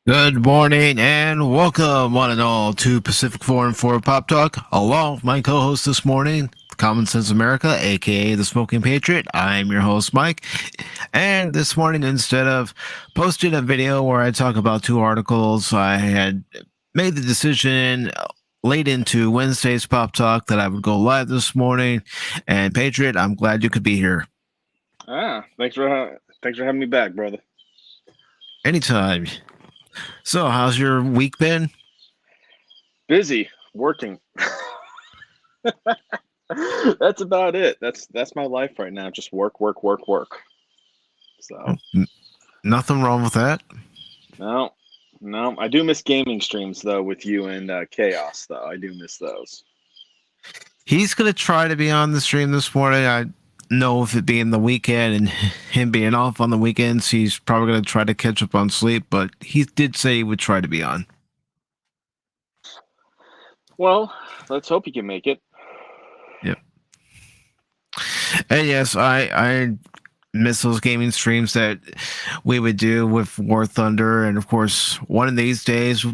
Good morning and welcome, one and all, to PACIFIC414 Pop Talk. Along with my co-host this morning, Common Sense America, aka the Smoking Patriot. I'm your host, Mike. And this morning, instead of posting a video where I talk about two articles, I had made the decision late into Wednesday's Pop Talk that I would go live this morning. And Patriot, I'm glad you could be here. Thanks for having me back, brother. Anytime. So, how's your week been? Busy, working. That's about it. That's my life right now. Just work. So Nothing wrong with that. No. I do miss gaming streams though with you and Chaos though. I do miss those. He's gonna try to be on the stream this morning. I know with it being the weekend and him being off on the weekends, he's probably going to try to catch up on sleep, but he did say he would try to be on. Well, let's hope he can make it. Yep. And yes, I miss those gaming streams that we would do with War Thunder, and of course, one of these days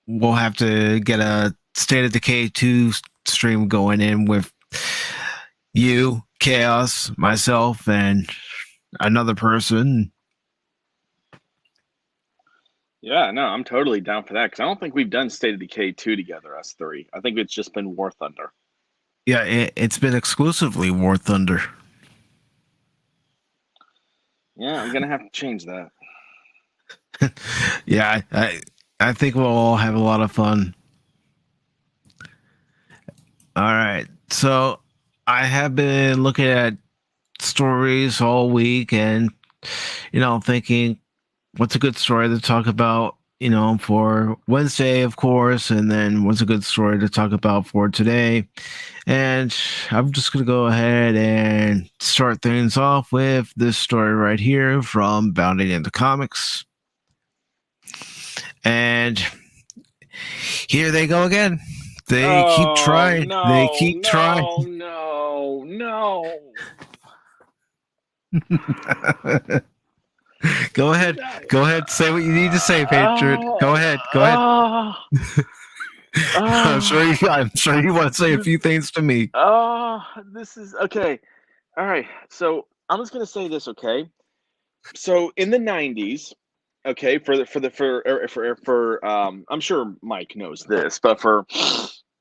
we'll have to get a State of Decay 2 stream going in with you, Chaos, myself, and another person. Yeah, no, I'm totally down for that because I don't think we've done State of Decay 2 together, us three. I think it's just been War Thunder. Yeah, it's been exclusively War Thunder. Yeah, I'm gonna have to change that. Yeah, I think we'll all have a lot of fun. All right, so I have been looking at stories all week and, thinking what's a good story to talk about, for Wednesday, of course, and then what's a good story to talk about for today. And I'm just going to go ahead and start things off with this story right here from Bounding into Comics. And here they go again. They keep trying. They keep trying. No. Go ahead. Say what you need to say, Patriot. Go ahead. I'm sure you want to say a few things to me. This is okay. All right. So I'm just gonna say this, okay? So in the 90s, okay, for I'm sure Mike knows this, but for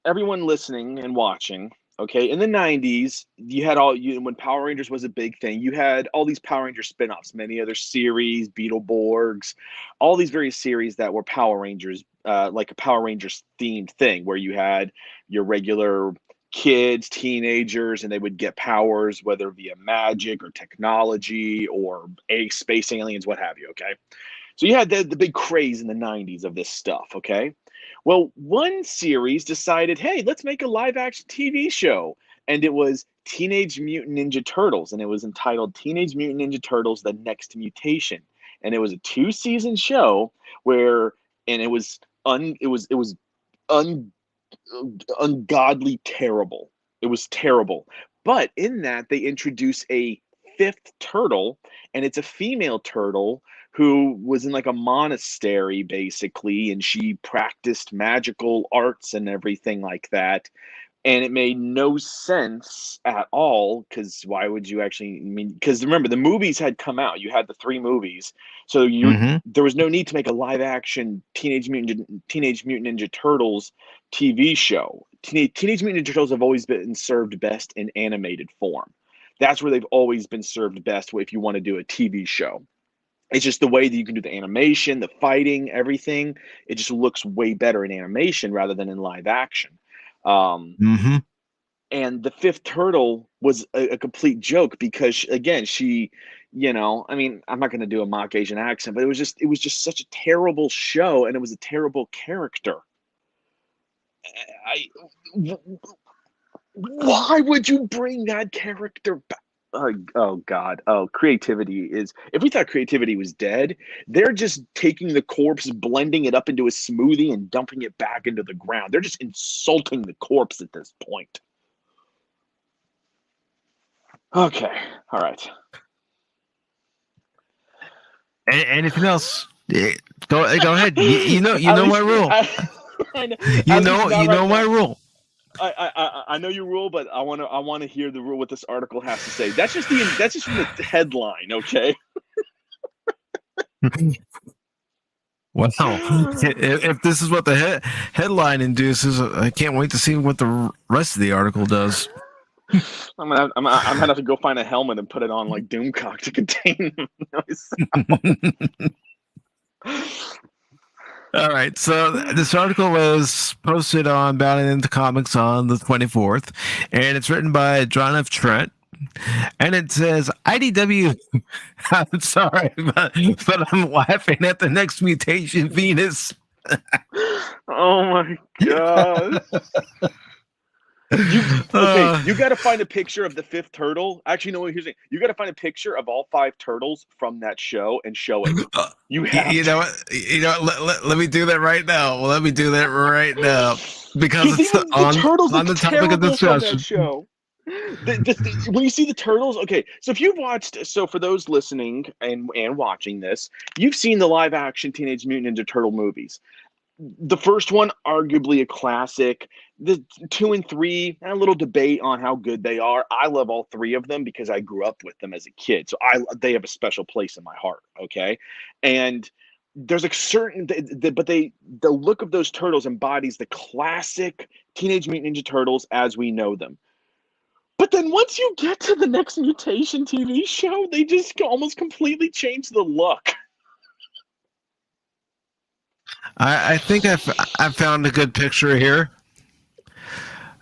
everyone listening and watching, okay, in the 90s, you had when Power Rangers was a big thing, you had all these Power Ranger spin-offs, many other series, Beetleborgs, all these various series that were Power Rangers, like a Power Rangers themed thing where you had your regular kids, teenagers, and they would get powers, whether via magic or technology or space aliens, what have you, okay? So you had the big craze in the 90s of this stuff, okay? Well, one series decided, hey, let's make a live action TV show. And it was Teenage Mutant Ninja Turtles. And it was entitled Teenage Mutant Ninja Turtles, The Next Mutation. And it was a 2-season show where, and it was ungodly terrible. It was terrible. But in that, they introduce a 5th turtle, and it's a female turtle who was in like a monastery basically, and she practiced magical arts and everything like that. And it made no sense at all, because why would you because remember, the movies had come out. You had the 3 movies, so there was no need to make a live action Teenage Mutant Ninja Turtles TV show. Teenage Mutant Ninja Turtles have always been served best in animated form. That's where they've always been served best if you want to do a TV show. It's just the way that you can do the animation, the fighting, everything. It just looks way better in animation rather than in live action. Mm-hmm. And the fifth turtle was a complete joke because again, she, I mean, I'm not going to do a mock Asian accent, but it was just such a terrible show, and it was a terrible character. I Why would you bring that character back? Oh God. Oh, creativity is, if we thought creativity was dead, they're just taking the corpse, blending it up into a smoothie and dumping it back into the ground. They're just insulting the corpse at this point. Okay. All right. Anything else? Go ahead. You know At my least rule. I know, You at least know not right my now. rule. I know your rule, but I want to hear the rule, what this article has to say. That's just from the headline, okay? Wow. If this is what the headline induces, I can't wait to see what the rest of the article does. I'm gonna have to go find a helmet and put it on like Doomcock to contain noise. All right. So this article was posted on Bounding Into Comics on the 24th, and it's written by John F. Trent. And it says IDW. I'm sorry, but I'm laughing at the next mutation Venus. Oh my gosh. You got to find a picture of the fifth turtle. Actually, no, here's the thing. You got to find a picture of all 5 turtles from that show and show it. You have you know what? Let me do that right now. Well, let me do that right now because it's the turtles on the topic of discussion. That show. When you see the turtles, okay. So if you've watched, so for those listening and watching this, you've seen the live action Teenage Mutant Ninja Turtle movies. The first one, arguably a classic. The 2 and 3, a little debate on how good they are. I love all 3 of them because I grew up with them as a kid, so they have a special place in my heart. Okay, and there's a certain, the look of those turtles embodies the classic Teenage Mutant Ninja Turtles as we know them. But then once you get to the next mutation TV show, they just almost completely change the look. I think I found a good picture here.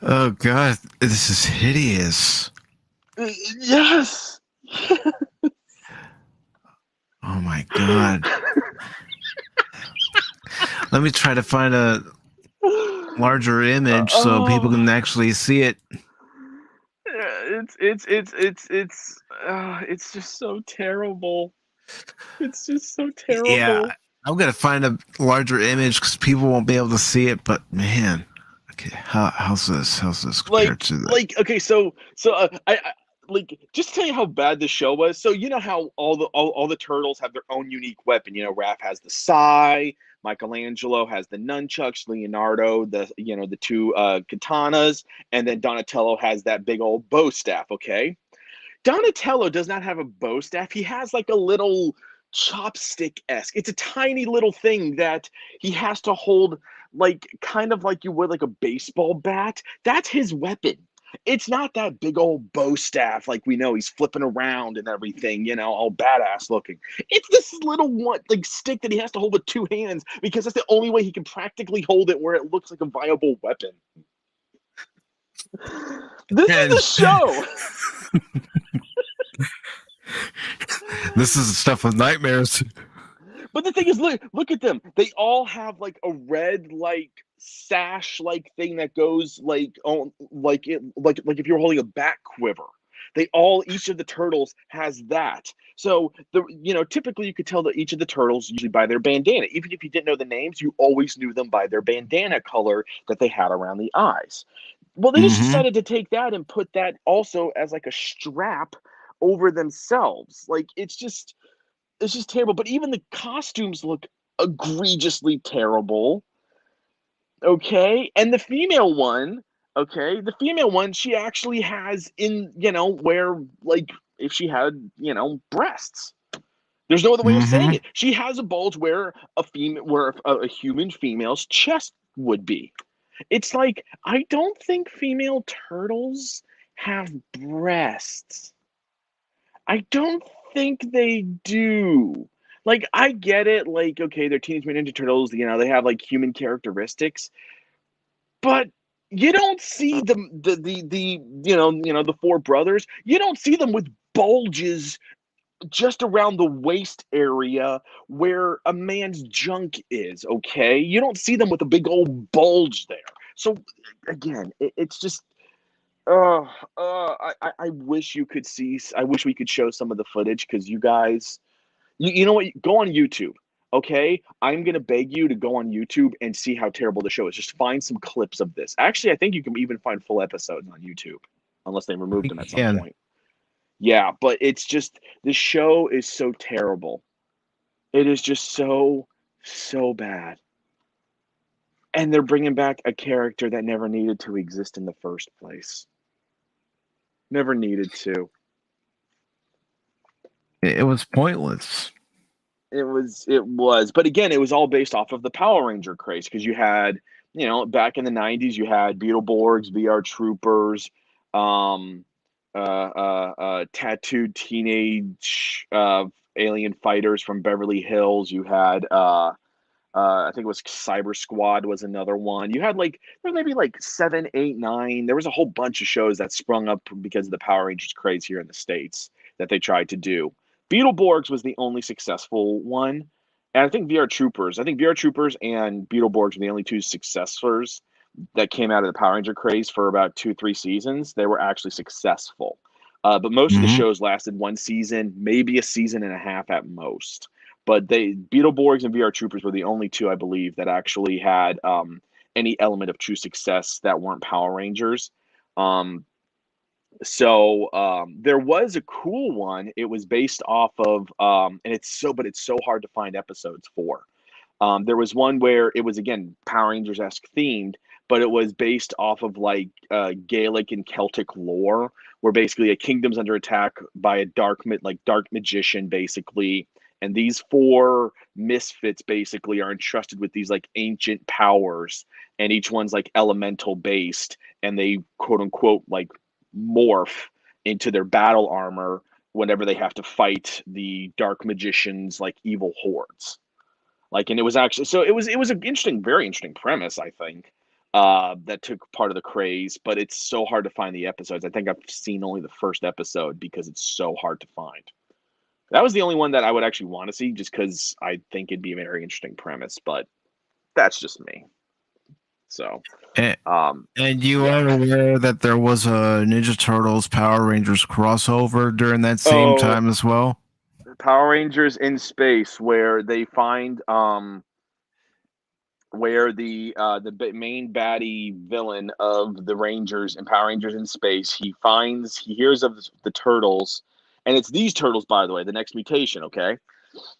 Oh God, this is hideous. Yes. Oh my God. Let me try to find a larger image so people can actually see it. It's just so terrible. It's just so terrible. Yeah, I'm gonna find a larger image because people won't be able to see it. But man, okay, how's this compared to that? Okay, so I like, just to tell you how bad the show was. So you know how all the turtles have their own unique weapon. You know, Raph has the sai, Michelangelo has the nunchucks, Leonardo the 2 katanas, and then Donatello has that big old bow staff. Okay, Donatello does not have a bow staff. He has like a little chopstick-esque. It's a tiny little thing that he has to hold, like kind of like you would like a baseball bat. That's his weapon. It's not that big old bow staff like we know he's flipping around and everything, all badass looking. It's this little one like stick that he has to hold with 2 hands because that's the only way he can practically hold it where it looks like a viable weapon. This is the show. This is the stuff of nightmares. But the thing is, look at them. They all have like a red like sash like thing that goes like on like if you're holding a bat quiver. Each of the turtles has that. So typically you could tell that each of the turtles usually by their bandana. Even if you didn't know the names, you always knew them by their bandana color that they had around the eyes. Well, they just decided to take that and put that also as like a strap over themselves. Like it's just terrible. But even the costumes look egregiously terrible. Okay, and the female one, she actually has where like if she had breasts. There's no other way of saying it. She has a bulge where a human female's chest would be. It's like, I don't think female turtles have breasts. I don't think they do. Like, I get it, like, okay, they're Teenage Mutant Ninja Turtles, they have, like, human characteristics, but you don't see the four brothers, you don't see them with bulges just around the waist area where a man's junk is, okay? You don't see them with a big old bulge there. So, again, it's just uh, I wish you could see. I wish we could show some of the footage because you guys, you know what? Go on YouTube, okay? I'm gonna beg you to go on YouTube and see how terrible the show is. Just find some clips of this. Actually, I think you can even find full episodes on YouTube, unless they removed We them at some can. point. Yeah, but it's just the show is so terrible. It is just so bad. And they're bringing back a character that never needed to exist in the first place. Never needed to. It was pointless. It was, but again, it was all based off of the Power Ranger craze because you had, back in the 90s, you had Beetleborgs, VR Troopers, um, tattooed teenage alien fighters from Beverly Hills. You had, I think it was Cyber Squad was another one. You had like, there was maybe like 7, 8, 9. There was a whole bunch of shows that sprung up because of the Power Rangers craze here in the States that they tried to do. Beetleborgs was the only successful one. And I think VR Troopers and Beetleborgs were the only two successors that came out of the Power Ranger craze for about 2, 3 seasons. They were actually successful. But most of the Hmm. shows lasted 1 season, maybe a season and a half at most. But Beetleborgs and VR Troopers were the only two, I believe, that actually had any element of true success that weren't Power Rangers. Um, there was a cool one. It was based off of, and it's so hard to find episodes for. There was one where it was again Power Rangers esque themed, but it was based off of like Gaelic and Celtic lore, where basically a kingdom's under attack by a dark magician, basically, and these four misfits basically are entrusted with these like ancient powers, and each one's like elemental based, and they quote unquote like morph into their battle armor whenever they have to fight the dark magician's like evil hordes. Like, and it was actually so it was an interesting, very interesting premise, I think, that took part of the craze, but it's so hard to find the episodes. I think I've seen only the first episode because it's so hard to find. That was the only one that I would actually want to see just because I think it'd be a very interesting premise, but that's just me. So, And, and you yeah. are aware that there was a Ninja Turtles Power Rangers crossover during that same Oh, time as well? Power Rangers in Space, where they find where the main baddie villain of the Rangers and Power Rangers in Space, he hears of the turtles, and it's these turtles, by the way, the next mutation. Okay,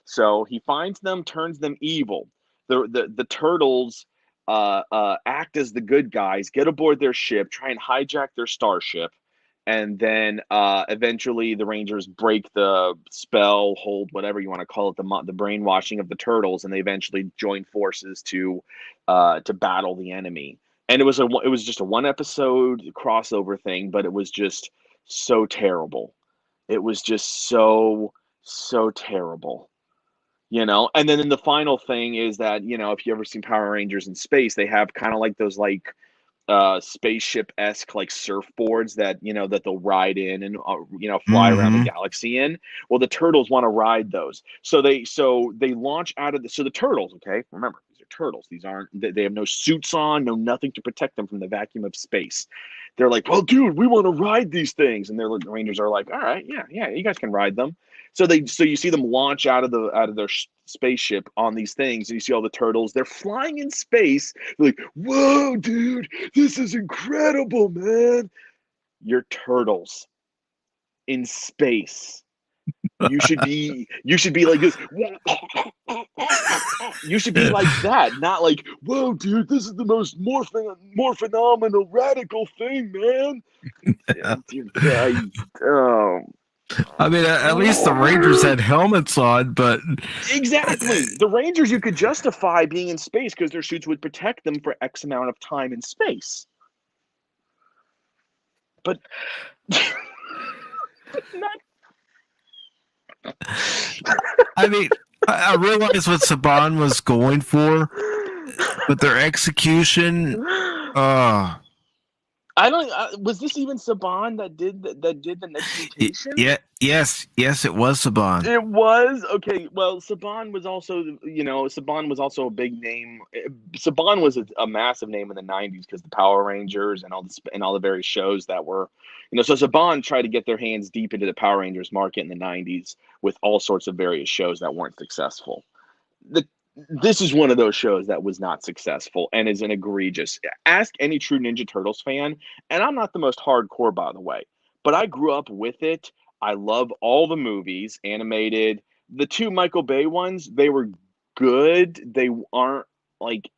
so he finds them, turns them evil. The turtles act as the good guys, get aboard their ship, try and hijack their starship, and then eventually the Rangers break the spell, hold, whatever you want to call it, the brainwashing of the turtles, and they eventually join forces to battle the enemy. And it was just a one episode crossover thing, but it was just so terrible. It was just so terrible. And then the final thing is that, if you ever seen Power Rangers in Space, they have kind of like those like spaceship-esque like surfboards that they'll ride in and fly around the Hmm. galaxy in. Well, the turtles want to ride those, so they launch out of the turtles. Okay, remember, these are turtles. These aren't they have no suits on, no nothing to protect them from the vacuum of space. They're like, well, dude, we want to ride these things, and the Rangers are like, all right, yeah, you guys can ride them. So you see them launch out of their spaceship on these things, and you see all the turtles. They're flying in space. They're like, whoa, dude, this is incredible, man. You're turtles in space. You should be like this. You should be like that, not like, whoa, dude, this is the most more phenomenal, radical thing, man. Yeah, dude, oh. I mean, at least the Rangers had helmets on, but Exactly. The Rangers, you could justify being in space because their suits would protect them for X amount of time in space. But not. I mean, I realized what Saban was going for, but their execution, uh, I don't. Was this even Saban that did the next mutation? yeah, yes, it was Saban. It was okay. Well, Saban was also, Saban was also a big name. Saban was a massive name in the '90s because the Power Rangers and all the various shows that were, So Saban tried to get their hands deep into the Power Rangers market in the '90s with all sorts of various shows that weren't successful. The This is one of those shows that was not successful and is an egregious. Ask any true Ninja Turtles fan, and I'm not the most hardcore, by the way, but I grew up with it. I love all the movies, animated. The two Michael Bay ones, they were good. They aren't like,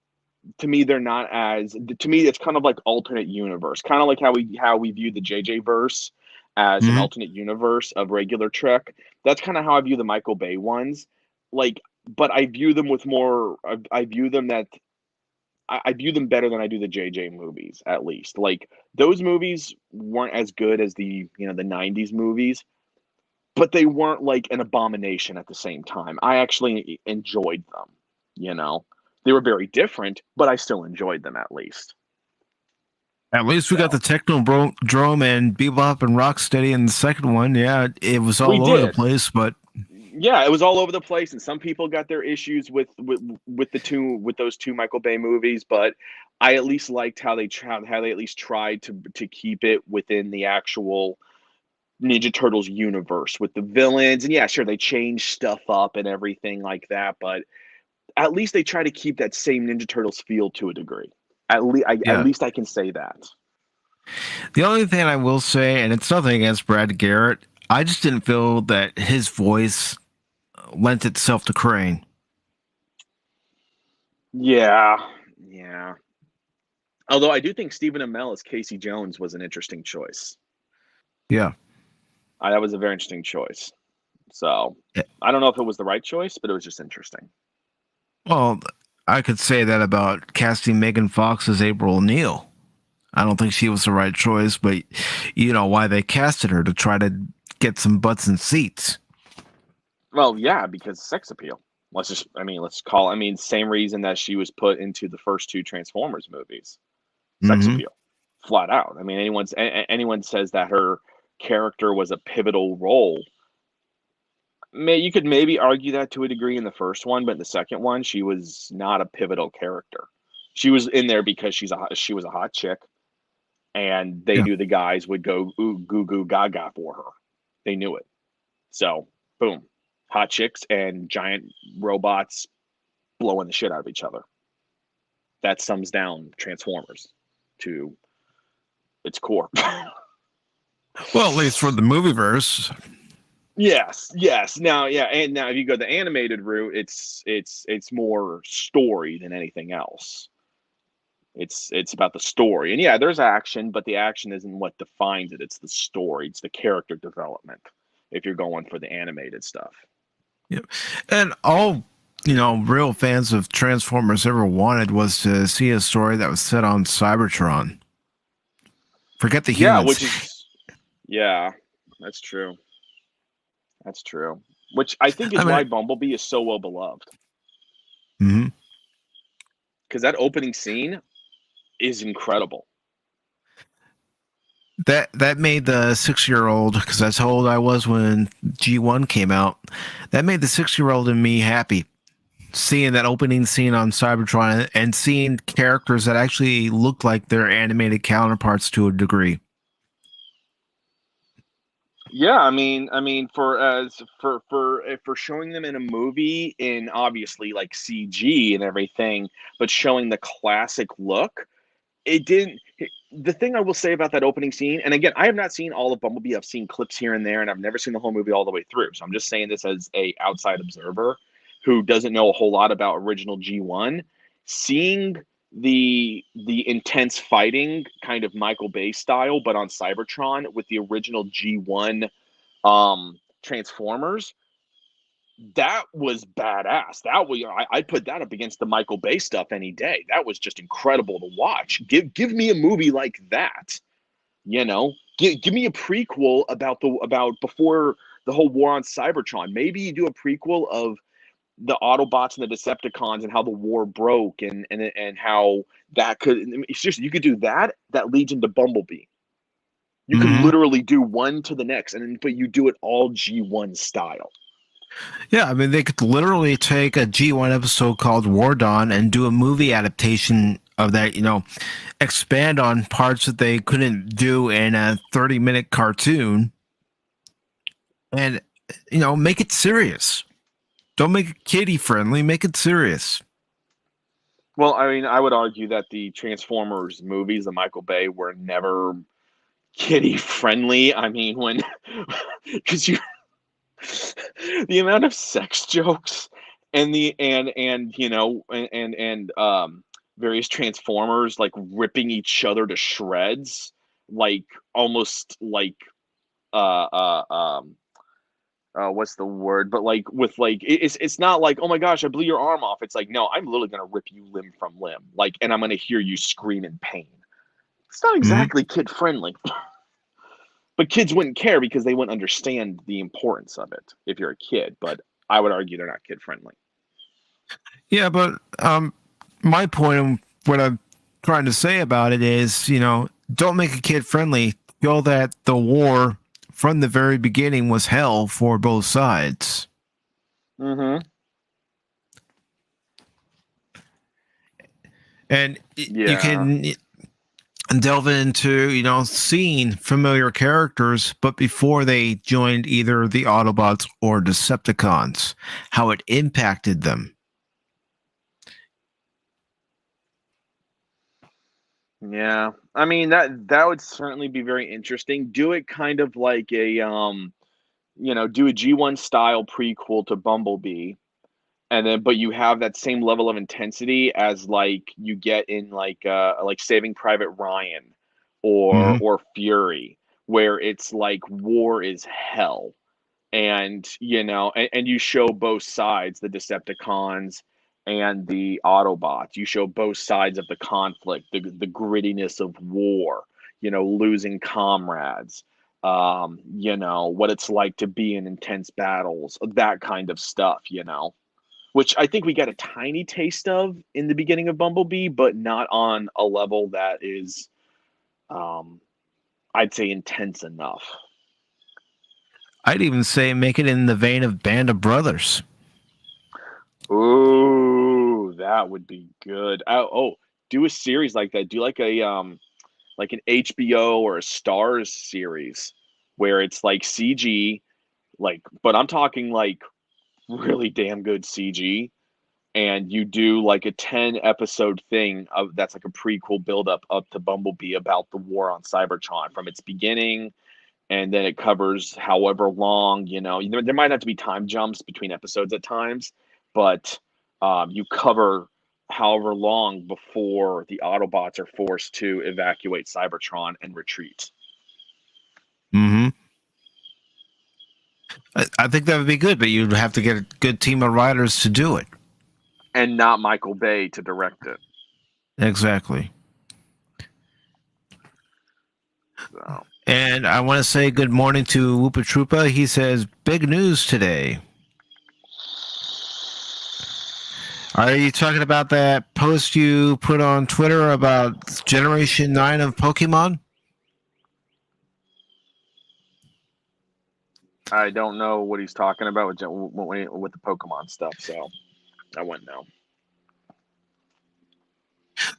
to me, they're not as, to me it's kind of like alternate universe, kind of like how we view the JJ verse as an Hmm. alternate universe of regular Trek. That's kind of how I view the Michael Bay ones. Like, but I view them with more. I view them that I view them better than I do the JJ movies. At least, like, those movies weren't as good as the '90s movies, but they weren't like an abomination at the same time. I actually enjoyed them. You know, they were very different, but I still enjoyed them at least. At least we got So the Technodrome and Bebop and Rocksteady in the second one. Yeah, it was we all over the did. place, but Yeah, it was all over the place, and some people got their issues with those two Michael Bay movies. But I at least liked how they at least tried to keep it within the actual Ninja Turtles universe with the villains. And yeah, sure, they changed stuff up and everything like that, but at least they try to keep that same Ninja Turtles feel to a degree. At yeah. least I can say that. The only thing I will say, and it's nothing against Brad Garrett, I just didn't feel that his voice lent itself to Crane. Yeah, yeah. Although I do think Stephen Amell as Casey Jones was an interesting choice. Yeah. That was a very interesting choice. So Yeah. I don't know if it was the right choice, but it was just interesting. Well, I could say that about casting Megan Fox as April O'Neil. I don't think she was the right choice, but you know why they casted her to try to get some butts and seats. Well, yeah, because sex appeal. Same reason that she was put into the first two Transformers movies. Sex Hmm. appeal, flat out. I mean, anyone says that her character was a pivotal role. You could maybe argue that to a degree in the first one, but in the second one, she was not a pivotal character. She was in there because she was a hot chick, and they Yeah. knew the guys would go ooh, goo goo gaga for her. They knew it. So, boom, hot chicks and giant robots blowing the shit out of each other. That sums down Transformers to its core. Well, at least for the movie verse. Yes, yes. Now, yeah, and now if you go the animated route, it's more story than anything else. It's about the story, and yeah, there's action, but the action isn't what defines it. It's the story. It's the character development. If you're going for the animated stuff. Yeah. And all, real fans of Transformers ever wanted was to see a story that was set on Cybertron. Forget the Yeah, humans. which is yeah, that's true. That's true. Which I think I is why mean, Bumblebee is so well beloved. mhm. Because that opening scene is incredible. That made the 6 year old, because that's how old I was when G1 came out. That made the 6 year old in me happy. Seeing that opening scene on Cybertron and seeing characters that actually looked like their animated counterparts to a degree. Yeah, for showing them in a movie in obviously like CG and everything, but showing the classic look, it didn't. The thing I will say about that opening scene, and again, I have not seen all of Bumblebee. I've seen clips here and there, and I've never seen the whole movie all the way through. So I'm just saying this as a outside observer who doesn't know a whole lot about original G1. Seeing the intense fighting, kind of Michael Bay style, but on Cybertron with the original G1 Transformers, that was badass. That was, I'd put that up against the Michael Bay stuff any day. That was just incredible to watch. Give me a movie like that. Give me a prequel about before the whole war on Cybertron. Maybe you do a prequel of the Autobots and the Decepticons and how the war broke and how that could, seriously, you could do that leads into Bumblebee. You could Mm-hmm. literally do one to the next, but you do it all G1 style. Yeah, I mean, they could literally take a G1 episode called War Dawn and do a movie adaptation of that, expand on parts that they couldn't do in a 30-minute cartoon and, make it serious. Don't make it kiddie friendly, make it serious. Well, I mean, I would argue that the Transformers movies, the Michael Bay, were never kiddie friendly. I mean, because the amount of sex jokes and various Transformers like ripping each other to shreds, like almost like what's the word? But like with like it's not like, oh my gosh, I blew your arm off. It's like, no, I'm literally gonna rip you limb from limb, like, and I'm gonna hear you scream in pain. It's not exactly kid friendly. But kids wouldn't care because they wouldn't understand the importance of it if you're a kid. But I would argue they're not kid friendly. Yeah, but my point of what I'm trying to say about it is, don't make it kid friendly. Feel that the war from the very beginning was hell for both sides. Mm-hmm. And you can delve into, seeing familiar characters, but before they joined either the Autobots or Decepticons, how it impacted them. Yeah, I mean that would certainly be very interesting. Do it kind of like a do a G1 style prequel to Bumblebee, and then but you have that same level of intensity as like you get in like Saving Private Ryan or Fury, where it's like war is hell, and and you show both sides, the Decepticons and the Autobots. You show both sides of the conflict, the grittiness of war, losing comrades, what it's like to be in intense battles, that kind of stuff, which I think we get a tiny taste of in the beginning of Bumblebee, but not on a level that is, I'd say, intense enough. I'd even say make it in the vein of Band of Brothers. Ooh, that would be good. Do a series like that. Do like an HBO or a Stars series where it's like CG, but I'm talking like really damn good CG, and you do like a 10 episode thing that's like a prequel build up to Bumblebee about the war on Cybertron from its beginning, and then it covers however long, there might have to be time jumps between episodes at times, but you cover however long before the Autobots are forced to evacuate Cybertron and retreat. Mm-hmm. I think that would be good, but you'd have to get a good team of writers to do it. And not Michael Bay to direct it. Exactly. So. And I want to say good morning to Whoopa Troopa. He says, big news today. Are you talking about that post you put on Twitter about Generation 9 of Pokemon? I don't know what he's talking about with the Pokemon stuff, so I wouldn't know.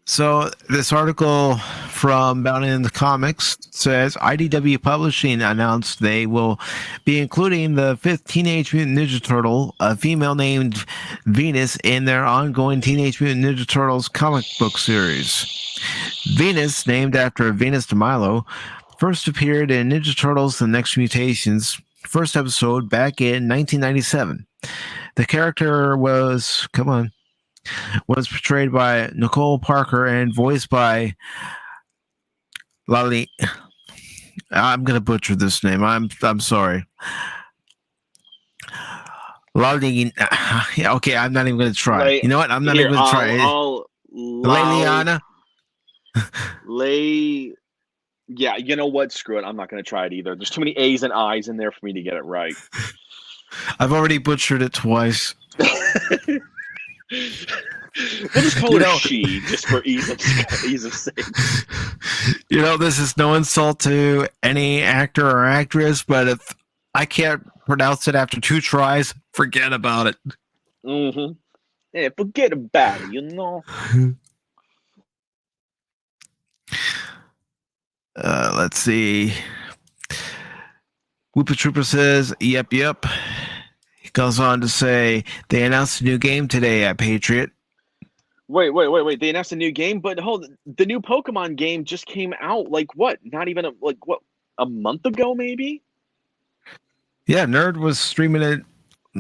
So this article from Bound in the Comics says IDW Publishing announced they will be including the 5th Teenage Mutant Ninja Turtle, a female named Venus, in their ongoing Teenage Mutant Ninja Turtles comic book series. Venus, named after Venus de Milo, first appeared in Ninja Turtles: The Next Mutations first episode back in 1997. The character was portrayed by Nicole Parker and voiced by Lali I'm gonna butcher this name. I'm sorry. Okay, I'm not even gonna try. Lay You know what? I'm not here. even gonna try it. I'll Lao Leliana. lay. Yeah, you know what? Screw it. I'm not going to try it either. There's too many A's and I's in there for me to get it right. I've already butchered it twice. We'll just call her she, just for ease of sake. You know, this is no insult to any actor or actress, but if I can't pronounce it after 2 tries, forget about it. Mm-hmm. Yeah, forget about it, you know? Let's see. Whoopa Trooper says, yep. He goes on to say, they announced a new game today at Patriot. Wait. They announced a new game, but the new Pokemon game just came out, like, what? Not even, a month ago, maybe? Yeah, Nerd was streaming it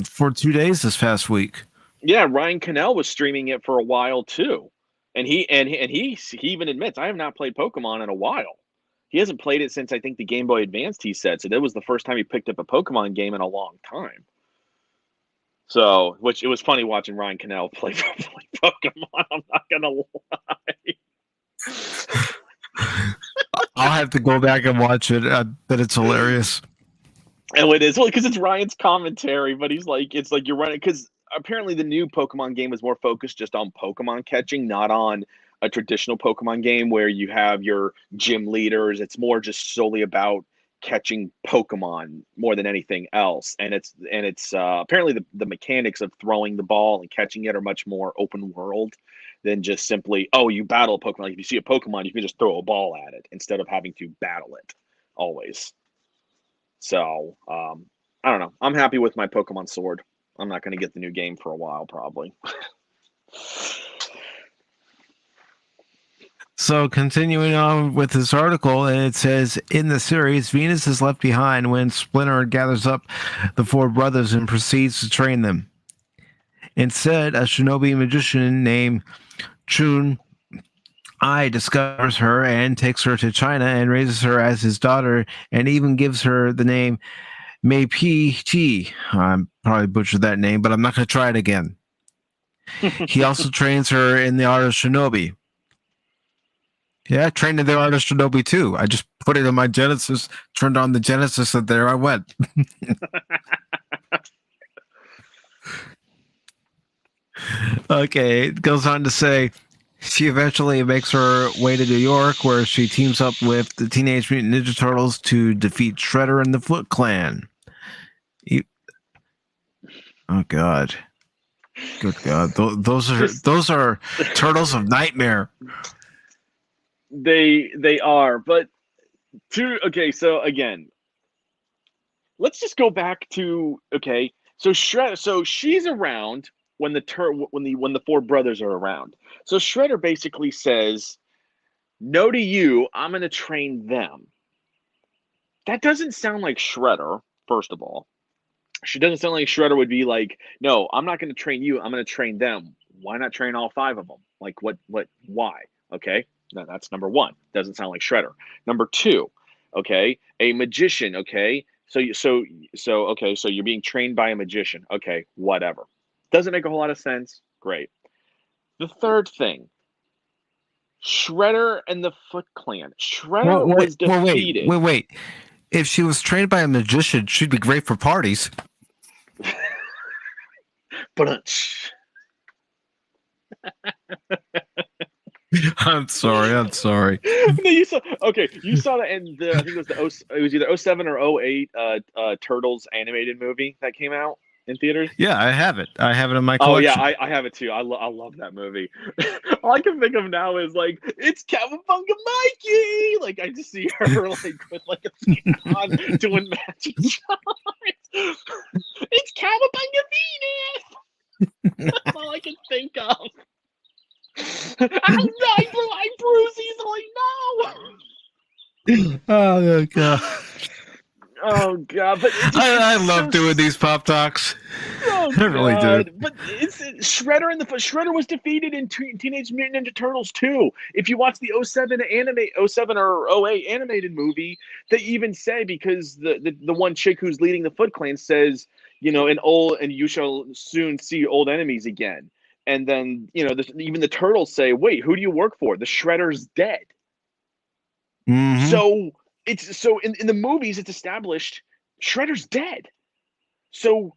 for 2 days this past week. Yeah, Ryan Cannell was streaming it for a while, too. And he even admits, I have not played Pokemon in a while. He hasn't played it since, I think, the Game Boy Advanced, he said. So that was the first time he picked up a Pokemon game in a long time. So, which it was funny watching Ryan Cannell play Pokemon. I'm not gonna lie. I'll have to go back and watch it, but it's hilarious. And it is, well, because it's Ryan's commentary, but he's like, it's like you're running, because apparently the new Pokemon game is more focused just on Pokemon catching, not on a traditional Pokemon game where you have your gym leaders. It's more just solely about catching Pokemon more than anything else. And it's apparently the mechanics of throwing the ball and catching it are much more open world than just simply, oh, you battle a Pokemon. Like if you see a Pokemon, you can just throw a ball at it instead of having to battle it always. So I don't know. I'm happy with my Pokemon Sword. I'm not going to get the new game for a while, probably. So continuing on with this article, it says, in the series, Venus is left behind when Splinter gathers up the 4 brothers and proceeds to train them. Instead, a shinobi magician named Chun Ai discovers her and takes her to China and raises her as his daughter and even gives her the name Mei Pi. I probably butchered that name, but I'm not going to try it again. He also trains her in the art of shinobi. Yeah, I trained in the art of shinobi too. I just put it in my Genesis, turned on the Genesis, and there I went. Okay, it goes on to say, she eventually makes her way to New York, where she teams up with the Teenage Mutant Ninja Turtles to defeat Shredder and the Foot Clan. Oh God, good God! Those are Turtles of Nightmare. They are, but okay. So again, let's just go back to okay. So Shredder, so she's around when the 4 brothers are around. So Shredder basically says, "No to you. I'm going to train them." That doesn't sound like Shredder. First of all, she doesn't sound like Shredder would be like, "No, I'm not going to train you. I'm going to train them." Why not train all 5 of them? Like why? Okay. No, that's number 1. Doesn't sound like Shredder. Number 2, okay, a magician. Okay, so you're being trained by a magician. Okay, whatever. Doesn't make a whole lot of sense. Great. The third thing, Shredder and the Foot Clan. Shredder was defeated. Wait. If she was trained by a magician, she'd be great for parties. But I'm sorry. No, you saw that in I think it was either 07 or 08 Turtles animated movie that came out in theaters. Yeah, I have it in my collection. Oh yeah, I have it too. I love that movie. All I can think of now is like, it's Cowabunga Mikey. Like I just see her like with like a thing on doing magic shots. It's Cowabunga Venus. That's all I can think of. I bruise easily. No. Oh God. Oh God! But I love doing these pop talks. Oh I really do. God! But it's Shredder and the Shredder was defeated in Teenage Mutant Ninja Turtles 2. If you watch the '07 '07 or '08 animated movie, they even say, because the one chick who's leading the Foot Clan says, and you shall soon see old enemies again. And then even the turtles say, wait, who do you work for? The Shredder's dead. Mm-hmm. So in the movies it's established Shredder's dead. So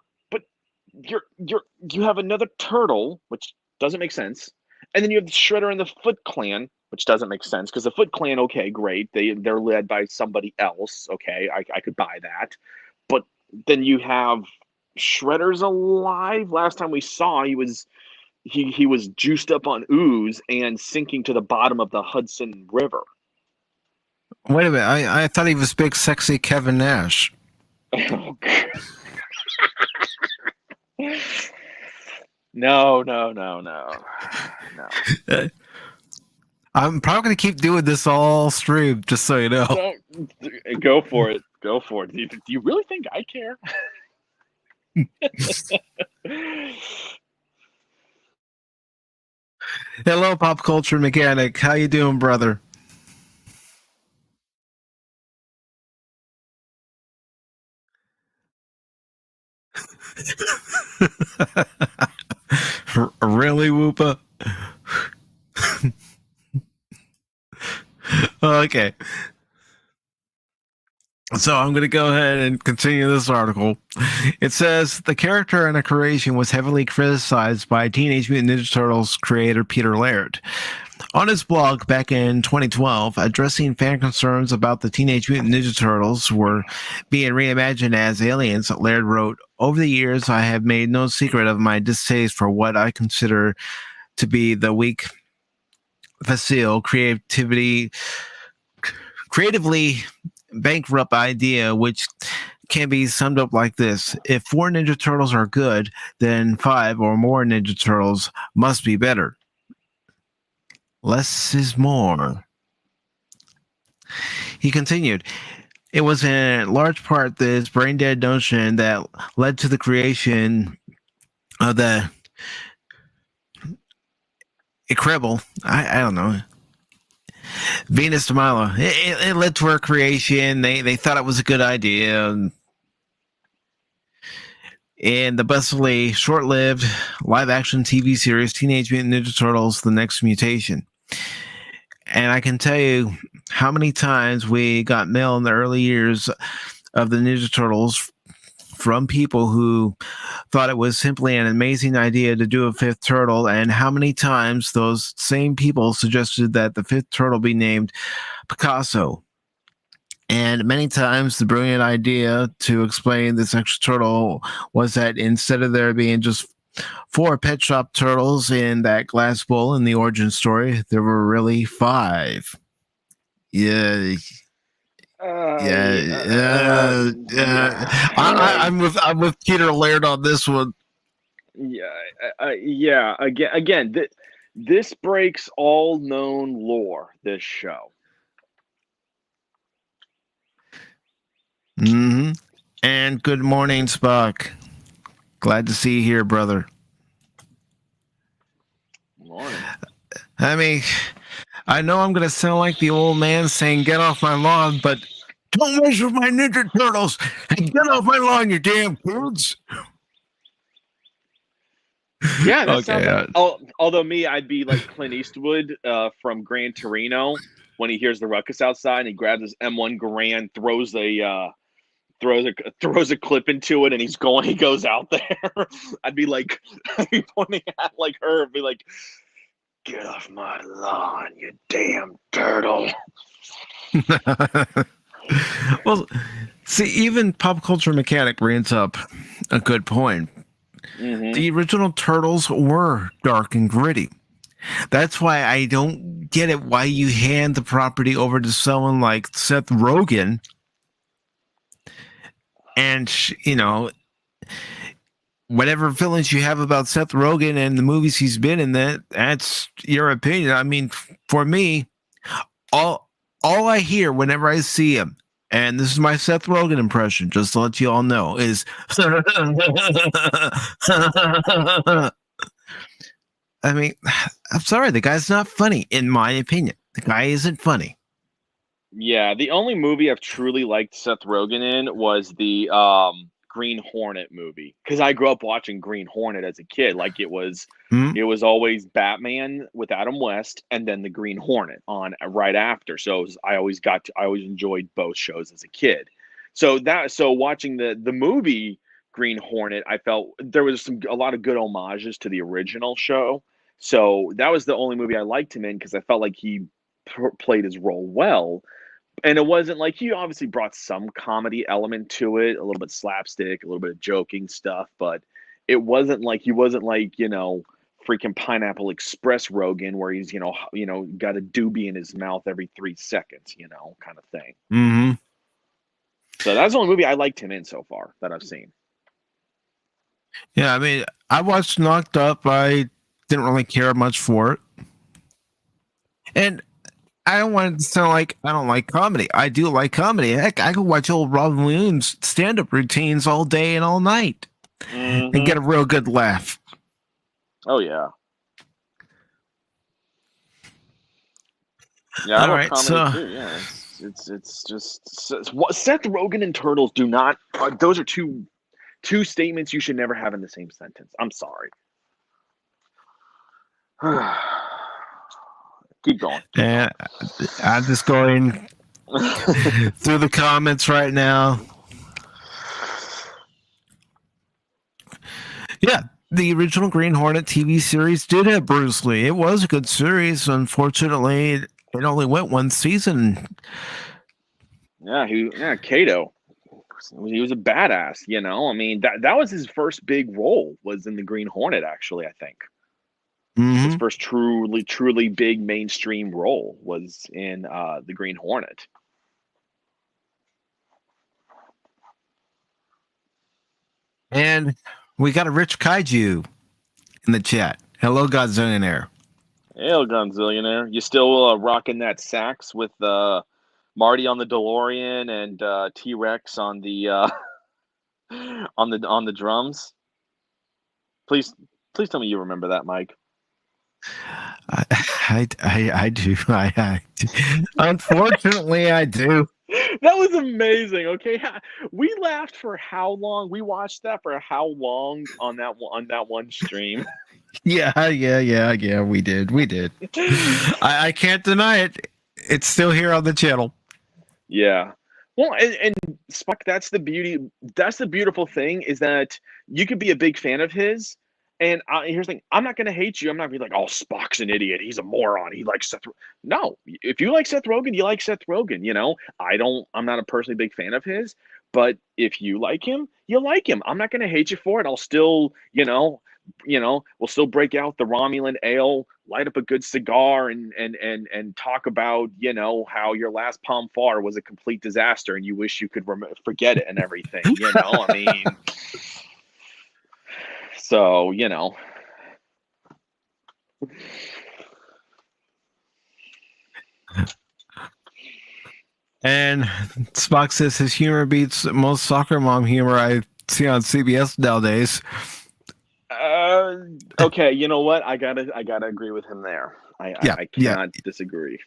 you have another turtle, which doesn't make sense, and then you have the Shredder and the Foot Clan, which doesn't make sense, because the Foot Clan, okay, great, they're led by somebody else, okay, I could buy that, but then you have Shredder's alive. Last time we saw, he was juiced up on ooze and sinking to the bottom of the Hudson River. Wait a minute. I thought he was big, sexy Kevin Nash. Oh, God. No. I'm probably going to keep doing this all stream, just so you know. Go for it. Do you really think I care? Hello, Pop Culture Mechanic. How you doing, brother? Really, Whoopa? Okay. So I'm going to go ahead and continue this article. It says the character and a creation was heavily criticized by Teenage Mutant Ninja Turtles creator Peter Laird. On his blog back in 2012, addressing fan concerns about the Teenage Mutant Ninja Turtles were being reimagined as aliens, Laird wrote, "Over the years, I have made no secret of my distaste for what I consider to be the weak, facile, creatively bankrupt idea, which can be summed up like this: if 4 Ninja Turtles are good, then 5 or more Ninja Turtles must be better. Less is more." He continued, "It was in large part this brain-dead notion that led to the creation of the Incredible, I don't know, Venus de Milo. It led to her creation. They thought it was a good idea. In the bestly short-lived live-action TV series Teenage Mutant Ninja Turtles: The Next Mutation. And I can tell you how many times we got mail in the early years of the Ninja Turtles from people who thought it was simply an amazing idea to do a 5th turtle, and how many times those same people suggested that the 5th turtle be named Picasso. And many times the brilliant idea to explain this extra turtle was that instead of there being just 4 pet shop turtles in that glass bowl in the origin story, there were really 5. Yeah. I'm with Peter Laird on this one. Yeah. Again, this breaks all known lore. This show. Mm-hmm. And good morning, Spock. Glad to see you here, brother. Morning. I mean, I know I'm going to sound like the old man saying, "Get off my lawn," but don't mess with my Ninja Turtles. Get off my lawn, you damn kids. Yeah, that sounds like, although I'd be like Clint Eastwood from Gran Torino when he hears the ruckus outside and he grabs his M1 Garand, throws a clip into it, and he goes out there. I'd be pointing at like her and be like, "Get off my lawn, you damn turtle." Well, see, even Pop Culture Mechanic brings up a good point. Mm-hmm. The original Turtles were dark and gritty. That's why I don't get it why you hand the property over to someone like Seth Rogen. And, whatever feelings you have about Seth Rogen and the movies he's been in, that's your opinion. I mean, for me, all I hear whenever I see him, and this is my Seth Rogen impression, just to let you all know, is I mean, I'm sorry, the guy's not funny, in my opinion. The guy isn't funny. Yeah, the only movie I've truly liked Seth Rogen in was the Green Hornet movie, because I grew up watching Green Hornet as a kid. Like Hmm? it was always Batman with Adam West, and then the Green Hornet on right after. So I always enjoyed both shows as a kid. So watching the movie Green Hornet, I felt there was a lot of good homages to the original show. So that was the only movie I liked him in, because I felt like he played his role well. And it wasn't like, he obviously brought some comedy element to it, a little bit slapstick, a little bit of joking stuff, but he wasn't like, freaking Pineapple Express Rogan, where he's, got a doobie in his mouth every 3 seconds, kind of thing. Mm-hmm. So that's the only movie I liked him in so far that I've seen. Yeah, I mean, I watched Knocked Up. I didn't really care much for it. And I don't want it to sound like I don't like comedy. I do like comedy. Heck, I could watch old Robin Williams stand-up routines all day and all night and get a real good laugh. Oh, yeah. Yeah, I love comedy too. Yeah, it's just what Seth Rogen and Turtles do not. Those are two statements you should never have in the same sentence. I'm sorry. Keep going. And I'm just going through the comments right now. Yeah, the original Green Hornet TV series did have Bruce Lee. It was a good series. Unfortunately, it only went one season. Yeah, Kato. He was a badass, I mean, that was his first big role, was in the Green Hornet, actually, I think. Mm-hmm. His first truly big mainstream role was in the Green Hornet. And we got a Rich Kaiju in the chat. Hello, Godzillionaire. Hail, Gonzillionaire. You still rocking that sax with Marty on the DeLorean and T-Rex on the on the drums? Please tell me you remember that, Mike. I do. I do. Unfortunately, I do. That was amazing. Okay, we laughed for how long? We watched that for how long on that one stream? Yeah. We did. I can't deny it. It's still here on the channel. Yeah. Well, and Spock, that's the beauty. That's the beautiful thing, is that you could be a big fan of his. And here's the thing: I'm not going to hate you. I'm not going to be like, "Oh, Spock's an idiot. He's a moron. He likes Seth." No, if you like Seth Rogen, you like Seth Rogen. I'm not a personally big fan of his, but if you like him, you like him. I'm not going to hate you for it. I'll still, we'll still break out the Romulan ale, light up a good cigar, and talk about, how your last Palm Far was a complete disaster and you wish you could forget it and everything. I mean. So, And Spock says his humor beats most soccer mom humor I see on CBS nowadays. Okay, you know what? I gotta agree with him there. I cannot disagree.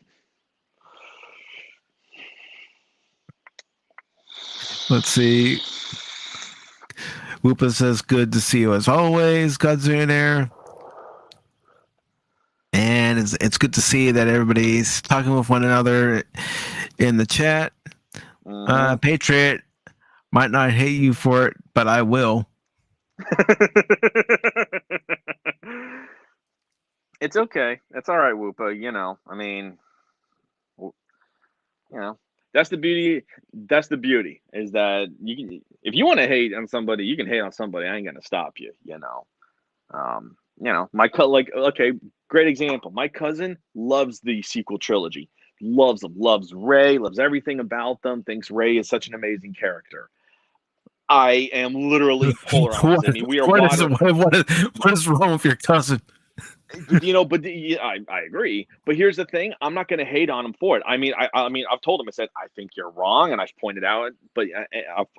Let's see. Whoopa says, "Good to see you as always, Godzillionaire." And it's good to see that everybody's talking with one another in the chat. Patriot might not hate you for it, but I will. It's okay. It's all right, Whoopa. I mean, that's the beauty. That's the beauty, is that you can, if you want to hate on somebody, you can hate on somebody. I ain't gonna stop you. Okay, great example. My cousin loves the sequel trilogy. Loves them. Loves Rey. Loves everything about them. Thinks Rey is such an amazing character. I am literally polar opposite. I mean, we are what is wrong with your cousin? I agree. But here's the thing: I'm not going to hate on him for it. I mean, I've told him. I said I think you're wrong, and I've pointed out. But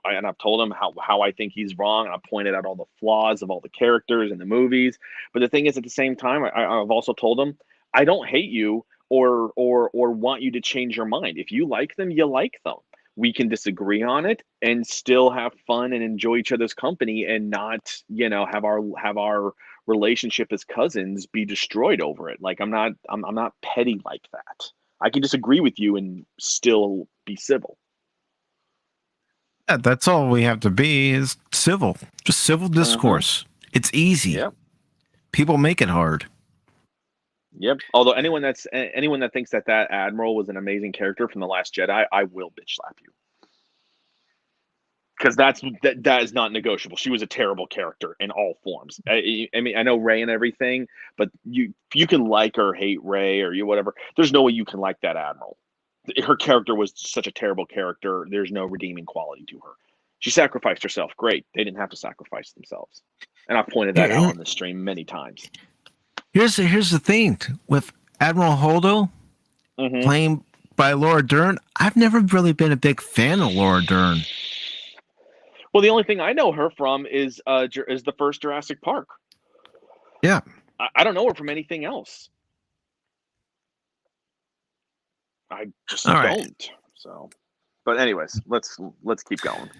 I've told him how I think he's wrong, and I've pointed out all the flaws of all the characters in the movies. But the thing is, at the same time, I've also told him I don't hate you or want you to change your mind. If you like them, you like them. We can disagree on it and still have fun and enjoy each other's company, and not have our relationship as cousins be destroyed over it. Like I'm not petty like that. I can disagree with you and still be civil. Yeah, that's all we have to be is civil. Just civil discourse. It's easy. Yep. People make it hard. Yep. Although anyone that thinks that admiral was an amazing character from The Last Jedi, I will bitch slap you. Because that is not negotiable. She was a terrible character in all forms. I mean, I know Rey and everything, but you can like or hate Rey or whatever. There's no way you can like that admiral. Her character was such a terrible character. There's no redeeming quality to her. She sacrificed herself. Great. They didn't have to sacrifice themselves. And I've pointed that out on the stream many times. Here's the thing with Admiral Holdo playing by Laura Dern. I've never really been a big fan of Laura Dern. Well, the only thing I know her from is the first Jurassic Park. Yeah, I don't know her from anything else. I just don't. Right. So, but anyways, let's keep going.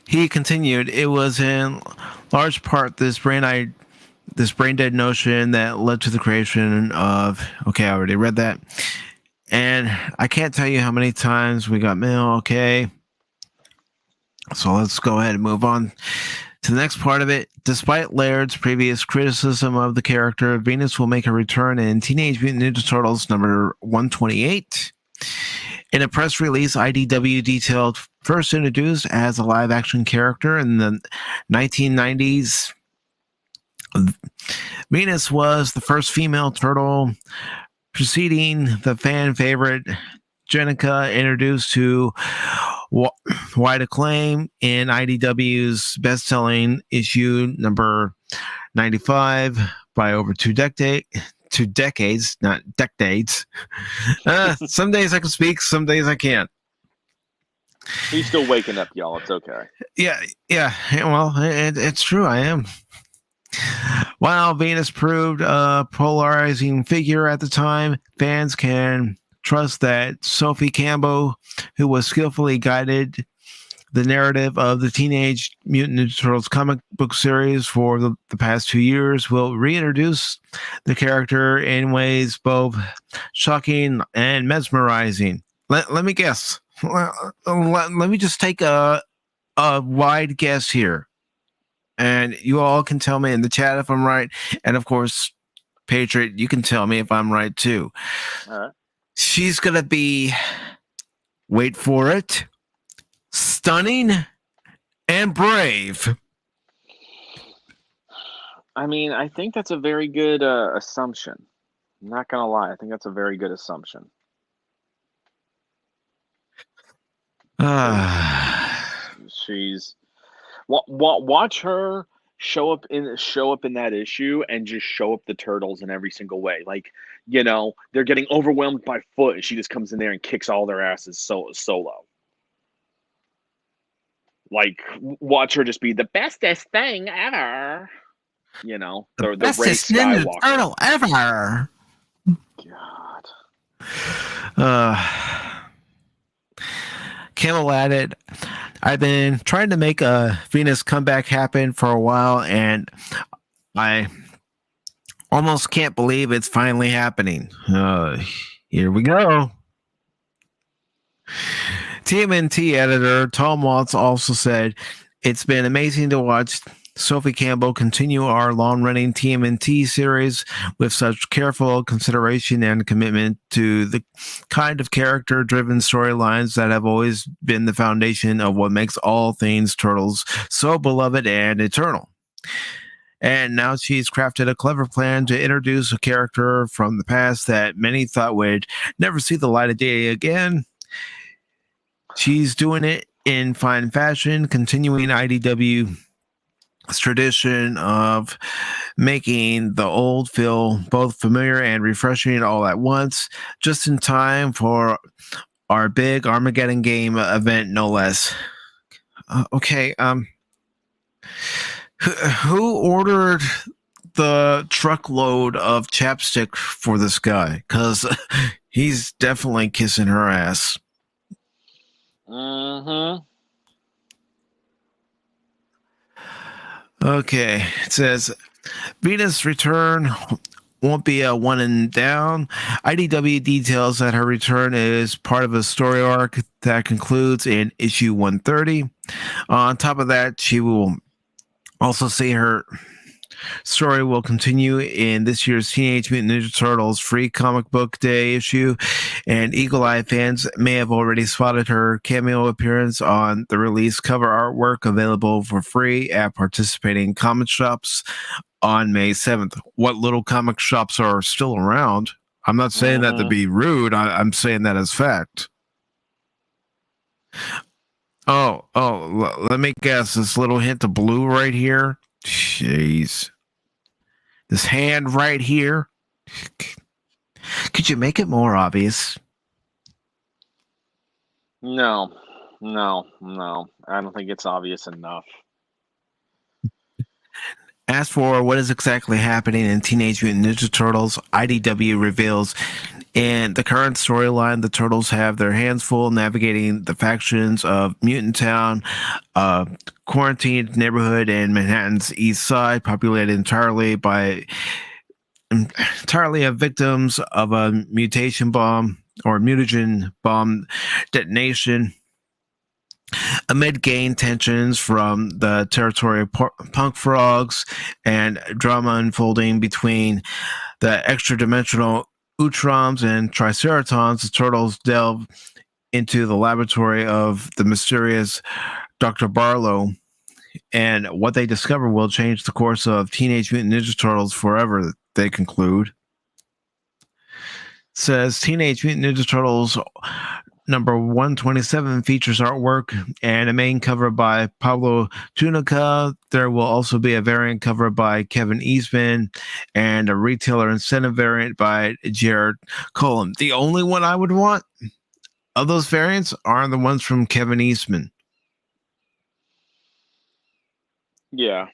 He continued. It was in large part this brain dead notion that led to the creation of. Okay, I already read that, and I can't tell you how many times we got mail. Okay. So let's go ahead and move on to the next part of it. Despite Laird's previous criticism of the character, Venus will make a return in Teenage Mutant Ninja Turtles number 128. In a press release, IDW detailed first introduced as a live-action character in the 1990s. Venus was the first female turtle, preceding the fan favorite Jenica, introduced to wide acclaim in IDW's best-selling issue number 95 by over two decades, not decades. Some days I can speak, some days I can't. He's still waking up, y'all. It's okay. Yeah. Well, it's true. I am. While Venus proved a polarizing figure at the time, fans can trust that Sophie Campbell, who was skillfully guided the narrative of the Teenage Mutant Ninja Turtles comic book series for the past 2 years, will reintroduce the character in ways both shocking and mesmerizing. Let me guess. Let me just take a wide guess here. And you all can tell me in the chat if I'm right. And of course, Patriot, you can tell me if I'm right too. All right. She's going to be, wait for it, stunning and brave. I mean, I think that's a very good assumption. I'm not going to lie. I think that's a very good assumption. She's watch her show up in that issue and just show up the turtles in every single way. Like, they're getting overwhelmed by Foot, and she just comes in there and kicks all their asses solo. Like, watch her just be the bestest thing ever. The bestest Ninja Turtle ever. God. Camel added, I've been trying to make a Venus comeback happen for a while, and I almost can't believe it's finally happening. Here we go. TMNT editor Tom Watts also said, it's been amazing to watch Sophie Campbell continue our long-running TMNT series with such careful consideration and commitment to the kind of character-driven storylines that have always been the foundation of what makes all things Turtles so beloved and eternal. And now she's crafted a clever plan to introduce a character from the past that many thought would never see the light of day again. She's doing it in fine fashion, continuing IDW tradition of making the old feel both familiar and refreshing all at once, just in time for our big Armageddon game event, no less. Okay, who ordered the truckload of chapstick for this guy? Because he's definitely kissing her ass. Mm-hmm. Okay, it says Venus return won't be a one and down. IDW details that her return is part of a story arc that concludes in issue 130. On top of that, she will also see her story will continue in this year's Teenage Mutant Ninja Turtles free comic book day issue, and Eagle Eye fans may have already spotted her cameo appearance on the release cover artwork available for free at participating comic shops on May 7th. What little comic shops are still around? I'm not saying that to Mm-hmm. be rude. I'm saying that as fact. Let me guess. This little hint of blue right here. Jeez. This hand right here. Could you make it more obvious? No. I don't think it's obvious enough. As for what is exactly happening in Teenage Mutant Ninja Turtles, IDW reveals in the current storyline, the Turtles have their hands full navigating the factions of Mutant Town, a quarantined neighborhood in Manhattan's East Side, populated entirely of victims of a mutation bomb or mutagen bomb detonation. Amid gang tensions from the territory of punk frogs and drama unfolding between the extra-dimensional Utroms and Triceratons, the Turtles delve into the laboratory of the mysterious Dr. Barlow, and what they discover will change the course of Teenage Mutant Ninja Turtles forever, they conclude. Says Teenage Mutant Ninja Turtles number 127 features artwork and a main cover by Pablo Tunica. There will also be a variant cover by Kevin Eastman and a retailer incentive variant by Jared Cullum. The only one I would want of those variants are the ones from Kevin Eastman. Yeah.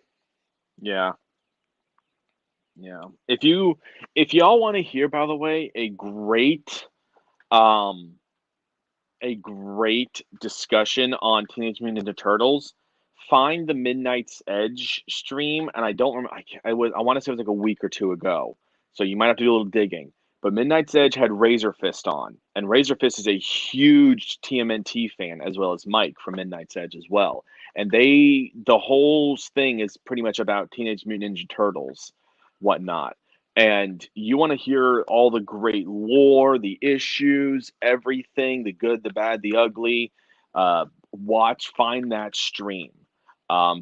If y'all want to hear, by the way, um a great discussion on Teenage Mutant Ninja Turtles, find the Midnight's Edge stream, and I don't remember. I want to say it was like a week or two ago, so you might have to do a little digging. But Midnight's Edge had Razor Fist on, and Razor Fist is a huge TMNT fan, as well as Mike from Midnight's Edge as well. And the whole thing is pretty much about Teenage Mutant Ninja Turtles, whatnot. And you want to hear all the great lore, the issues, everything, the good, the bad, the ugly. Find that stream.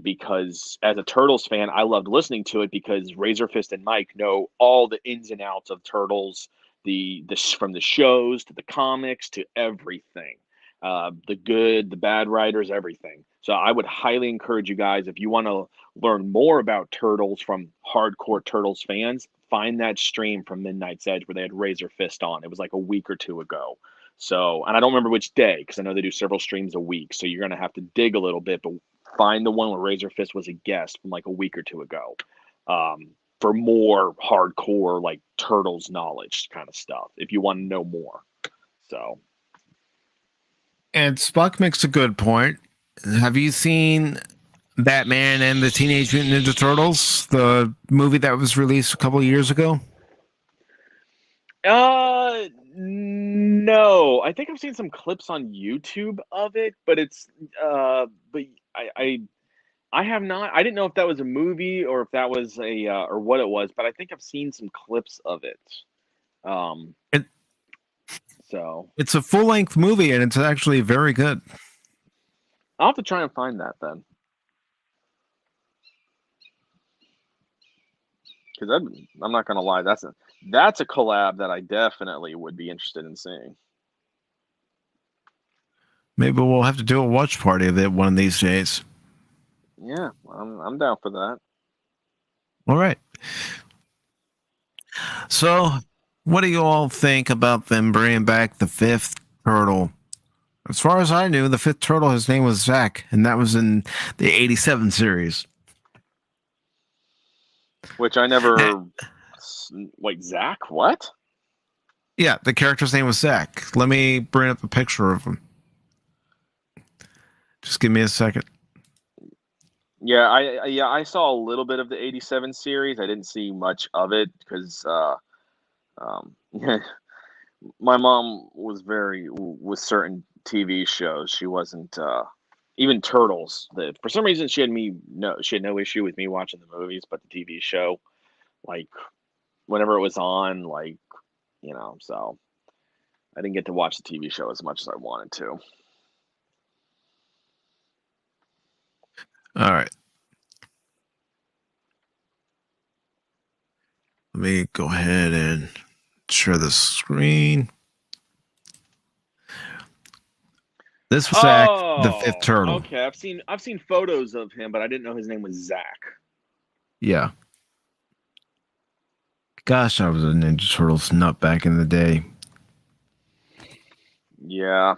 Because as a Turtles fan, I loved listening to it because Razor Fist and Mike know all the ins and outs of Turtles, from the shows to the comics to everything, the good, the bad writers, everything. So I would highly encourage you guys, if you want to learn more about Turtles from hardcore Turtles fans, find that stream from Midnight's Edge where they had Razor Fist on. It was like a week or two ago. So, and I don't remember which day because I know they do several streams a week. So you're going to have to dig a little bit, but find the one where Razor Fist was a guest from like a week or two ago, for more hardcore, like Turtles knowledge kind of stuff, if you want to know more. So. And Spock makes a good point. Have you seen Batman and the Teenage Mutant Ninja Turtles, the movie that was released a couple of years ago? No. I think I've seen some clips on YouTube of it, but but I have not. I didn't know if that was a movie or if that was or what it was, but I think I've seen some clips of it. It, So it's a full-length movie, and it's actually very good. I'll have to try and find that then. Because I'm not gonna lie, that's a collab that I definitely would be interested in seeing. Maybe we'll have to do a watch party of it one of these days. Yeah, I'm down for that. All right. So, what do you all think about them bringing back the fifth turtle? As far as I knew, the fifth turtle, his name was Zack, and that was in the '87 series. Which I Eh, never. Wait, Zach? What? yeah, the character's name was Zack. Let me bring up a picture of him. Just give me a second. Yeah, I saw a little bit of the '87 series. I didn't see much of it because um, my mom was very with certain TV shows. She wasn't even Turtles. For some reason, she had no issue with me watching the movies, but the TV show, like whenever it was on, like so I didn't get to watch the TV show as much as I wanted to. All right. Let me go ahead and share the screen. This was Zack, the fifth Oh, turtle. okay. I've seen photos of him, but I didn't know his name was Zach. Yeah. Gosh, I was a Ninja Turtles nut back in the day. Yeah.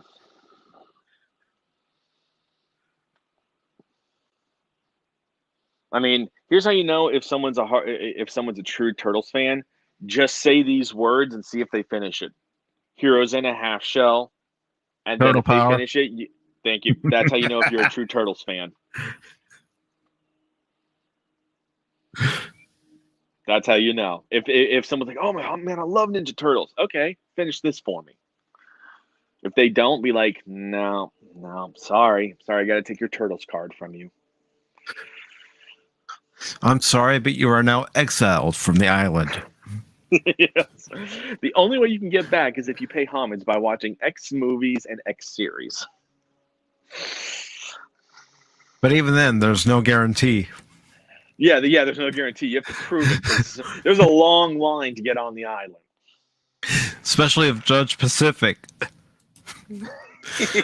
I mean, here's how you know if someone's a true Turtles fan. Just say these words and see if they finish it. Heroes in a half shell, and then Turtle if they power. finish it, thank you. That's how you know if you're a true Turtles fan. That's how you know. If someone's like, "Oh man, I love Ninja Turtles," okay, finish this for me. If they don't, be like, "No, no, sorry, I got to take your Turtles card from you." I'm sorry, but you are now exiled from the island. Yes. The only way you can get back is if you pay homage by watching X movies and X series. But even then, there's no guarantee. Yeah, there's no guarantee. You have to prove it because there's a long line to get on the island. Especially if Judge Pacific.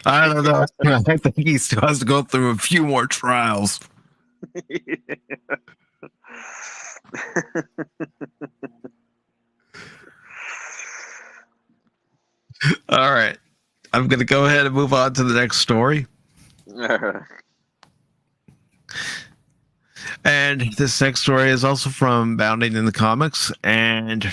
I don't know. I think he still has to go through a few more trials. All right. I'm going to go ahead and move on to the next story. And this next story is also from Bounding in the Comics. And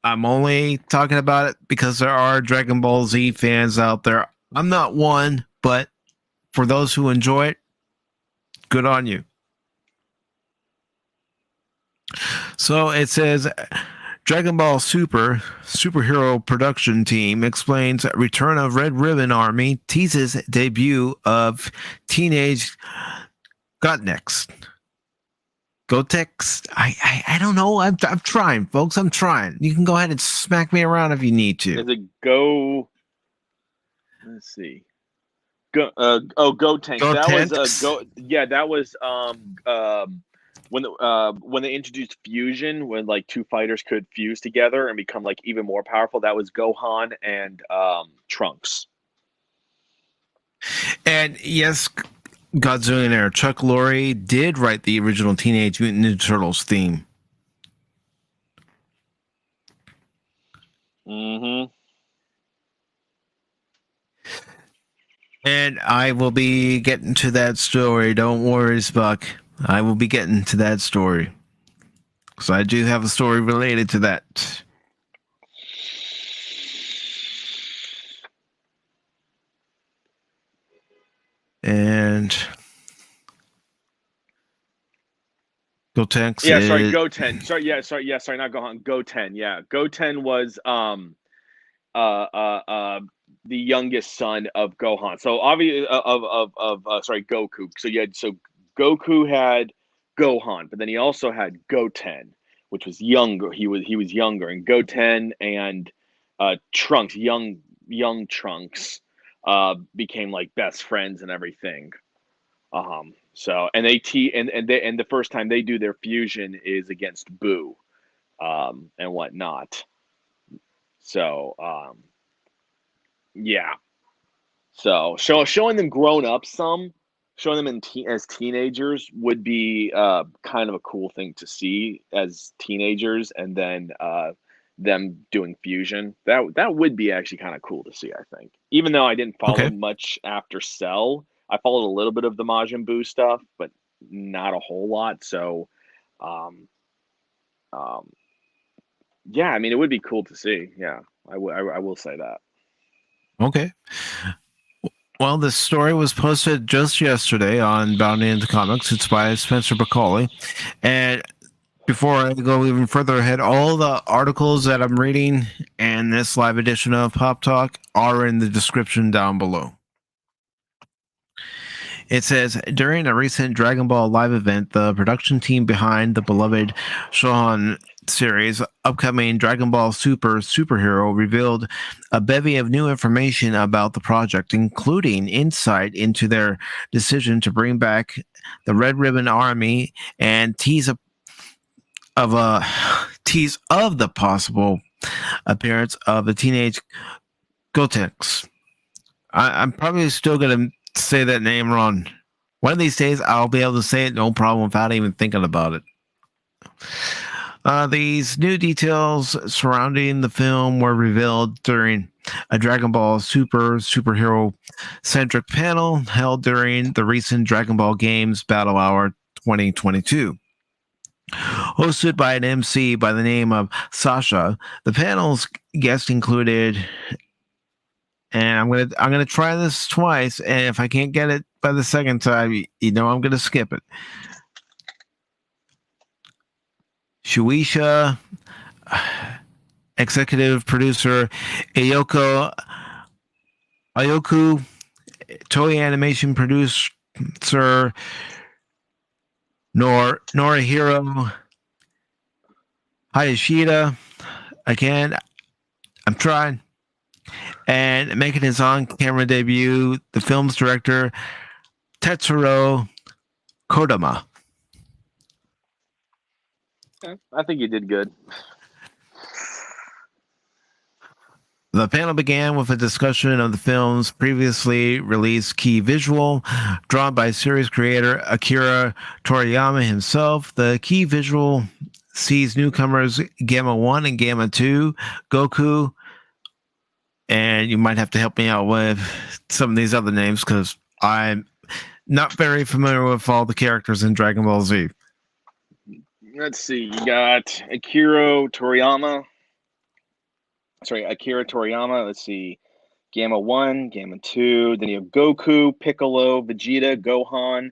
I'm only talking about it because there are Dragon Ball Z fans out there. I'm not one, but for those who enjoy it, good on you. So it says Dragon Ball Super superhero production team explains return of Red Ribbon Army, teases debut of teenage Gotenks. Gotex. I don't know. I'm trying, folks. I'm trying. You can go ahead and smack me around if you need to. Is it go? Let's see. Go tanks. Go That was Tenks. go. Yeah, that was when they introduced fusion, when like two fighters could fuse together and become like even more powerful. That was Gohan and Trunks. And yes, Godzillionaire Chuck Lorre did write the original Teenage Mutant Ninja Turtles theme. Mm-hmm. And I will be getting to that story. Don't worry, Spock. I will be getting to that story. So I do have a story related to that. And Gotenks Yeah, sorry, is Goten. Sorry, not Gohan. Goten. Yeah, Goten was the youngest son of Gohan. So obviously of Goku. So Goku had Gohan, but then he also had Goten, which was younger. He was younger, and Goten and Trunks, young Trunks, became like best friends and everything. So and the first time they do their fusion is against Boo, and whatnot. So yeah. So showing them grown up some showing them as teenagers would be kind of a cool thing to see as teenagers, and then them doing fusion. That would be actually kind of cool to see, I think. Even though I didn't follow Okay. much after Cell, I followed a little bit of the Majin Buu stuff, but not a whole lot. So, um, um, yeah, I mean, it would be cool to see. Yeah, I will say that. Okay. Well, this story was posted just yesterday on Bounding into Comics. It's by Spencer Bacall. And before I go even further ahead, all the articles that I'm reading and this live edition of Pop Talk are in the description down below. It says, during a recent Dragon Ball live event, the production team behind the beloved Shonen series upcoming Dragon Ball Super Superhero revealed a bevy of new information about the project, including insight into their decision to bring back the Red Ribbon Army and tease of the possible appearance of the teenage Gotenks. I'm probably still going to say that name wrong. One of these days, I'll be able to say it no problem without even thinking about it. These new details surrounding the film were revealed during a Dragon Ball superhero centric panel held during the recent Dragon Ball Games Battle Hour 2022. Hosted by an MC by the name of Sasha, the panel's guests included, and I'm gonna try this twice, and if I can't get it by the second time, I'm gonna skip it. Shueisha, executive producer Ayoku, Toei Animation producer Norihiro Hayashida. Again, I'm trying. And making his on-camera debut, the film's director Tetsuro Kodama. I think you did good. The panel began with a discussion of the film's previously released key visual, drawn by series creator Akira Toriyama himself. The key visual sees newcomers Gamma 1 and Gamma 2, Goku, and you might have to help me out with some of these other names because I'm not very familiar with all the characters in Dragon Ball Z. Let's see. You got Akira Toriyama. Let's see. Gamma 1, Gamma 2. Then you have Goku, Piccolo, Vegeta, Gohan,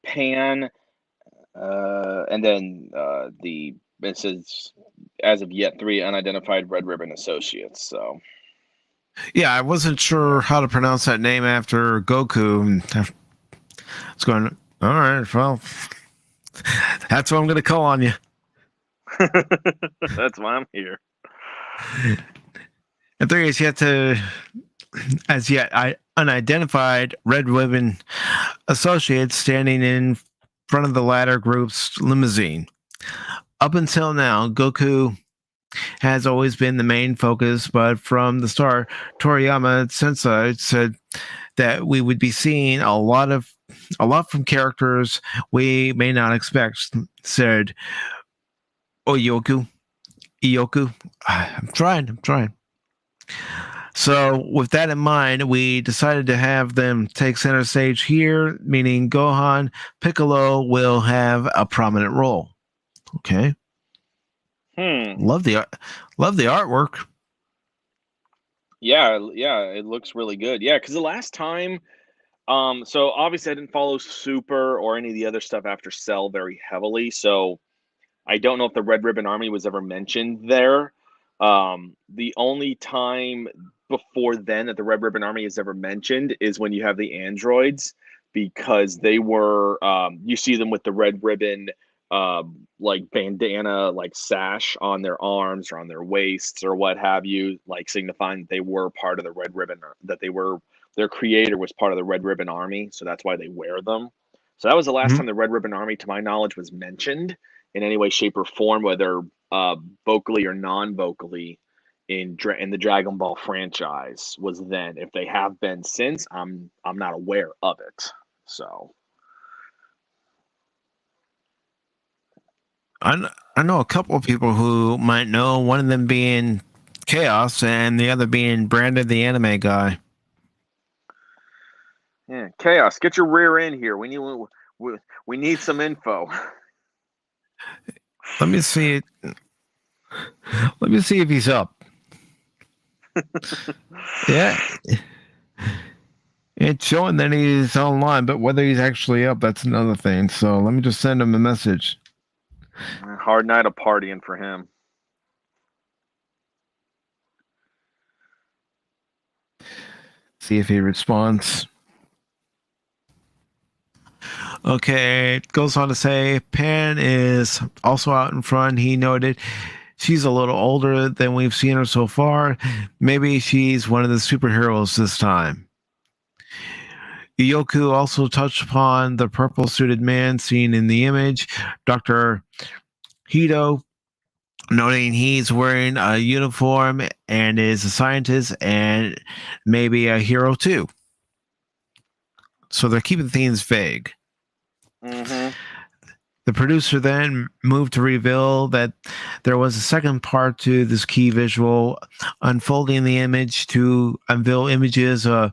Pan, and then it says as of yet 3 unidentified Red Ribbon associates. So yeah, I wasn't sure how to pronounce that name after Goku. It's going, all right, well, that's what I'm going to call on you. that's why I'm here. And there is as yet unidentified Red Ribbon associates standing in front of the latter group's limousine. Up until now, Goku has always been the main focus, but from the start, Toriyama Sensei said that we would be seeing a lot from characters we may not expect, said Iyoku. I'm trying. So with that in mind, we decided to have them take center stage here, meaning Gohan, Piccolo will have a prominent role. Okay. Love the artwork. Yeah, it looks really good. Yeah, because the last time, so obviously I didn't follow Super or any of the other stuff after Cell very heavily, so I don't know if the Red Ribbon Army was ever mentioned there. The only time before then that the Red Ribbon Army is ever mentioned is when you have the androids, because they were you see them with the red ribbon like bandana, like sash on their arms or on their waists or what have you, like signifying that they were part of the Red Ribbon, that their creator was part of the Red Ribbon Army, so that's why they wear them. So that was the last time the Red Ribbon Army, to my knowledge, was mentioned in any way, shape, or form, whether vocally or non-vocally in the Dragon Ball franchise. Was then. If they have been since, I'm not aware of it. So I know a couple of people who might know. One of them being Chaos, and the other being Brandon, the anime guy. Yeah, Chaos, get your rear end here. We need some info. Let me see. Let me see if he's up. Yeah. It's showing that he's online, but whether he's actually up, that's another thing. So let me just send him a message. Hard night of partying for him. See if he responds. Okay, it goes on to say Pan is also out in front. He noted she's a little older than we've seen her so far. Maybe she's one of the superheroes this time. Yoku also touched upon the purple suited man seen in the image. Dr. Hito, noting he's wearing a uniform and is a scientist and maybe a hero too. So they're keeping things vague. Mm-hmm. The producer then moved to reveal that there was a second part to this key visual, unfolding the image to unveil images of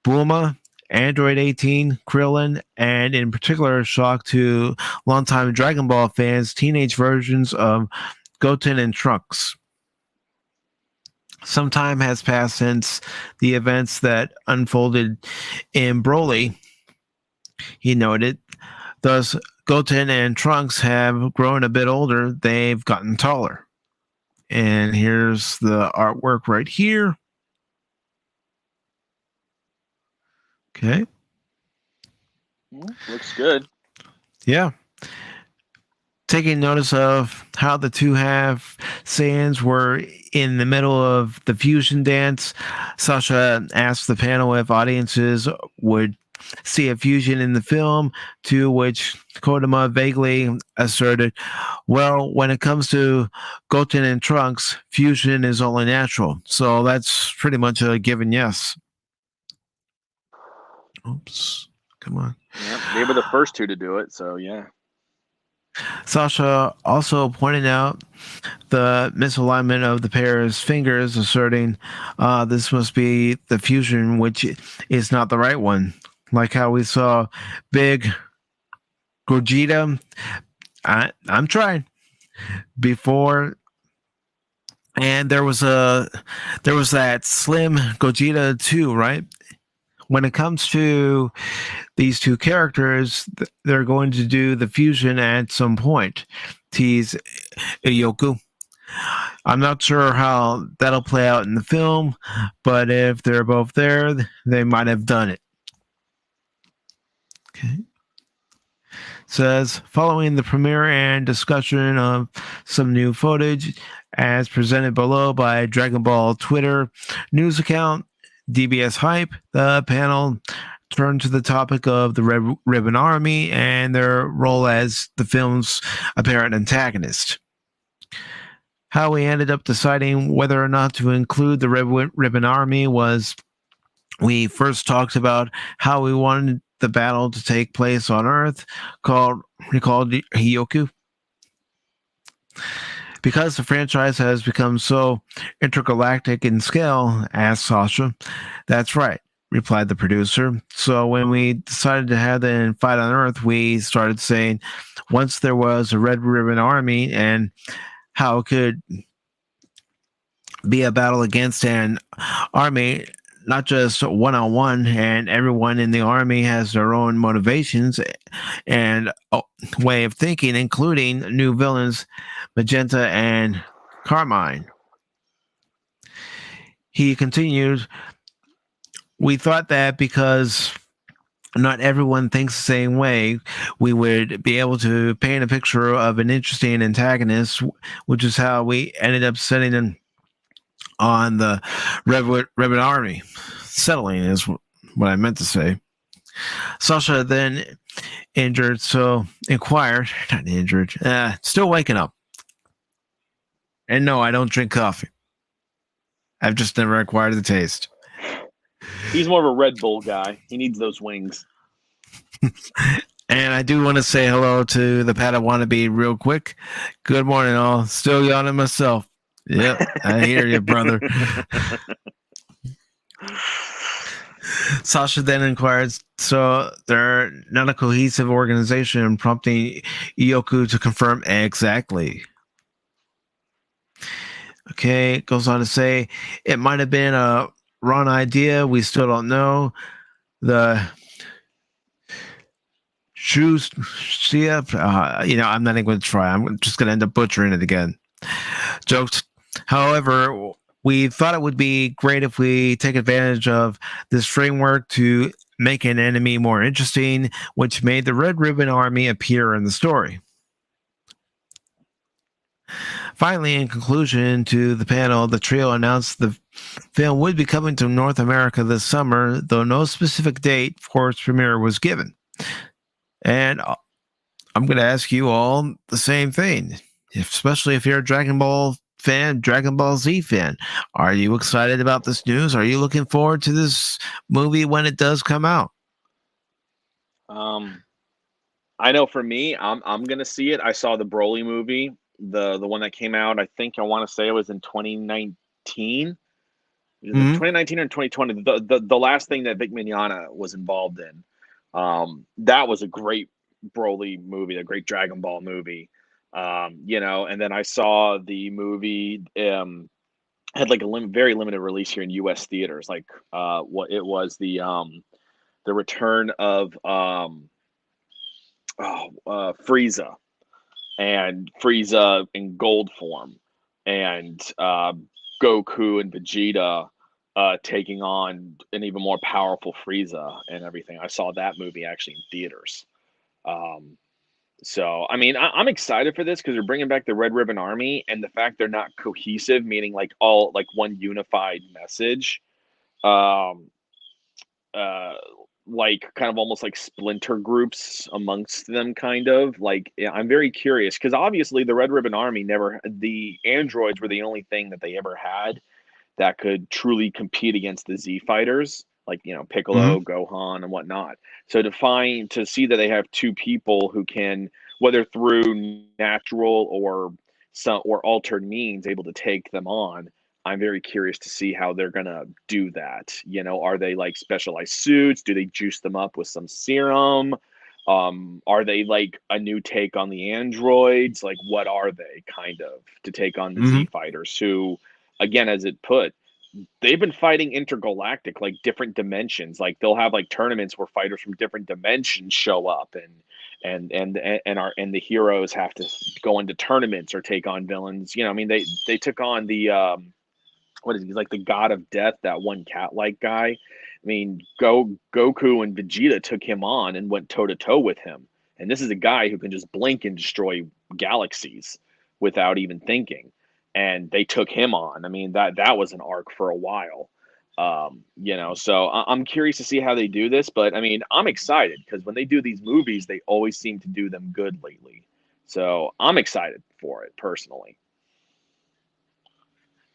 Bulma, Android 18, Krillin, and in particular, shock to longtime Dragon Ball fans, teenage versions of Goten and Trunks. Some time has passed since the events that unfolded in Broly, he noted. Thus, Goten and Trunks have grown a bit older. They've gotten taller. And here's the artwork right here. Okay. Looks good. Yeah. Taking notice of how the two half Saiyans were in the middle of the fusion dance, Sasha asked the panel if audiences would see a fusion in the film, to which Kodama vaguely asserted, well, when it comes to Goten and Trunks, fusion is only natural. So that's pretty much a given yes. Oops. Come on. Yep, they were the first two to do it, so yeah. Sasha also pointed out the misalignment of the pair's fingers, asserting this must be the fusion, which is not the right one. Like how we saw Big Gogeta. I'm trying. Before, and there was that Slim Gogeta too, right? When it comes to these two characters, they're going to do the fusion at some point. Tease Yoku. I'm not sure how that'll play out in the film, but if they're both there, they might have done it. Okay. Says, following the premiere and discussion of some new footage as presented below by Dragon Ball Twitter news account, DBS Hype, the panel turned to the topic of the Red Ribbon Army and their role as the film's apparent antagonist. How we ended up deciding whether or not to include the Red Ribbon Army was we first talked about how we wanted the battle to take place on Earth, called Hyoku. Because the franchise has become so intergalactic in scale, asked Sasha. That's right, replied the producer. So when we decided to have the fight on Earth, we started saying once there was a Red Ribbon Army and how it could be a battle against an army, not just one-on-one, and everyone in the army has their own motivations and way of thinking, including new villains, Magenta and Carmine. He continued, we thought that because not everyone thinks the same way, we would be able to paint a picture of an interesting antagonist, which is how we ended up setting in on the Red Ribbon Army. Settling is what I meant to say. Sasha then inquired, still waking up. And no, I don't drink coffee. I've just never acquired the taste. He's more of a Red Bull guy. He needs those wings. And I do want to say hello to the Pat I Wannabe real quick. Good morning, all. Still yawning myself. Yep, I hear you, brother. Sasha then inquires, so they're not a cohesive organization, prompting Ioku to confirm exactly. Okay, goes on to say, it might have been a wrong idea. We still don't know. The shoes, I'm not even going to try. I'm just going to end up butchering it again. Jokes. However, we thought it would be great if we take advantage of this framework to make an enemy more interesting, which made the Red Ribbon Army appear in the story. Finally, in conclusion to the panel, the trio announced the film would be coming to North America this summer, though no specific date for its premiere was given. And I'm going to ask you all the same thing, especially if you're a Dragon Ball fan, Dragon Ball Z fan. Are you excited about this news? Are you looking forward to this movie when it does come out? I know for me, I'm gonna see it. I saw the Broly movie, the one that came out. I think I want to say it was in 2019. Mm-hmm. 2019 or 2020, the last thing that Vic Mignogna was involved in. That was a great Broly movie, a great Dragon Ball movie. And then I saw the movie had like a very limited release here in U.S. theaters. Like what it was the return of Frieza and Frieza in gold form, and Goku and Vegeta taking on an even more powerful Frieza and everything. I saw that movie actually in theaters. Um, so, I mean, I'm excited for this because they're bringing back the Red Ribbon Army, and the fact they're not cohesive, meaning like all like one unified message. Um, uh, like kind of almost like splinter groups amongst them, kind of like yeah, I'm very curious because obviously the Red Ribbon Army never the androids were the only thing that they ever had that could truly compete against the Z fighters, like Mm-hmm. Piccolo, Gohan, and whatnot. So to see that they have two people who can, whether through natural or some or altered means, able to take them on. I'm very curious to see how they're gonna do that. Are they like specialized suits? Do they juice them up with some serum? Are they like a new take on the androids? Like, what are they kind of to take on the Mm-hmm. Z fighters who, again, as it put, they've been fighting intergalactic, like different dimensions. Like they'll have like tournaments where fighters from different dimensions show up, and the heroes have to go into tournaments or take on villains. I mean, they took on the what is he, like the god of death, that one cat like guy. I mean, Goku and Vegeta took him on and went toe to toe with him. And this is a guy who can just blink and destroy galaxies without even thinking. And they took him on. I mean, that was an arc for a while. So I'm curious to see how they do this, but I mean, I'm excited because when they do these movies, they always seem to do them good lately. So I'm excited for it personally.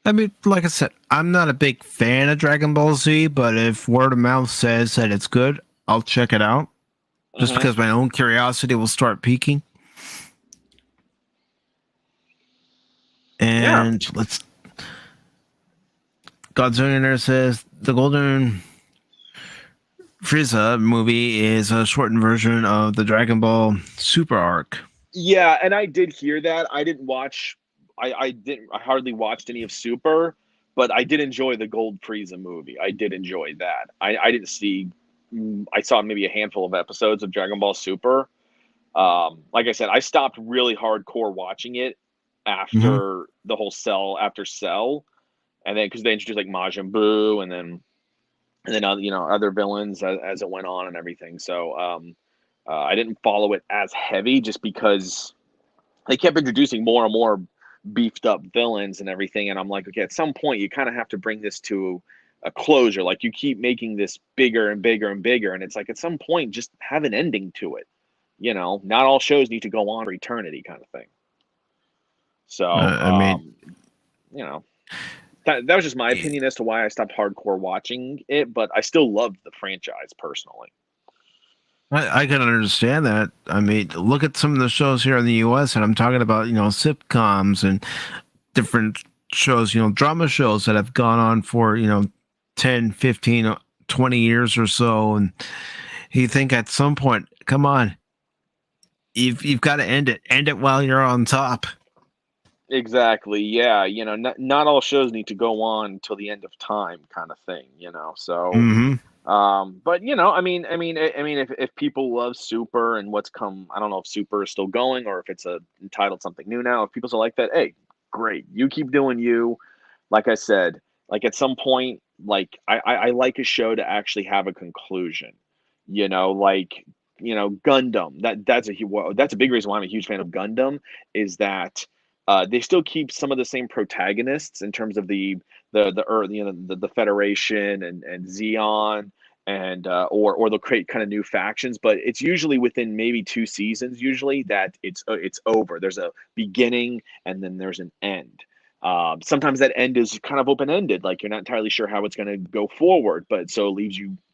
I mean, like I said, I'm not a big fan of Dragon Ball Z, but if word of mouth says that it's good, I'll check it out. Just Hmm. because my own curiosity will start peaking. Yeah. And let's Godzillionaire says the Golden Frieza movie is a shortened version of the Dragon Ball Super arc. Yeah, and I did hear that. I didn't watch. I hardly watched any of Super, but I did enjoy the Gold Frieza movie. I did enjoy that. I didn't see. I saw maybe a handful of episodes of Dragon Ball Super. Like I said, I stopped really hardcore watching it Mm-hmm. after the whole Cell after Cell, and then because they introduced like Majin Buu, and then other villains as it went on and everything. So I didn't follow it as heavy just because they kept introducing more and more beefed up villains and everything, and I'm like, okay, at some point you kind of have to bring this to a closure. Like you keep making this bigger and bigger and bigger, and it's like at some point just have an ending to it. Not all shows need to go on for eternity, kind of thing. So I mean, you know that was just my opinion as to why I stopped hardcore watching it, but I still loved the franchise personally. I can understand that. I mean, look at some of the shows here in the U.S., and I'm talking about, sitcoms and different shows, drama shows that have gone on for, 10, 15, 20 years or so. And you think at some point, come on, you've got to end it. End it while you're on top. Exactly. Yeah. Not all shows need to go on till the end of time, kind of thing. So. Mm-hmm. But if people love Super and what's come, I don't know if Super is still going or if it's entitled something new now. If people still like that, hey, great, you keep doing you. Like I said, like at some point, like I like a show to actually have a conclusion. Like Gundam. That's a big reason why I'm a huge fan of Gundam is that they still keep some of the same protagonists in terms of the Earth, the Federation and Xeon and or they'll create kind of new factions, but it's usually within maybe 2 seasons usually that it's over. There's a beginning and then there's an end. Sometimes that end is kind of open ended, like you're not entirely sure how it's going to go forward, but so it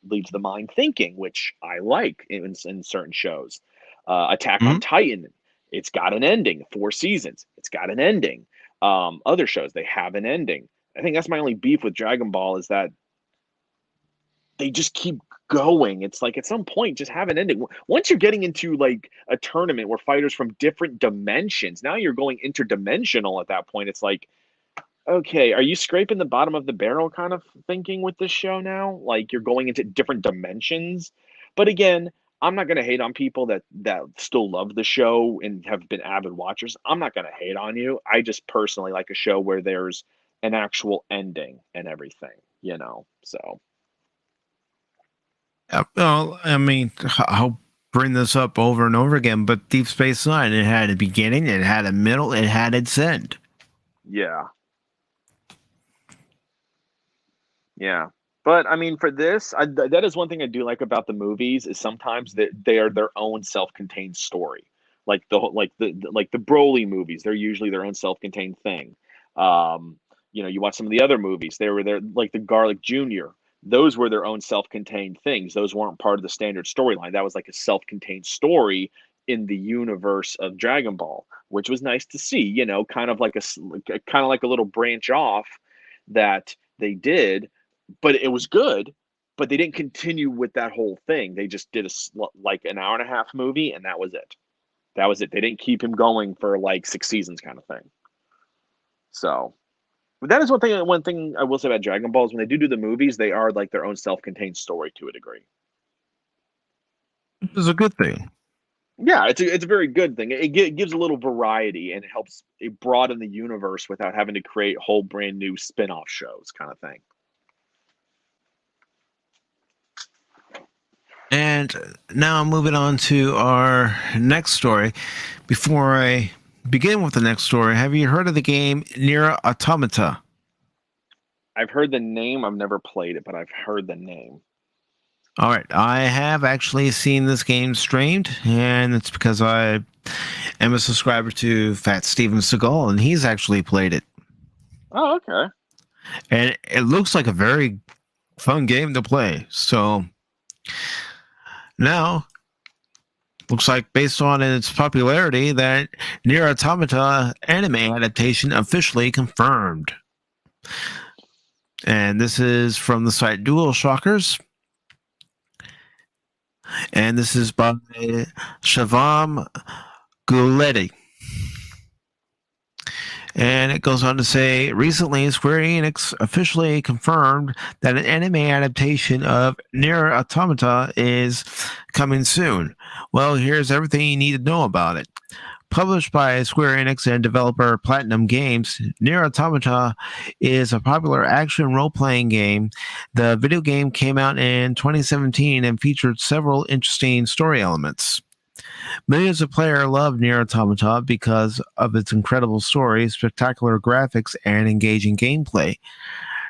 leaves the mind thinking, which I like in certain shows. Attack on Mm-hmm. Titan, it's got an ending. 4 seasons, it's got an ending. Other shows they have an ending. I think that's my only beef with Dragon Ball is that they just keep going. It's like at some point, just have an ending. Once you're getting into like a tournament where fighters from different dimensions, now you're going interdimensional at that point. It's like, okay, are you scraping the bottom of the barrel kind of thinking with this show now? Like you're going into different dimensions. But again, I'm not going to hate on people that still love the show and have been avid watchers. I'm not going to hate on you. I just personally like a show where there's an actual ending and everything. So Yeah, well, I mean, I'll bring this up over and over again, but Deep Space Nine, it had a beginning, it had a middle, it had its end. yeah. Yeah. But I mean, for this, that is one thing I do like about the movies is sometimes that they are their own self-contained story. Like the Broly movies, they're usually their own self-contained thing. Um, you watch some of the other movies, they were there like the Garlic Jr. Those were their own self-contained things. Those weren't part of the standard storyline. That was like a self-contained story in the universe of Dragon Ball, which was nice to see, kind of like kind of like a little branch off that they did, but it was good. But they didn't continue with that whole thing. They just did like an hour and a half movie, and that was it. That was it. They didn't keep him going for like 6 seasons, kind of thing. So, but that is one thing. One thing I will say about Dragon Ball is when they do the movies, they are like their own self-contained story to a degree. Which is a good thing. Yeah, it's a very good thing. It gives a little variety and it helps it broaden the universe without having to create whole brand new spin-off shows, kind of thing. And now moving on to our next story. Before I begin with the next story, have you heard of the game Nier Automata? I've heard the name. I've never played it, but I've heard the name. All right, I have actually seen this game streamed, and it's because I am a subscriber to Fat Steven Seagal, and he's actually played it. Oh, okay. And it looks like a very fun game to play. So now, looks like based on its popularity, that Nier Automata anime adaptation officially confirmed. And this is from the site Dual Shockers. And this is by Shavam Guledi. And it goes on to say, recently Square Enix officially confirmed that an anime adaptation of Nier Automata is coming soon. Well, here's everything you need to know about it. Published by Square Enix and developer Platinum Games, Nier Automata is a popular action role-playing game. The video game came out in 2017 and featured several interesting story elements. Millions of players love Nier Automata because of its incredible story, spectacular graphics, and engaging gameplay.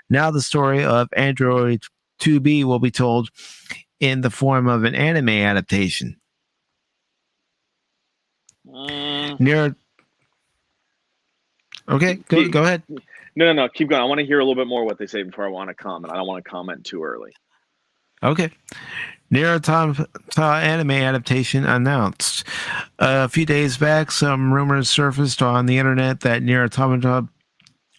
Now the story of Android 2B will be told in the form of an anime adaptation. Nier. Okay, go ahead. No, keep going. I want to hear a little bit more what they say before I want to comment. I don't want to comment too early. Okay. Nier Automata anime adaptation announced. A few days back, some rumors surfaced on the internet that Nier Automata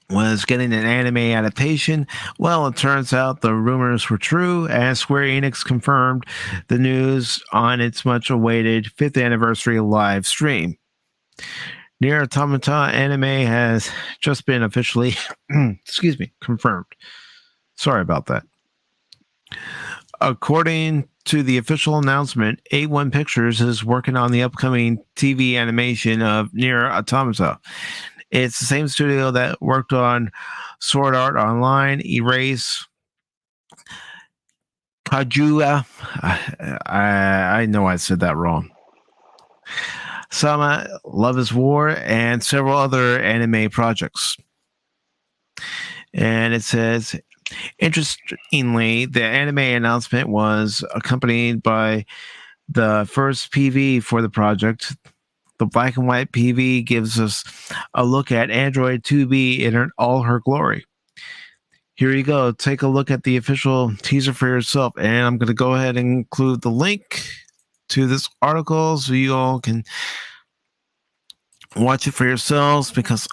was getting an anime adaptation. Well, it turns out the rumors were true, as Square Enix confirmed the news on its much awaited 5th anniversary live stream. Nier Automata anime has just been officially, confirmed. Sorry about that. According to the official announcement, A1 Pictures is working on the upcoming TV animation of Nier Automata. It's the same studio that worked on Sword Art Online, Erase, Kaguya. I know I said that wrong. Sama, Love is War, and several other anime projects. And it says, interestingly, the anime announcement was accompanied by the first PV for the project. The black and white PV gives us a look at Android 2B in all her glory. Here you go. Take a look at the official teaser for yourself. And I'm going to go ahead and include the link to this article so you all can watch it for yourselves, because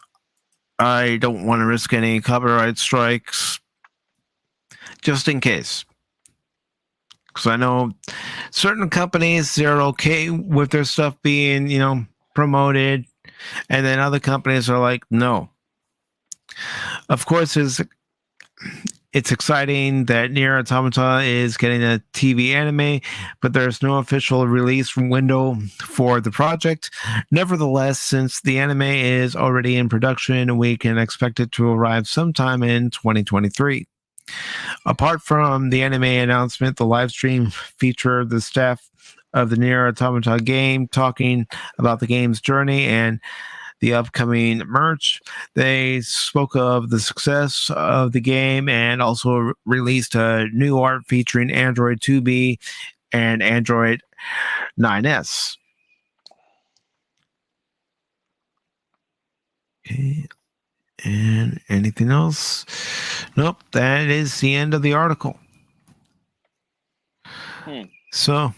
I don't want to risk any copyright strikes just in case. Because I know certain companies, they're okay with their stuff being, promoted. And then other companies are like, no. Of course, it's exciting that Nier Automata is getting a TV anime, but there's no official release window for the project. Nevertheless, since the anime is already in production, we can expect it to arrive sometime in 2023. Apart from the anime announcement, the live stream featured the staff of the Nier Automata game talking about the game's journey and the upcoming merch. They spoke of the success of the game and also released a new art featuring Android 2B and Android 9S. Okay. And anything else? Nope, that is the end of the article. So,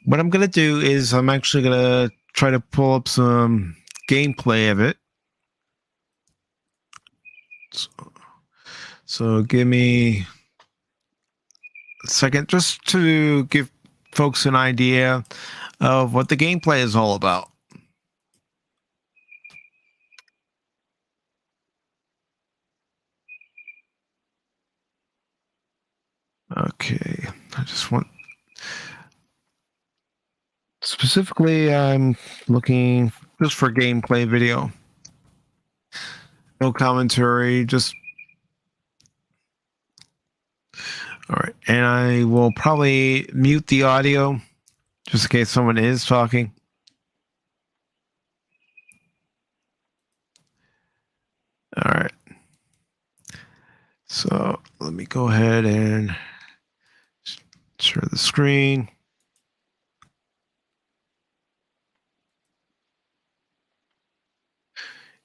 what I'm going to do is I'm actually going to try to pull up some gameplay of it. So give me a second just to give folks an idea of what the gameplay is all about. Okay, I just want... Specifically, I'm looking just for gameplay video. No commentary, just... All right, and I will probably mute the audio just in case someone is talking. All right. So let me go ahead and share the screen.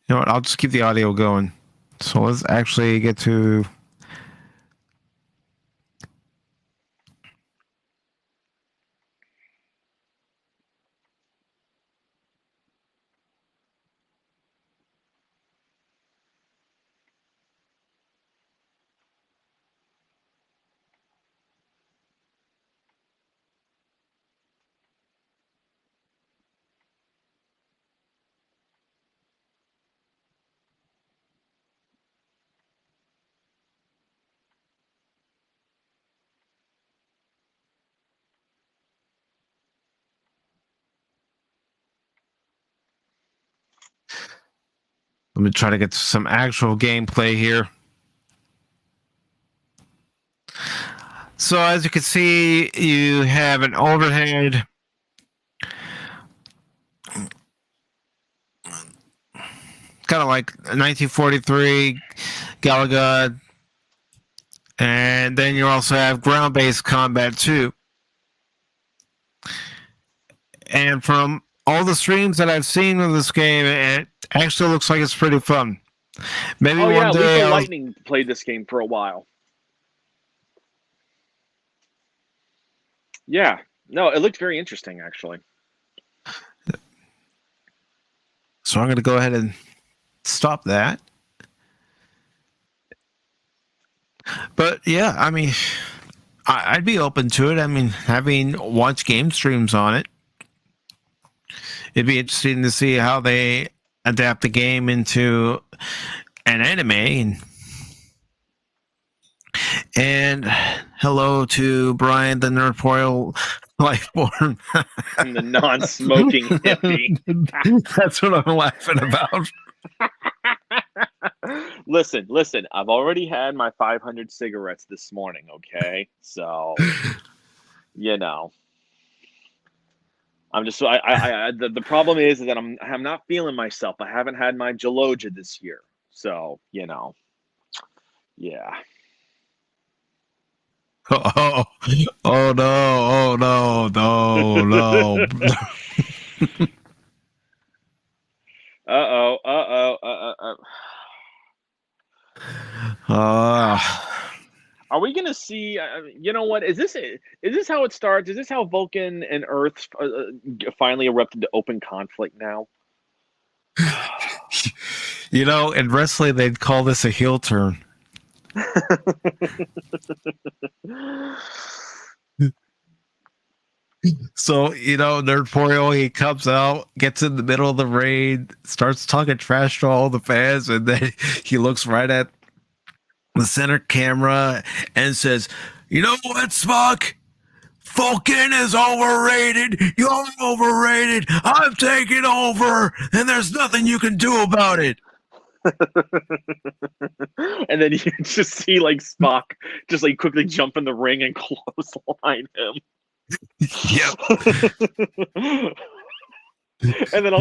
You know what? I'll just keep the audio going. So let's actually get to... Let me try to get to some actual gameplay here. So as you can see, you have an overhead kind of like 1943 Galaga, and then you also have ground-based combat too. And from all the streams that I've seen of this game, it actually looks like it's pretty fun. Maybe one day Lethal Lightning played this game for a while. Yeah. No, it looked very interesting, actually. So I'm going to go ahead and stop that. But yeah, I mean, I'd be open to it. I mean, having watched game streams on it, it'd be interesting to see how they adapt the game into an anime. And hello to Brian, the Nerdpoil life form. The non-smoking hippie. That's what I'm laughing about. Listen. I've already had my 500 cigarettes this morning. Okay, so I'm just the problem is that I'm not feeling myself. I haven't had my Geloja this year, so yeah. Oh no! Oh no! Are we gonna see? You know what? Is this how it starts? Is this how Vulcan and Earth finally erupted to open conflict now? In wrestling, they'd call this a heel turn. So, Nerdporio, he comes out, gets in the middle of the ring, starts talking trash to all the fans, and then he looks right at the center camera and says, "You know what, Spock? Vulcan is overrated. You're overrated. I've taken over, and there's nothing you can do about it." And then you just see like Spock just like quickly jump in the ring and clothesline him. Yep. And then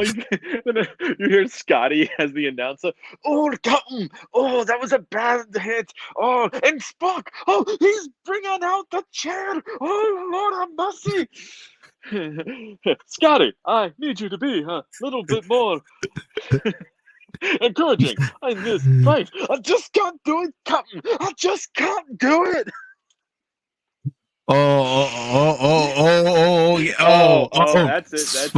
you hear Scotty as the announcer. "Oh, Captain! Oh, that was a bad hit! Oh, and Spock! Oh, he's bringing out the chair! Oh, Lord have mercy!" "Scotty, I need you to be a little bit more encouraging in this fight. I just can't do it, Captain. I just can't do it." That's it.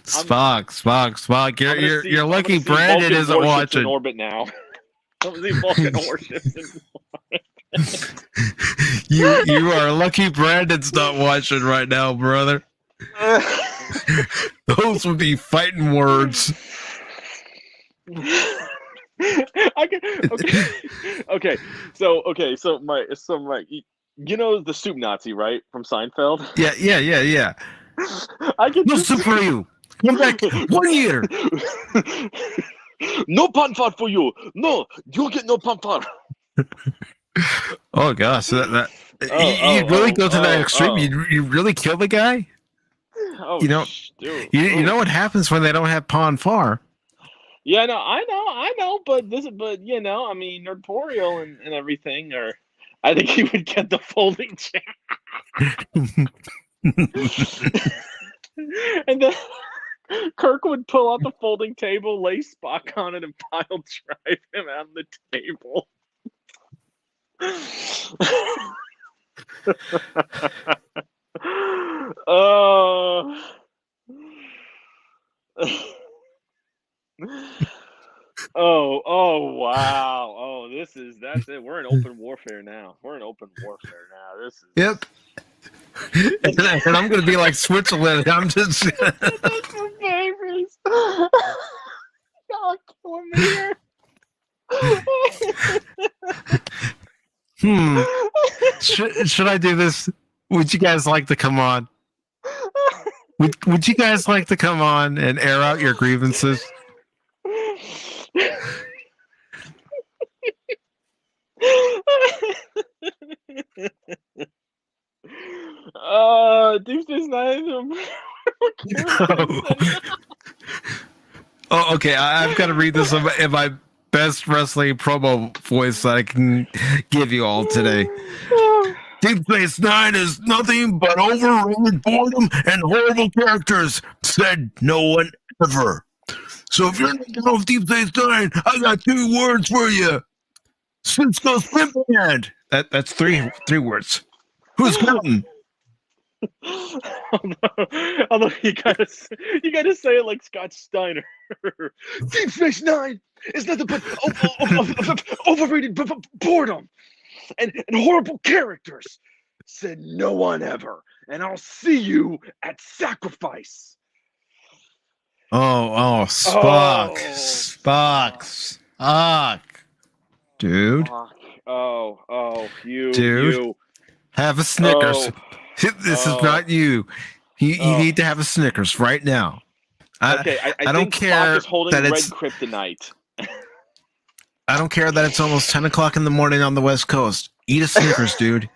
Spock. You're lucky Brandon Vulcan isn't watching. In orbit now. I'm see Vulcan warships in orbit. You are lucky Brandon's not watching right now, brother. Those would be fighting words. Okay. So my the soup Nazi, right, from Seinfeld? Yeah. I can no soup for you. Come back 1 year. No panfar for you. No, you get no panfar. Oh gosh, you really go to that extreme? You really kill the guy? Oh, you know what happens when they don't have panfar? Yeah, no, I know, but I mean, Nerdporio and everything, or I think he would get the folding chair. And then Kirk would pull out the folding table, lay Spock on it, and pile drive him on the table. Oh wow. Oh, that's it. We're in open warfare now. This is Yep. And I'm gonna be like Switzerland. I'm just that's for babies. Y'all killing me here. Should I do this? Would you guys like to come on? Would you guys like to come on and air out your grievances? Deep Space Nine. Oh, okay. I've got to read this in my best wrestling promo voice that I can give you all today. Deep Space Nine is nothing but overrated boredom and horrible characters, said no one ever. So if you're not down with Deep Space Nine, I got 2 words for you. Cisco Simpland. That's three words. Who's counting? although you gotta say it like Scott Steiner. Deep Space Nine is nothing but overrated boredom and horrible characters. Said no one ever. And I'll see you at Sacrifice. Spock. Dude. Fuck. Oh, Dude. you. Have a Snickers. Oh, This is not you. You Oh. need to have a Snickers right now. Okay, I don't think care Spock is holding that red it's- kryptonite. I don't care that it's almost 10 o'clock in the morning on the West Coast. Eat a Snickers, dude.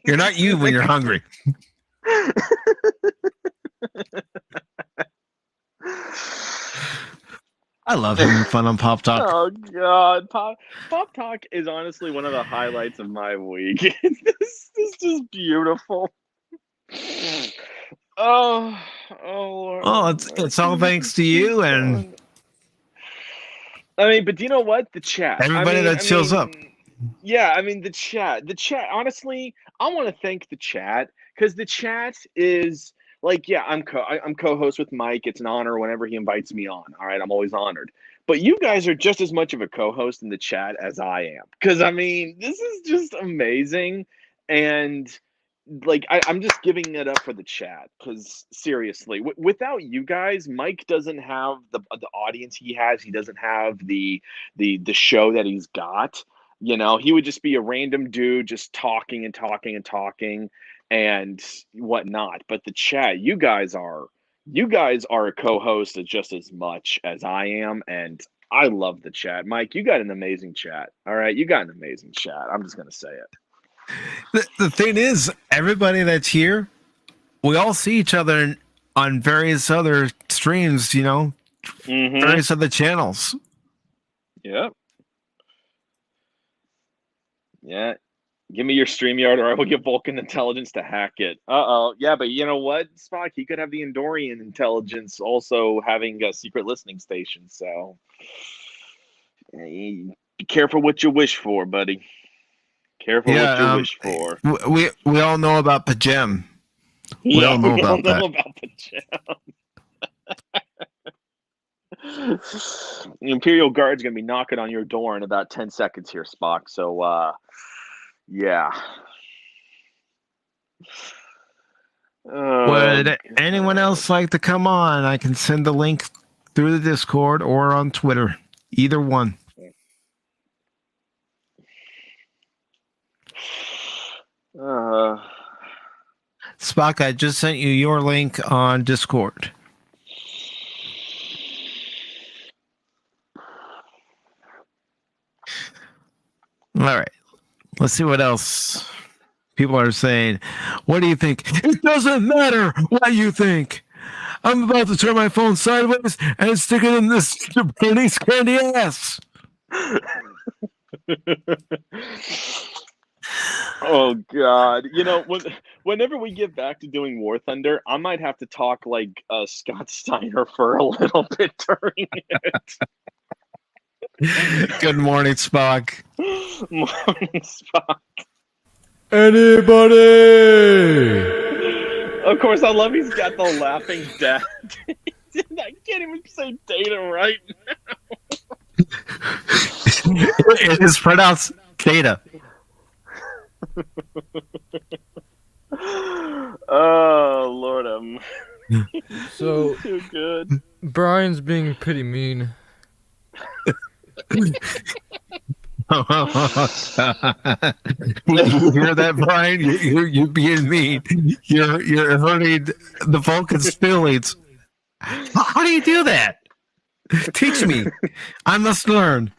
You're not you when you're hungry. I love having fun on Pop Talk. Oh God, Pop Talk is honestly one of the highlights of my week. This is just beautiful. Oh, Lord. Oh, it's all thanks to you and I mean, but do you know what? The chat. everybody that shows up. Yeah, I mean the chat. The chat. Honestly, I want to thank the chat because the chat is like, yeah, I'm co-host with Mike. It's an honor whenever he invites me on. All right, I'm always honored. But you guys are just as much of a co-host in the chat as I am. Because I mean, this is just amazing, and like I'm just giving it up for the chat because seriously, without you guys, Mike doesn't have the audience he has. He doesn't have the show that he's got. You know, he would just be a random dude just talking and talking and talking and whatnot. But the chat, you guys are a co-host just as much as I am, and I love the chat. Mike, you got an amazing chat. All right, you got an amazing chat. I'm just gonna say it. The thing is, everybody that's here, we all see each other on various other streams, you know, various other channels. Yep. Yeah. Give me your StreamYard or I will get Vulcan Intelligence to hack it. Yeah, but you know what, Spock? He could have the Andorian intelligence also having a secret listening station. So be careful what you wish for, buddy. Careful what you wish for. We all know about Pajem. We all know about Pajem. The Imperial Guard's gonna be knocking on your door in about 10 seconds here, Spock. So yeah. Would anyone else like to come on? I can send the link through the Discord or on Twitter. Either one. Spock, I just sent you your link on Discord. All right. Let's see what else people are saying. What do you think? It doesn't matter what you think. I'm about to turn my phone sideways and stick it in this Bernice candy ass. Oh God! You know, whenever we get back to doing War Thunder, I might have to talk like Scott Steiner for a little bit during it. Good morning, Spock. Morning, Spock. Anybody? Of course, I love he's got the laughing dad. I can't even say Data right now. It is pronounced Data. Oh Lord, So too good. Brian's being pretty mean. You hear that, Brian? You're being mean. You're hurting the Vulcan's feelings. How do you do that? Teach me. I must learn.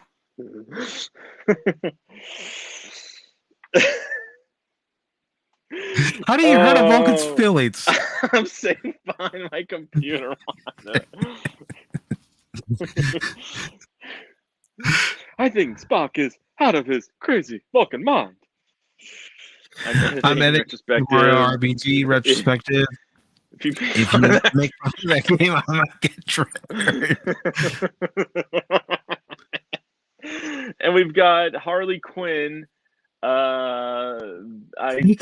How do you hurt a Vulcan's feelings? I'm sitting behind my computer. I think Spock is out of his crazy Vulcan mind. I'm editing Mario RPG retrospective. If you make fun of that game, I might get triggered. And we've got Harley Quinn I don't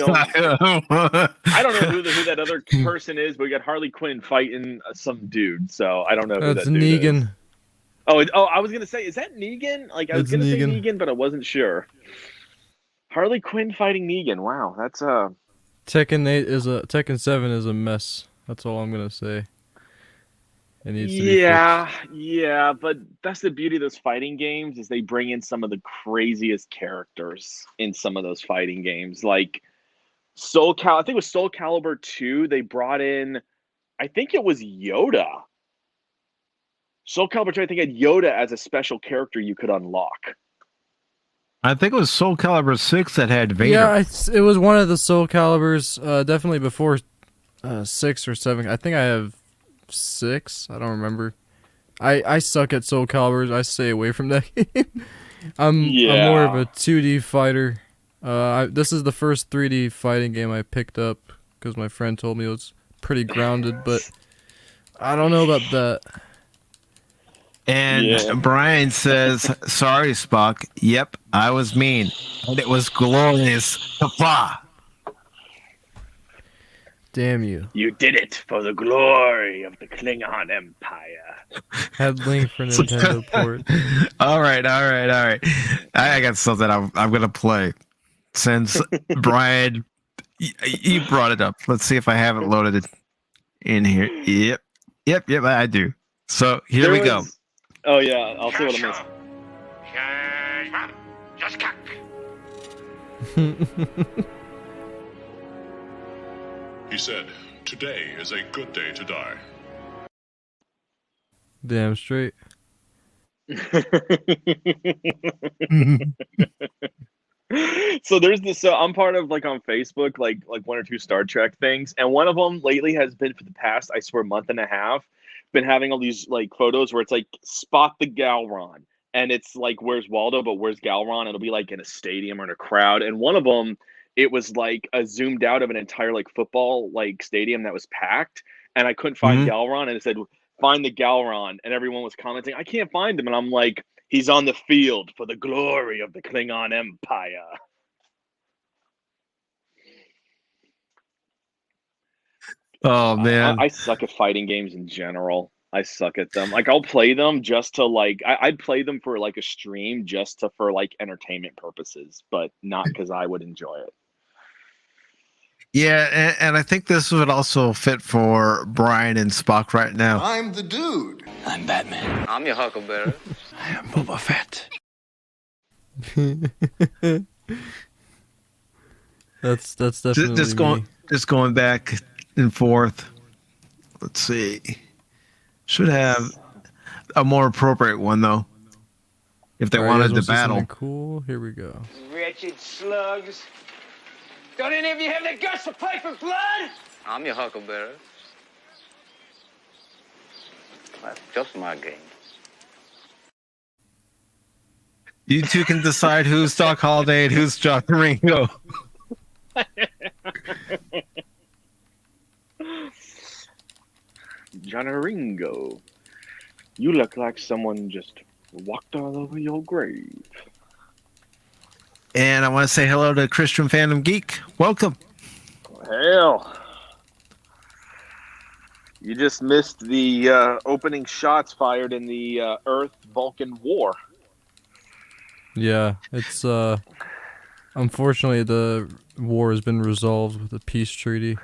know who that other person is, but we got Harley Quinn fighting some dude. So I don't know who That's that dude is. Negan. Oh, I was gonna say, is that Negan? Like I was It's gonna say Negan. Negan, but I wasn't sure. Harley Quinn fighting Negan. Wow, that's Tekken 7 is a mess. That's all I'm gonna say. It needs to be fixed. Yeah, but that's the beauty of those fighting games is they bring in some of the craziest characters in some of those fighting games. Like I think it was Soul Calibur 2, they brought in, I think it was Yoda. Soul Calibur 2, I think, had Yoda as a special character you could unlock. I think it was Soul Calibur 6 that had Vader. Yeah, it was one of the Soul Caliburs. Definitely before 6 or 7. I think I have 6. I don't remember. I suck at Soul Caliburs. I stay away from that game. I'm more of a 2D fighter. This is the first 3D fighting game I picked up because my friend told me it was pretty grounded, but I don't know about that. And Brian says, sorry, Spock. Yep, I was mean. And it was glorious. Kapla! Damn you. You did it for the glory of the Klingon Empire. Had link for Nintendo port. All right. I got something I'm going to play. Since Brian, you brought it up. Let's see if I have it loaded in here. Yep, I do. So here we go. Oh, yeah, I'll see what I missed. He said, "Today is a good day to die." Damn straight. So there's this. So I'm part of on Facebook, like 1 or 2 Star Trek things, and one of them lately has been for the past, I swear, month and a half, been having all these photos where it's spot the Galron, and it's where's Waldo, but where's Galron? It'll be in a stadium or in a crowd, and one of them, it was a zoomed out of an entire football stadium that was packed, and I couldn't find Galron, and it said find the Galron, and everyone was commenting, I can't find him, and I'm like, he's on the field for the glory of the Klingon Empire. Oh man, I suck at fighting games in general. I suck at them. I'll play them just to I'd play them for a stream just for entertainment purposes, but not because I would enjoy it. Yeah, and I think this would also fit for Brian and Spock right now. I'm the dude. I'm Batman. I'm your Huckleberry. I am Boba Fett. That's definitely just going back and forth. Let's see. Should have a more appropriate one though. If they wanted to battle. Cool. Here we go. Wretched slugs. Don't any of you have the guts to play for blood? I'm your Huckleberry. That's just my game. You two can decide who's Doc Holliday and who's John Ringo. John Ringo, you look like someone just walked all over your grave. And I want to say hello to Christian Fandom Geek. Welcome. Hell. You just missed the opening shots fired in the Earth-Vulcan War. Yeah, it's unfortunately the war has been resolved with a peace treaty.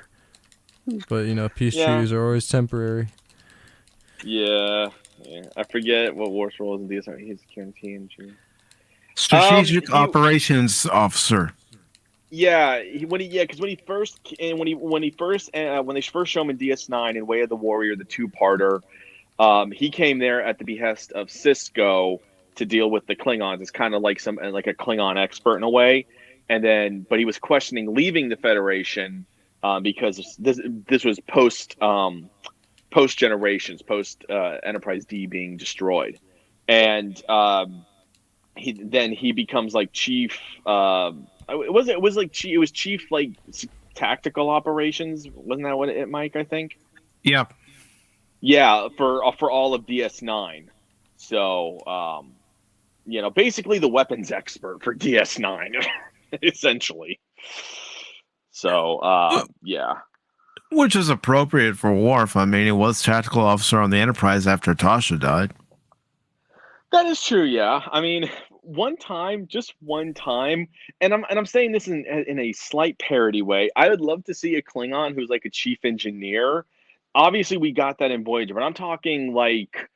But peace treaties are always temporary. Yeah. I forget what War's role is in DS. He's Canteen. Strategic Operations Officer. Yeah, when they first show him in DS9 and Way of the Warrior, the 2-parter, he came there at the behest of Cisco to deal with the Klingons. It's kind of like a Klingon expert in a way, but he was questioning leaving the Federation because this was post Generations, post Enterprise D being destroyed, and he becomes chief. It was chief tactical operations. Wasn't that what it, Mike? I think. Yeah. Yeah, for all of DS9. So, basically the weapons expert for DS9, essentially. So yeah. Which is appropriate for Worf. I mean, he was tactical officer on the Enterprise after Tasha died. That is true, yeah. I mean, just one time, and I'm saying this in a slight parody way. I would love to see a Klingon who's like a chief engineer. Obviously, we got that in Voyager, but I'm talking like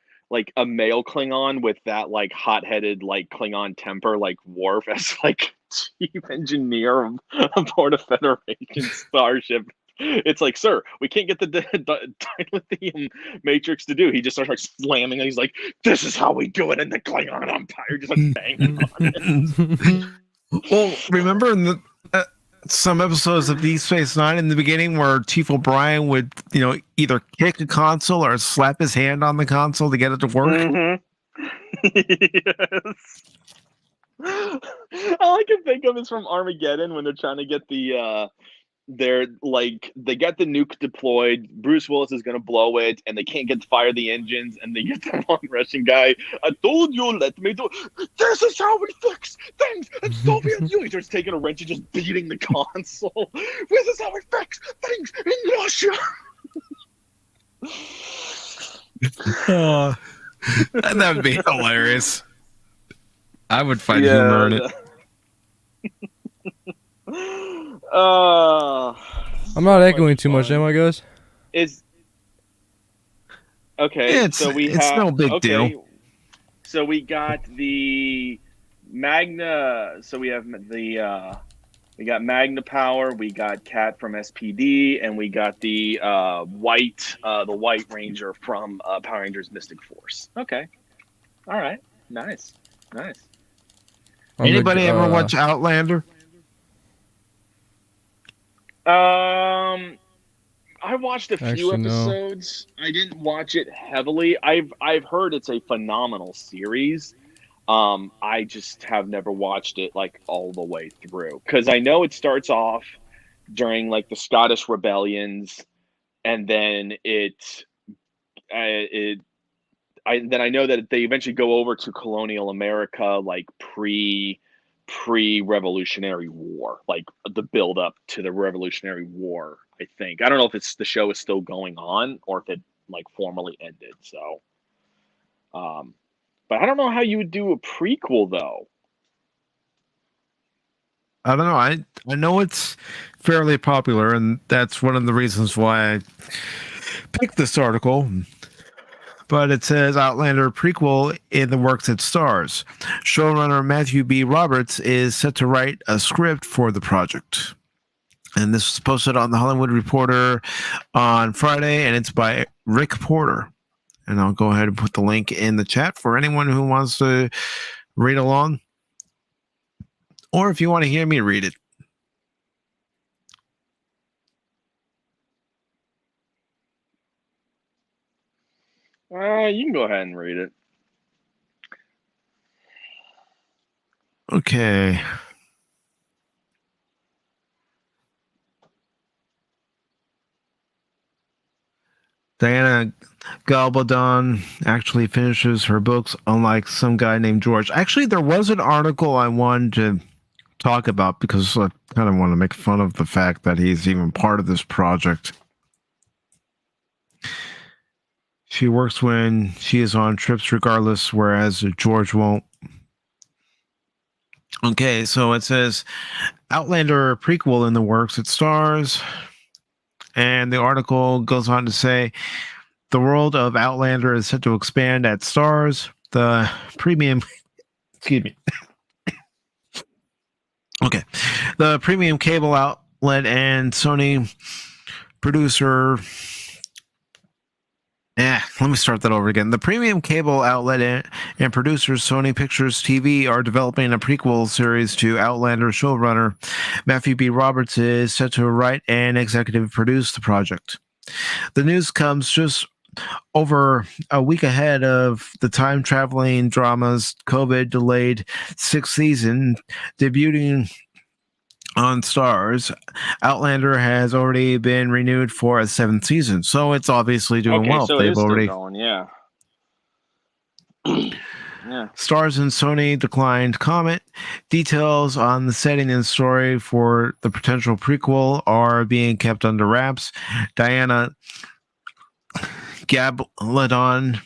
a male Klingon with that like hot-headed like Klingon temper, like Worf as like chief engineer aboard a Federation starship. It's like, sir, we can't get the dilithium matrix to do. He just starts like slamming, and he's like, "This is how we do it in the Klingon Empire." Just like banging on it. Well, remember in the some episodes of Deep Space Nine in the beginning where Chief O'Brien would, either kick a console or slap his hand on the console to get it to work? Yes. All I can think of is from Armageddon when they're trying to get they got the nuke deployed. Bruce Willis is gonna blow it, and they can't get to fire the engines, and they get the one Russian guy. I told you, let me do. This is how we fix things in Soviet Union. He starts taking a wrench and just beating the console. This is how we fix things in Russia. That would be hilarious. I would find humor in it. I'm not echoing too much, am I, guys? It's no big deal. So we got the Magna. So we have we got Magna Power. We got Cat from SPD, and we got the White Ranger from Power Rangers Mystic Force. Okay, all right, nice. Anybody ever watch Outlander? I watched a few episodes. No. I didn't watch it heavily. I've heard it's a phenomenal series. I just have never watched it like all the way through because I know it starts off during like the Scottish rebellions, and then I know that they eventually go over to colonial America, like pre-Revolutionary War, like the build up to the Revolutionary War. I think I don't know if the show is still going on or if it like formally ended. So, but I don't know how you would do a prequel though. I don't know. I know it's fairly popular, and that's one of the reasons why I picked this article. But it says Outlander prequel in the works at Stars. Showrunner Matthew B. Roberts is set to write a script for the project. And this was posted on The Hollywood Reporter on Friday, and it's by Rick Porter. And I'll go ahead and put the link in the chat for anyone who wants to read along. Or if you want to hear me read it. You can go ahead and read it. Okay. Diana Gabaldon actually finishes her books, unlike some guy named George. Actually, there was an article I wanted to talk about because I kind of want to make fun of the fact that he's even part of this project. She works when she is on trips regardless, whereas George won't. Okay, so it says Outlander prequel in the works at Stars. And the article goes on to say the world of Outlander is set to expand at Stars. The premium, excuse me. Okay. The premium cable outlet and Sony producer. Let me start that over again. The premium cable outlet and producers Sony Pictures TV are developing a prequel series to Outlander. Showrunner Matthew B. Roberts is set to write and executive produce the project. The news comes just over a week ahead of the time-traveling drama's COVID-delayed sixth season debuting on Stars. Outlander has already been renewed for a seventh season, so it's obviously doing well. So they've already going, yeah. Yeah. Stars and Sony declined comment. Details on the setting and story for the potential prequel are being kept under wraps. Diana Gabaldon,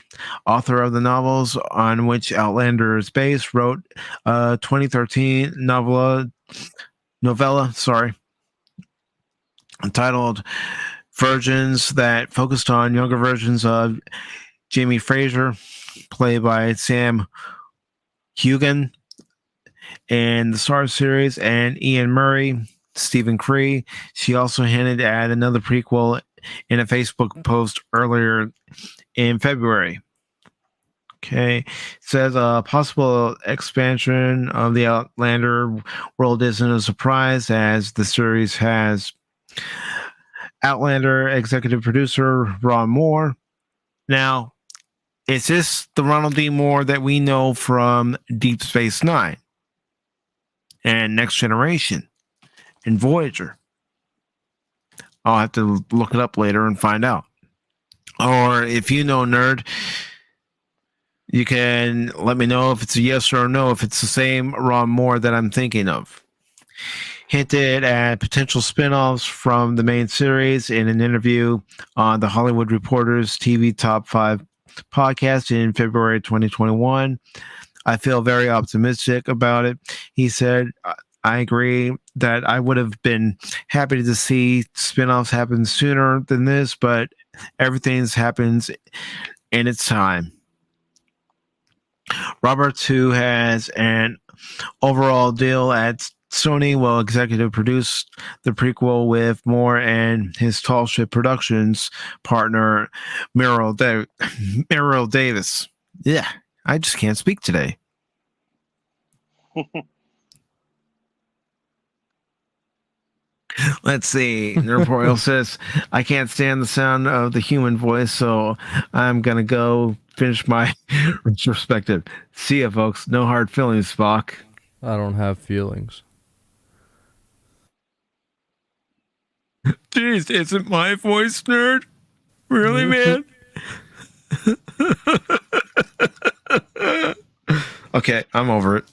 author of the novels on which Outlander is based, wrote a 2013 novella, entitled Virgins that focused on younger versions of Jamie Fraser, played by Sam Hugan, in the Star series, and Ian Murray, Stephen Cree. She also hinted at another prequel in a Facebook post earlier in February. Okay, it says a possible expansion of the Outlander world isn't a surprise, as the series has Outlander executive producer Ron Moore. Now, is this the Ronald D. Moore that we know from Deep Space Nine and Next Generation and Voyager? I'll have to look it up later and find out. Or if you know, nerd, you can let me know if it's a yes or a no, if it's the same Ron Moore that I'm thinking of. Hinted at potential spin-offs from the main series in an interview on the Hollywood Reporter's TV Top 5 podcast in February 2021. I feel very optimistic about it. He said, I agree that I would have been happy to see spin-offs happen sooner than this, but everything happens in its time. Roberts, who has an overall deal at Sony, will executive produce the prequel with Moore and his Tall Ship Productions partner, Merrill Davis. Yeah, I just can't speak today. Let's see. Nerd Royal says, I can't stand the sound of the human voice, so I'm going to go finish my retrospective. See ya, folks. No hard feelings, Spock. I don't have feelings. Jeez, isn't my voice, nerd? Really, man? Okay, I'm over it.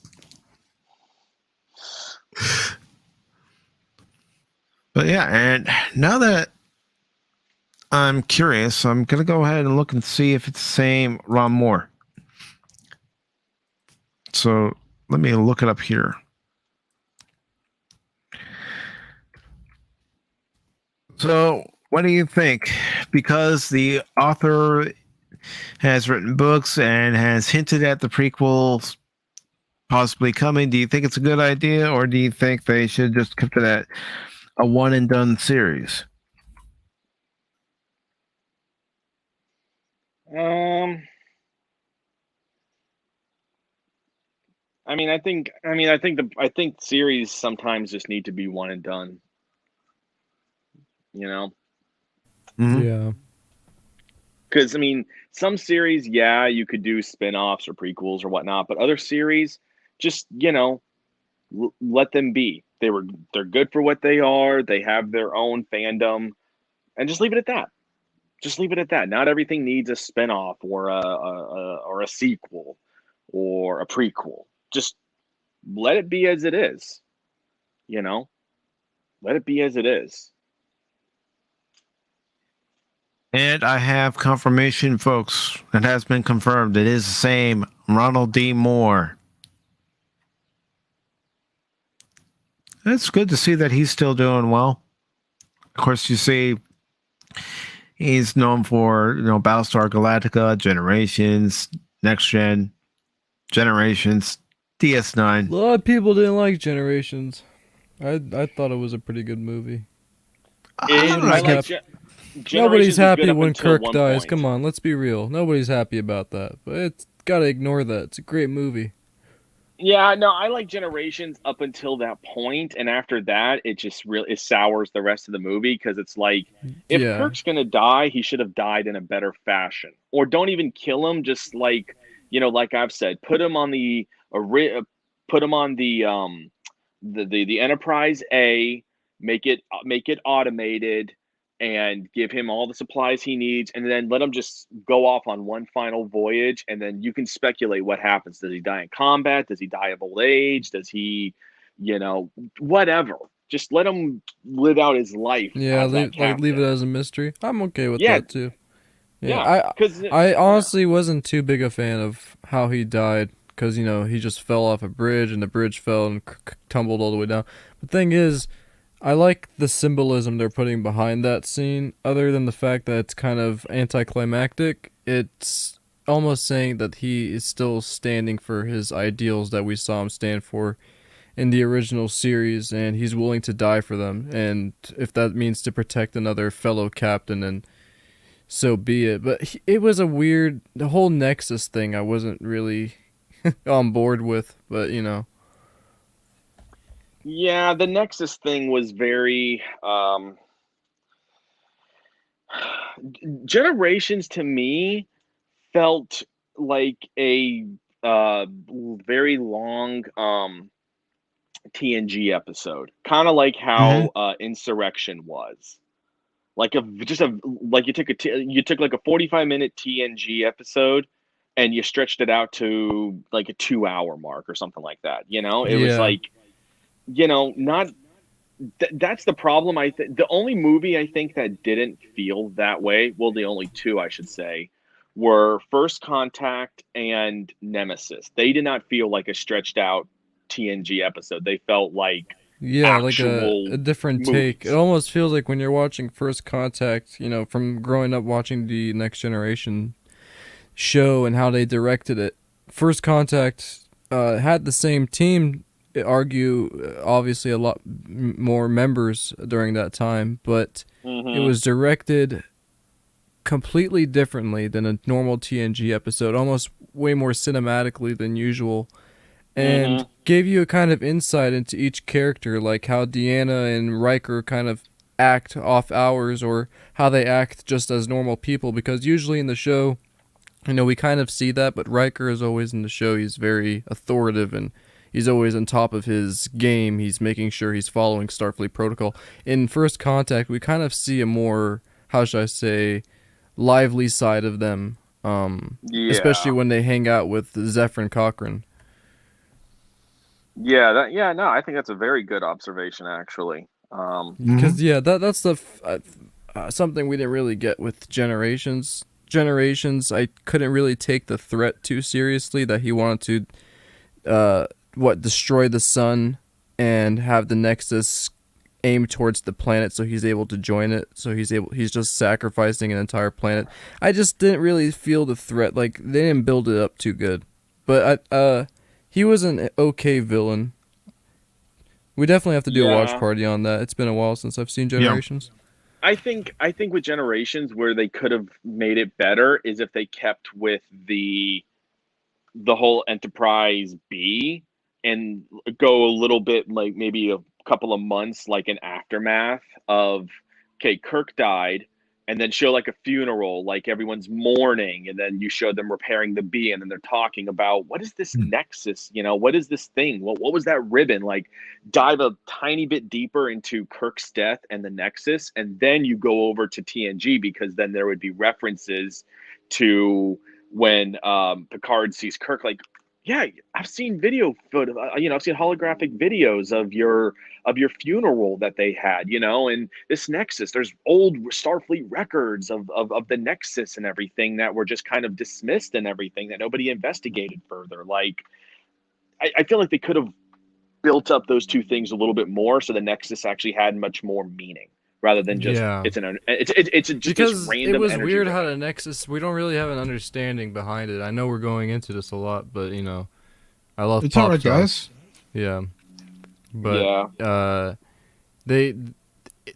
But yeah, and now that I'm curious, I'm going to go ahead and look and see if it's the same Ron Moore. So let me look it up here. So what do you think? Because the author has written books and has hinted at the prequels possibly coming, do you think it's a good idea, or do you think they should just keep it at a one and done series? I think series sometimes just need to be one and done. You know? Mm-hmm. Yeah. Because some series, yeah, you could do spin-offs or prequels or whatnot, but other series, just let them be. They're good for what they are. They have their own fandom, and just leave it at that. Just leave it at that. Not everything needs a spin-off or a sequel or a prequel. Just let it be as it is. Let it be as it is. And I have confirmation, folks. It has been confirmed. It is the same Ronald D. Moore. It's good to see that he's still doing well. Of course, you see, he's known for, Battlestar Galactica, Generations, Next Gen, Generations, DS9. A lot of people didn't like Generations. I thought it was a pretty good movie. Nobody's happy when Kirk dies. Come on, let's be real. Nobody's happy about that. But it's gotta ignore that. It's a great movie. Yeah, no, I like Generations up until that point, and after that, it just really sours the rest of the movie, because it's like, if Kirk's gonna die, he should have died in a better fashion, or don't even kill him. Just like I've said, put him on the Enterprise A, make it automated, and give him all the supplies he needs, and then let him just go off on one final voyage, and then you can speculate what happens. Does he die in combat? Does he die of old age? Does he, whatever. Just let him live out his life. Yeah, as that leave it captain. as a mystery. I'm okay with Yeah. that too. Yeah, because I honestly wasn't too big a fan of how he died, because he just fell off a bridge and the bridge fell and tumbled all the way down. The thing is, I like the symbolism they're putting behind that scene. Other than the fact that it's kind of anticlimactic, it's almost saying that he is still standing for his ideals that we saw him stand for in the original series, and he's willing to die for them. And if that means to protect another fellow captain, and so be it. But it was the whole Nexus thing I wasn't really on board with, but Yeah, the Nexus thing was very Generations to me felt like a very long TNG episode, kind of like how Insurrection was. Like you took like a 45-minute TNG episode and you stretched it out to like a 2-hour mark or something like that. It was like, not that's the problem. I think the only movie I think that didn't feel that way, well, the only two I should say, were First Contact and Nemesis. They did not feel like a stretched out TNG episode. They felt like like actual a different movies. take. It almost feels like when you're watching First Contact, from growing up watching the Next Generation show and how they directed it. First Contact had the same team, argue obviously a lot more members during that time, but it was directed completely differently than a normal TNG episode, almost way more cinematically than usual, and gave you a kind of insight into each character, like how Deanna and Riker kind of act off hours, or how they act just as normal people, because usually in the show, we kind of see that, but Riker is always in the show, he's very authoritative and he's always on top of his game. He's making sure he's following Starfleet protocol. In First Contact, we kind of see a more, how should I say, lively side of them, especially when they hang out with Zephyr and Cochrane. No, I think that's a very good observation, actually. Because that's something we didn't really get with Generations. I couldn't really take the threat too seriously that he wanted to destroy the sun and have the Nexus aim towards the planet so he's able to join it. So he's just sacrificing an entire planet. I just didn't really feel the threat. Like, they didn't build it up too good. But he was an okay villain. We definitely have to do a watch party on that. It's been a while since I've seen Generations. I think with Generations, where they could have made it better is if they kept with the whole Enterprise B and go a little bit like maybe a couple of months, like an aftermath of, okay, Kirk died, and then show like a funeral, like everyone's mourning, and then you show them repairing the B, and then they're talking about what is this Nexus, what is this thing? What was that ribbon? Like, dive a tiny bit deeper into Kirk's death and the Nexus, and then you go over to TNG, because then there would be references to when Picard sees Kirk, like, yeah, I've seen video photo, I've seen holographic videos of your funeral that they had, and this Nexus, there's old Starfleet records of the Nexus and everything that were just kind of dismissed and everything that nobody investigated further. Like, I feel like they could have built up those two things a little bit more, so the Nexus actually had much more meaning, rather than just it's just because this random. It was energy weird drink. how the Nexus. We don't really have an understanding behind it. I know we're going into this a lot, but I love. It's Pop alright, Talk. guys. Yeah, but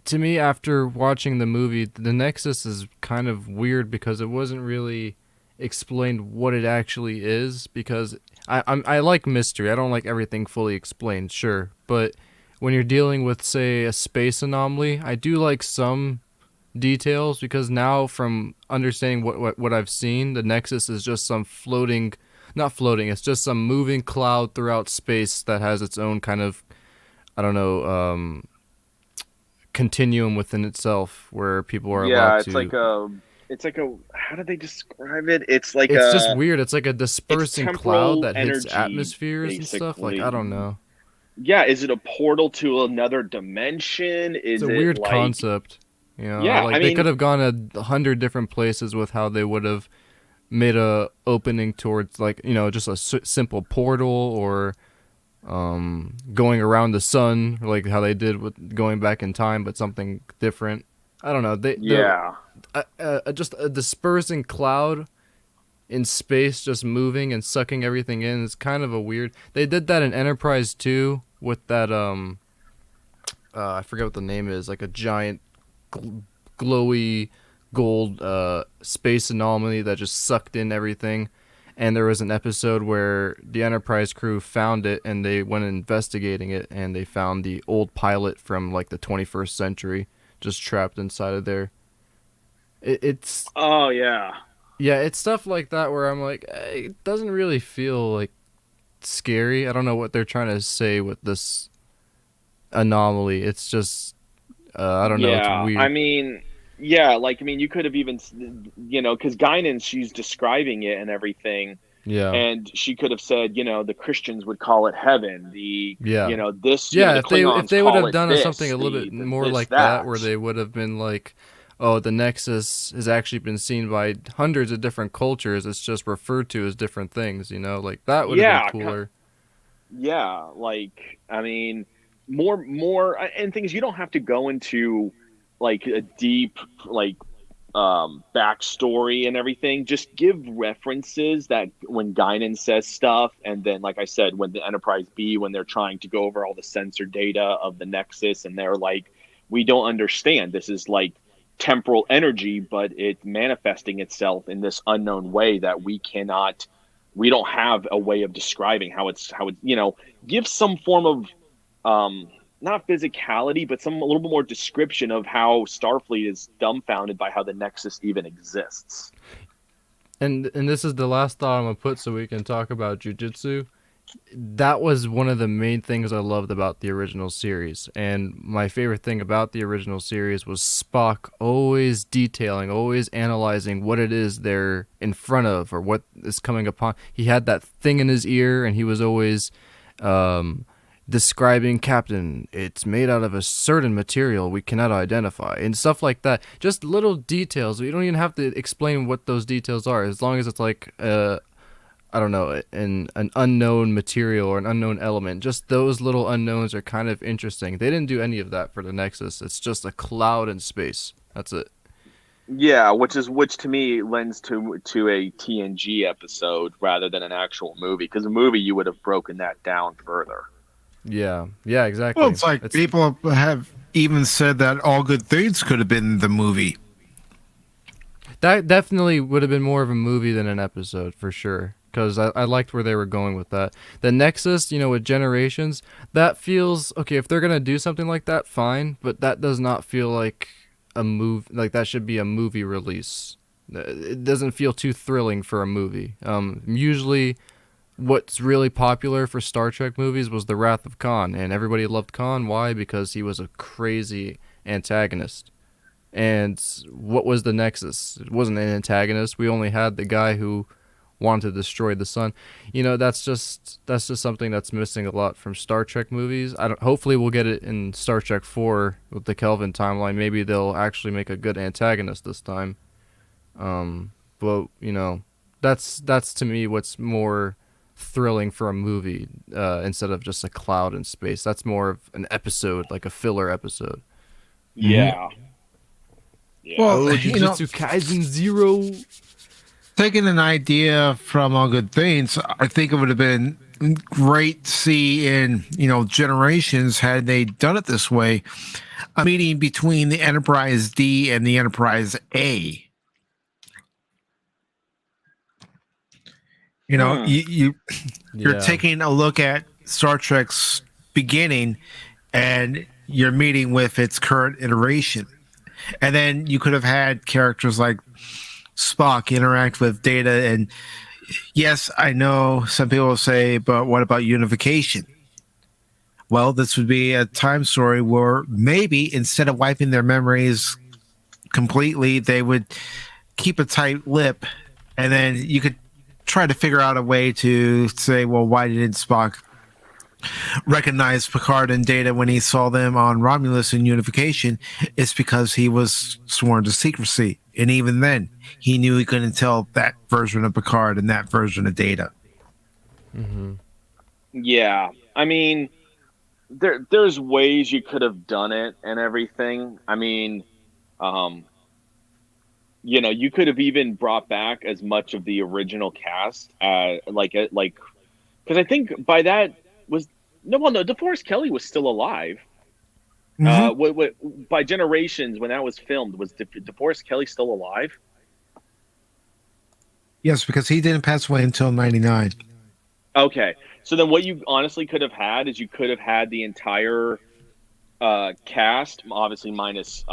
to me, after watching the movie, the Nexus is kind of weird because it wasn't really explained what it actually is. Because I like mystery. I don't like everything fully explained. Sure, but when you're dealing with, say, a space anomaly, I do like some details, because now from understanding what I've seen, the Nexus is just some not floating, it's just some moving cloud throughout space that has its own kind of, I don't know, continuum within itself where people are Yeah, allowed it's to. like a. How do they describe it? It's like It's just a. weird. It's like a It's dispersing cloud temporal that hits energy, atmospheres and stuff. Like, I basically. don't know. Yeah, is it a portal to another dimension? It's Is a it weird like? concept. You know, Yeah, I like they mean, could have gone 100 different places with how they would have made a opening towards, like, you know, just a simple portal, or going around the sun, like how they did with going back in time, but something different. I don't know. yeah, Just a dispersing cloud in space, just moving and sucking everything in. It's kind of a weird. They did that in Enterprise 2 with that I forget what the name is, like a giant glowy gold space anomaly that just sucked in everything. And there was an episode where the Enterprise crew found it, and they went investigating it, and they found the old pilot from like the 21st century just trapped inside of there. It's oh yeah, Yeah, it's stuff like that where I'm like, it doesn't really feel like scary. I don't know what they're trying to say with this anomaly. It's just, I don't know. It's yeah. weird. I mean, yeah, like I mean, you could have even, because Guinan, she's describing it and everything, Yeah. and she could have said, the Christians would call it heaven. Yeah. This, Yeah, the if they Klingons would call have it done this, something a little bit more this, like that, where they would have been like, oh, the Nexus has actually been seen by hundreds of different cultures. It's just referred to as different things, like that would have been cooler. Yeah, like I mean, more, and things you don't have to go into like a deep backstory and everything. Just give references that when Guinan says stuff, and then like I said, when the Enterprise B, when they're trying to go over all the sensor data of the Nexus, and they're like, we don't understand. This is like temporal energy, but it's manifesting itself in this unknown way that we don't have a way of describing how it's give some form of not physicality, but a little bit more description of how Starfleet is dumbfounded by how the Nexus even exists. And this is the last thought I'm gonna put so we can talk about jujitsu. That was one of the main things I loved about the original series. And my favorite thing about the original series was Spock always detailing, always analyzing what it is they're in front of or what is coming upon. He had that thing in his ear, and he was always describing, Captain, it's made out of a certain material we cannot identify, and stuff like that. Just little details. You don't even have to explain what those details are, as long as it's like I don't know, an unknown material or an unknown element. Just those little unknowns are kind of interesting. They didn't do any of that for the Nexus. It's just a cloud in space. That's it. Yeah, which to me lends to a TNG episode rather than an actual movie. Because a movie, you would have broken that down further. Yeah, exactly. Well, it's like people have even said that All Good Things could have been the movie. That definitely would have been more of a movie than an episode, for sure. Because I liked where they were going with that. The Nexus, with Generations, that feels okay. If they're gonna do something like that, fine. But that does not feel like a movie. Like that should be a movie release. It doesn't feel too thrilling for a movie. Usually, what's really popular for Star Trek movies was The Wrath of Khan, and everybody loved Khan. Why? Because he was a crazy antagonist. And what was the Nexus? It wasn't an antagonist. We only had the guy who wanted to destroy the sun. That's just something that's missing a lot from Star Trek movies. Hopefully we'll get it in Star Trek 4 with the Kelvin timeline. Maybe they'll actually make a good antagonist this time. But that's to me what's more thrilling for a movie instead of just a cloud in space. That's more of an episode, like a filler episode. Yeah. Yeah. Well, Jujutsu Kaisen 0. Taking an idea from All Good Things, I think it would have been great to see in, Generations, had they done it this way, a meeting between the Enterprise D and the Enterprise A. You're taking a look at Star Trek's beginning and you're meeting with its current iteration. And then you could have had characters like Spock interact with Data, and yes, I know some people will say, but what about unification? Well, this would be a time story where maybe instead of wiping their memories completely, they would keep a tight lip, and then you could try to figure out a way to say, well, why didn't Spock recognize Picard and Data when he saw them on Romulus in Unification? It's because he was sworn to secrecy, and even then, he knew he couldn't tell that version of Picard and that version of Data. Yeah, I mean, there's ways you could have done it and everything. I mean, you could have even brought back as much of the original cast, because I think by that was DeForest Kelley was still alive. By Generations, when that was filmed, was DeForest Kelley still alive? Yes, because he didn't pass away until 99. Okay, so then what you honestly could have had is you could have had the entire cast, obviously minus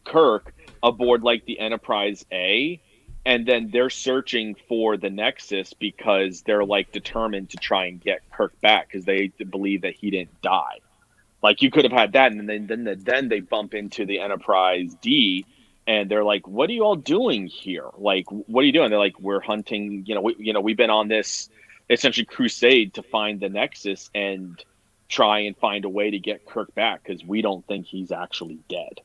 Kirk, aboard like the Enterprise A, and then they're searching for the Nexus because they're like determined to try and get Kirk back because they believe that he didn't die. Like you could have had that, and then they bump into the Enterprise D, and they're like, "What are you all doing here? Like, what are you doing?" They're like, "We're hunting. We've been on this essentially crusade to find the Nexus and try and find a way to get Kirk back because we don't think he's actually dead."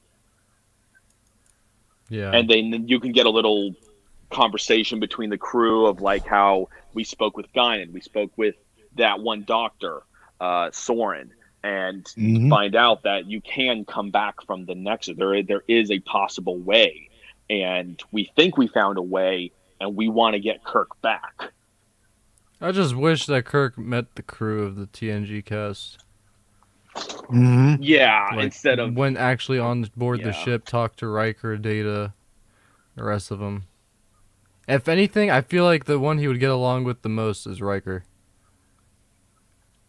Yeah. And then you can get a little conversation between the crew of like how we spoke with Guinan, we spoke with that one doctor, Soren, and find out that you can come back from the Nexus. There is a possible way, and we think we found a way, and we want to get Kirk back. I just wish that Kirk met the crew of the TNG cast. Yeah, Like, instead of when actually on board the Yeah. ship, talk to Riker, Data, the rest of them. If anything, I feel like the one he would get along with the most is Riker.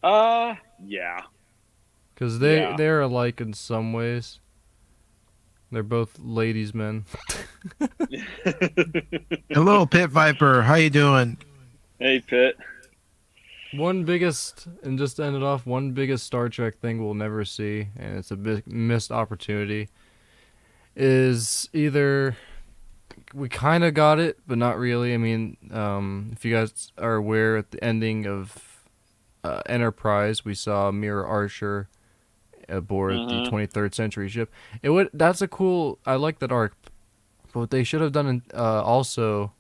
yeah. Because Yeah. they're alike in some ways. They're both ladies' men. Hello, Pit Viper. How you doing? Hey, Pitt. One biggest Star Trek thing we'll never see, and it's a big missed opportunity, is either we kind of got it, but not really. I mean, if you guys are aware, at the ending of Enterprise, we saw Mira Archer aboard the 23rd century ship. That's a cool. I like that arc, but what they should have done also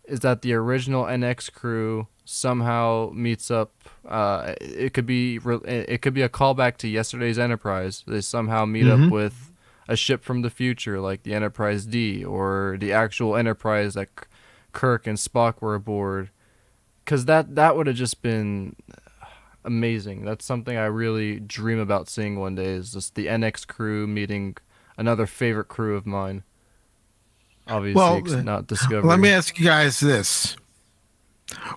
is that the original NX crew somehow meets up. It could be a callback to yesterday's Enterprise. They somehow meet up with a ship from the future, like the Enterprise D, or the actual Enterprise that Kirk and Spock were aboard. Because that would have just been amazing. That's something I really dream about seeing one day, is just the NX crew meeting another favorite crew of mine. Obviously, not Discovery. Let me ask you guys this.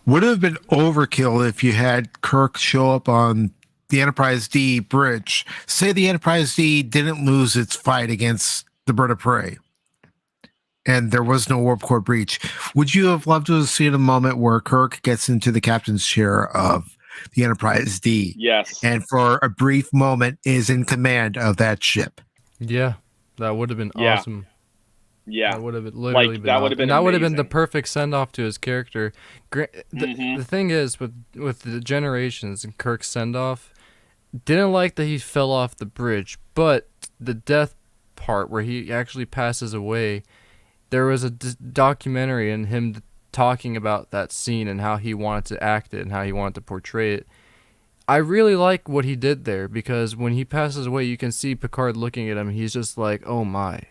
Would it have been overkill if you had Kirk show up on the Enterprise D bridge? Say the Enterprise D didn't lose its fight against the Bird of Prey, and there was no warp core breach. Would you have loved to have seen a moment where Kirk gets into the captain's chair of the Enterprise D? Yes. And for a brief moment is in command of that ship? Yeah, that would have been awesome. Yeah. That would have literally been that would have been that would have been the amazing. perfect send off to his character. The thing is with the Generations and Kirk's send off, didn't like that he fell off the bridge, but the death part where he actually passes away, there was a documentary and him talking about that scene and how he wanted to act it and how he wanted to portray it. I really like what he did there, because when he passes away, you can see Picard looking at him. He's just like, oh my.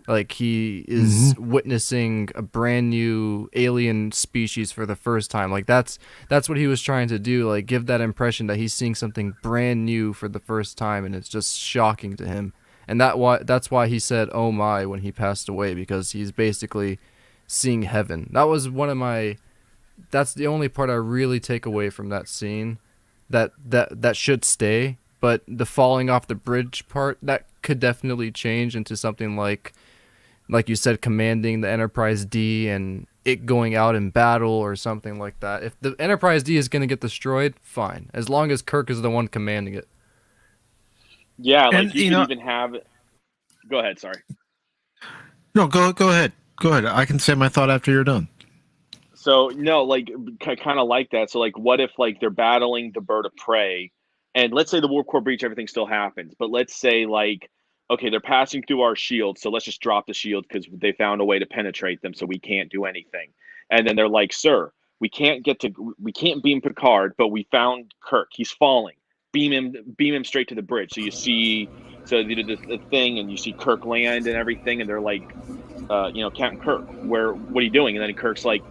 Like, he is witnessing a brand new alien species for the first time. Like, that's what he was trying to do. Like, give that impression that he's seeing something brand new for the first time, and it's just shocking to him. And that's why he said, oh my, when he passed away, because he's basically seeing heaven. That was that's the only part I really take away from that scene that should stay. But the falling off the bridge part, that could definitely change into something like you said, commanding the Enterprise D and it going out in battle or something like that. If the Enterprise D is going to get destroyed, fine, as long as Kirk is the one commanding it. Yeah, like And, you you could know- even have. Go ahead. Sorry. No, go ahead. Go ahead. I can say my thought after you're done. So no, like kind of like that. So like, what if like they're battling the bird of prey, and let's say the warp core breach, everything still happens, but let's say like, okay, they're passing through our shield, so let's just drop the shield because they found a way to penetrate them, so we can't do anything. And then they're like, "Sir, we can't beam Picard, but we found Kirk. He's falling. Beam him straight to the bridge." So you see, so they did the thing, and you see Kirk land and everything, and they're like, Captain Kirk, what are you doing? And then Kirk's like,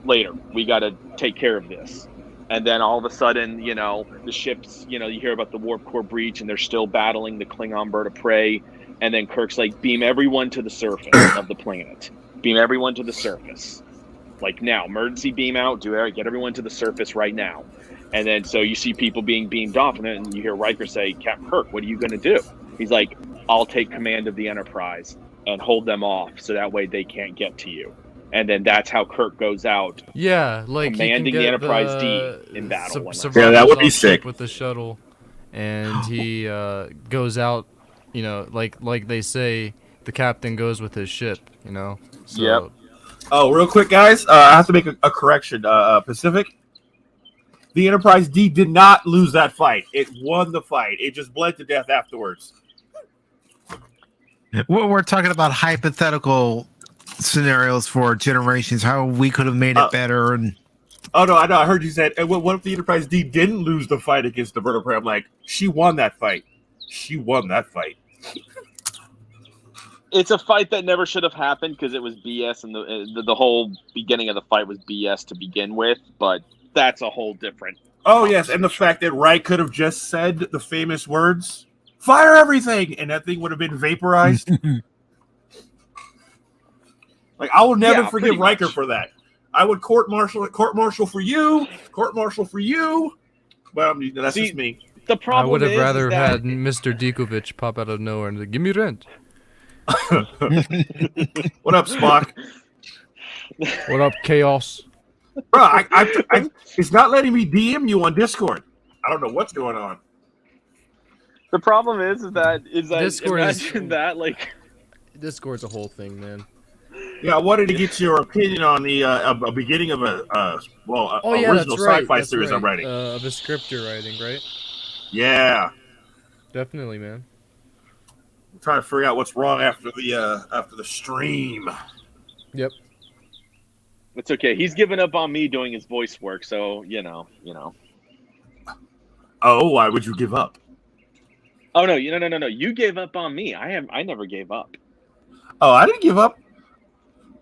later, we got to take care of this. And then all of a sudden, the ships, you hear about the warp core breach and they're still battling the Klingon bird of prey. And then Kirk's like, beam everyone to the surface of the planet. Beam everyone to the surface. Like now, emergency beam out, get everyone to the surface right now. And then so you see people being beamed off, and then you hear Riker say, Captain Kirk, what are you going to do? He's like, I'll take command of the Enterprise and hold them off so that way they can't get to you. And then that's how Kirk goes out. Yeah, like commanding the Enterprise D in battle. Yeah, that would be sick. With the shuttle, and he goes out. Like they say, the captain goes with his ship. So, Yep. Oh, real quick, guys, I have to make a correction. Pacific, the Enterprise D did not lose that fight. It won the fight. It just bled to death afterwards. We're talking about hypothetical scenarios for generations, how we could have made it better. And Oh, no, I know. I heard you said, what if the Enterprise D didn't lose the fight against the bird of prey? I'm like, she won that fight. She won that fight. It's a fight that never should have happened because it was BS, and the whole beginning of the fight was BS to begin with. But that's a whole different. Oh, yes, and the fact that Wright could have just said the famous words, "Fire everything," and that thing would have been vaporized. Like, I will never forgive Riker for that. I would court-martial for you. Well, that's just me. The problem I would have rather is that had Mr. Dikovic pop out of nowhere and say, give me rent. What up, Spock? What up, Chaos? Bro, I it's not letting me DM you on Discord. I don't know what's going on. the problem is that Discord imagine that like Discord's a whole thing, man. Yeah, I wanted to get your opinion on the beginning of original sci-fi series I'm writing. Of a script you're writing, right? Yeah, Definitely, man. I'm trying to figure out what's wrong after the stream. Yep. it's okay. He's given up on me doing his voice work, so you know. Oh, why would you give up? Oh no, no. You gave up on me. I never gave up. Oh, I didn't give up.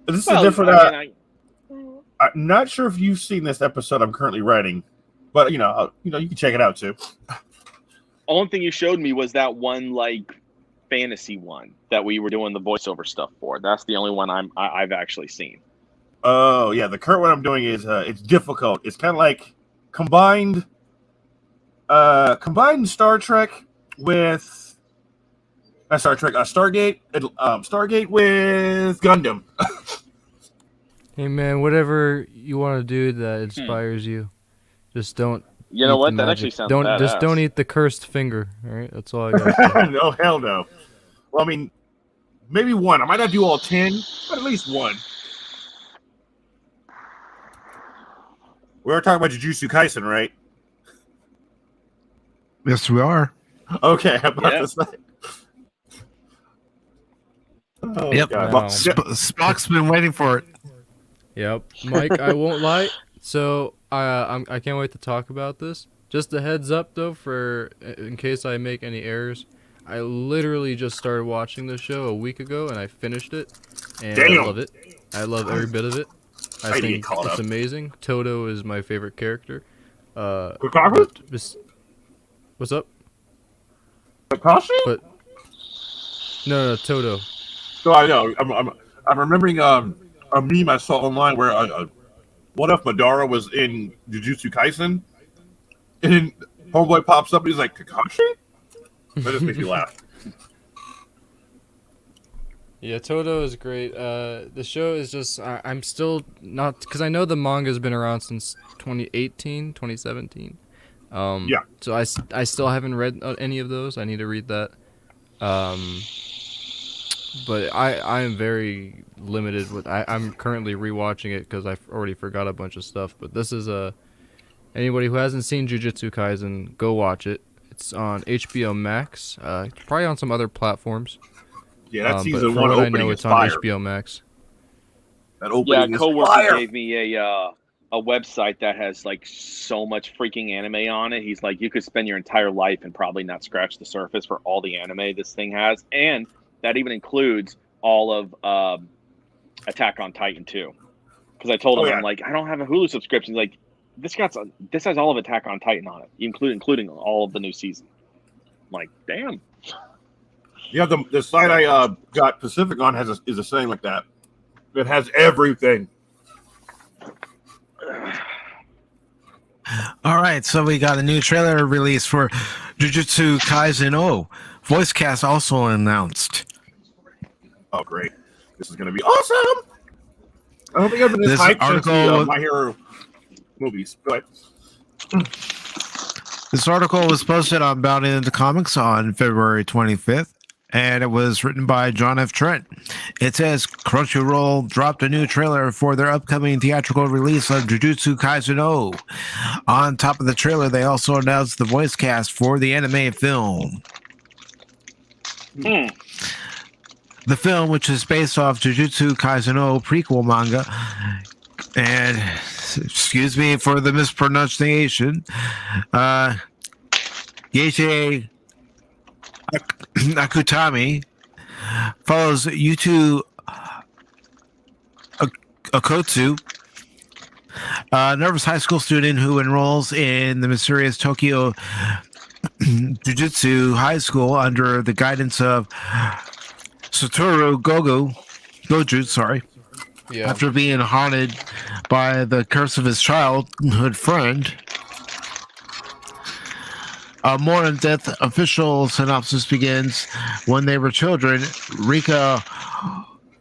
This is a different. I'm not sure if you've seen this episode I'm currently writing, but you can check it out too. Only thing you showed me was that one like fantasy one that we were doing the voiceover stuff for. That's the only one I've actually seen. Oh yeah, the current one I'm doing is it's difficult. It's kind of like combined Star Trek with Stargate with Gundam. Hey, man, whatever you want to do that inspires you, just don't. You know eat what? the That magic. actually sounds badass. Just don't eat the cursed finger. All right, that's all I got. No, hell no. Well, I mean, maybe one. I might not do all 10, but at least one. We were talking about Jujutsu Kaisen, right? yes, we are. Okay, I'm about to say. Oh, Yep. God. Wow. Spock's been waiting for it. Yep, Mike, I won't lie. So I can't wait to talk about this. Just a heads up though, for in case I make any errors. I literally just started watching this show a week ago, and I finished it, and Damn. I love it. I love every bit of it. I need to think get caught it's up. amazing. Toto is my favorite character. Kakashi? What's up? Kakashi? But no, Toto. So I know. I'm remembering a meme I saw online where what if Madara was in Jujutsu Kaisen, and then Homeboy pops up and he's like, Kakashi? That just makes me laugh. Yeah, Toto is great. The show is just I'm still not because I know the manga's been around since 2018, 2017. Yeah. So I still haven't read any of those. I need to read that. But I am very limited with I'm currently rewatching it because I've already forgot a bunch of stuff. But this is anybody who hasn't seen Jujutsu Kaisen, go watch it. It's on HBO Max. Probably on some other platforms. Yeah, that But season from one what I opening know, is it's on fire. HBO Max. That Yeah, opening a is coworker fire. gave me a website that has like so much freaking anime on it. He's like, you could spend your entire life and probably not scratch the surface for all the anime this thing has, and that even includes all of Attack on Titan too. Because I told him, Oh, yeah. I'm like, I don't have a Hulu subscription. He's like, this has all of Attack on Titan on it, including all of the new season. I'm like, damn. Yeah, the site I got Pacific on is the same like that. It has everything. All right, so we got a new trailer release for Jujutsu Kaisen O. Voice cast also announced. Oh, great! This is going to be awesome. I don't think I've been this hyped since the My Hero movies. Go ahead. This article was posted on Bounty into Comics on February 25th, and it was written by John F. Trent. It says Crunchyroll dropped a new trailer for their upcoming theatrical release of Jujutsu Kaisen O. On top of the trailer, they also announced the voice cast for the anime film. The film, which is based off Jujutsu Kaisen O prequel manga, and excuse me for the mispronunciation, Geishi Akutami follows Yutu Okotsu, a nervous high school student who enrolls in the mysterious Tokyo Jujutsu High School under the guidance of Satoru Goju, Yeah. after being haunted by the curse of his childhood friend. A more in-depth official synopsis begins when they were children. Rika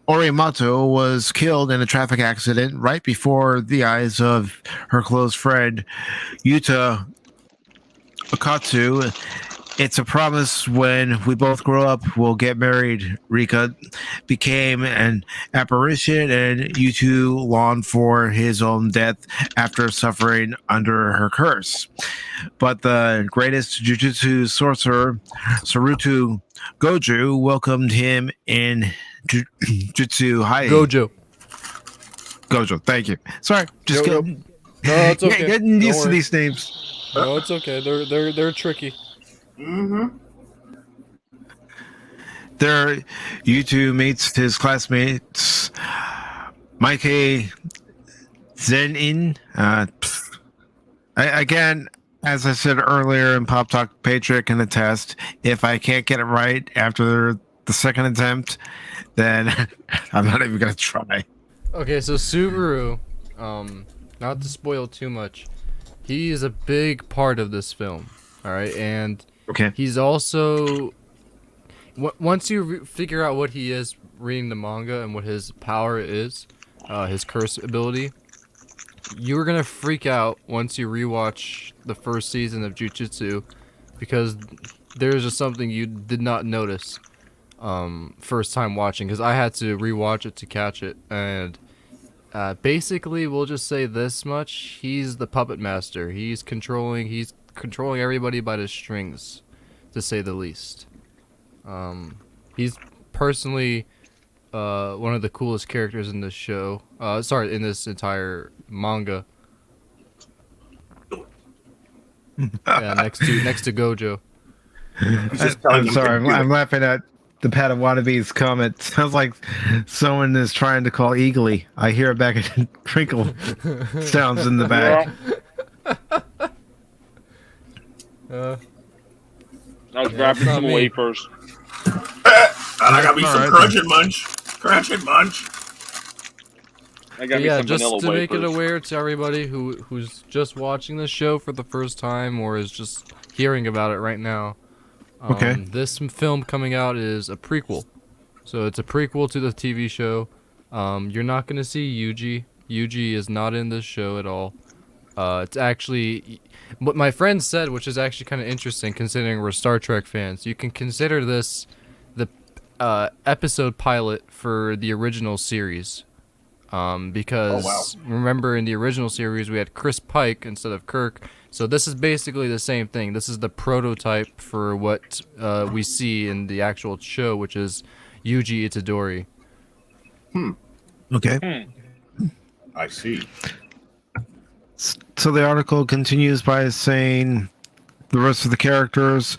Orimato was killed in a traffic accident right before the eyes of her close friend Yuta Okatsu. It's a promise when we both grow up, we'll get married. Rika became an apparition, and Yutu longed for his own death after suffering under her curse. But the greatest Jujutsu sorcerer, Saruto Goju, welcomed him in Jutsu Hai. Gojo. Gojo, thank you. Sorry, just Gojo. getting, No, it's okay. getting Don't used to worry. these names. No, it's okay. They're tricky. There, Yutu meets his classmates, Maike Zenin. Again, as I said earlier in Pop Talk, Patriot can attest. If I can't get it right after the second attempt, then I'm not even gonna try. Okay, so Subaru, not to spoil too much, he is a big part of this film. All right, and Okay. he's also once you figure out what he is reading the manga and what his power is, his curse ability, you're gonna freak out once you rewatch the first season of Jujutsu, because there's just something you did not notice first time watching. Because I had to rewatch it to catch it, and basically we'll just say this much: he's the puppet master. He's controlling everybody by the strings, to say the least. He's personally one of the coolest characters in this show. In this entire manga. Yeah, next to Gojo. I'm sorry, I'm laughing at the Padawanabe's comment. Sounds like someone is trying to call Eagly. I hear a bag of crinkle sounds in the back. I was grabbing not some me. wafers. And I got me some Alright. crunch and munch. Crunch and munch. I got me Yeah, some just vanilla to make it wafers. aware to everybody who's just watching this show for the first time or is just hearing about it right now. Okay. This film coming out is a prequel. So it's a prequel to the TV show. You're not gonna see Yuji. Yuji is not in this show at all. It's actually what my friend said, which is actually kind of interesting considering we're Star Trek fans. You can consider this the episode pilot for the original series. Because remember in the original series we had Chris Pike instead of Kirk. So this is basically the same thing. This is the prototype for what we see in the actual show, which is Yuji Itadori. Okay. I see. So the article continues by saying the rest of the characters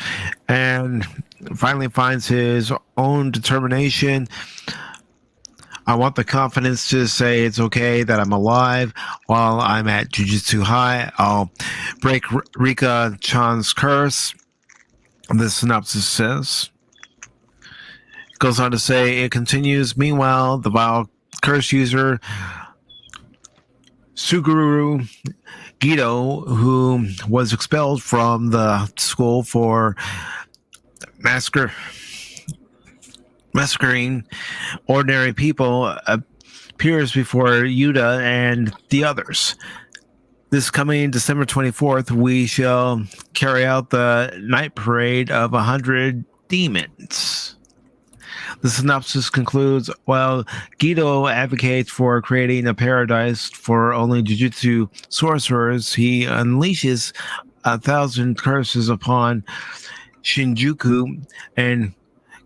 and finally finds his own determination. I want the confidence to say it's okay that I'm alive while I'm at Jujutsu High. I'll break Rika-chan's curse. The synopsis says. It goes on to say it continues. Meanwhile, the vile curse user Suguru Gido, who was expelled from the school for massacring ordinary people, appears before Yuta and the others. This coming December 24th, we shall carry out the night parade of 100 demons. The synopsis concludes, while Gido advocates for creating a paradise for only Jujutsu sorcerers, he unleashes 1,000 curses upon Shinjuku and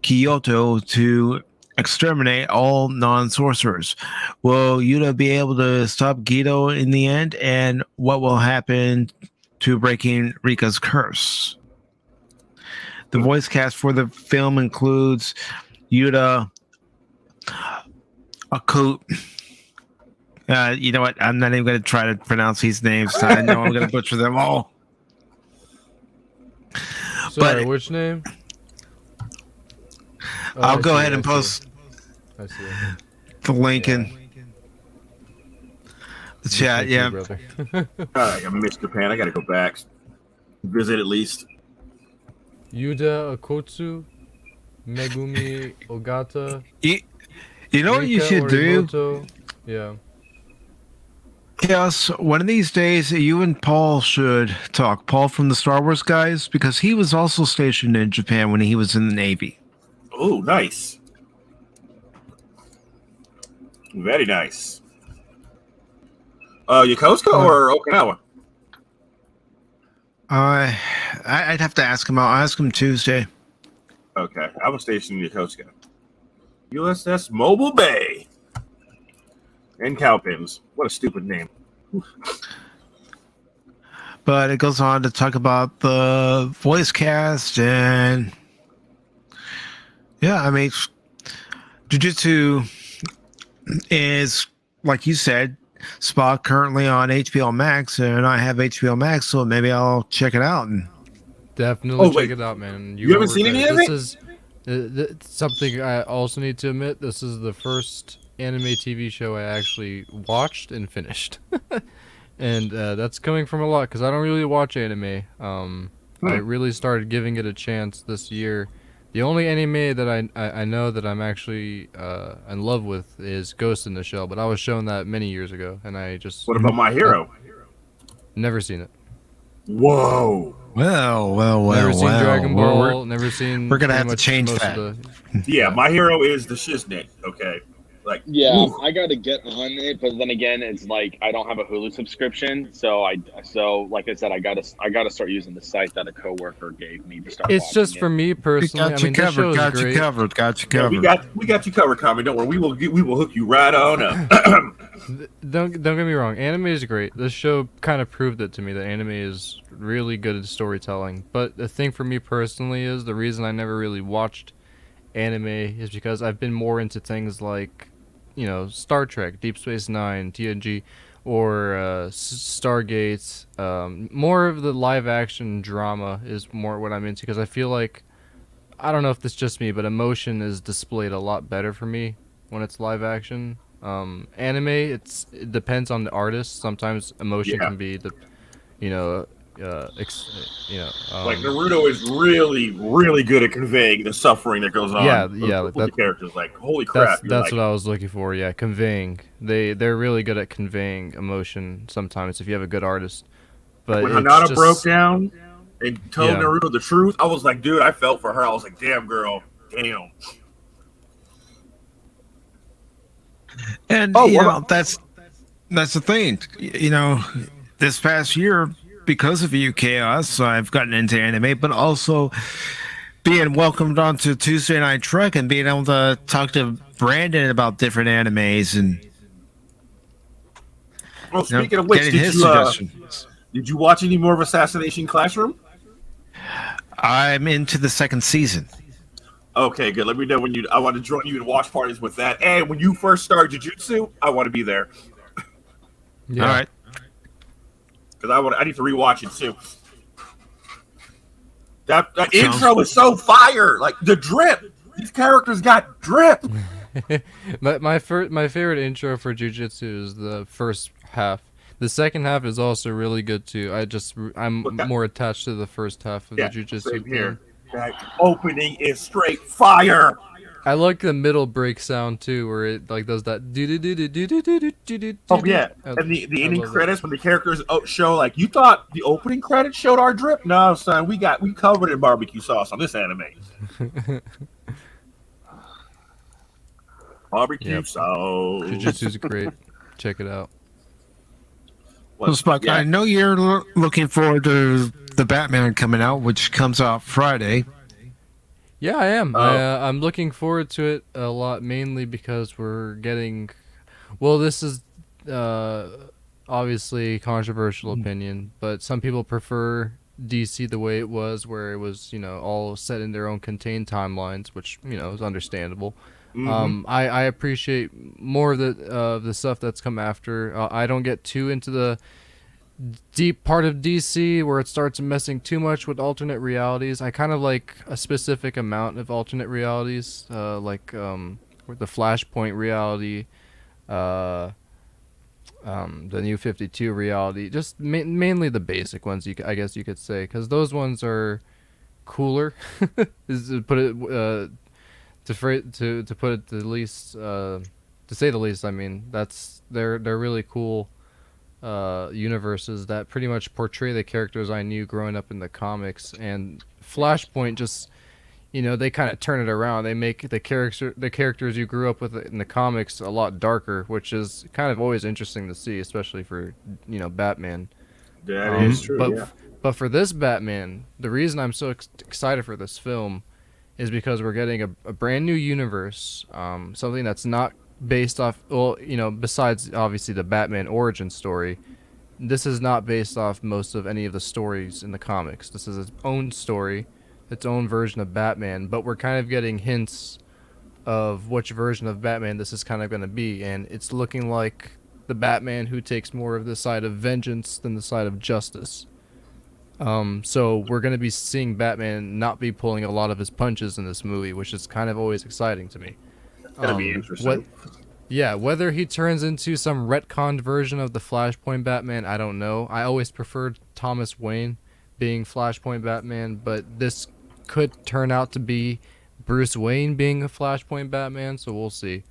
Kyoto to exterminate all non-sorcerers. Will Yuta be able to stop Gido in the end? And what will happen to breaking Rika's curse? The voice cast for the film includes Yuta Akut. You know what? I'm not even going to try to pronounce these names. I know I'm going to butcher them all. Sorry, which name? I'll go ahead and post I see. the link in the chat. Yeah. I missed Japan. I got to go back, visit at least. Yuda Akotsu, Megumi Ogata. You know what you Rika should do? Orimoto. Yeah. Yes, one of these days you and Paul should talk. Paul from the Star Wars guys, because he was also stationed in Japan when he was in the Navy. Oh, nice. Very nice. Yokosuka or Okinawa? I'd have to ask him. I'll ask him Tuesday. Okay, I was stationed in Yokosuka. USS Mobile Bay. And Cowpens. What a stupid name. But it goes on to talk about the voice cast and yeah, I mean, Jujutsu is, like you said, Spock currently on HBO Max, and I have HBO Max, so maybe I'll check it out. And Definitely check it out, man. You haven't seen any of it? This is something I also need to admit. This is the first anime TV show I actually watched and finished. And that's coming from a lot, because I don't really watch anime. I really started giving it a chance this year. The only anime that I know that I'm actually in love with is Ghost in the Shell, but I was shown that many years ago, and I just... What about My Hero? Never seen it. Whoa. Well. Never seen Dragon Ball, never seen... We're going to have to change that. Yeah, My Hero is the shiznit, okay? Like, yeah, ooh. I gotta get on it, but then again, it's like I don't have a Hulu subscription, so like I said, I gotta start using the site that a coworker gave me to start. It's just for me personally. Got you covered. Got you covered. Yeah, we got you covered, Tommy. Don't worry, we will hook you right on up. Don't get me wrong, anime is great. This show kind of proved it to me that anime is really good at storytelling. But the thing for me personally is the reason I never really watched anime is because I've been more into things like, you know, Star Trek, Deep Space Nine, TNG, or Stargate. More of the live action drama is more what I'm into, because I feel like, I don't know if it's just me, but emotion is displayed a lot better for me when it's live action. Anime, it depends on the artist. Sometimes emotion can be Like Naruto is really, really good at conveying the suffering that goes on. With the characters. Like, holy crap! That's what I was looking for. Yeah, conveying. They're really good at conveying emotion. Sometimes if you have a good artist. But when Hinata broke down and told Naruto the truth, I was like, dude, I felt for her. I was like, damn, girl, damn. And that's the thing. This past year, because of you chaos, I've gotten into anime, but also being welcomed onto Tuesday Night Trek and being able to talk to Brandon about different animes and well, speaking of which, did you watch any more of Assassination Classroom? I'm into the second season. Okay, good. Let me know when I want to join you in watch parties with that. And when you first start Jujutsu, I want to be there. Yeah. All right. Because I need to rewatch it too. That intro is so fire. Like the drip. These characters got drip. my favorite intro for Jujutsu is the first half. The second half is also really good too. I'm more attached to the first half of the Jujutsu here. That opening is straight fire. I like the middle break sound too, where it like does that do do do do do do do do do. Oh yeah, and the ending credits when the characters show like you thought the opening credits showed our drip. No, son, we covered in barbecue sauce on this anime. Barbecue sauce. Jujutsu's great. Check it out. So, Spock, I know you're looking forward to the Batman coming out, which comes out Friday. Yeah, I am. I'm looking forward to it a lot, mainly because we're getting. Well, this is obviously controversial opinion, but some people prefer DC the way it was, where it was all set in their own contained timelines, which is understandable. I appreciate more of the stuff that's come after. I don't get too into the deep part of DC where it starts messing too much with alternate realities. I kind of like a specific amount of alternate realities, like with the Flashpoint reality, the New 52 reality, just mainly the basic ones. I guess you could say, because those ones are cooler. To put it to put it the least, to say the least. I mean, they're really cool universes that pretty much portray the characters I knew growing up in the comics. And Flashpoint just, they kind of turn it around. They make the characters you grew up with in the comics a lot darker, which is kind of always interesting to see, especially for Batman. That is true. But for this Batman, the reason I'm so excited for this film is because we're getting a brand new universe, something that's not based off, besides obviously the Batman origin story, this is not based off most of any of the stories in the comics. This is its own story, its own version of Batman, but we're kind of getting hints of which version of Batman this is kind of going to be, and it's looking like the Batman who takes more of the side of vengeance than the side of justice. So we're going to be seeing Batman not be pulling a lot of his punches in this movie, which is kind of always exciting to me. That'll be interesting. Whether he turns into some retconned version of the Flashpoint Batman, I don't know. I always preferred Thomas Wayne being Flashpoint Batman, but this could turn out to be Bruce Wayne being a Flashpoint Batman, so we'll see.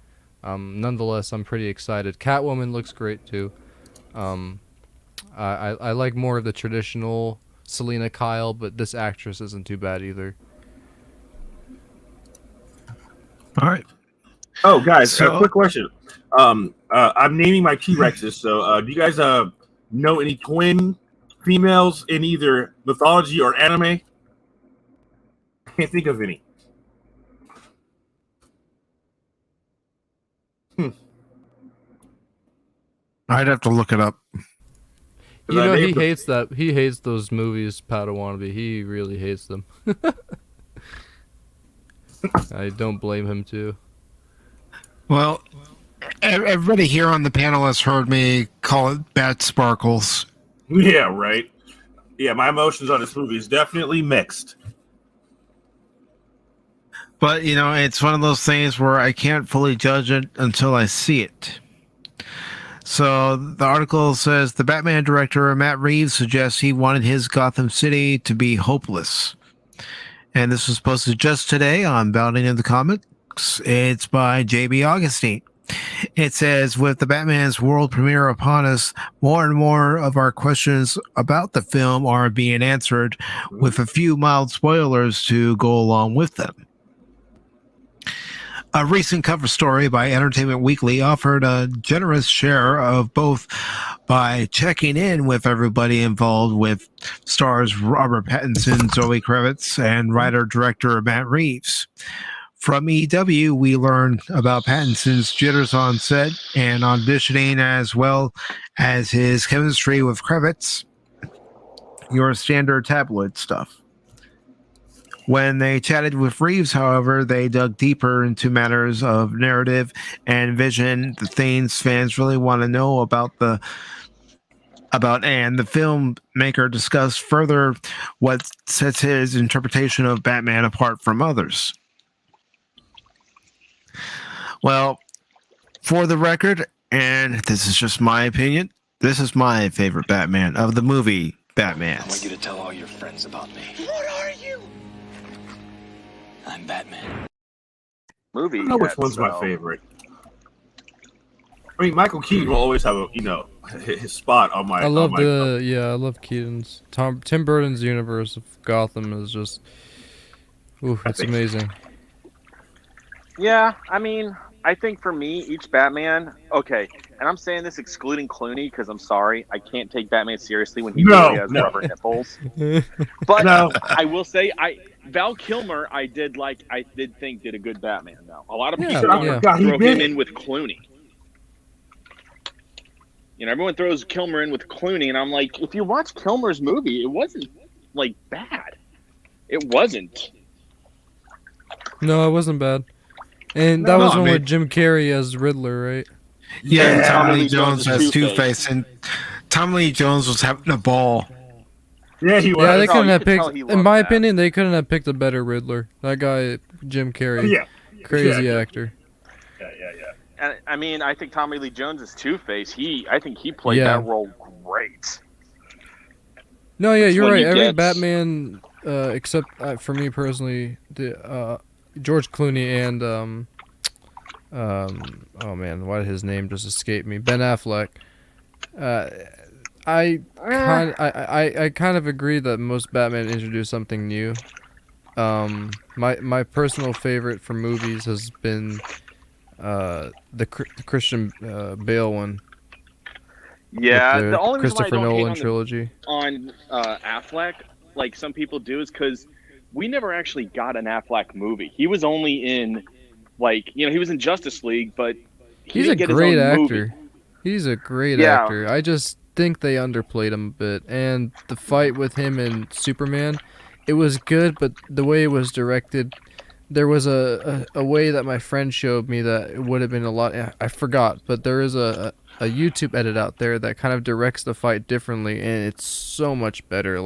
Nonetheless, I'm pretty excited. Catwoman looks great too. I like more of the traditional Selena Kyle, but this actress isn't too bad either. All right. Oh, guys, a quick question. I'm naming my T-Rexes, so do you guys know any twin females in either mythology or anime? I can't think of any. I'd have to look it up. He hates that. He hates those movies, Padawannabe. He really hates them. I don't blame him too. Well, everybody here on the panel has heard me call it Bat Sparkles. Yeah, right. Yeah, my emotions on this movie is definitely mixed. But, it's one of those things where I can't fully judge it until I see it. So the article says the Batman director Matt Reeves suggests he wanted his Gotham City to be hopeless. And this was posted just today on Bounding in the Comics. It's by J.B. Augustine. It says, with the Batman's world premiere upon us, more and more of our questions about the film are being answered with a few mild spoilers to go along with them. A recent cover story by Entertainment Weekly offered a generous share of both by checking in with everybody involved with stars Robert Pattinson, Zoe Kravitz, and writer-director Matt Reeves. From EW, we learned about Pattinson's jitters on set and auditioning, as well as his chemistry with Kravitz. Your standard tabloid stuff. When they chatted with Reeves, however, they dug deeper into matters of narrative and vision, the things fans really want to know about and the filmmaker discussed further what sets his interpretation of Batman apart from others. Well, for the record, and this is just my opinion, this is my favorite Batman of the movie Batman. I want you to tell all your friends about me. What are you? I'm Batman. Movie. I don't know which yet, one's my so- favorite. I mean, Michael Keaton will always have his spot on my. I love on my, I love Keaton's. Tim Burton's universe of Gotham is just, it's amazing. Yeah, I mean, I think for me, each Batman, okay, and I'm saying this excluding Clooney because I'm sorry, I can't take Batman seriously when he really has rubber nipples. But I will say, Val Kilmer, I did think did a good Batman. Though a lot of people throw him in with Clooney. You know, everyone throws Kilmer in with Clooney, and I'm like, if you watch Kilmer's movie, it wasn't like bad. It wasn't. No, it wasn't bad. And that was one with Jim Carrey as Riddler, right? Yeah, and Tommy Lee Jones as Two-Face, and Tommy Lee Jones was having a ball. Yeah, he was. Yeah, they couldn't have picked. In my opinion, they couldn't have picked a better Riddler. That guy, Jim Carrey, crazy actor. Yeah. And I mean, I think Tommy Lee Jones is Two-Face. I think he played that role great. No, yeah, you're right. Every Batman, except for me personally, George Clooney and oh man, why did his name just escape me? Ben Affleck. I kind of agree that most Batman introduce something new. My personal favorite for movies has been the Christian Bale one. Yeah, the only Christopher reason why I don't Nolan hate trilogy on Affleck, like some people do, is because we never actually got an Affleck movie. He was only in, he was in Justice League, but he's a great actor. He's a great actor. I just think they underplayed him a bit. And the fight with him and Superman, it was good, but the way it was directed, there was a way that my friend showed me that it would have been a lot. I forgot, but there is a YouTube edit out there that kind of directs the fight differently, and it's so much better.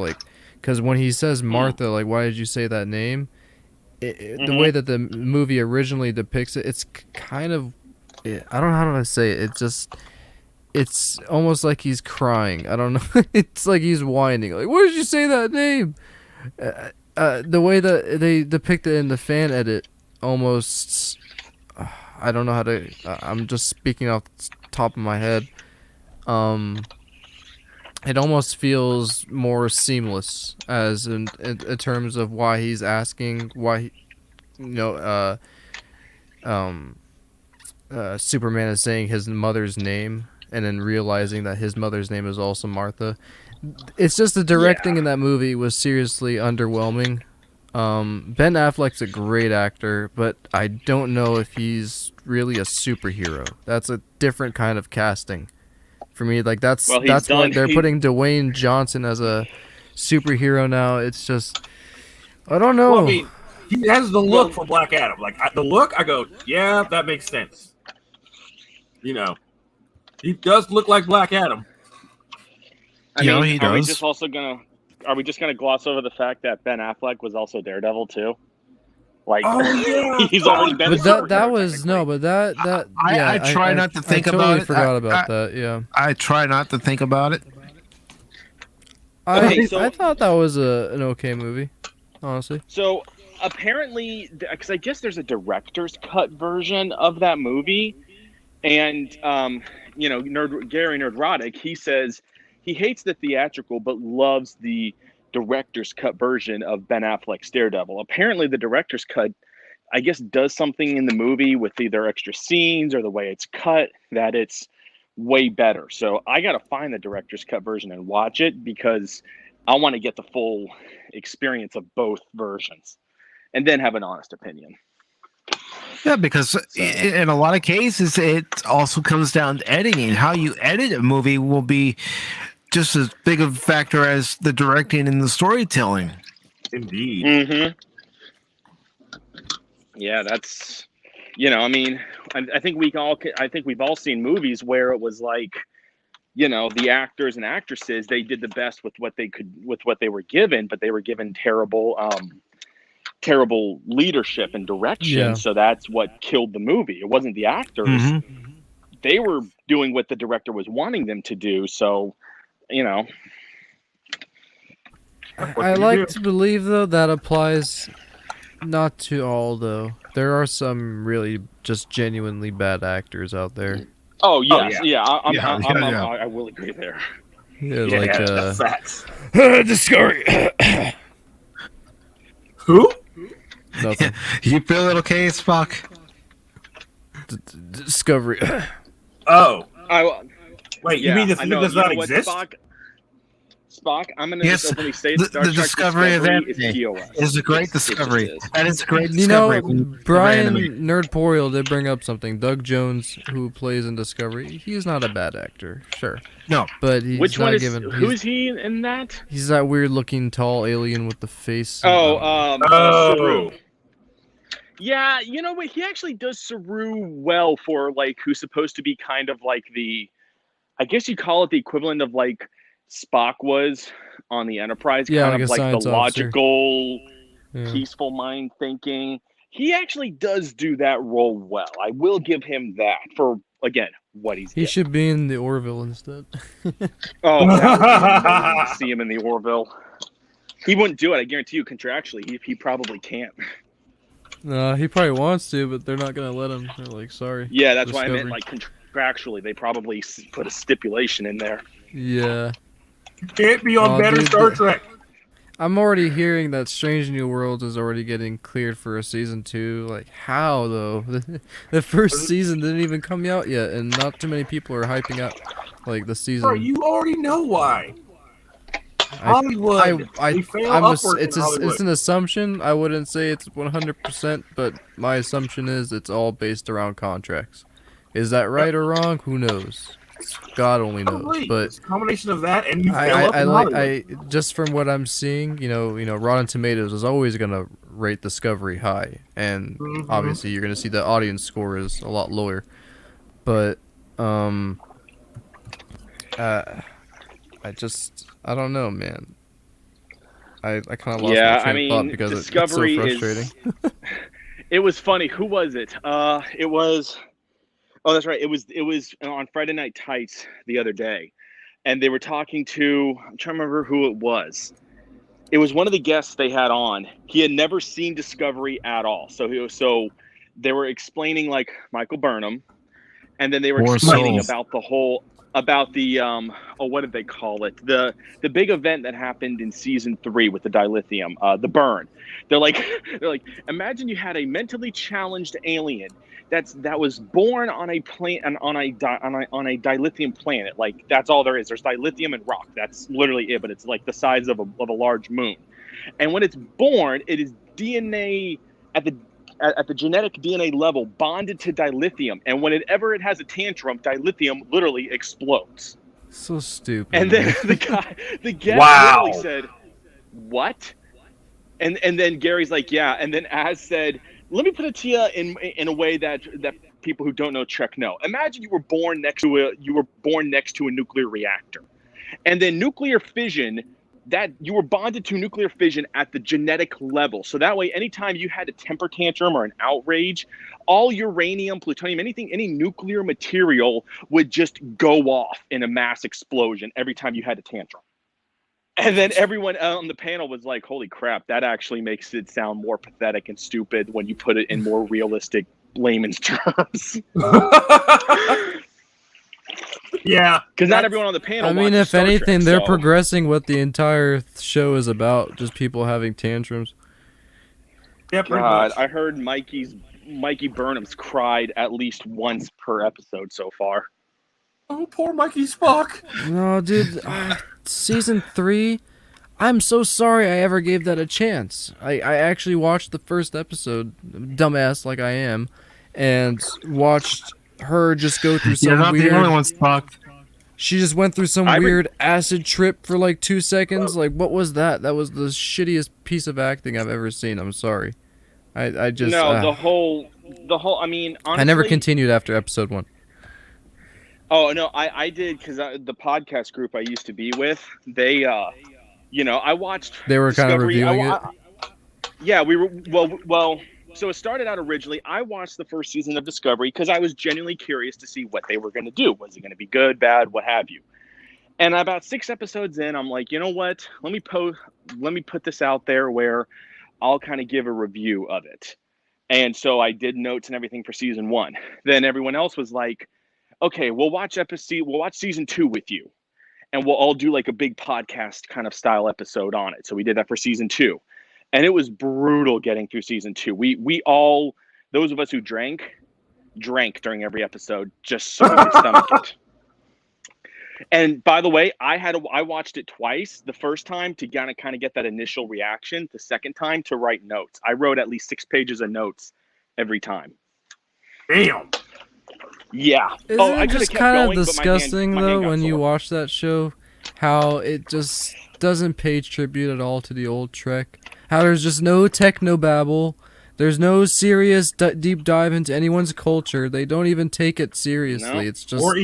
Because when he says Martha, why did you say that name? The way that the movie originally depicts it, it's kind of, I don't know how to say it. It's almost like he's crying. I don't know. It's like he's whining. Why did you say that name? The way that they depict it in the fan edit, almost, I don't know how to. I'm just speaking off the top of my head. It almost feels more seamless, as in terms of why he's asking, why, Superman is saying his mother's name, and then realizing that his mother's name is also Martha. It's just the directing in that movie was seriously underwhelming. Ben Affleck's a great actor, but I don't know if he's really a superhero. That's a different kind of casting. For me, that's why they're putting Dwayne Johnson as a superhero now. It's just, I don't know. Well, I mean, he has the look for Black Adam. The look, I go, yeah, that makes sense. He does look like Black Adam. He does. Are we just gonna gloss over the fact that Ben Affleck was also Daredevil too? Like, yeah. he's already been. But that was no, but that yeah, I try not to think I about totally it. forgot about that. Yeah, I try not to think about it. Okay, so- I thought that was an okay movie, honestly. So apparently, because I guess there's a director's cut version of that movie, and Gary Nerdrotic, he says he hates the theatrical but loves the director's cut version of Ben Affleck's Daredevil. Apparently, the director's cut, I guess, does something in the movie with either extra scenes or the way it's cut that it's way better. So I got to find the director's cut version and watch it because I want to get the full experience of both versions and then have an honest opinion. Yeah, because in a lot of cases, it also comes down to editing. How you edit a movie will be just as big of a factor as the directing and the storytelling. Indeed. Mm-hmm. Yeah, that's, I mean, I think we've all seen movies where it was like, the actors and actresses, they did the best with what they were given, but they were given terrible leadership and direction. Yeah. So that's what killed the movie. It wasn't the actors. Mm-hmm. They were doing what the director was wanting them to do. So, I like to believe though that applies not to all though. There are some really just genuinely bad actors out there. Oh yes, I will agree there. Yeah, facts. Discovery. Who? Nothing. You feel it okay, Spock? Discovery. Oh. Wait, Yeah, you mean this thing does not what, exist? Spock, I'm going to Yes, openly say the Star Trek discovery of is anime TOS. is a great It discovery. just is. That is a great You know, discovery. Brian Nerdporial did bring up something. Doug Jones, who plays in Discovery, he's not a bad actor, sure. No. But he's Which not one is? given. Who is he in that? He's that weird-looking tall alien with the face. Saru. Yeah, you know what? He actually does Saru well for like who's supposed to be kind of like I guess you call it the equivalent of like Spock was on the Enterprise, Yeah, kind like of a like the science officer. logical, Yeah. peaceful mind thinking. He actually does do that role well. I will give him that for, again, what he's He given. should be in the Orville instead. Oh, that would be amazing to see him in the Orville. He wouldn't do it. I guarantee you, contractually, he probably can't. He probably wants to, but they're not gonna let him. They're like, sorry. Yeah, that's why I Discovery. meant like contractually. They probably put a stipulation in there. Yeah. You can't be on Oh, better dude, Star Trek. I'm already hearing that Strange New Worlds is already getting cleared for a season 2. Like, how though? The first season didn't even come out yet, and not too many people are hyping up like the season. Bro, you already know why. Hollywood. They fail upwards in Hollywood. It's an assumption. I wouldn't say it's 100%, but my assumption is it's all based around contracts. Is that right or wrong? Who knows? God only knows. Probably. But It's a combination of that and you fail up in Hollywood. just from what I'm seeing, you know, Rotten Tomatoes is always gonna rate Discovery high, and obviously you're gonna see the audience score is a lot lower. But I don't know, man. I kind of lost my train of thought because Discovery it's so frustrating. It was funny. Who was it? It was. Oh, that's right. It was on Friday Night Tights the other day, and they were talking to. I'm trying to remember who it was. It was one of the guests they had on. He had never seen Discovery at all. So they were explaining like Michael Burnham, and then they were explaining about the what did they call it? The big event that happened in season 3 with the dilithium, the burn. They're like, imagine you had a mentally challenged alien that was born on a on a dilithium planet. Like that's all there is. There's dilithium and rock. That's literally it. But it's like the size of a large moon. And when it's born, it is DNA at the genetic DNA level bonded to dilithium, and whenever it has a tantrum, dilithium literally explodes. So stupid. And then the guest literally said, "What?" And then Gary's like, "Yeah." And then Az said, "Let me put it to you in a way that people who don't know Trek know. Imagine you were born next to a nuclear reactor, and then nuclear fission that you were bonded to nuclear fission at the genetic level. So that way, anytime you had a temper tantrum or an outrage, all uranium, plutonium, anything, any nuclear material would just go off in a mass explosion every time you had a tantrum. And then everyone on the panel was like, holy crap, that actually makes it sound more pathetic and stupid when you put it in more realistic layman's terms. Yeah. Because not everyone on the panel. I mean, if Star anything, Trek, they're so. progressing what the entire show is about, just people having tantrums. Yeah, pretty God, much. I heard Mikey Burnham's cried at least once per episode so far. Oh, poor Mikey Spock. No, dude, season 3, I'm so sorry I ever gave that a chance. I actually watched the first episode, dumbass like I am, and watched her just go through some You're not weird... the only ones talk. She just went through some weird acid trip for like 2 seconds. Like, what was that? That was the shittiest piece of acting I've ever seen. I'm sorry. I just... No, the whole, I mean, honestly... I never continued after episode 1. Oh, no, I did, because the podcast group I used to be with, they, I watched... They were kind of Discovery. reviewing it? Yeah, we were, well, so it started out originally, I watched the first season of Discovery because I was genuinely curious to see what they were going to do. Was it going to be good, bad, what have you? And about 6 episodes in, I'm like, you know what? Let me put this out there where I'll kind of give a review of it. And so I did notes and everything for season 1. Then everyone else was like, okay, we'll watch season 2 with you, and we'll all do like a big podcast kind of style episode on it. So we did that for season 2, and it was brutal getting through season 2. We all, those of us who drank during every episode just so we could stomach it. And by the way, I watched it twice. The first time to kind of get that initial reaction. The second time to write notes. I wrote at least 6 pages of notes every time. Damn. Yeah. Isn't it just kind of disgusting, though, when you watch that show, how it just doesn't pay tribute at all to the old Trek? How there's just no technobabble, there's no serious deep dive into anyone's culture. They don't even take it seriously. No. It's just or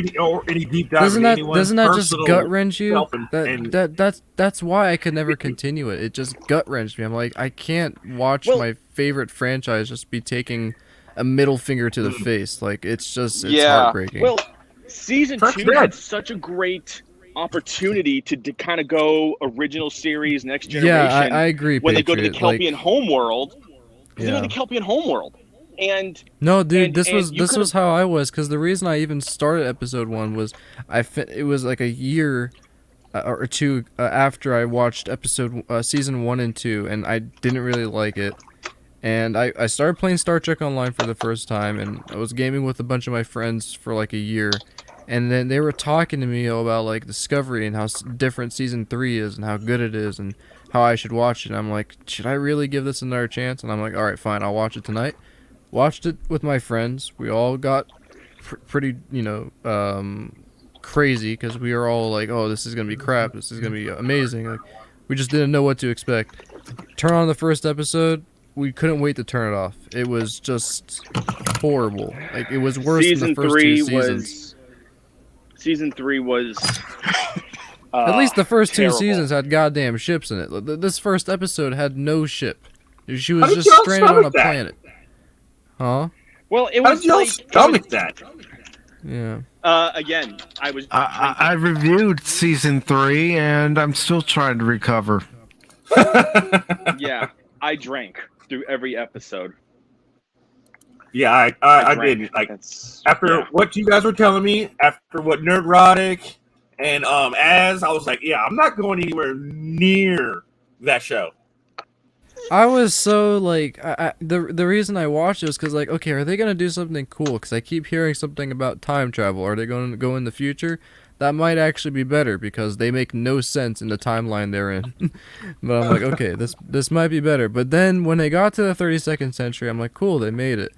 any deep dive. Doesn't that just gut wrench you? And That's why I could never continue it. It just gut wrenched me. I'm like, I can't watch my favorite franchise just be taking a middle finger to the face. Like, it's heartbreaking. Well, season 2 had such a great opportunity to kind of go original series, next generation. Yeah, I agree. When Patriot. they go to the Kelpian homeworld, yeah. They go to the Kelpian homeworld, and no, dude, this was how I was, because the reason I even started episode 1 was it was like a year or 2 after I watched season 1 and 2, and I didn't really like it. And I started playing Star Trek Online for the first time, and I was gaming with a bunch of my friends for like a year. And then they were talking to me about like Discovery and how different season 3 is and how good it is and how I should watch it. And I'm like, should I really give this another chance? And I'm like, all right, fine, I'll watch it tonight. Watched it with my friends. We all got pretty, crazy because we were all like, oh, this is going to be crap. This is going to be amazing. Like, we just didn't know what to expect. Turn on the first episode. We couldn't wait to turn it off. It was just horrible. Like, it was worse than the first 2 seasons. Season 3 was at least the first terrible. 2 seasons had goddamn ships in it. This first episode had no ship. She was just stranded on a planet. Huh? Well, it was how did y'all stomach that? Yeah. Again, I reviewed season 3, and I'm still trying to recover. Yeah, I drank through every episode. Yeah, I did. Like, after what you guys were telling me, after what Nerdrotic and as I was like, yeah, I'm not going anywhere near that show. I was so like, the reason I watched it was because like, okay, are they gonna do something cool? Because I keep hearing something about time travel. Are they going to go in the future? That might actually be better because they make no sense in the timeline they're in. But I'm like, okay, this might be better. But then when they got to the 32nd century, I'm like, cool, they made it.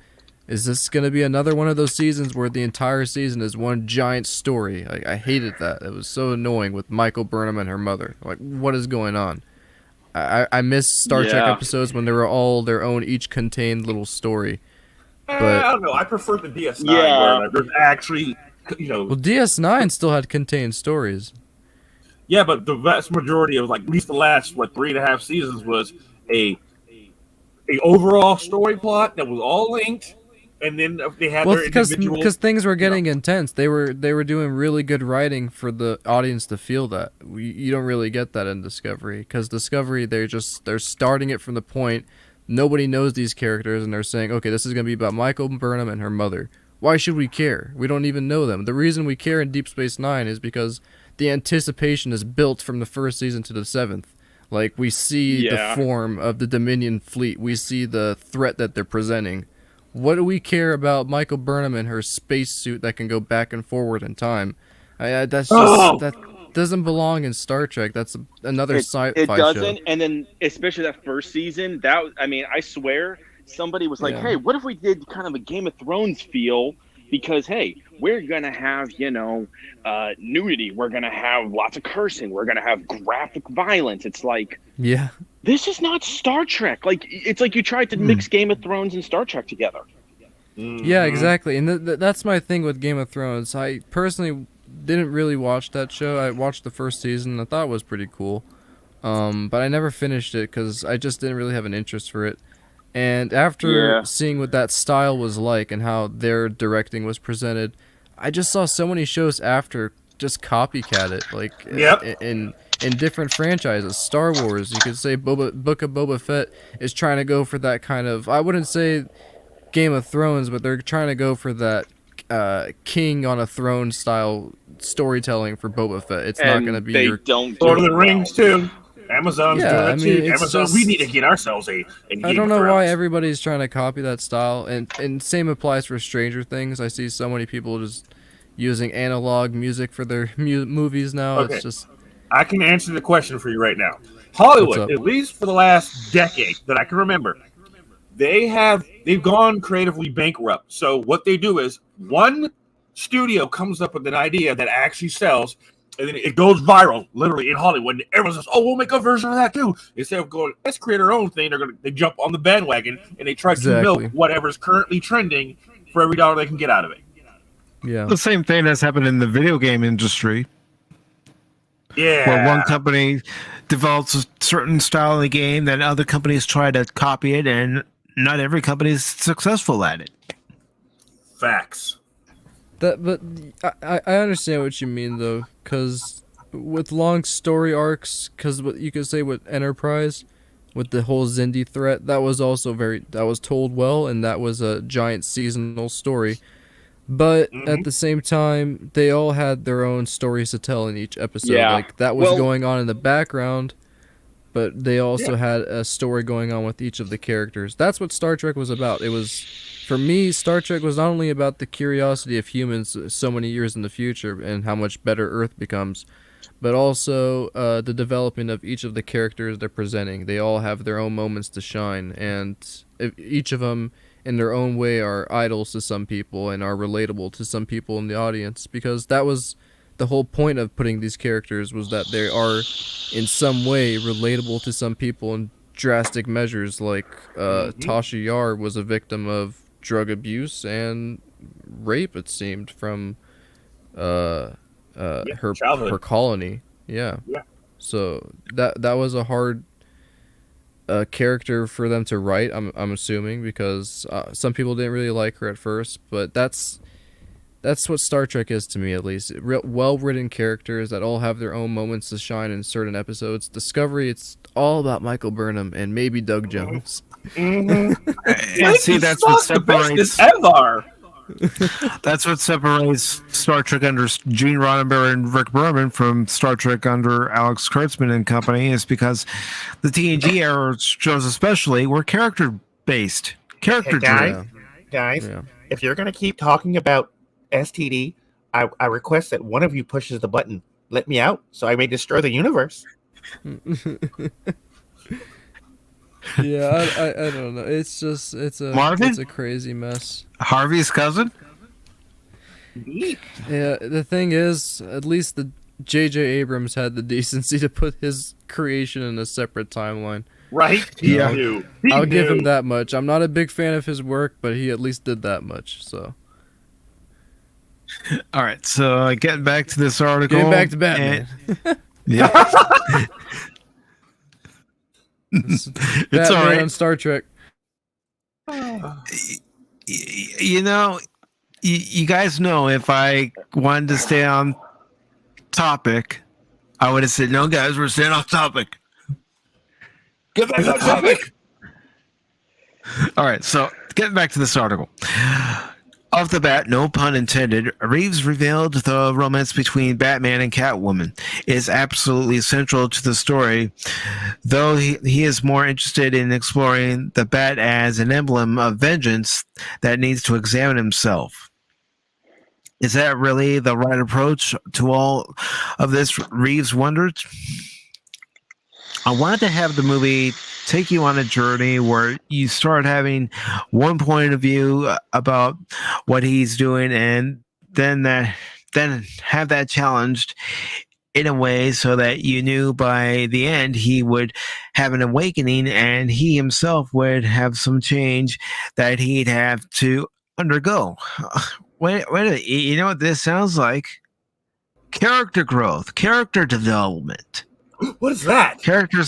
Is this going to be another one of those seasons where the entire season is one giant story? I hated that. It was so annoying with Michael Burnham and her mother. Like, what is going on? I miss Star Trek episodes when they were all their own, each contained little story. But I don't know. I prefer the DS9 where there's actually, Well, DS9 still had contained stories. Yeah, but the vast majority of like at least the last 3.5 seasons was a overall story plot that was all linked, and then they had their individual. Because things were getting intense. They were doing really good writing for the audience to feel that. You don't really get that in Discovery, because Discovery they're starting it from the point nobody knows these characters, and they're saying, okay, this is going to be about Michael Burnham and her mother. Why should we care? We don't even know them. The reason we care in Deep Space Nine is because the anticipation is built from the first season to the 7th. Like, we see the form of the Dominion fleet. We see the threat that they're presenting. What do we care about Michael Burnham and her spacesuit that can go back and forward in time? That doesn't belong in Star Trek. That's another sci-fi show. It doesn't, and then especially that first season, I swear, somebody was like, hey, what if we did kind of a Game of Thrones feel? Because, hey, we're going to have, nudity. We're going to have lots of cursing. We're going to have graphic violence. It's like, this is not Star Trek. Like, it's like you tried to mix Game of Thrones and Star Trek together. Yeah, exactly. And that's my thing with Game of Thrones. I personally didn't really watch that show. I watched the first season. I thought it was pretty cool. But I never finished it because I just didn't really have an interest for it. And after seeing what that style was like and how their directing was presented, I just saw so many shows after just copycat it, like in different franchises. Star Wars, you could say Book of Boba Fett is trying to go for that kind of, I wouldn't say Game of Thrones, but they're trying to go for that king on a throne style storytelling for Boba Fett. It's not going to be your Lord of the Rings too. Amazon's doing it too. Amazon, we need to get ourselves a Game I don't know of why Thrones. everybody's trying to copy that style, and same applies for Stranger Things. I see so many people just using analog music for their movies now. Okay. It's just, I can answer the question for you right now. Hollywood, at least for the last decade that I can remember, they've gone creatively bankrupt. So what they do is one studio comes up with an idea that actually sells, and then it goes viral, literally in Hollywood. And everyone says, "Oh, we'll make a version of that too." Instead of going, "Let's create our own thing," they jump on the bandwagon and they try to milk whatever's currently trending for every dollar they can get out of it. Yeah, the same thing that's happened in the video game industry. Yeah, where one company develops a certain style in the game, then other companies try to copy it, and not every company is successful at it. Facts. But I understand what you mean though, because with long story arcs, because what you could say with Enterprise, with the whole Xindi threat, that was also that was told well, and that was a giant seasonal story. But at the same time, they all had their own stories to tell in each episode. Yeah. Like, that was going on in the background, but they also had a story going on with each of the characters. That's what Star Trek was about. It was, for me, Star Trek was not only about the curiosity of humans so many years in the future and how much better Earth becomes, but also the development of each of the characters they're presenting. They all have their own moments to shine, and each of them in their own way are idols to some people and are relatable to some people in the audience, because that was the whole point of putting these characters, was that they are in some way relatable to some people in drastic measures. Like Tasha Yar was a victim of drug abuse and rape, it seemed, from her colony. Yeah. So that was a hard character for them to write, I'm assuming, because some people didn't really like her at first, but that's what Star Trek is to me, at least. Well-written characters that all have their own moments to shine in certain episodes. Discovery, it's all about Michael Burnham and maybe Doug Jones. And see, that's what separates that's what separates Star Trek under Gene Roddenberry and Rick Berman from Star Trek under Alex Kurtzman and company, is because the TNG era shows especially were character-based, character-driven. Guys, if you're going to keep talking about STD, I request that one of you pushes the button, "Let me out," so I may destroy the universe. Yeah, I don't know. It's just it's a crazy mess. Harvey's cousin? Yeah, the thing is, at least the J.J. Abrams had the decency to put his creation in a separate timeline. Right? I'll give him that much. I'm not a big fan of his work, but he at least did that much. So. All right, so getting back to this article. Getting back to Batman. Yeah. It's It's all Batman right. on Star Trek. You know, you guys know if I wanted to stay on topic, I would have said, no, guys, we're staying off topic. Get back on topic. All right, so getting back to this article. Off the bat, no pun intended, Reeves revealed the romance between Batman and Catwoman is absolutely central to the story, though he is more interested in exploring the bat as an emblem of vengeance that needs to examine himself. Is that really the right approach to all of this, Reeves wondered? I wanted to have the movie take you on a journey where you start having one point of view about what he's doing, and then have that challenged in a way so that you knew by the end he would have an awakening and he himself would have some change that he'd have to undergo. Wait a minute, you know what this sounds like? Character growth, character development. What is that? Character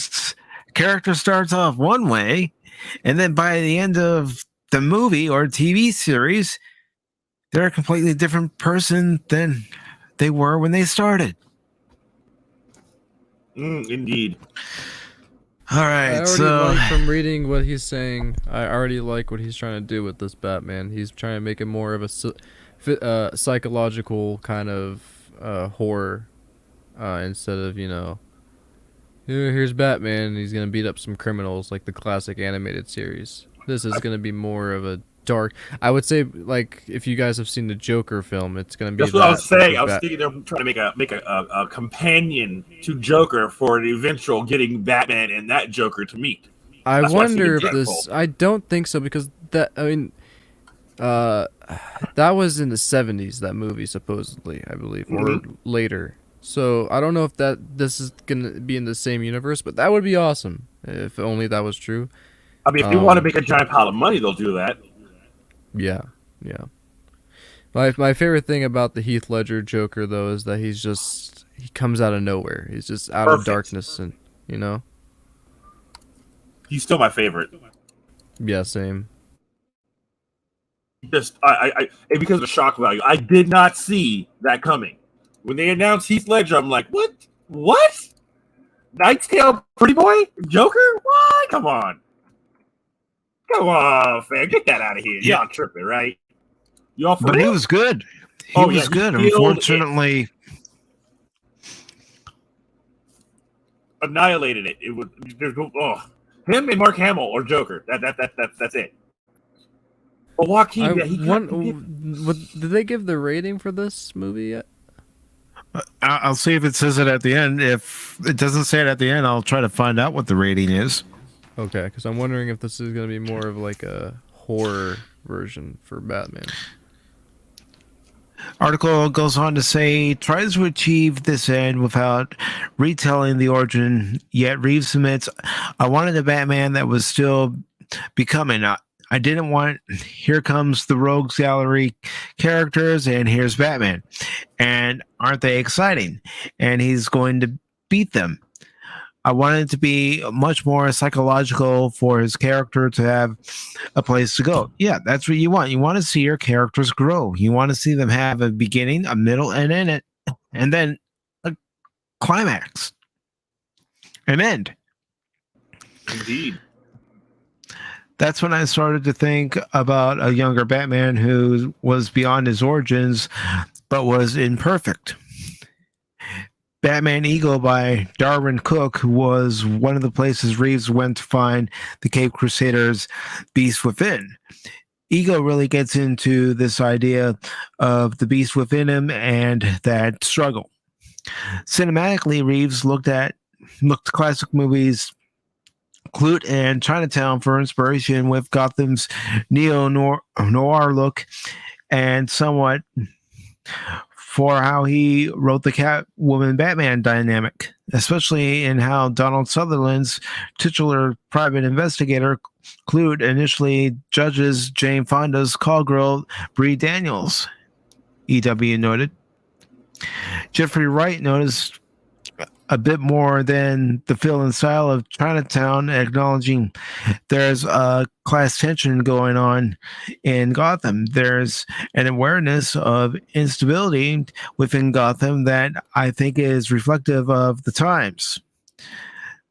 starts off one way, and then by the end of the movie or TV series, they're a completely different person than they were when they started. Indeed. All right, from reading what he's saying, I already like what he's trying to do with this Batman. He's trying to make it more of a psychological kind of horror instead of, here's Batman and he's going to beat up some criminals like the classic animated series. This is going to be more of a dark... I would say, like, if you guys have seen the Joker film, it's going to be... That's what I was saying. I was thinking they're trying to make a companion to Joker for the eventual getting Batman and that Joker to meet. I wonder if this... I don't think so, because that... I mean... that was in the 70s, that movie, supposedly, I believe, or later. So I don't know if this is gonna be in the same universe, but that would be awesome if only that was true. I mean, if they want to make a giant pile of money, they'll do that. Yeah. My favorite thing about the Heath Ledger Joker, though, is that he comes out of nowhere. He's just out of darkness, and he's still my favorite. Yeah, same. Just and because of the shock value, I did not see that coming. When they announced Heath Ledger, I'm like, what? What? Knight's Tale, Pretty Boy, Joker? What? Come on, fam, get that out of here. Yeah. Y'all tripping, right? Y'all. But he was good. He was good. Unfortunately, annihilated it. It was him and Mark Hamill or Joker. That's it. But Joaquin, did they give the rating for this movie yet? I'll see if it says it at the end. If it doesn't say it at the end, I'll try to find out what the rating is. Okay, because I'm wondering if this is going to be more of like a horror version for Batman. Article goes on to say, tries to achieve this end without retelling the origin, yet Reeves admits, I wanted a Batman that was still becoming. I didn't want, here comes the Rogues Gallery characters, and here's Batman. And aren't they exciting? And he's going to beat them. I wanted it to be much more psychological for his character to have a place to go. Yeah, that's what you want. You want to see your characters grow. You want to see them have a beginning, a middle, and then a climax. An end. Indeed. That's when I started to think about a younger Batman who was beyond his origins, but was imperfect. Batman Ego by Darwin Cook was one of the places Reeves went to find the Cape Crusaders' beast within. Ego really gets into this idea of the beast within him and that struggle. Cinematically, Reeves looked to classic movies Clute and Chinatown for inspiration, with Gotham's neo-noir look, and somewhat for how he wrote the Catwoman Batman dynamic, especially in how Donald Sutherland's titular private investigator Clute initially judges Jane Fonda's call girl Bree Daniels. EW noted. Jeffrey Wright noticed a bit more than the feel and style of Chinatown, acknowledging there's a class tension going on in Gotham. There's an awareness of instability within Gotham that I think is reflective of the times.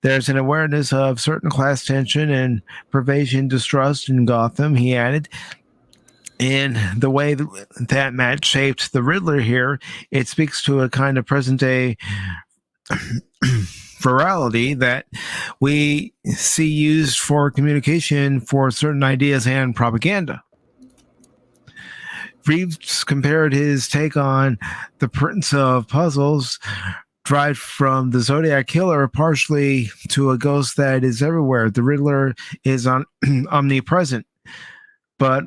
There's an awareness of certain class tension and pervasive distrust in Gotham, he added. In the way that Matt shaped the Riddler here, it speaks to a kind of present day virality that we see used for communication for certain ideas and propaganda. Reeves compared his take on the Prince of Puzzles, derived from the Zodiac Killer, partially to a ghost that is everywhere. The Riddler is omnipresent, but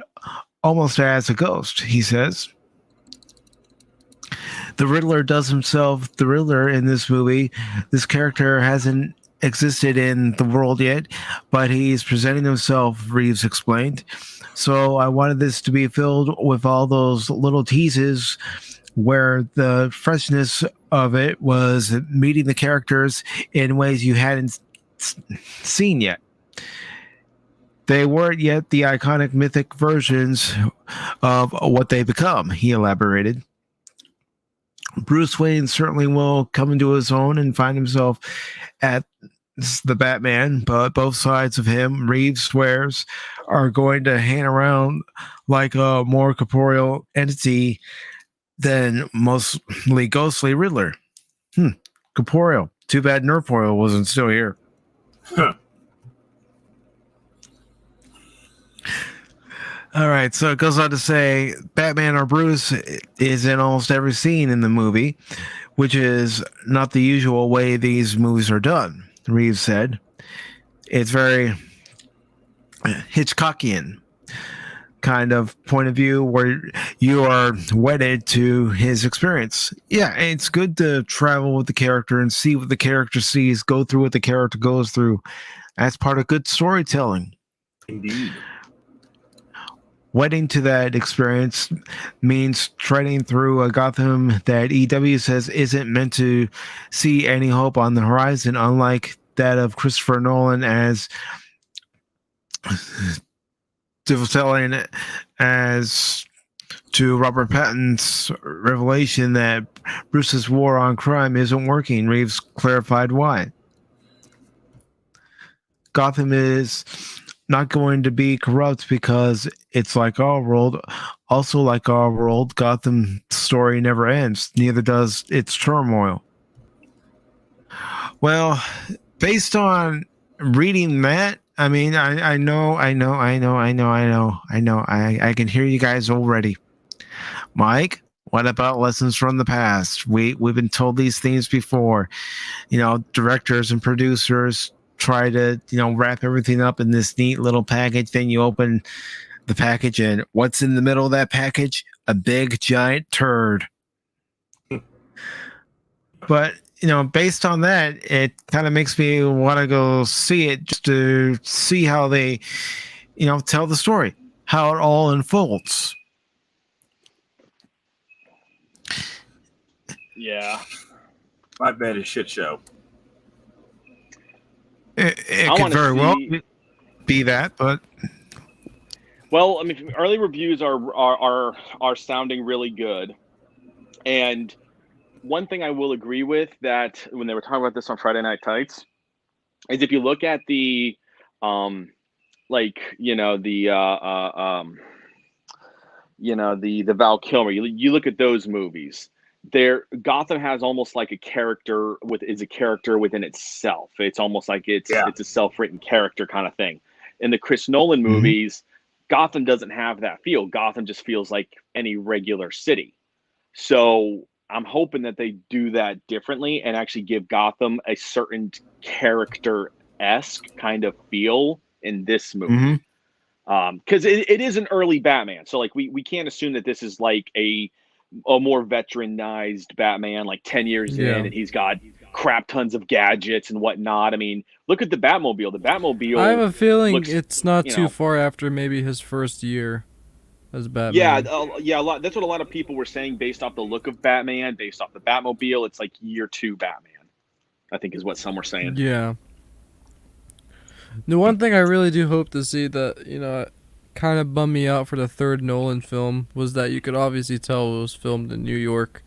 almost as a ghost, he says. The Riddler does himself the Riddler in this movie. This character hasn't existed in the world yet, but he's presenting himself, Reeves explained. So I wanted this to be filled with all those little teases where the freshness of it was meeting the characters in ways you hadn't seen yet. They weren't yet the iconic mythic versions of what they become, he elaborated. Bruce Wayne certainly will come into his own and find himself at the Batman, but both sides of him, Reeves swears, are going to hang around like a more corporeal entity than mostly ghostly Riddler. Corporeal. Too bad Nerf Oil wasn't still here. All right, so it goes on to say Batman or Bruce is in almost every scene in the movie, which is not the usual way these movies are done, Reeves said. It's very Hitchcockian kind of point of view where you are wedded to his experience. Yeah, and it's good to travel with the character and see what the character sees, go through what the character goes through. That's part of good storytelling. Indeed. Wedding to that experience means treading through a Gotham that EW says isn't meant to see any hope on the horizon, unlike that of Christopher Nolan as devastating as to Robert Pattinson's revelation that Bruce's war on crime isn't working. Reeves clarified why. Gotham is not going to be corrupt because it's like our world. Also, like our world, Gotham's story never ends. Neither does its turmoil. Well, based on reading that, I mean, I know. I can hear you guys already. Mike, what about lessons from the past? We've been told these things before. You know, directors and producers try to, wrap everything up in this neat little package. Then you open the package and what's in the middle of that package? A big giant turd. But, based on that, it kind of makes me want to go see it just to see how they, tell the story, how it all unfolds. Yeah. My bad is shit show. It could very well be that, but well, I mean, early reviews are sounding really good, and one thing I will agree with that when they were talking about this on Friday Night Tights is if you look at the the Val Kilmer, you look at those movies. Gotham has almost like a character within itself. It's almost like it's a self-written character kind of thing. In the Chris Nolan movies, Gotham doesn't have that feel. Gotham just feels like any regular city. So I'm hoping that they do that differently and actually give Gotham a certain character-esque kind of feel in this movie. Because it is an early Batman. So like we can't assume that this is like a more veteranized Batman, like 10 years in, and he's got crap tons of gadgets and whatnot. I mean, look at the Batmobile. The Batmobile. I have a feeling it's not too far after maybe his first year as Batman. Yeah, that's what a lot of people were saying based off the look of Batman, based off the Batmobile. It's like year 2 Batman. I think is what some were saying. Yeah. The one thing I really do hope to see that, kind of bummed me out for the third Nolan film was that you could obviously tell it was filmed in New York.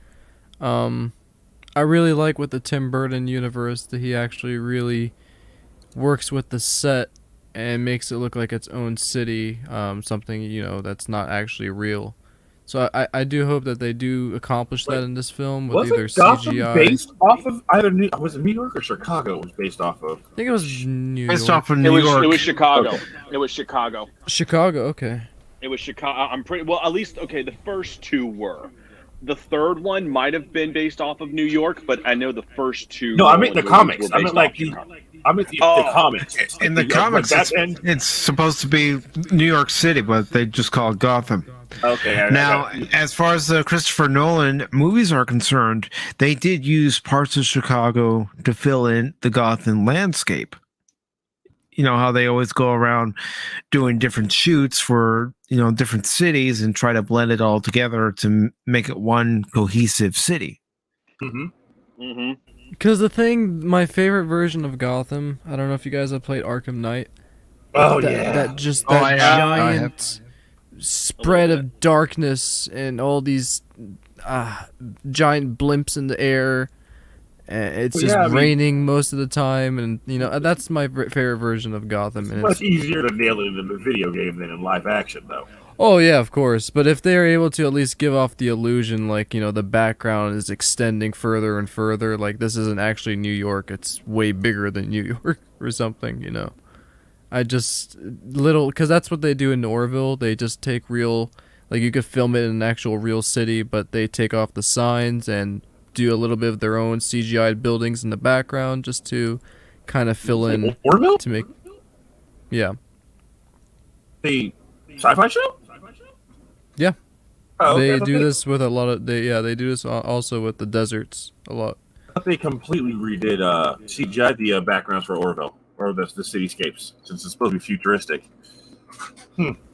I really like with the Tim Burton universe that he actually really works with the set and makes it look like its own city, something, that's not actually real. So I do hope that they do accomplish that in this film with either Gotham CGI. based off of either was it New York or Chicago? It was based off of. I think it was New York. Based off of New York. It was Chicago. Okay. It was Chicago. Chicago, okay. It was Chicago. I'm pretty well. At least okay. The first two were. The third one might have been based off of New York, but I know the first two. No, I meant the movies comics. were I meant based like off the. Chicago. I meant the comics. In the comics, it's supposed to be New York City, but they just call it Gotham. Okay. Now, as far as the Christopher Nolan movies are concerned, they did use parts of Chicago to fill in the Gotham landscape. You know how they always go around doing different shoots for, different cities and try to blend it all together to make it one cohesive city. Mm-hmm. Mm-hmm. Because my favorite version of Gotham, I don't know if you guys have played Arkham Knight. Oh that, yeah. That just Oh, that I have. giant spread of darkness and all these giant blimps in the air. It's just raining most of the time, and that's my favorite version of Gotham. And It's much easier to nail it in the video game than in live action, though. Oh yeah, of course. But if they're able to at least give off the illusion, like, the background is extending further and further, like this isn't actually New York, it's way bigger than New York or something, I just because that's what they do in Norville. They just take real, like you could film it in an actual real city, but they take off the signs and do a little bit of their own CGI buildings in the background just to kind of fill in Orville? to make. Yeah. The sci-fi show? Yeah. Oh, okay. They do this with a lot of they do this also with the deserts a lot. I thought they completely redid CGI the backgrounds for Orville or the cityscapes since it's supposed to be futuristic.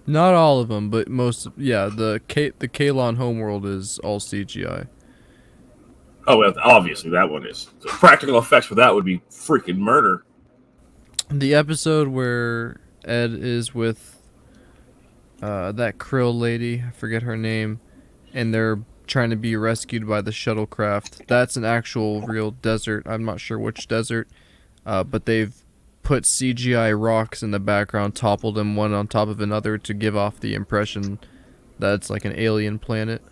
Not all of them, but most. Yeah, the Kalon homeworld is all CGI. Oh, well, obviously that one is. So practical effects for that would be freaking murder. The episode where Ed is with that Krill lady, I forget her name, and they're trying to be rescued by the shuttlecraft. That's an actual real desert. I'm not sure which desert, but they've put CGI rocks in the background, toppled them one on top of another to give off the impression that it's like an alien planet.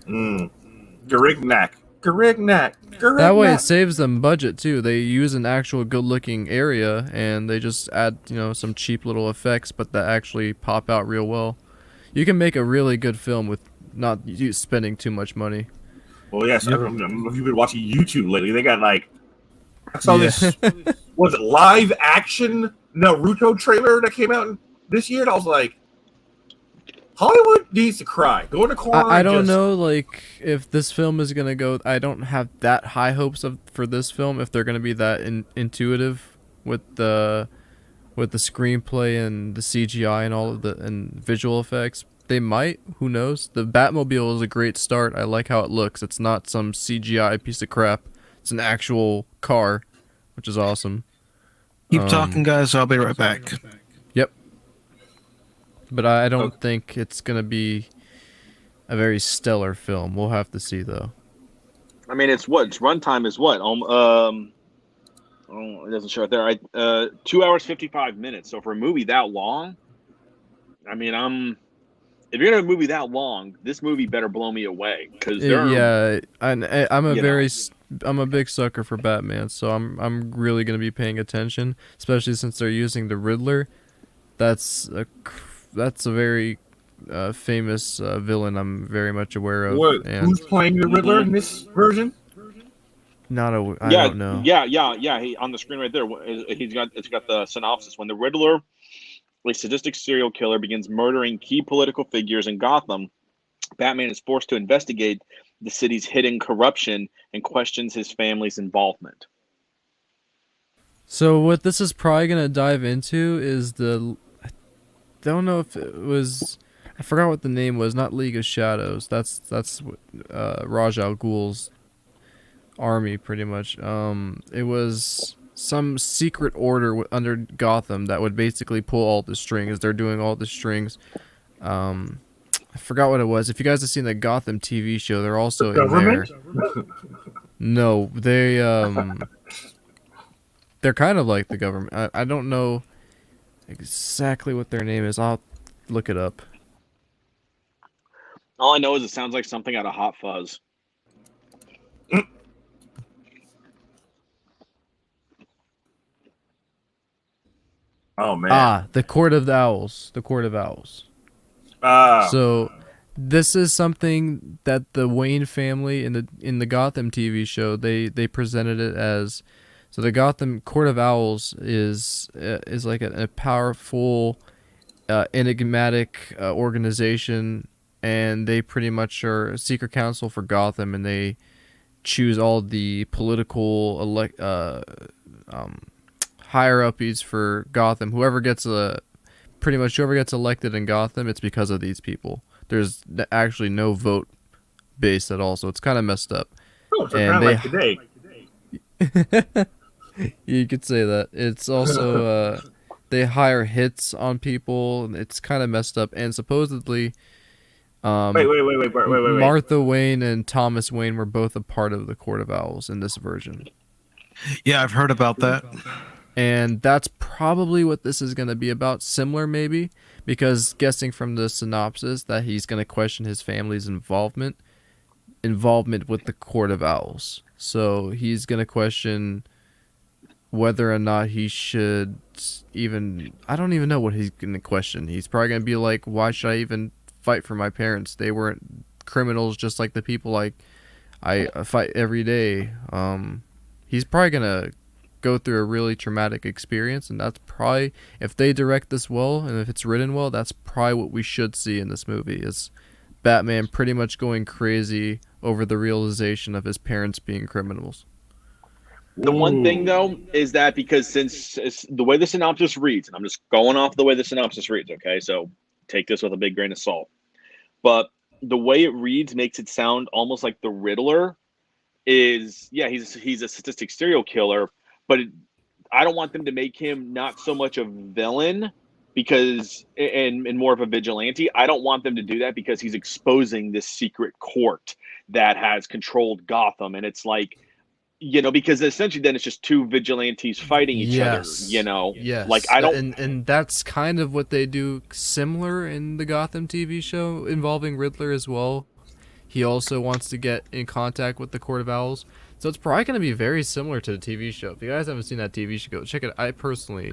Garignac. That way it saves them budget too. They use an actual good-looking area and they just add, some cheap little effects, but that actually pop out real well. You can make a really good film with not spending too much money. Well, yes. I don't know if you've been watching YouTube lately. They got I saw this. Was it live action Naruto trailer that came out this year? And I was like, Hollywood needs to cry. Go in the corner. I don't know, if this film is gonna go. I don't have that high hopes for this film. If they're gonna be that intuitive with the screenplay and the CGI and all of the visual effects, they might. Who knows? The Batmobile is a great start. I like how it looks. It's not some CGI piece of crap. It's an actual car, which is awesome. Keep talking, guys. I'll be right back. Yep. But I don't think it's going to be a very stellar film. We'll have to see, though. I mean, its runtime is what? It doesn't show it there. 2 hours 55 minutes. So for a movie that long, I mean, if you're gonna have a movie that long, this movie better blow me away because I'm a big sucker for Batman, so I'm really gonna be paying attention, especially since they're using the Riddler. That's a very famous villain I'm very much aware of. Who's playing the Riddler in this version? I don't know. Yeah. He on the screen right there. It's got the synopsis. When the Riddler, a sadistic serial killer, begins murdering key political figures in Gotham, Batman is forced to investigate the city's hidden corruption and questions his family's involvement. So what this is probably gonna dive into is I don't know if it was. I forgot what the name was. Not League of Shadows. That's Ra's al Ghul's army, pretty much. It was some secret order under Gotham that would basically pull all the strings. They're doing all the strings. I forgot what it was. If you guys have seen the Gotham TV show, they're also in there. No, they're kind of like the government. I don't know exactly what their name is. I'll look it up. All I know is it sounds like something out of Hot Fuzz. Oh man. The Court of the Owls. The Court of Owls. So this is something that the Wayne family in the Gotham TV show they presented it as. So the Gotham Court of Owls is like a powerful, enigmatic organization, and they pretty much are a secret council for Gotham, and they choose all the political higher-uppies for Gotham. Whoever gets elected in Gotham, it's because of these people. There's actually no vote base at all, so it's kind of messed up. Oh, so kind of like today. You could say that. It's also they hire hits on people, and it's kind of messed up. And supposedly, Wait. Martha Wayne and Thomas Wayne were both a part of the Court of Owls in this version. Yeah, I've heard about that. And that's probably what this is going to be about, similar maybe, because guessing from the synopsis that he's going to question his family's involvement with the Court of Owls. So he's going to question whether or not he should even... I don't even know what he's going to question. He's probably going to be like, why should I even fight for my parents? They weren't criminals just like the people I fight every day. He's probably going to go through a really traumatic experience, and that's probably, if they direct this well and if it's written well, that's probably what we should see in this movie, is Batman pretty much going crazy over the realization of his parents being criminals. The one thing, though, is that because since the way the synopsis reads, and I'm just going off the way the synopsis reads, okay? So take this with a big grain of salt. But the way it reads makes it sound almost like the Riddler is, yeah, he's a sadistic serial killer, but I don't want them to make him not so much a villain because and more of a vigilante. I don't want them to do that because he's exposing this secret court that has controlled Gotham, and it's like, because essentially then it's just two vigilantes fighting each other, Yes. Like I don't, and that's kind of what they do similar in the Gotham TV show involving Riddler as well. He also wants to get in contact with the Court of Owls. So it's probably going to be very similar to the TV show. If you guys haven't seen that TV show, go check it. I personally,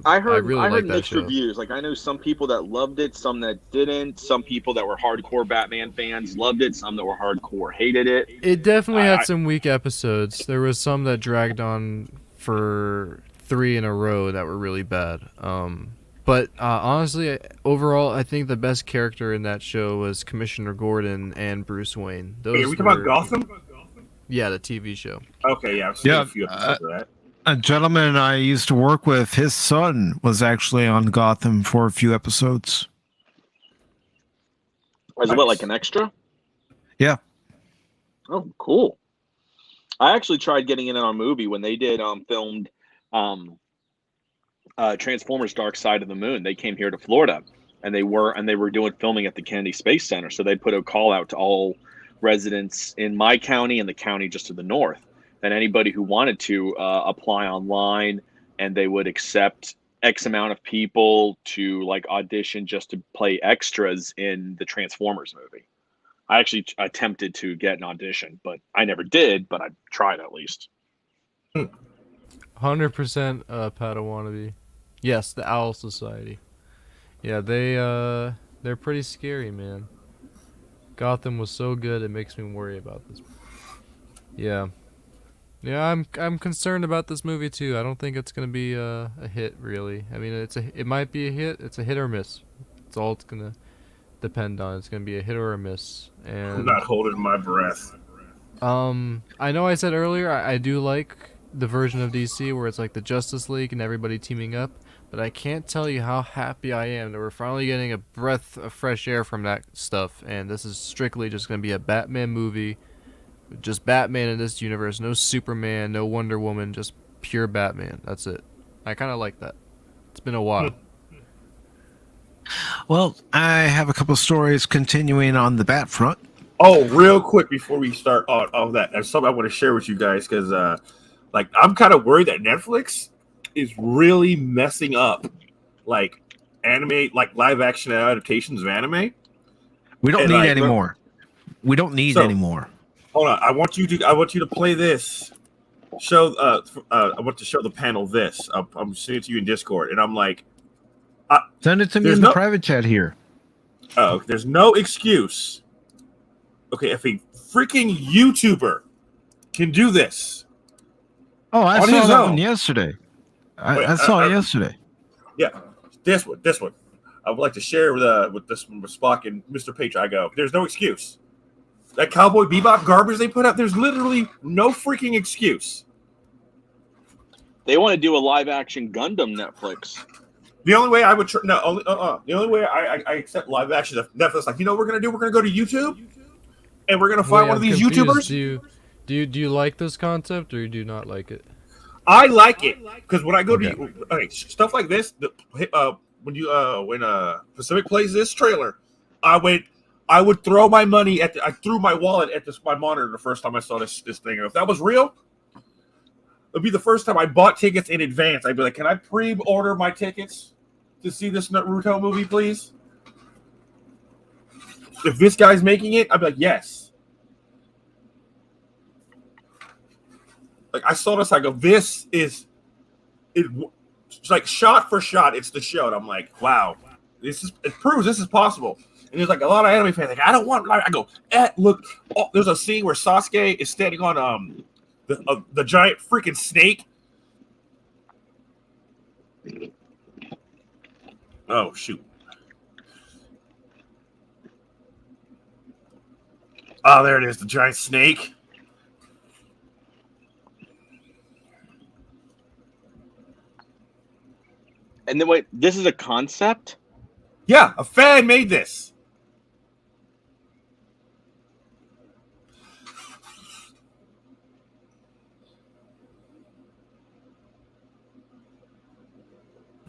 I heard like that mixed show. reviews. Like I know some people that loved it, some that didn't. Some people that were hardcore Batman fans loved it. Some that were hardcore hated it. It definitely had some weak episodes. There was some that dragged on for 3 in a row that were really bad. But honestly, overall, I think the best character in that show was Commissioner Gordon and Bruce Wayne. Wait, are we talking about Gotham? Yeah, the TV show. Okay, yeah, I've seen a few episodes of that. A gentleman I used to work with, his son was actually on Gotham for a few episodes. Was it like an extra? Yeah. Oh, cool. I actually tried getting in on a movie when they did filmed Transformers: Dark Side of the Moon. They came here to Florida, and they were doing filming at the Kennedy Space Center. So they put a call out to all residents in my county and the county just to the north, and anybody who wanted to apply online, and they would accept X amount of people to like audition just to play extras in the Transformers movie. I actually attempted to get an audition, but I never did, but I tried at least. 100% Padawannabe. Yes, the Owl Society. Yeah, they're pretty scary, man. Gotham was so good, it makes me worry about this. Yeah, I'm concerned about this movie too. I don't think it's gonna be a hit, really. I mean, it might be a hit. It's a hit or miss. That's all it's gonna depend on. It's gonna be a hit or a miss. And I'm not holding my breath. I know I said earlier I do like the version of DC where it's like the Justice League and everybody teaming up. But I can't tell you how happy I am that we're finally getting a breath of fresh air from that stuff. And this is strictly just going to be a Batman movie Just Batman in this universe. No Superman, no Wonder Woman, just pure Batman. That's it. I kind of like that. It's been a while. Well, I have a couple stories continuing on the Bat front. Oh, real quick before we start all of that, there's something I want to share with you guys because, like, I'm kind of worried that Netflix is really messing up, like, anime, like live action adaptations of anime. We don't And, need like, any more. We don't need any more. Hold on, I want you to play this. Show I want to show the panel this. I'm sending it to you in Discord, and I'm like, send it to me in the private chat here. Oh, there's no excuse. Okay, if a freaking YouTuber can do this. Oh, I saw that one yesterday. I saw it yesterday. Yeah, this one. I would like to share with this with Spock and Mr. Patra. I go, there's no excuse. That Cowboy Bebop garbage they put up, there's literally no freaking excuse. They want to do a live action Gundam Netflix. The only way I would the only way I accept live action of Netflix, like, you know what we're gonna do? We're gonna go to YouTube and we're gonna find one of these YouTubers. Do you like this concept or do you not like it? I like it because when I go to stuff like this, when Pacific plays this trailer, I would throw my money I threw my wallet at my monitor the first time I saw this thing. And if that was real, it'd be the first time I bought tickets in advance. I'd be like, can I pre-order my tickets to see this Naruto movie, please? If this guy's making it, I'd be like, yes. Like, I saw this, I go, it's like shot for shot, it's the show. And I'm like, wow, it proves this is possible. And there's like a lot of anime fans like, I don't want. I go, look, there's a scene where Sasuke is standing on the giant freaking snake. Oh shoot! Oh, there it is, the giant snake. And then wait, this is a concept? Yeah, a fan made this.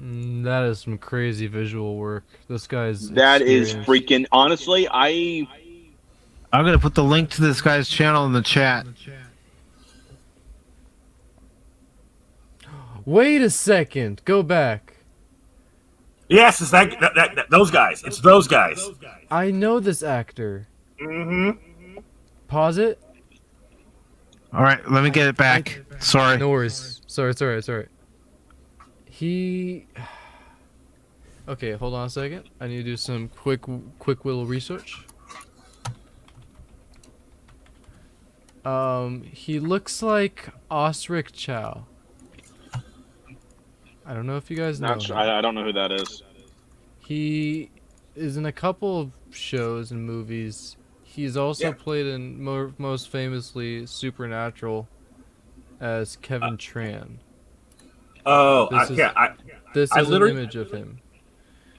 That is some crazy visual work. This guy's that is freaking. Honestly, I'm gonna put the link to this guy's channel in the chat. Wait a second. Go back. Yes, it's those guys. It's those guys. I know this actor. Mm-hmm. Pause it. All right, let me get it back. Sorry. No worries. Sorry. Okay, hold on a second. I need to do some quick little research. He looks like Osric Chow. I don't know if you guys know. I don't know who that is. He is in a couple of shows and movies. He's also played in most famously Supernatural as Kevin Tran. Oh, This is an image of him.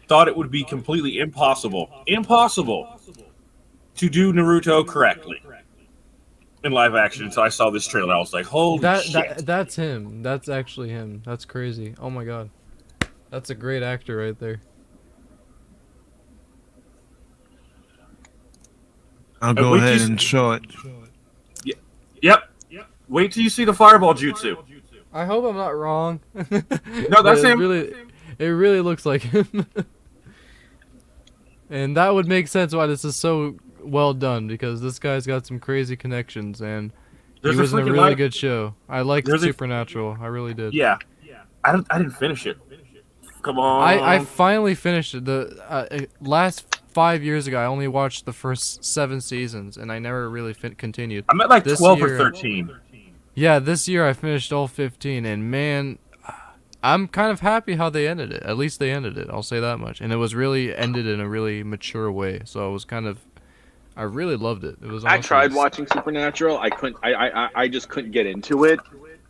Thought it would be completely impossible to do Naruto correctly in live action until I saw this trailer. I was like, holy shit. That's him. That's actually him. That's crazy. Oh my god. That's a great actor right there. I'll go ahead and show it. Yep. Wait till you see the fireball jutsu. I hope I'm not wrong. No, that's him. It really looks like him. And that would make sense why this is so well done, because this guy's got some crazy connections, and he was in a really good show. I liked Supernatural. I really did. Yeah. I didn't finish it. Come on. I finally finished it. The last 5 years ago, I only watched the first 7 seasons, and I never really continued. I'm at like 12 or 13. Yeah, this year I finished all 15, and man, I'm kind of happy how they ended it. At least they ended it. I'll say that much. And it was really ended in a really mature way. So I really loved it. It was. Awesome. I tried watching Supernatural. I couldn't. I just couldn't get into it.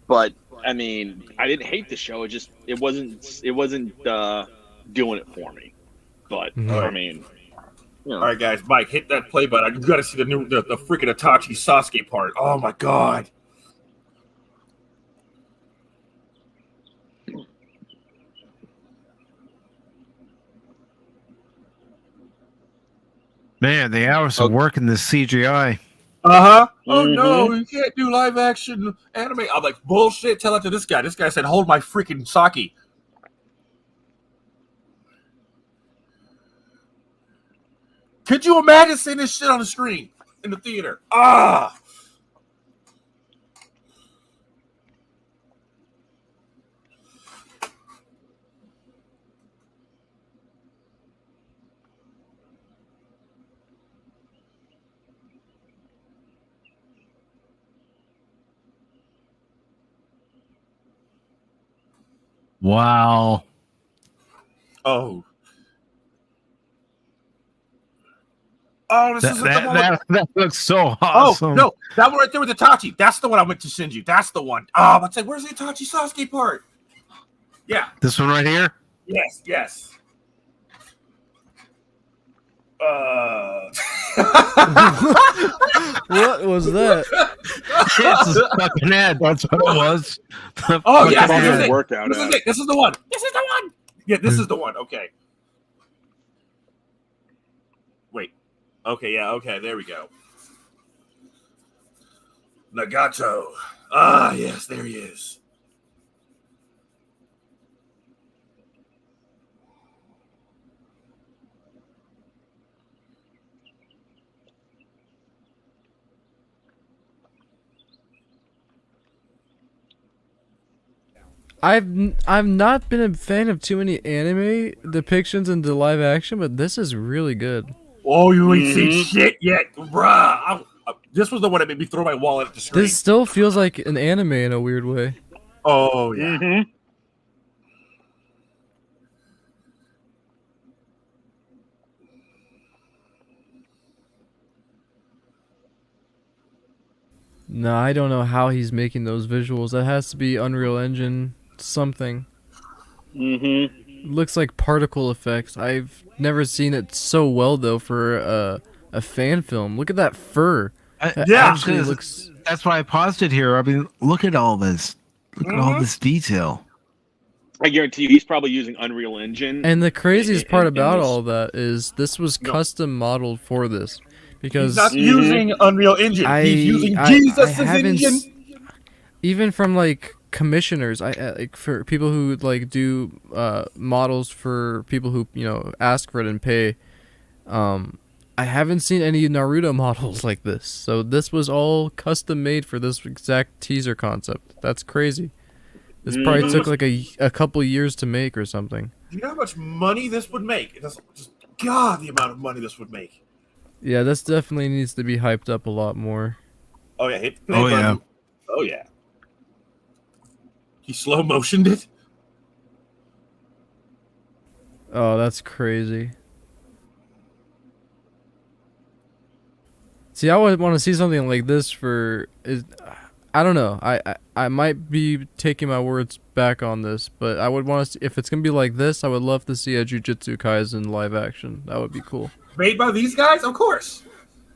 But I mean, I didn't hate the show. It wasn't doing it for me. But I mean, All right, guys, Mike, hit that play button. You got to see the freaking Itachi Sasuke part. Oh my god. Man, the hours of work in this CGI. Oh no, you can't do live action anime. I'm like, bullshit. Tell it to this guy. This guy said, hold my freaking sake. Could you imagine seeing this shit on the screen in the theater? Wow. Oh, this is that looks so awesome. Oh no, that one right there with Itachi. That's the one I meant to send you. That's the one. I'd say, where's the Itachi Sasuke part? Yeah. This one right here? Yes. What was that? It's his fucking head. That's what it was. Workout. This is the one. Yeah, this is the one. Okay. Wait. Okay, yeah, okay, there we go. Nagato. Yes, there he is. I've not been a fan of too many anime depictions into live action, but this is really good. Oh, you ain't seen shit yet, bruh. This was the one that made me throw my wallet at the screen. This still feels like an anime in a weird way. Oh, yeah. No, I don't know how he's making those visuals. That has to be Unreal Engine something. Looks like particle effects. I've never seen it so well though for a fan film. Look at that fur. Actually looks. That's why I paused it here. I mean, look at all this. Look at all this detail. I guarantee you, he's probably using Unreal Engine. And the craziest part about all that is this was custom modeled for this. Because he's not using Unreal Engine. He's using Jesus' engine. Even from like commissioners, like for people who like do models for people who ask for it and pay. I haven't seen any Naruto models like this. So this was all custom made for this exact teaser concept. That's crazy. This probably took like a couple years to make or something. Do you know how much money this would make? God, the amount of money this would make. Yeah, this definitely needs to be hyped up a lot more. Oh yeah, hit the play button. Oh yeah. He slow motioned it. Oh, that's crazy. See, I would want to see something like this I don't know. I might be taking my words back on this, but I would want to see, if it's gonna be like this, I would love to see a Jujutsu Kaisen live action. That would be cool. Made by these guys, of course.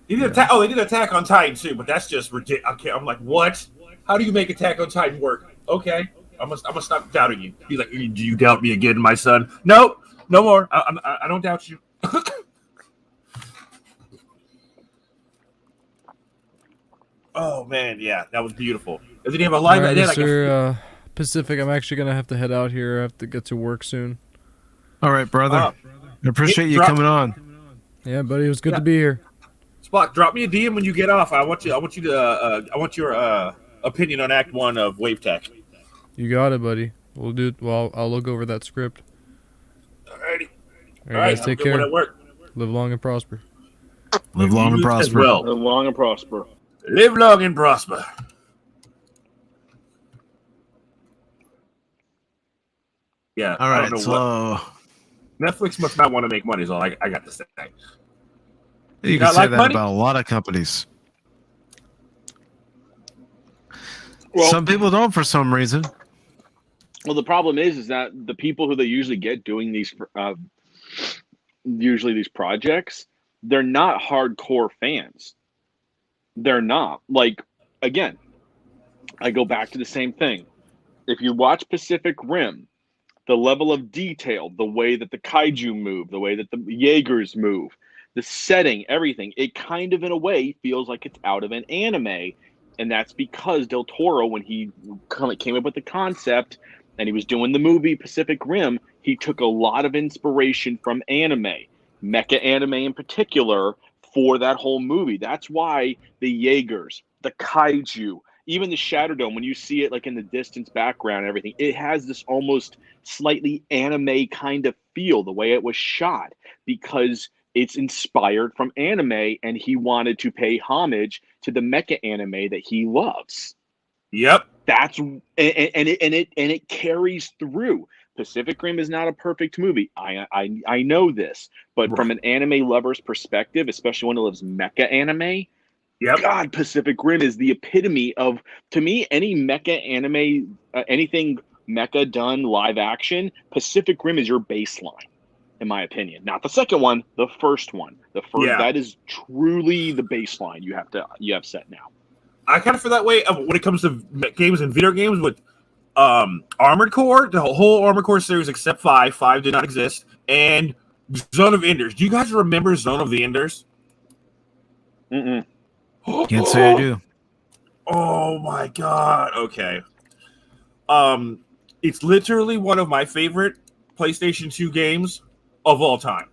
They did Attack on Titan too, but that's just ridiculous. I'm like, what? How do you make Attack on Titan work? Okay, I'm gonna stop doubting you. He's like, do you doubt me again, my son? No, no more. I don't doubt you. Oh man, yeah, that was beautiful. Did he have a live? All right, Mr. Pacific, I'm actually gonna have to head out here. I have to get to work soon. All right, brother. I appreciate you coming on. Yeah, buddy, it was good to be here. Spock, drop me a DM when you get off. I want your opinion on Act 1 of Wave Tech. You got it, buddy. We'll do it. Well, I'll look over that script. Alrighty. All right, guys, take care. Live long and prosper. Live long and prosper. Live long and prosper. Live long and prosper. Yeah. All right. So Netflix must not want to make money. Is all I got to say. You can say that about a lot of companies. Well, some people don't for some reason. Well, the problem is that the people who they usually get doing these, usually these projects, they're not hardcore fans. They're not. Like, again, I go back to the same thing. If you watch Pacific Rim, the level of detail, the way that the kaiju move, the way that the Jaegers move, the setting, everything, it kind of in a way feels like it's out of an anime. And that's because Del Toro, when he came up with the concept and he was doing the movie Pacific Rim, he took a lot of inspiration from anime, mecha anime in particular, for that whole movie. That's why the Jaegers, the kaiju, even the Shadow Dome, when you see it like in the distance background and everything, it has this almost slightly anime kind of feel, the way it was shot, because it's inspired from anime, and he wanted to pay homage to the mecha anime that he loves. Yep. That's and it carries through. Pacific Rim is not a perfect movie. I know this, but from an anime lover's perspective, especially one who loves mecha anime, yep. God, Pacific Rim is the epitome of, to me, any mecha anime, anything mecha done live action. Pacific Rim is your baseline, in my opinion. Not the second one, the first one. The first that is truly the baseline you have set now. I kind of feel that way when it comes to games and video games with Armored Core, the whole Armored Core series except 5. 5 did not exist, and Zone of Enders. Do you guys remember Zone of the Enders? Mm-mm. Can't say I do. Oh my god. Okay. It's literally one of my favorite PlayStation 2 games of all time.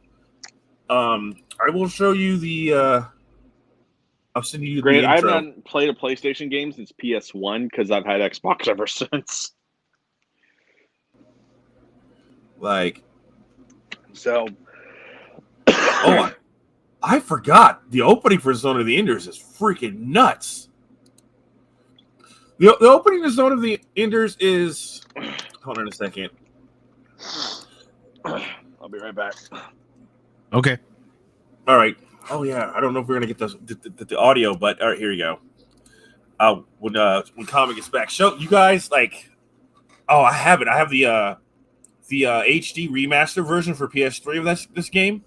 I will show you the I'll send you Grant, the I intro. haven't played a PlayStation game since PS1 because I've had Xbox ever since. Like, so oh, I forgot the opening for Zone of the Enders is freaking nuts. The opening of Zone of the Enders is. Hold on a second. I'll be right back. Okay. All right. Oh yeah. I don't know if we're gonna get the audio, but all right, here you go. When Comic gets back, show you guys like. Oh, I have it. I have the HD remaster version for PS3 of this game.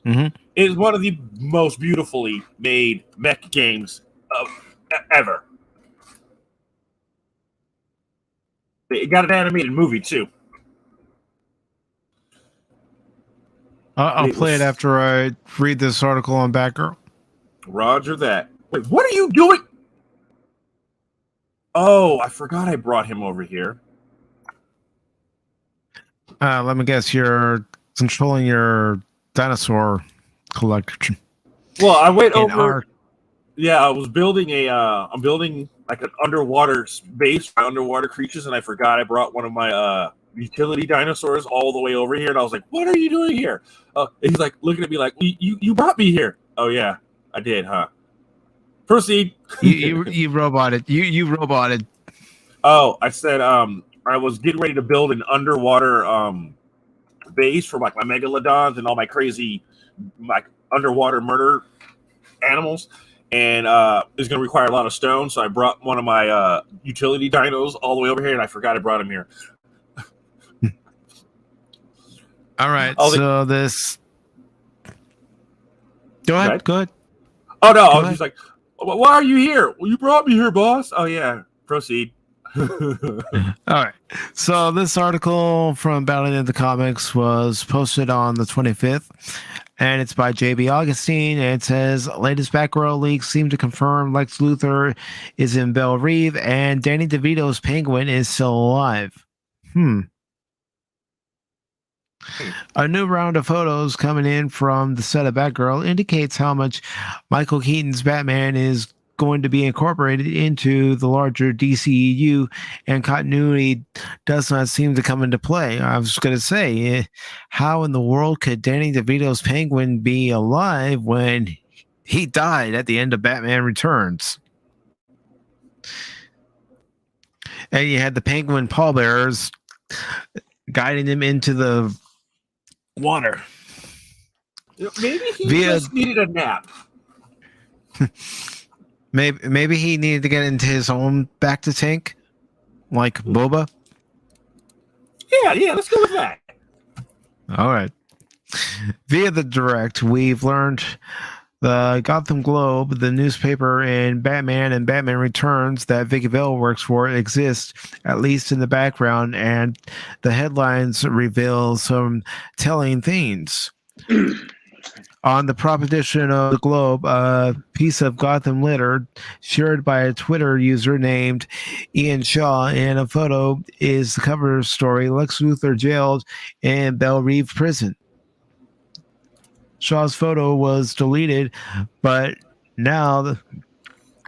Mm-hmm. It is one of the most beautifully made mech games ever. It got an animated movie too. I'll play it after I read this article on Batgirl. Roger that. Wait, what are you doing? Oh, I forgot I brought him over here. Let me guess, you're controlling your dinosaur collection. Well, I went over. Yeah, I was building I'm building like an underwater base for underwater creatures, and I forgot I brought one of my utility dinosaurs all the way over here, and I was like, "What are you doing here?" And he's like looking at me like, "You brought me here." Oh yeah, I did, huh? Proceed. you roboted. You roboted. Oh, I said I was getting ready to build an underwater base for like my megalodons and all my crazy like underwater murder animals, and it's going to require a lot of stone. So I brought one of my utility dinos all the way over here, and I forgot I brought him here. All right. So this. Go ahead. Go ahead. Oh no! I was just like, "Why are you here?" Well, you brought me here, boss. Oh yeah. Proceed. All right. So this article from Battling into Comics was posted on the 25th, and it's by JB Augustine, and it says, latest Batgirl leaks seem to confirm Lex Luthor is in Belle Reve, and Danny DeVito's Penguin is still alive. A new round of photos coming in from the set of Batgirl indicates how much Michael Keaton's Batman is going to be incorporated into the larger DCEU, and continuity does not seem to come into play. I was going to say, how in the world could Danny DeVito's Penguin be alive when he died at the end of Batman Returns? And you had the Penguin pallbearers guiding him into the water. Maybe he just needed a nap. Maybe he needed to get into his own back to tank, like Boba. Yeah, let's go with that. All right. Via the direct, we've learned the Gotham Globe, the newspaper in Batman and Batman Returns that Vicky Vale works for, exists, at least in the background, and the headlines reveal some telling things. On the proposition of the Globe, a piece of Gotham litter shared by a Twitter user named Ian Shaw in a photo is the cover story, Lex Luthor jailed in Belle Reve prison. Shaw's photo was deleted, but now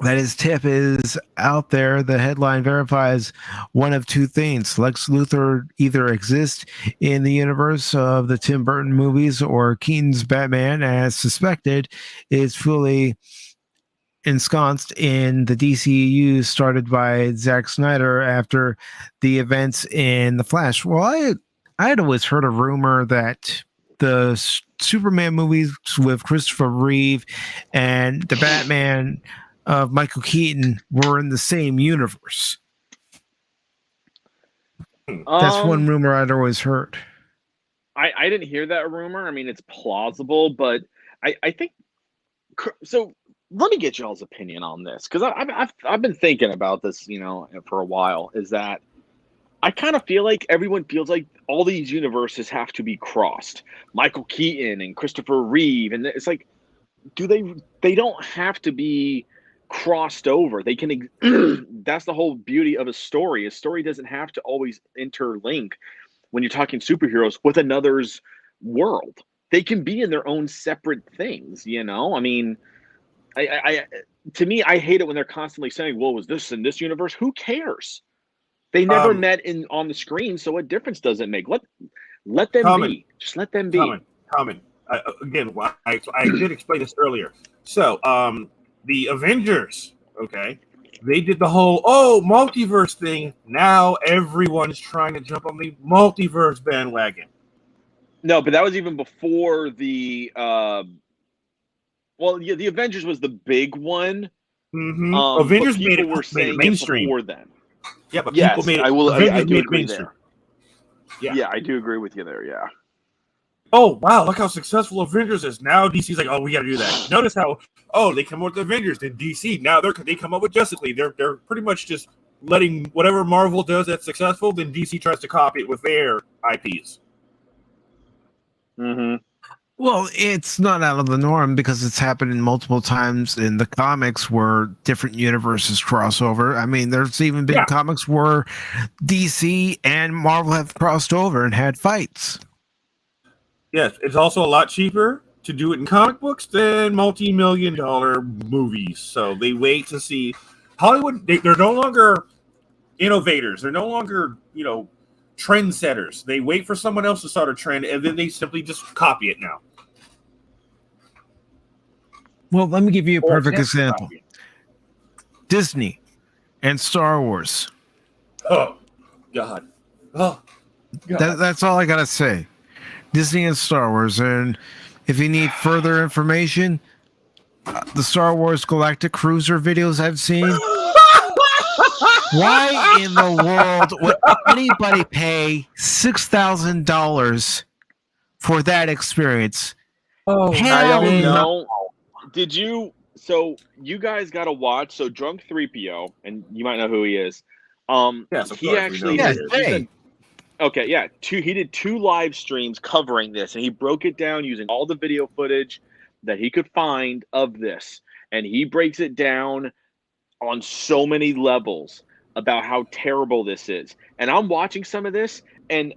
that his tip is out there, the headline verifies one of two things. Lex Luthor either exists in the universe of the Tim Burton movies, or Keaton's Batman, as suspected, is fully ensconced in the DCEU started by Zack Snyder after the events in The Flash. Well, I had always heard a rumor that the Superman movies with Christopher Reeve and the Batman of Michael Keaton were in the same universe. That's one rumor I'd always heard. I didn't hear that rumor. I mean, it's plausible, but I think so. Let me get y'all's opinion on this, because I've been thinking about this, for a while. Is that I kind of feel like everyone feels like all these universes have to be crossed. Michael Keaton and Christopher Reeve, and it's like, they don't have to be crossed over. They can that's the whole beauty of a story. A story doesn't have to always interlink when you're talking superheroes with another's world. They can be in their own separate things, I mean, to me, I hate it when they're constantly saying, well, was this in this universe? Who cares? They never met on the screen, so what difference does it make? Let them be. Just let them be. Common. Again, I did explain this earlier. So, the Avengers, okay, they did the whole multiverse thing. Now everyone's trying to jump on the multiverse bandwagon. No, but that was even before the the Avengers was the big one. Mm-hmm. Avengers made it mainstream before then. Yeah, but people made it. I do agree there. Yeah, I do agree with you there. Yeah. Oh wow! Look how successful Avengers is. Now DC's like, we got to do that. Notice how they come up with Avengers, then DC. Now they come up with Justice League. They're pretty much just letting whatever Marvel does that's successful, then DC tries to copy it with their IPs. Mm-hmm. Well, it's not out of the norm because it's happened multiple times in the comics where different universes cross over. I mean, there's even been comics where DC and Marvel have crossed over and had fights. Yes, it's also a lot cheaper to do it in comic books than multi-million-dollar movies. So they wait to see Hollywood. They're no longer innovators. They're no longer, trendsetters. They wait for someone else to start a trend, and then they simply just copy it now. Well, let me give you a perfect example. Disney and Star Wars. Oh, God. Oh, God. That's all I got to say. Disney and Star Wars. And if you need further information, the Star Wars Galactic Cruiser videos I've seen. Why in the world would anybody pay $6,000 for that experience? Oh, I don't know. Did you? So you guys got to watch. So Drunk 3PO, and you might know who he is. He actually. Okay, yeah. He did 2 live streams covering this, and he broke it down using all the video footage that he could find of this, and he breaks it down on so many levels about how terrible this is. And I'm watching some of this, and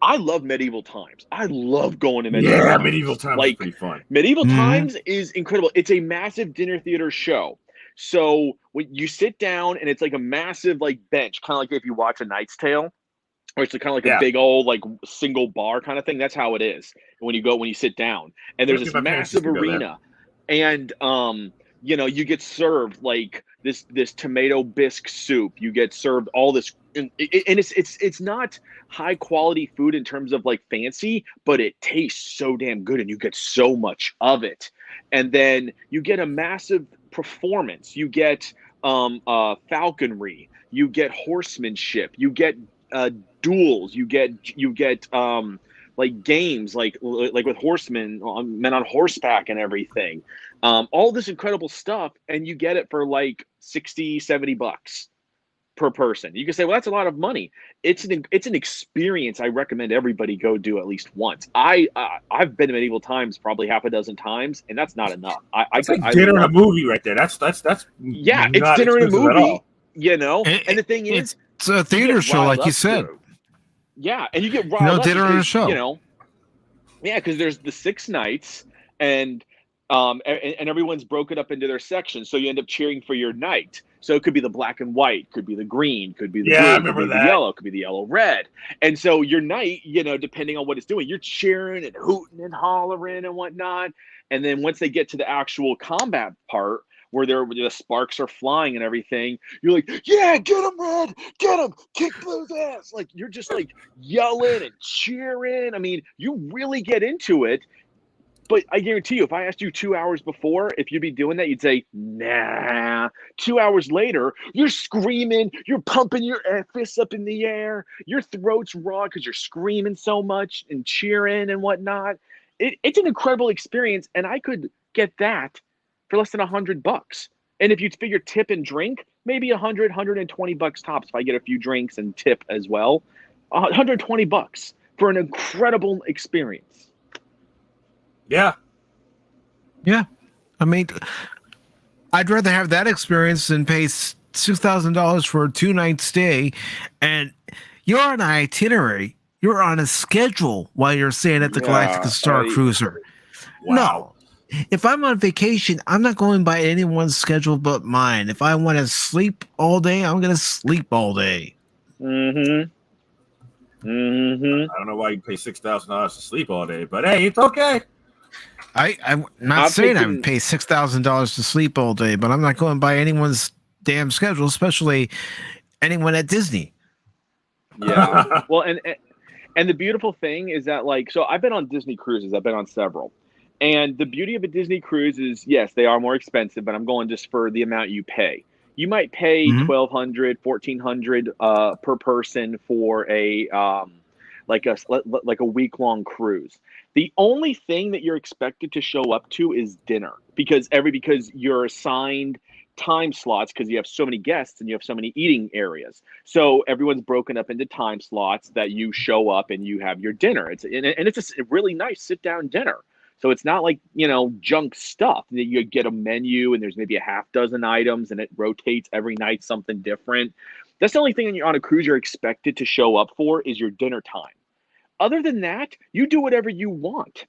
I love medieval times. I love going to medieval times. Yeah, medieval times is pretty fun. Medieval times is incredible. It's a massive dinner theater show. So when you sit down, and it's like a massive bench, kind of like if you watch A Knight's Tale. Or it's kind of like a big old single bar kind of thing. That's how it is when you sit down. And there's this massive arena, and you get served this tomato bisque soup. You get served all this, and it's not high quality food in terms of fancy, but it tastes so damn good, and you get so much of it. And then you get a massive performance. You get falconry. You get horsemanship. You get duels. You get like games, like with horsemen, men on horseback and everything. All this incredible stuff, and you get it for like $60-$70 per person. You can say, well, that's a lot of money. It's an experience I recommend everybody go do at least once. I've been to medieval times probably half a dozen times, and that's not enough. It's like dinner and a movie right there. That's yeah, it's dinner and a movie, you know. And the thing is, it's a theater show, like you said. Yeah, and you get riled up dinner and a show. You know, yeah, because there's the 6 nights, and everyone's broken up into their sections, so you end up cheering for your knight. So it could be the black and white, could be the green, could be the blue, could be the yellow, could be the yellow red. And so your knight, you know, depending on what it's doing, you're cheering and hooting and hollering and whatnot. And then once they get to the actual combat part, where the sparks are flying and everything, you're like, yeah, get him, Red, get him, kick those ass. Like, you're just like yelling and cheering. I mean, you really get into it. But I guarantee you, if I asked you 2 hours before if you'd be doing that, you'd say, nah. 2 hours later, you're screaming, you're pumping your fists up in the air, your throat's raw because you're screaming so much and cheering and whatnot. It's an incredible experience, and I could get that for less than $100. And if you figure tip and drink, maybe $120 tops if I get a few drinks and tip as well. $120 for an incredible experience. Yeah. Yeah. I mean, I'd rather have that experience than pay $6,000 for a 2-night stay. And you're on an itinerary. You're on a schedule while you're staying at the Galactica Star Cruiser. Wow. No. If I'm on vacation, I'm not going by anyone's schedule but mine. If I want to sleep all day, I'm going to sleep all day. I don't know why you pay $6,000 to sleep all day, but hey, it's okay. I'm not saying I would pay $6,000 to sleep all day, but I'm not going by anyone's damn schedule, especially anyone at Disney. Yeah. Well, and the beautiful thing is that, like, so I've been on Disney cruises. I've been on several. And the beauty of a Disney cruise is, yes, they are more expensive, but I'm going just for the amount you pay. You might pay $1,200, $1,400 per person for a like a week-long cruise. The only thing that you're expected to show up to is dinner, because you're assigned time slots because you have so many guests and you have so many eating areas. So everyone's broken up into time slots that you show up and you have your dinner. It's a really nice sit-down dinner. So it's not like, you know, junk stuff. You get a menu and there's maybe a half dozen items and it rotates every night something different. That's the only thing when you're on a cruise you're expected to show up for is your dinner time. Other than that, you do whatever you want.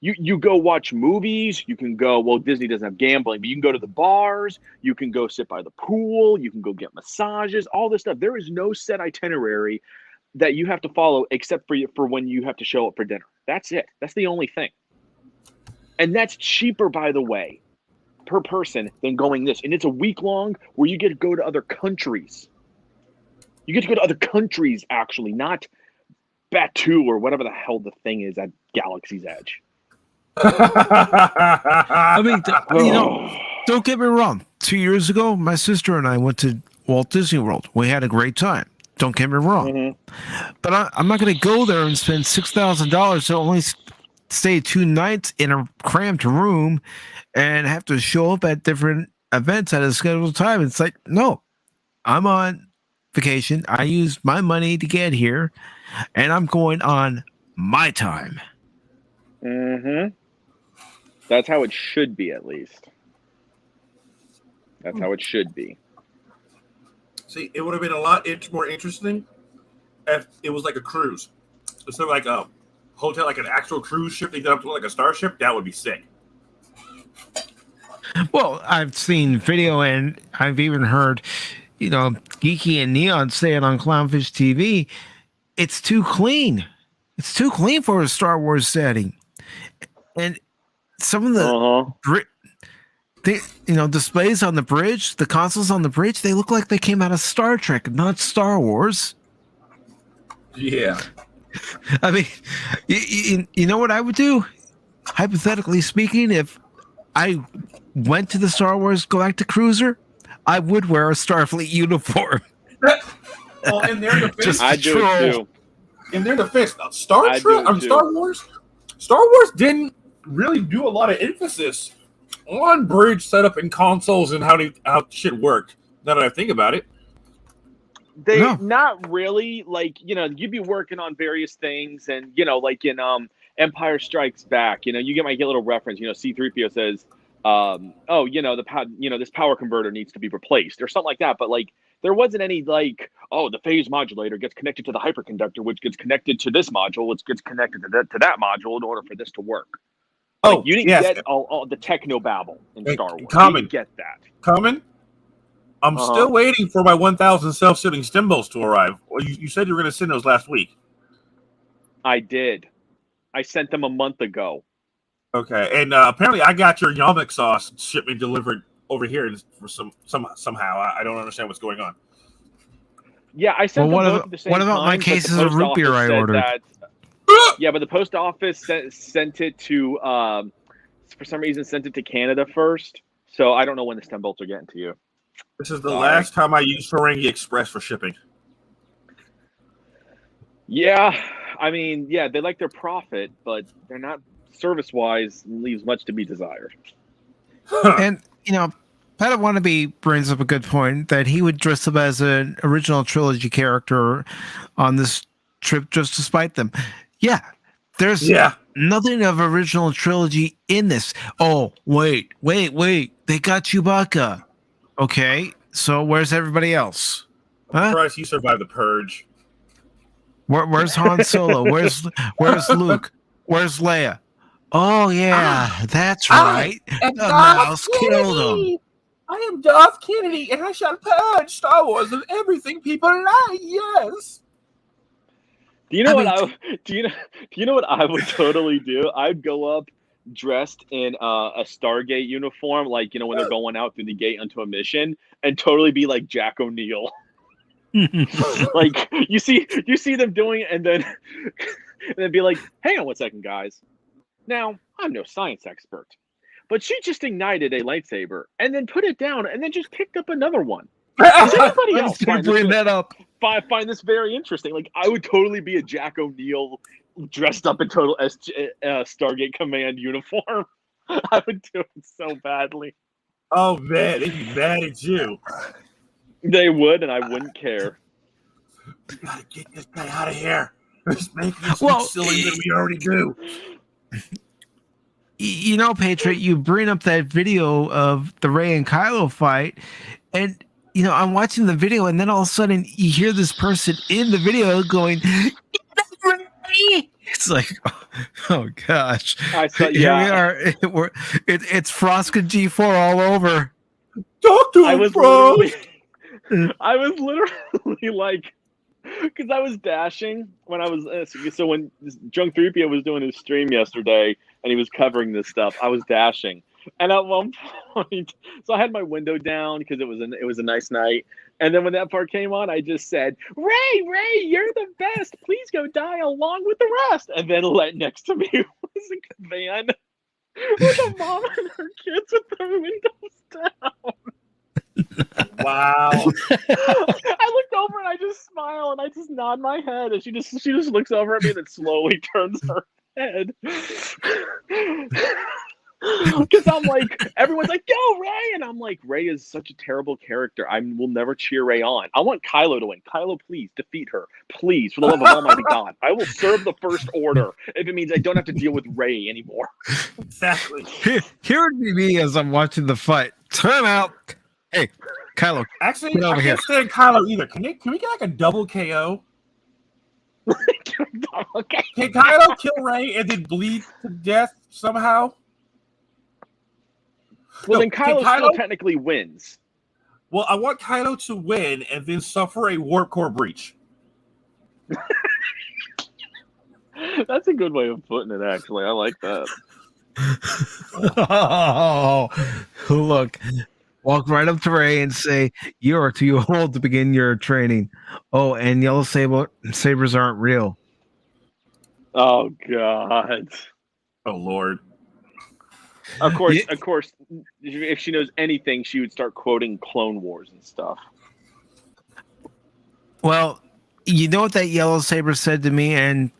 You go watch movies. You can go, well, Disney doesn't have gambling, but you can go to the bars. You can go sit by the pool. You can go get massages, all this stuff. There is no set itinerary that you have to follow except for when you have to show up for dinner. That's it. That's the only thing. And that's cheaper, by the way, per person than going this. And it's a week long where you get to go to other countries. You get to go to other countries, actually, not Batu or whatever the hell the thing is at Galaxy's Edge. I mean, you know, don't get me wrong. 2 years ago, my sister and I went to Walt Disney World. We had a great time. Don't get me wrong. But I'm not going to go there and spend $6,000 to only stay 2 nights in a cramped room and have to show up at different events at a scheduled time. It's like, no, I'm on vacation. I used my money to get here, and I'm going on my time. That's how it should be, at least. That's how it should be. See, it would have been a lot more interesting if it was like a cruise. Instead of like a hotel, like an actual cruise ship, they did up to like a starship. That would be sick. Well, I've seen video and I've even heard, you know, Geeky and Neon saying on Clownfish TV, it's too clean. It's too clean for a Star Wars setting. And some of the displays on the bridge, the consoles on the bridge, they look like they came out of Star Trek, not Star Wars. Yeah. I mean, you know what I would do? Hypothetically speaking, if I went to the Star Wars Galactic Cruiser, I would wear a Starfleet uniform. Well, in their defense, I do it too. in their defense, Star Wars didn't really do a lot of emphasis on bridge setup and consoles and how shit worked. Now that I think about it, not really. Like, you'd be working on various things, and like in Empire Strikes Back, you might get a little reference. C-3PO says, this power converter needs to be replaced or something like that. But like, there wasn't any like, the phase modulator gets connected to the hyperconductor, which gets connected to this module, which gets connected to that module in order for this to work. Like, you didn't get all the techno babble in Star Wars. You didn't get that. Common. I'm still waiting for my 1,000 self-shooting symbols to arrive. Well, you said you were going to send those last week. I did. I sent them a month ago. Okay, and apparently I got your Yamik sauce shipment delivered over here for somehow. I don't understand what's going on. Yeah, I sent them both at the same time. What about my cases of root beer I ordered? Yeah, but the post office sent it to, for some reason, sent it to Canada first. So I don't know when the stem bolts are getting to you. This is the last time I use Ferengi Express for shipping. Yeah, I mean, they like their profit, but they're not service-wise, leaves much to be desired. And, Pat Wannabe brings up a good point that he would dress up as an original trilogy character on this trip just to spite them. Yeah, there's nothing of original trilogy in this. Oh, wait. They got Chewbacca. Okay, so where's everybody else? I'm surprised you survived the purge. Where's Han Solo? Where's Luke? Where's Leia? Oh yeah, that's right. The mouse killed him. I am Darth Kennedy, and I shall purge Star Wars of everything people like. Yes. Do you know what I would totally do? I'd go up dressed in a Stargate uniform, like when they're going out through the gate onto a mission, and totally be like Jack O'Neill. Like you see them doing it, and then be like, hang on 1 second, guys. Now I'm no science expert, but she just ignited a lightsaber and then put it down and then just picked up another one. Does anybody else find this very interesting? Like, I would totally be a Jack O'Neill dressed up in total Stargate Command uniform. I would do it so badly. Oh man, they'd be mad at you. They would, and I wouldn't care. We gotta get this guy out of here. Let's make this look silly than we already do. Patriot, you bring up that video of the Rey and Kylo fight, and I'm watching the video, and then all of a sudden you hear this person in the video going, it's like, oh gosh. Here we are. It's Froskin' G4 all over. Talk to him, bro. I was literally like, because I was dashing when I was when Drunk 3PO was doing his stream yesterday and he was covering this stuff, I was dashing, and at one point, so I had my window down because it was a nice night, and then when that part came on, I just said, Ray, you're the best. Please go die along with the rest. And then right next to me was a van with a mom and her kids with their windows down. Wow. I looked over and I just smile and I just nod my head, and she just looks over at me and then slowly turns her head. Because I'm like, everyone's like, go Ray, and I'm like, Ray is such a terrible character. I will never cheer Ray on. I want Kylo to win. Kylo, please defeat her, please, for the love of Almighty God. I will serve the First Order if it means I don't have to deal with Ray anymore. Exactly. Here would be me as I'm watching the fight. Time out. Hey, Kylo. Actually, get over I here. can't stand Kylo either. Can we get like a double KO? Okay. Can Kylo kill Ray and then bleed to death somehow? Well, then Kylo still technically wins. Well, I want Kylo to win and then suffer a warp core breach. That's a good way of putting it, actually. I like that. Oh, look. Walk right up to Ray and say, you are too old to begin your training. Oh, and yellow sabers aren't real. Oh, God. Oh, Lord. Of course, if she knows anything, she would start quoting Clone Wars and stuff. Well, You know what that yellow saber said to me, and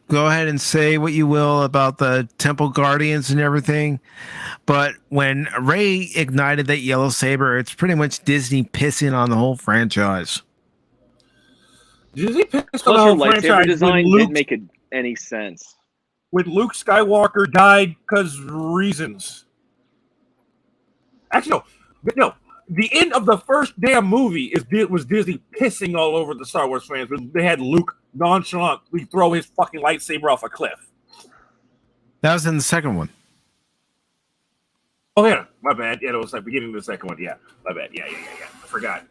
go ahead and say what you will about the Temple Guardians and everything, but when Rey ignited that yellow saber, it's pretty much Disney pissing on the whole franchise. Disney pissed on Plus, the her whole lightsaber franchise design didn't make any sense. when Luke Skywalker died because reasons. Actually, no. The end of the first damn movie was Disney pissing all over the Star Wars fans when they had Luke nonchalantly throw his fucking lightsaber off a cliff. That was in the second one. Oh yeah, my bad. Yeah, it was like beginning of the second one. Yeah, my bad. Yeah. I forgot.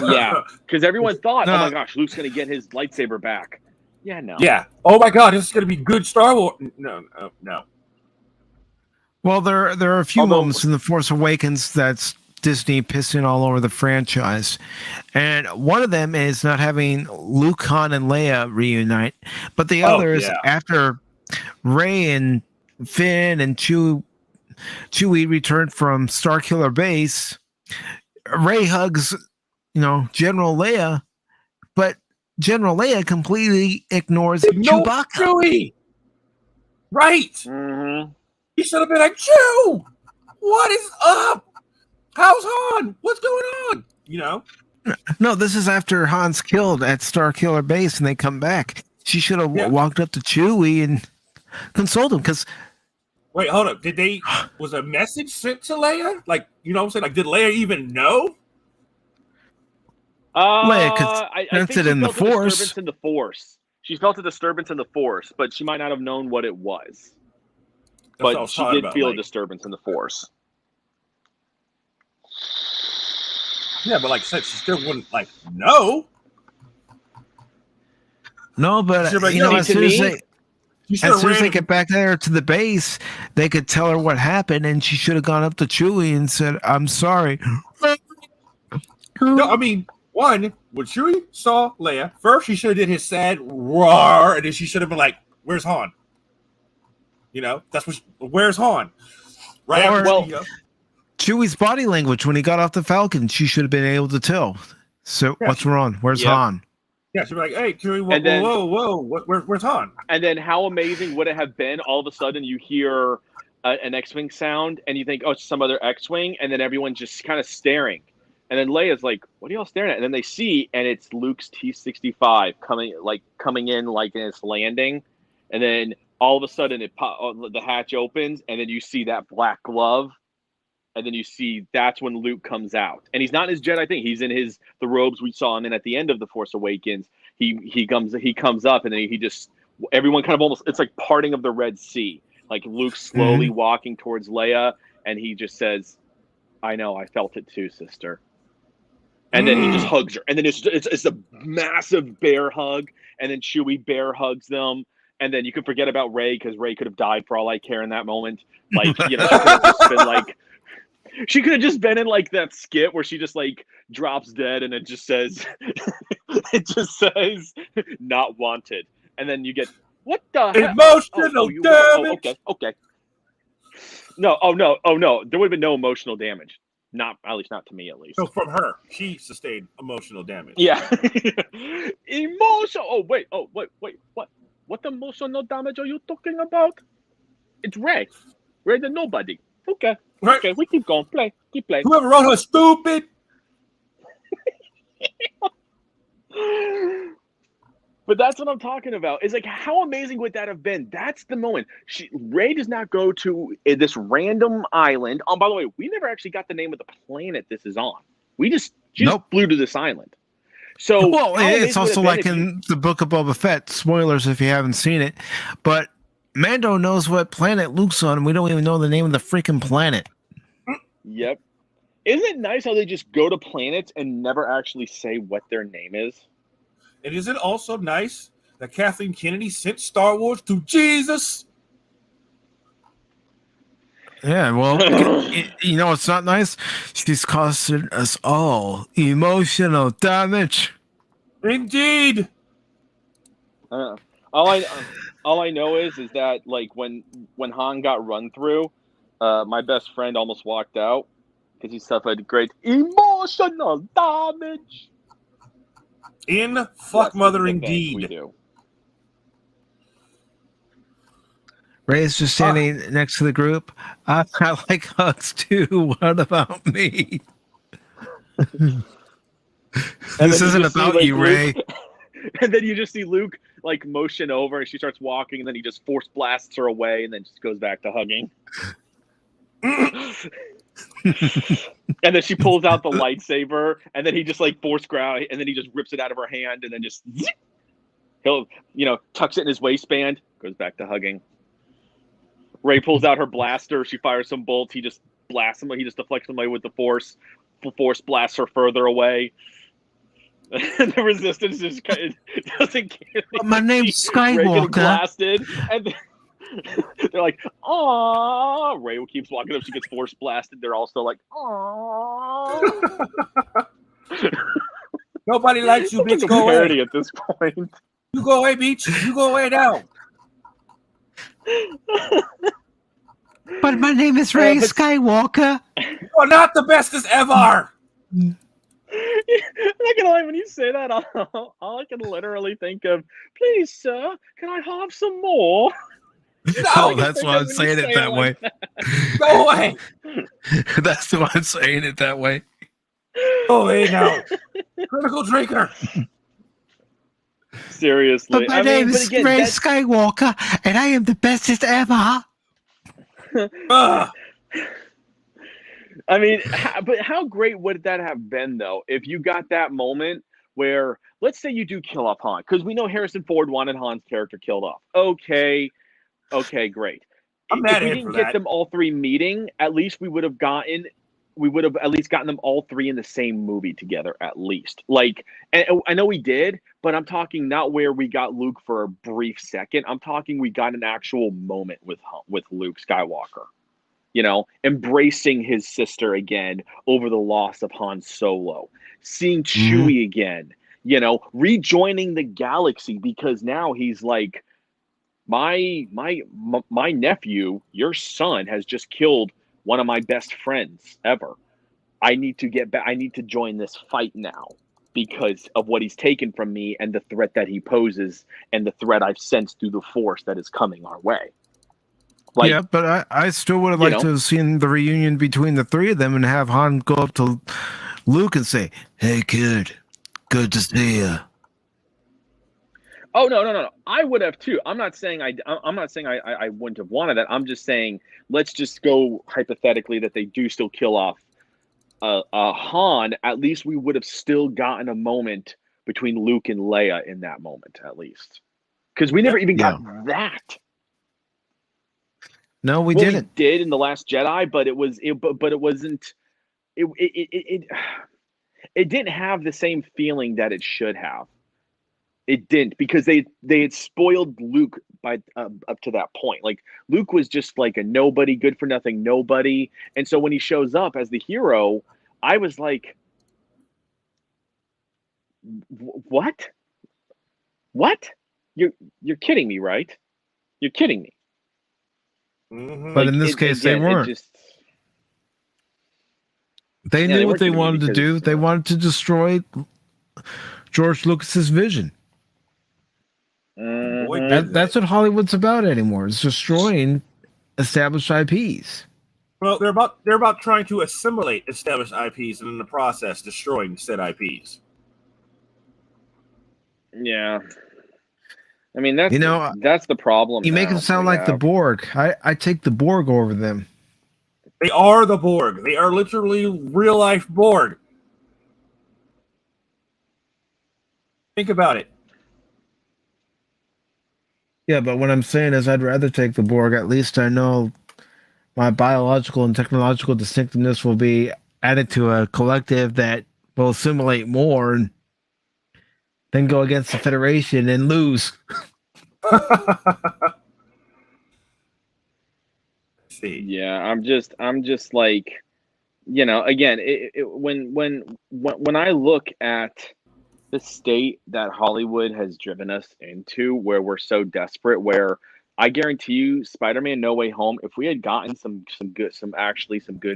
Yeah, because everyone thought, No. oh my gosh, Luke's gonna get his lightsaber back. Yeah, no. Yeah. Oh my god, this is gonna be good Star Wars. No. Well, there are a few Although- moments in The Force Awakens that's Disney pissing all over the franchise. And one of them is not having Luke, Han, and Leia reunite. But the other is after Rey and Finn and Chewie returned from Starkiller Base, Rey hugs, General Leia, but General Leia completely ignores Chewbacca. Chewie. Right. Mm-hmm. He should have been like, Chew, what is up? How's Han? What's going on? No, this is after Han's killed at Starkiller Base and they come back. She should have walked up to Chewie and consoled him because. Wait, hold up. Was a message sent to Leia? Like, you know what I'm saying? Like, did Leia even know? Leia could I sense think it in the she felt a Force. disturbance in the Force. She felt a disturbance in the Force, but she might not have known what it was. That's what I But was she talking did about, feel like- a disturbance in the Force. Yeah, but like I said, she still wouldn't know. No, but Sure, but as soon as they. She should As have soon as they ran. get back there to the base, they could tell her what happened, and she should have gone up to Chewie and said, "I'm sorry." No, I mean, one, when Chewie saw Leia, first she should have did his sad roar, and then she should have been like, "Where's Han?" That's where's Han? Right Or- after well- Chewie's body language when he got off the Falcon, she should have been able to tell. So what's wrong? Where's Yep. Han? Yeah, she'd be like, "Hey, Chewie, And then- whoa, where's Han?" And then how amazing would it have been all of a sudden you hear an X-Wing sound and you think, oh, it's some other X-Wing, and then everyone's just kind of staring. And then Leia's like, what are y'all staring at? And then they see, and it's Luke's T-65 coming in like in its landing. And then all of a sudden the hatch opens, and then you see that black glove. And then you see that's when Luke comes out, and he's not in his Jedi thing. He's in the robes we saw him in at the end of The Force Awakens. He comes up, and then he just everyone kind of almost it's like parting of the Red Sea, like Luke slowly walking towards Leia, and he just says, "I know, I felt it too, sister." And then he just hugs her, and then it's a massive bear hug, and then Chewie bear hugs them. And then you can forget about Rey because Rey could have died for all I care in that moment. Like, she could have just been like. She could have just been in like that skit where she just like drops dead and it just says not wanted. And then you get what the hell? Emotional damage. Okay. No. There would have been no emotional damage. At least not to me, at least. So from her, she sustained emotional damage. Yeah. Emotional. Oh, wait. What? What emotional damage are you talking about? It's Rey. Rey the nobody. Okay. Right. Okay, we keep going. Keep playing. Whoever wrote her stupid. But that's what I'm talking about. It's like, how amazing would that have been? That's the moment. Rey does not go to this random island. Oh, by the way, we never actually got the name of the planet this is on. She just flew to this island. So, Well, how amazing it's would also it have like been if in the Book of Boba Fett. Spoilers if you haven't seen it, but Mando knows what planet Luke's on, and we don't even know the name of the freaking planet. Yep. Isn't it nice how they just go to planets and never actually say what their name is? And is it also nice that Kathleen Kennedy sent Star Wars to Jesus? Yeah, well, it's not nice. She's causing us all emotional damage. Indeed. All I know is that like when Han got run through, my best friend almost walked out because he suffered great emotional damage. In fuck mother We indeed. do. Ray's just standing next to the group. I like hugs too. What about me? This isn't about you, Ray. And then you just see Luke like motion over, and she starts walking, and then he just force blasts her away, and then just goes back to hugging. And then she pulls out the lightsaber, and then he just like force ground, and then he just rips it out of her hand, and then just he'll tucks it in his waistband, goes back to hugging. Ray pulls out her blaster, she fires some bolts, he just blasts him, he just deflects him away with the force blasts her further away. And the resistance just doesn't care. My name's Skywalker. Blasted, and they're like, "Aww." Ray keeps walking up. She gets force blasted. They're also like, "Aww." Nobody likes you, bitch. Like Go away. at this point. You go away, bitch. You go away now. But my name is Ray Skywalker. You are not the bestest ever. I'm not gonna lie, when you say that, all I can literally think of, "Please, sir, can I have some more?" Oh, that's why I'm saying it that way. Go away. That's why I'm saying it that way. Go away now. Critical drinker. Seriously. But my name is Ray Skywalker, and I am the bestest ever. I mean, but how great would that have been, though, if you got that moment where, let's say you do kill off Han, because we know Harrison Ford wanted Han's character killed off. Okay, great. I'm If we didn't get them all three meeting, at least we would have at least gotten them all three in the same movie together, at least. Like, and I know we did, but I'm talking not where we got Luke for a brief second. I'm talking we got an actual moment with Luke Skywalker. Embracing his sister again over the loss of Han Solo, seeing Chewie again, rejoining the galaxy, because now he's like, my nephew, your son, has just killed one of my best friends ever. I need to get back. I need to join this fight now because of what he's taken from me and the threat that he poses and the threat I've sensed through the Force that is coming our way. Like, yeah, but I still would have liked to have seen the reunion between the three of them and have Han go up to Luke and say, "Hey, kid, good to see you." Oh no! I would have too. I'm not saying I wouldn't have wanted that. I'm just saying let's just go hypothetically that they do still kill off Han. At least we would have still gotten a moment between Luke and Leia in that moment, at least, because we never even got that. No, we didn't. We did in The Last Jedi, but it wasn't. It didn't have the same feeling that it should have. It didn't, because they had spoiled Luke by up to that point. Like, Luke was just like a nobody, good for nothing nobody, and so when he shows up as the hero, I was like, "What? What? You're kidding me, right? You're kidding me." But in this case, they weren't. They knew what they wanted to do. They wanted to destroy George Lucas's vision. That's what Hollywood's about anymore. It's destroying established IPs. Well, they're about trying to assimilate established IPs and in the process destroying said IPs. Yeah. I mean, that's the problem. You make them sound like the Borg. I take the Borg over them. They are the Borg. They are literally real life Borg. Think about it. Yeah, but what I'm saying is I'd rather take the Borg. At least I know my biological and technological distinctiveness will be added to a collective that will assimilate more and then go against the Federation and lose. See. Yeah, I'm just like, again, when I look at the state that Hollywood has driven us into, where we're so desperate, where I guarantee you, Spider-Man No Way Home, if we had gotten some good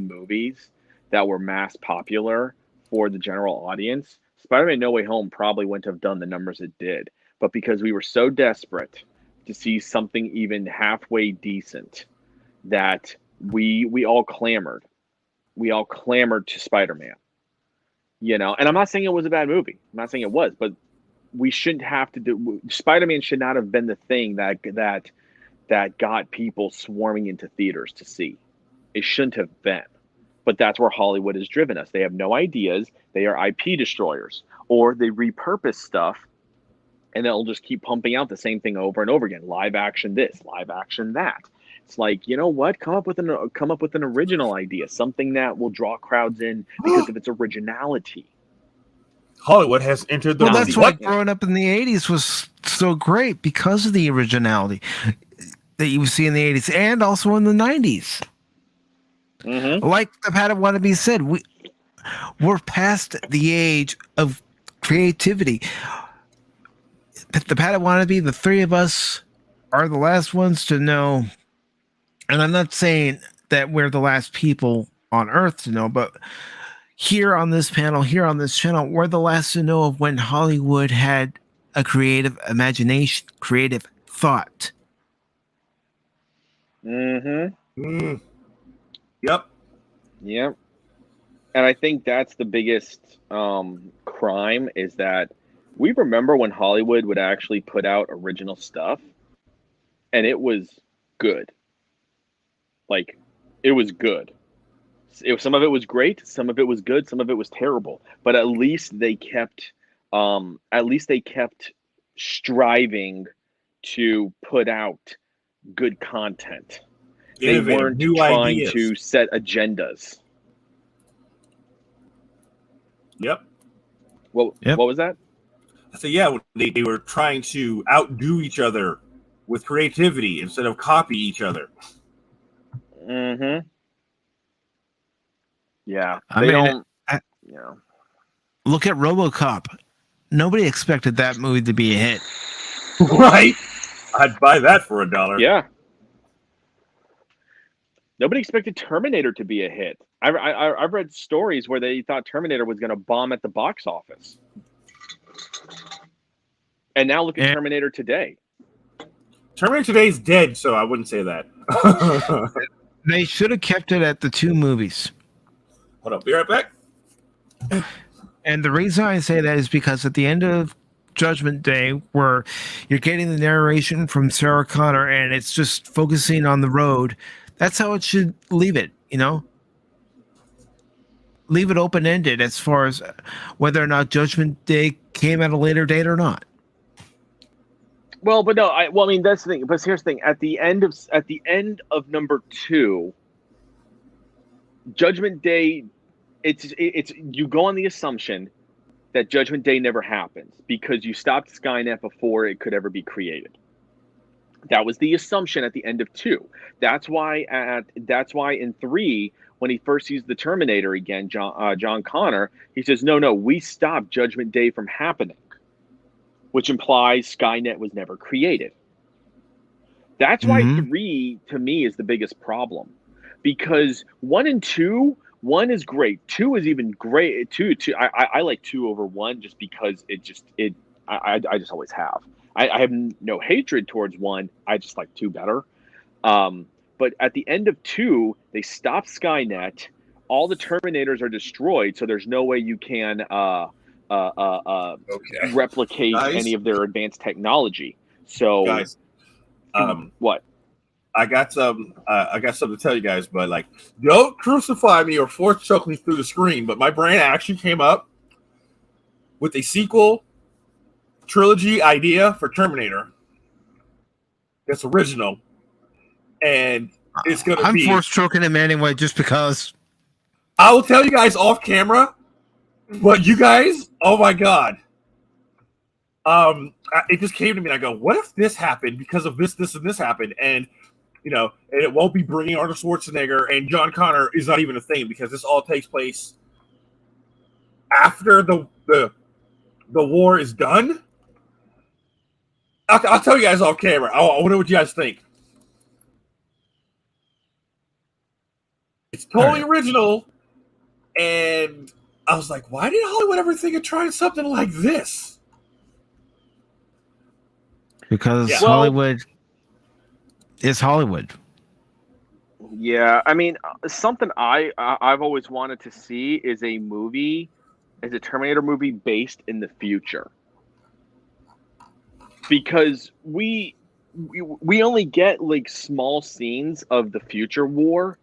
movies that were mass popular for the general audience, Spider-Man No Way Home probably wouldn't have done the numbers it did. But because we were so desperate to see something even halfway decent, that we all clamored. We all clamored to Spider-Man. You know, and I'm not saying it was a bad movie. I'm not saying it was, but we shouldn't have to do. Spider-Man should not have been the thing that got people swarming into theaters to see. It shouldn't have been. But that's where Hollywood has driven us. They have no ideas. They are IP destroyers, or they repurpose stuff, and they'll just keep pumping out the same thing over and over again. Live action this, live action that. It's like, you know what? Come up with an original idea, something that will draw crowds in because of its originality. Hollywood has entered the Well, movie. that's why growing up in the 80s was so great, because of the originality that you would see in the 80s and also in the 90s. Mm-hmm. Like the Padawan said, we're past the age of creativity. The Padawan, the three of us are the last ones to know, and I'm not saying that we're the last people on Earth to know, but here on this panel, here on this channel, we're the last to know of when Hollywood had a creative imagination, creative thought. Mm-hmm. Mm. Yep. Yep. And I think that's the biggest crime, is that we remember when Hollywood would actually put out original stuff, and it was good. Like, it was good. Some of it was great, some of it was good, some of it was terrible. But at least they kept striving to put out good content. They Innovative, weren't new trying ideas. to set agendas. Yep. What was that? I said, yeah, they were trying to outdo each other with creativity instead of copy each other. Mm-hmm. Yeah. I They mean, don't, you know. Look at RoboCop. Nobody expected that movie to be a hit. Right? I'd buy that for $1. Yeah. Nobody expected Terminator to be a hit. I've read stories where they thought Terminator was going to bomb at the box office. And now look at Terminator today. Terminator today's dead, so I wouldn't say that. They should have kept it at the 2 movies. Hold up, be right back. And the reason I say that is because at the end of Judgment Day, where you're getting the narration from Sarah Connor and it's just focusing on the road, that's how it should leave it, you know? Leave it open-ended as far as whether or not Judgment Day came at a later date or not. Well, but no, I mean, that's the thing. But here's the thing: at the end of number 2, Judgment Day, it's you go on the assumption that Judgment Day never happens because you stopped Skynet before it could ever be created. That was the assumption at the end of 2. That's why in 3, when he first sees the Terminator again, John Connor, he says, "No, we stopped Judgment Day from happening," which implies Skynet was never created. That's why 3, to me, is the biggest problem, because 1 and 2. 1 is great. 2 is even great. 2. I like 2 over 1 just because I just always have. I have no hatred towards 1. I just like 2 better. But at the end of 2, they stop Skynet. All the Terminators are destroyed, so there's no way you can replicate any of their advanced technology. So, guys, what? I got something to tell you guys, but like, don't crucify me or force choke me through the screen. But my brain actually came up with a sequel trilogy idea for Terminator that's original, and it's gonna I'm be. force choking him anyway, just because. I will tell you guys off camera, but you guys, oh my god. It just came to me and I go, what if this happened because of this, and this happened? And, you know, and it won't be bringing Arnold Schwarzenegger, and John Connor is not even a thing because this all takes place after the war is done. I'll tell you guys off camera. I wonder what you guys think. It's totally original, and I was like, why did Hollywood ever think of trying something like this? Because Yeah. Hollywood is Hollywood. Yeah, I mean, something I've always wanted to see is a Terminator movie based in the future, because we only get like small scenes of the future war.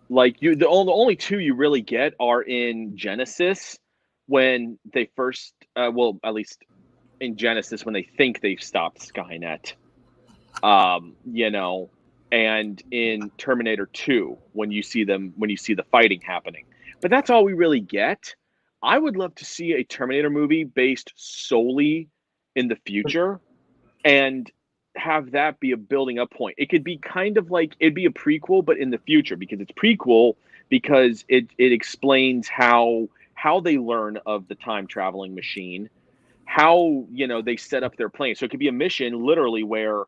Like the only two you really get are in Genesis when they first, well, at least in Genesis when they think they've stopped Skynet, you know, and in Terminator 2 when you see the fighting happening. But that's all we really get. I would love to see a Terminator movie based solely in the future and have that be a building up point. It could be kind of like, it'd be a prequel, but in the future, because it's prequel because it explains how they learn of the time traveling machine, how, you know, they set up their plane. So it could be a mission literally where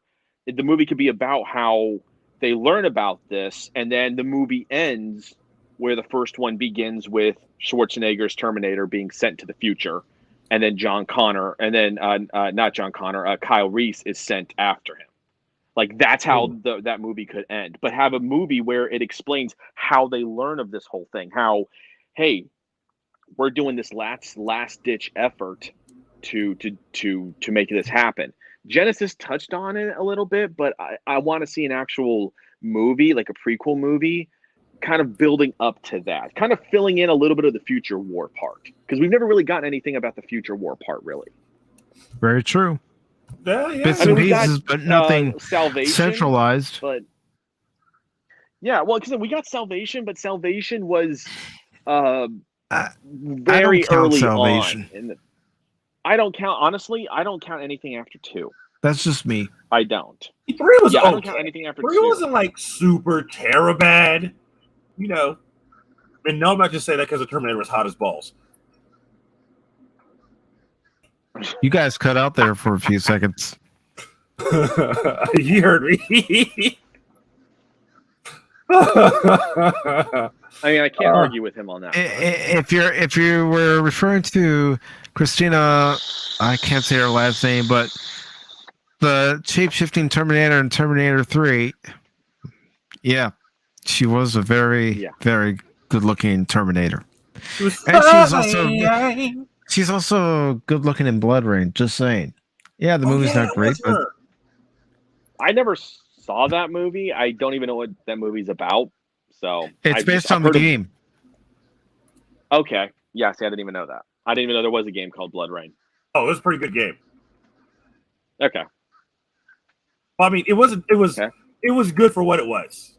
the movie could be about how they learn about this, and then the movie ends where the first one begins with Schwarzenegger's Terminator being sent to the future, and then Kyle Reese is sent after him. Like, that's how that movie could end. But have a movie where it explains how they learn of this whole thing. How, hey, we're doing this last ditch effort to make this happen. Genesis touched on it a little bit, but I want to see an actual movie, like a prequel movie, kind of building up to that, kind of filling in a little bit of the future war part, because we've never really gotten anything about the future war part, really. Very true. Yeah. Bits and pieces, but nothing Salvation, centralized. But yeah, well, because we got Salvation, but Salvation was very early Salvation. on. I don't count, honestly. I don't count anything after 2. That's just me. I don't. 3 was okay. I don't count anything after 2. 3 wasn't like super terror bad, you know. And no, I'm not just saying that because the Terminator was hot as balls. You guys cut out there for a few seconds. You heard me. I mean, I can't argue with him on that. If you were referring to Christina, I can't say her last name, but the shape-shifting Terminator in Terminator 3, yeah, she was a very good-looking Terminator. And she's also good-looking in Blood Rain, just saying. Yeah, the movie's not great, but I never saw that movie. I don't even know what that movie's about. So it's based on the game. Okay. Yeah, see, I didn't even know that. I didn't even know there was a game called Blood Rain. Oh, it was a pretty good game. Okay. Well, I mean, it was good for what it was.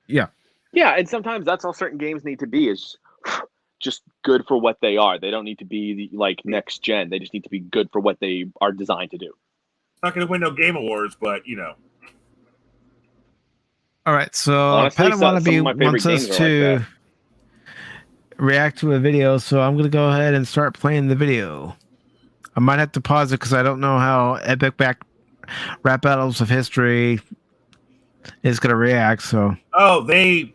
Yeah. Yeah, and sometimes that's all certain games need to be, is just good for what they are. They don't need to be like next gen. They just need to be good for what they are designed to do. Not going to win no game awards, but you know. All right, so Pat Wannabe wants us to react to a video, so I'm going to go ahead and start playing the video. I might have to pause it because I don't know how Epic Rap Battles of History is going to react. So, they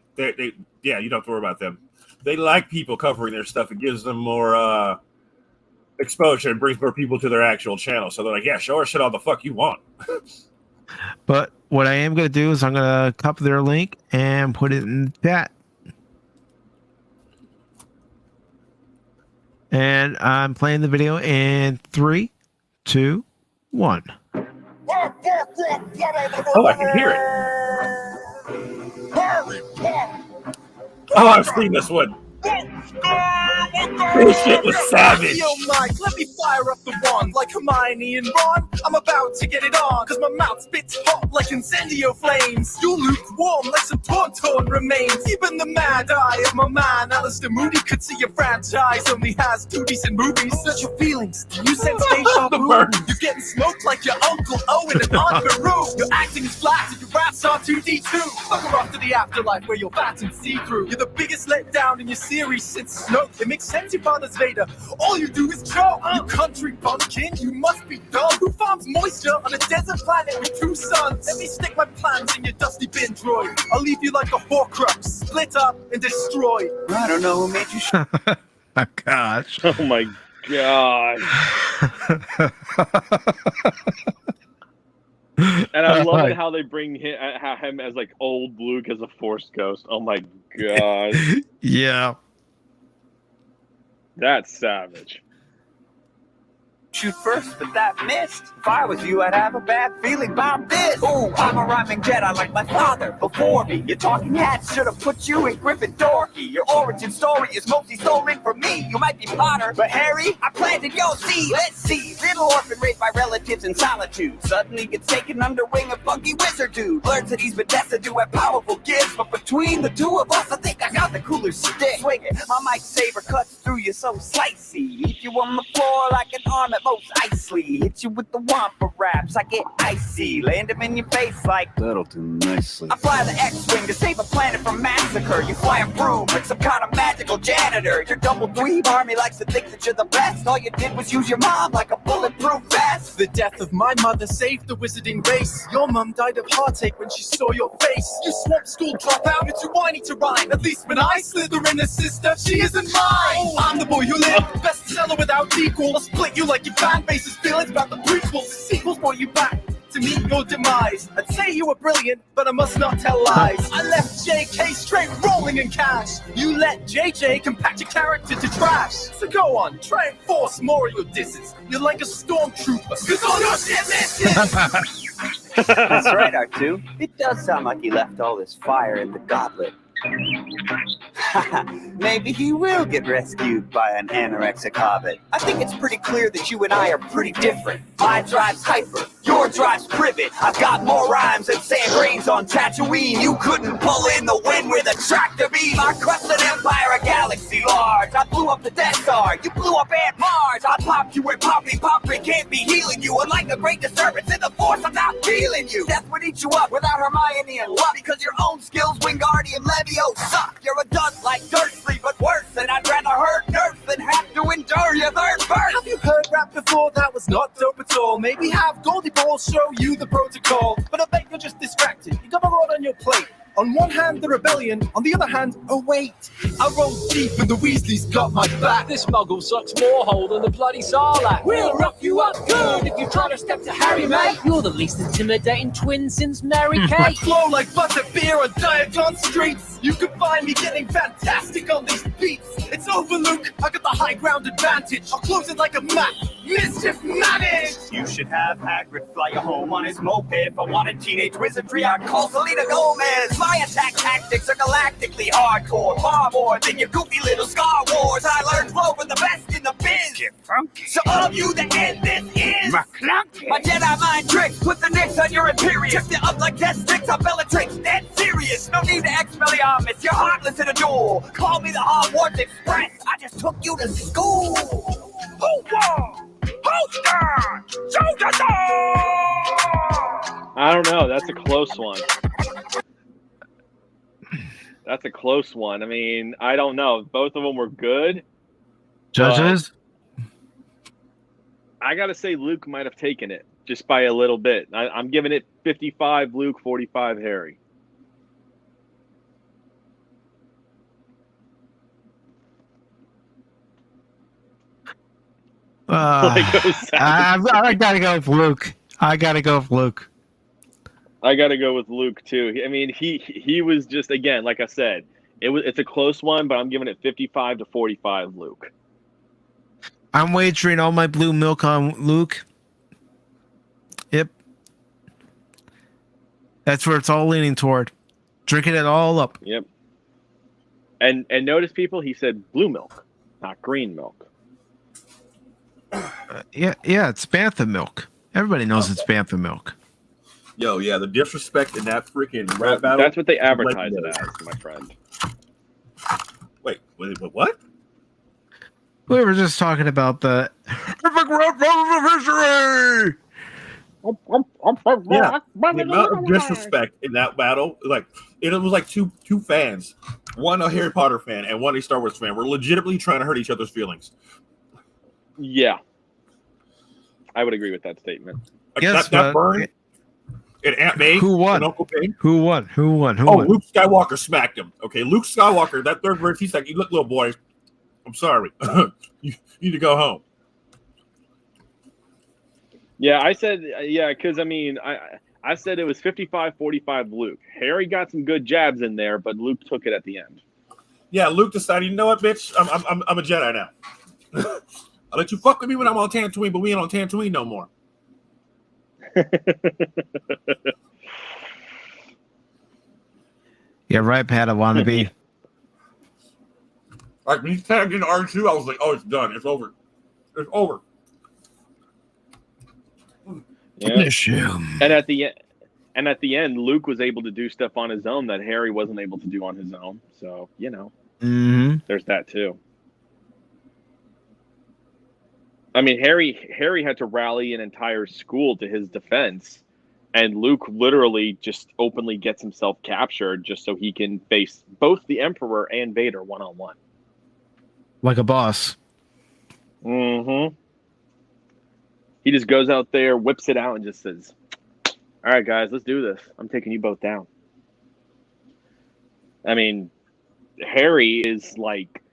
yeah, you don't have to worry about them. They like people covering their stuff. It gives them more exposure and brings more people to their actual channel. So they're like, yeah, show our shit all the fuck you want. But what I am going to do is I'm going to copy their link and put it in the chat. And I'm playing the video in 3, 2, 1. Oh, I can hear it. Oh, I've seen this one. This shit was savage. Yo, Mike, let me fire up the wand like Hermione and Ron. I'm about to get it on, cause my mouth spits hot like incendio flames. You're lukewarm like some torn remains. Even the mad eye of my man, Alistair Moody, could see your franchise only has 2 decent movies. Search your feelings, you sense deja vu. You're getting smoked like your Uncle Owen and Aunt Beru. Your acting is flat and your raps are 2D2. Fuck her off to the afterlife where you're fat and see-through. You're the biggest letdown in your series since Snoke. They make makes sense, your father's Vader. All you do is choke. You country bumpkin, you must be dumb. Who farms moisture on a desert planet with 2 suns? Let me stick my plans in your dusty bin, droid. I'll leave you like a Horcrux, split up and destroyed. I don't know who made you Oh, gosh. Oh my god. And I love it how they bring him as like old Luke as a Force ghost. Oh my god. Yeah. That's savage. shoot first, but that missed. If I was you, I'd have a bad feeling about this. Ooh, I'm a rhyming Jedi like my father before me. Your talking hats should have put you in Gryffindor. Your origin story is mostly stolen from me. You might be Potter, but Harry, I planted your seed. Let's see. Little orphan raised by relatives in solitude. Suddenly gets taken under wing of funky wizard dude. Learns that he's Bethesda do have powerful gifts, but between the two of us, I think I got the cooler stick. Swing it, my mic saber cuts through you so slicey. Hit you on the floor like an arm at most icely. Hit you with the wampa raps, I get icy. Land him in your face like that'll do nicely. I fly the X-Wing to save a planet from massacre. You fly a broom like some kind of magical janitor. Your double dweeb army likes to think that you're the best. All you did was use your mom like a bulletproof vest. The death of my mother saved the wizarding race. Your mum died of heartache when she saw your face. You swamp school dropout, you're too whiny to rhyme. At least when I slither in a sister, she isn't mine. I'm the boy who lived, bestseller without equal. I'll split you like your fan base's feelings about the prequels. Sequels brought you back to meet your demise. I'd say you were brilliant, but I must not tell lies. I left JK straight rolling in cash. You let JJ compact your character to trash. So go on, try and force more of your disses. You're like a stormtrooper, cause all your shit misses. That's right, R2. It does sound like he left all his fire in the goblet. Maybe he will get rescued by an anorexic hobbit. I think it's pretty clear that you and I are pretty different. My drive's hyper, your drive's privet. I've got more rhymes than sand grains on Tatooine. You couldn't pull in the wind with a tractor beam. I crushed an empire, a galaxy large. I blew up the Death Star, you blew up Aunt Mars. I popped you with Poppy can't be healing you. Unlike a great disturbance in the Force, I'm not feeling you. Death would eat you up without Hermione and Luck. Because your own skills, Wingardium Levio, suck. You're a dust like Dursley, but worse. And I'd rather hurt nerfs than have to endure your third birth. Have you heard rap before? That was not dope at all. Maybe have Goldie Balls show you the protocol. But I bet you're just distracted. You got a lot on your plate. On one hand, the rebellion. On the other hand, oh wait. I rolled deep and the Weasleys got my back. This muggle sucks more hole than the bloody Sarlacc. We'll rock you up good if you try to step to Harry, mate. You're the least intimidating twin since Mary Kate. I flow like butter beer on Diagon streets. You can find me getting fantastic on these beats. It's over, Luke. I got the high ground advantage. I'll close it like a map. Mischief managed. You should have Hagrid fly you home on his moped. If I wanted teenage wizardry, I'd call Selena Gomez. My attack tactics are galactically hardcore. Far more than your goofy little Star Wars. I learned Clover the best in the biz. Get funky. So all of you that end this is my Jedi mind tricks. Put the nicks on your Imperius. Trip you up like death sticks on Bellatrix. Dead serious. No need to Expelliarmus. You're heartless in a duel. Call me the Hogwarts Express. I just took you to school. I don't know. That's a close one. That's a close one. I mean, I don't know. Both of them were good. Judges? I got to say Luke might have taken it just by a little bit. I'm giving it 55 Luke, 45 Harry. I gotta go with Luke. I gotta go with Luke. I got to go with Luke too. I mean, he was just, again, like I said, it's a close one, but I'm giving it 55 to 45 Luke. I'm wagering all my blue milk on Luke. Yep. That's where it's all leaning toward. Drinking it all up. Yep. And notice, people, he said blue milk, not green milk. Yeah, it's Bantha milk. Everybody knows it's Bantha milk. Yo, yeah, the disrespect in that freaking rap battle. That's what they advertise it as, my friend. Wait, what? We were just talking about the epic rap battle of history. Yeah, the amount of disrespect in that battle, like it was like two fans one a Harry Potter fan and one a Star Wars fan. We're legitimately trying to hurt each other's feelings. Yeah, I would agree with that statement. Yes, that burn and Aunt May. Who won? And Uncle Ben. Who won? Who won? Who Oh, won? Luke Skywalker smacked him. Okay, Luke Skywalker, that third verse, he's like, "You look, little boy, I'm sorry. You need to go home." Yeah, I said, because I mean, I said it was 55-45 Luke. Harry got some good jabs in there, but Luke took it at the end. Yeah, Luke decided, you know what, bitch? I'm a Jedi now. I'll let you fuck with me when I'm on Tatooine, but we ain't on Tatooine no more. Yeah, right, Pat. I want to be. Like when he tagged in R2, I was like, "Oh, it's done. It's over. It's over." Yeah. Finish him. And at the end, Luke was able to do stuff on his own that Harry wasn't able to do on his own. So there's that too. I mean, Harry had to rally an entire school to his defense, and Luke literally just openly gets himself captured just so he can face both the Emperor and Vader one-on-one. Like a boss. Mm-hmm. He just goes out there, whips it out, and just says, "All right, guys, let's do this. I'm taking you both down." I mean, Harry is like,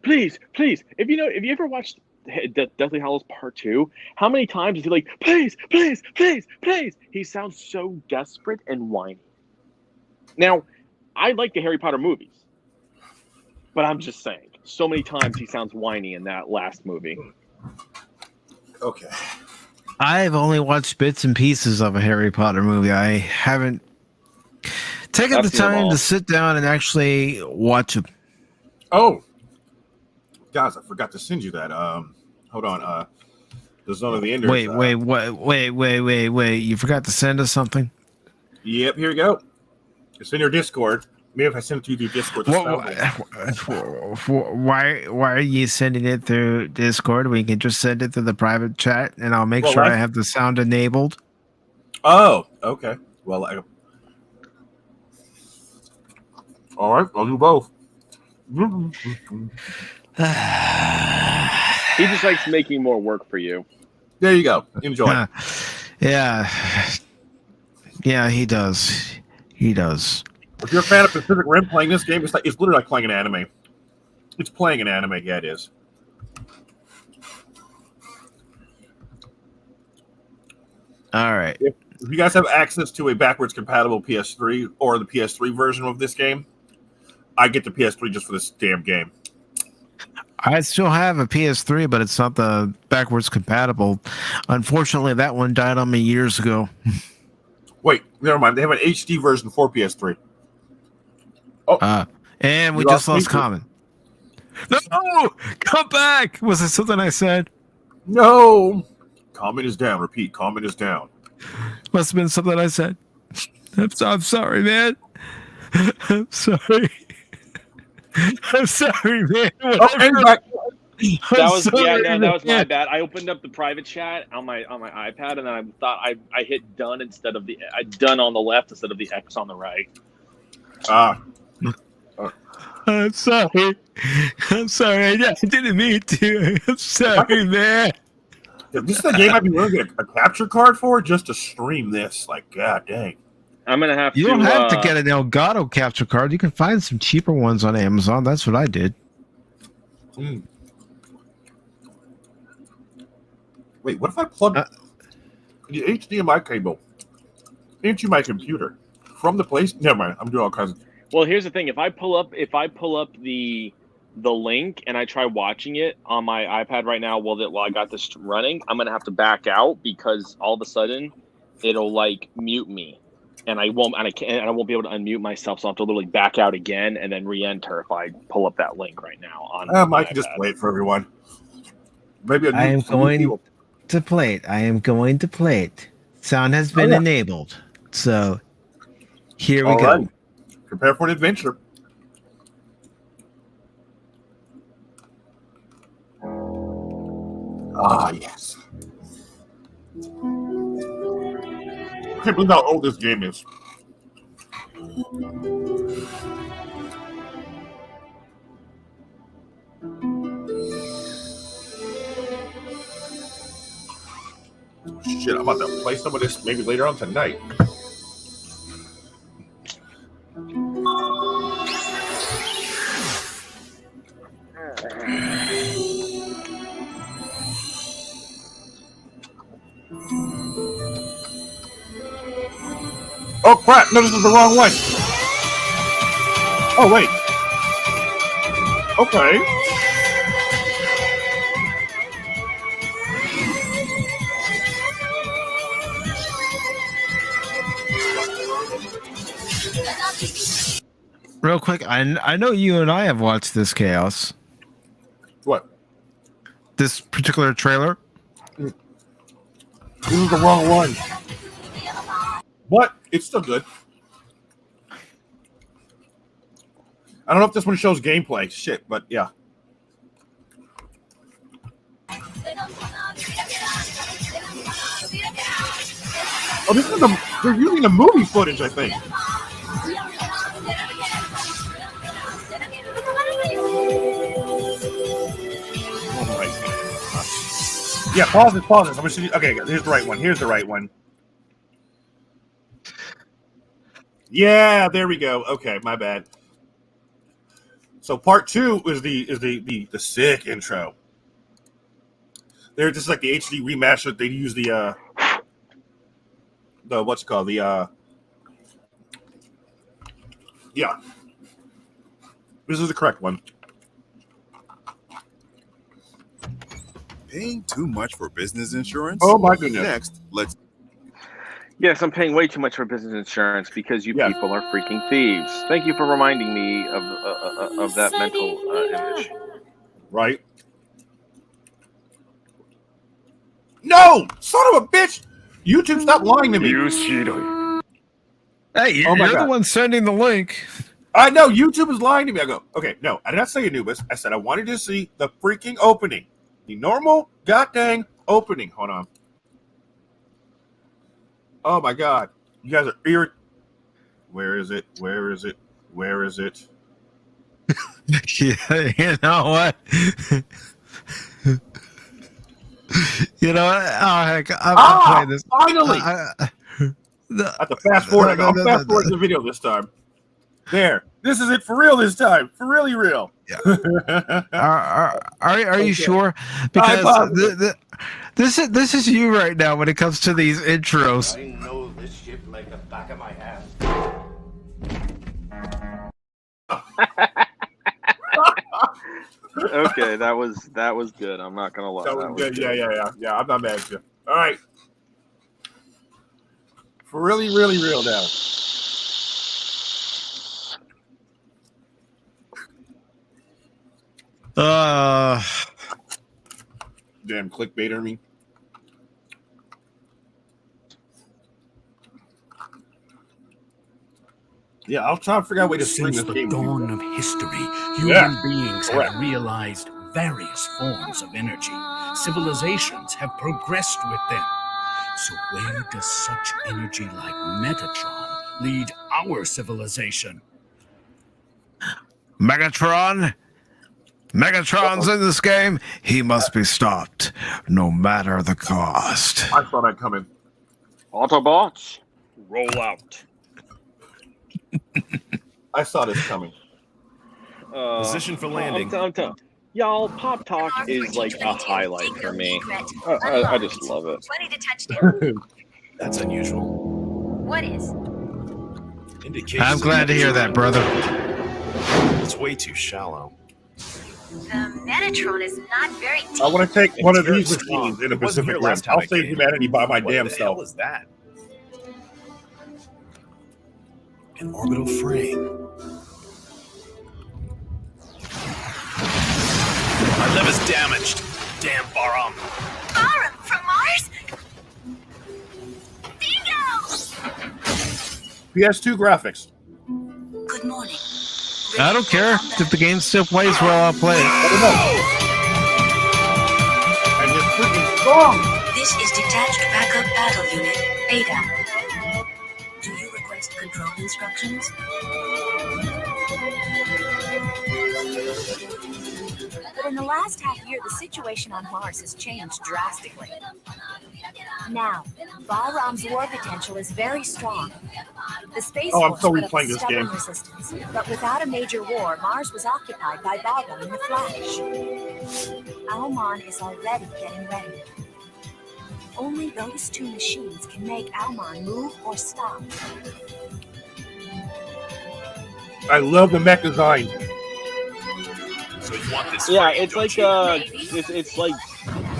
please. If you ever watched Deathly Hallows Part 2, how many times is he like, please? He sounds so desperate and whiny. Now, I like the Harry Potter movies, but I'm just saying, so many times he sounds whiny in that last movie. Okay. I've only watched bits and pieces of a Harry Potter movie. I haven't taken the time to sit down and actually watch them. Oh, guys, I forgot to send you that. Hold on. The Zone of the Enders. Wait. You forgot to send us something? Yep, here you go. It's in your Discord. Maybe if I send it to you through Discord. Why are you sending it through Discord? We can just send it to the private chat, and I'll make sure I have the sound enabled. Oh, okay. Well, all right, I'll do both. He just likes making more work for you. There you go. Enjoy. Yeah, he does. If you're a fan of Pacific Rim playing this game, it's literally like playing an anime. It's playing an anime. Yeah, it is. All right. If you guys have access to a backwards compatible PS3 or the PS3 version of this game, I get the PS3 just for this damn game. I still have a PS3, but it's not the backwards compatible. Unfortunately, that one died on me years ago. Wait, never mind. They have an HD version for PS3. Oh, and we just lost Common. No, come back. Was it something I said? No. Common is down. Repeat. Common is down. Must have been something I said. I'm sorry, man. I'm sorry. I'm sorry, man. That was my bad. I opened up the private chat on my iPad, and then I thought I hit done instead of the done on the left instead of the X on the right. I'm sorry. I didn't mean to. I'm sorry, man. This is the game I'd be willing to get a capture card for just to stream this. Like, god dang. I'm gonna have. You don't have to get an Elgato capture card. You can find some cheaper ones on Amazon. That's what I did. Wait, what if I plug the HDMI cable into my computer from the place? Never mind. I'm doing all kinds of. Well, here's the thing. If I pull up the link and I try watching it on my iPad right now while I got this running, I'm gonna have to back out because all of a sudden it'll like mute me, and I won't be able to unmute myself. So I'll have to literally back out again and then re-enter if I pull up that link right now on. I can just play it for everyone. Maybe I am going to play it. Sound has been enabled, so here we go. Right. Prepare for an adventure. Ah, yes. I can't believe how old this game is. shit, I'm about to play some of this maybe later on tonight. Oh crap! No, this is the wrong one. Oh wait. Okay. Real quick, I know you and I have watched this chaos. What? This particular trailer. This is the wrong one. What? It's still good. I don't know if this one shows gameplay. Shit, but yeah. Oh, this is they're using the movie footage, I think. Oh my God. Yeah, pause this. I'm gonna see. Okay, here's the right one. Here's the right one. Yeah, there we go. Okay, my bad. So part 2 is the sick intro. They're just like the HD remaster. They use the what's it called? Yeah. This is the correct one. Paying too much for business insurance? Oh my goodness. Next, let's. Yes, I'm paying way too much for business insurance because you people are freaking thieves. Thank you for reminding me of that mental image. Right? No! Son of a bitch! YouTube, stop lying to me. Hey, you're the one sending the link. I know, YouTube is lying to me. I go, okay, no, I did not say Anubis. I said I wanted to see the freaking opening. The normal goddamn opening. Hold on. Oh my God. You guys are Where is it? Where is it? Where is it? Yeah, you know what? You know what? Oh, heck, I'm playing this. Finally! I have to fast forward. I'll fast forward the video this time. There. This is it for real this time. For really real. Yeah. Are you sure? Because this is you right now when it comes to these intros. I know this shit like the back of my hand. Okay, that was good. I'm not gonna lie. That was good. Yeah. I'm not mad at you. All right. For really, really real now. Damn clickbaiter me. Yeah, I'll try to figure out a way to string Since this the game. dawn of history, human beings have realized various forms of energy. Civilizations have progressed with them. So where does such energy like Metatron lead our civilization? Megatron's in this game. He must be stopped, no matter the cost. I saw that coming. Autobots, roll out. I saw this coming. Position for landing. Y'all, Pop Talk is like a highlight for me. I just love it. 20 to touchdown. That's unusual. What is? I'm glad to hear that, brother. It's way too shallow. The Metatron is not very deep. I want to take one of these machines in the Pacific Rim. I'll save humanity by my damn What the self. hell is that? An orbital frame. My liv is damaged. Damn Barum. Barum from Mars? Bingo! PS2 graphics. Good morning. I don't care if the game still plays well. I'll play it. And it's freaking strong. This is Detached Backup Battle Unit, ADA. Do you request control instructions? in the last half year, the situation on Mars has changed drastically. Now, Bahram's war potential is very strong. The Space I'm Force totally put up playing a this stubborn game. resistance, but without a major war, Mars was occupied by Bahram in a flash. Alman is already getting ready. Only those two machines can make Alman move or stop. I love the mech design. So you want this? Yeah, frame, it's don't like you? it's like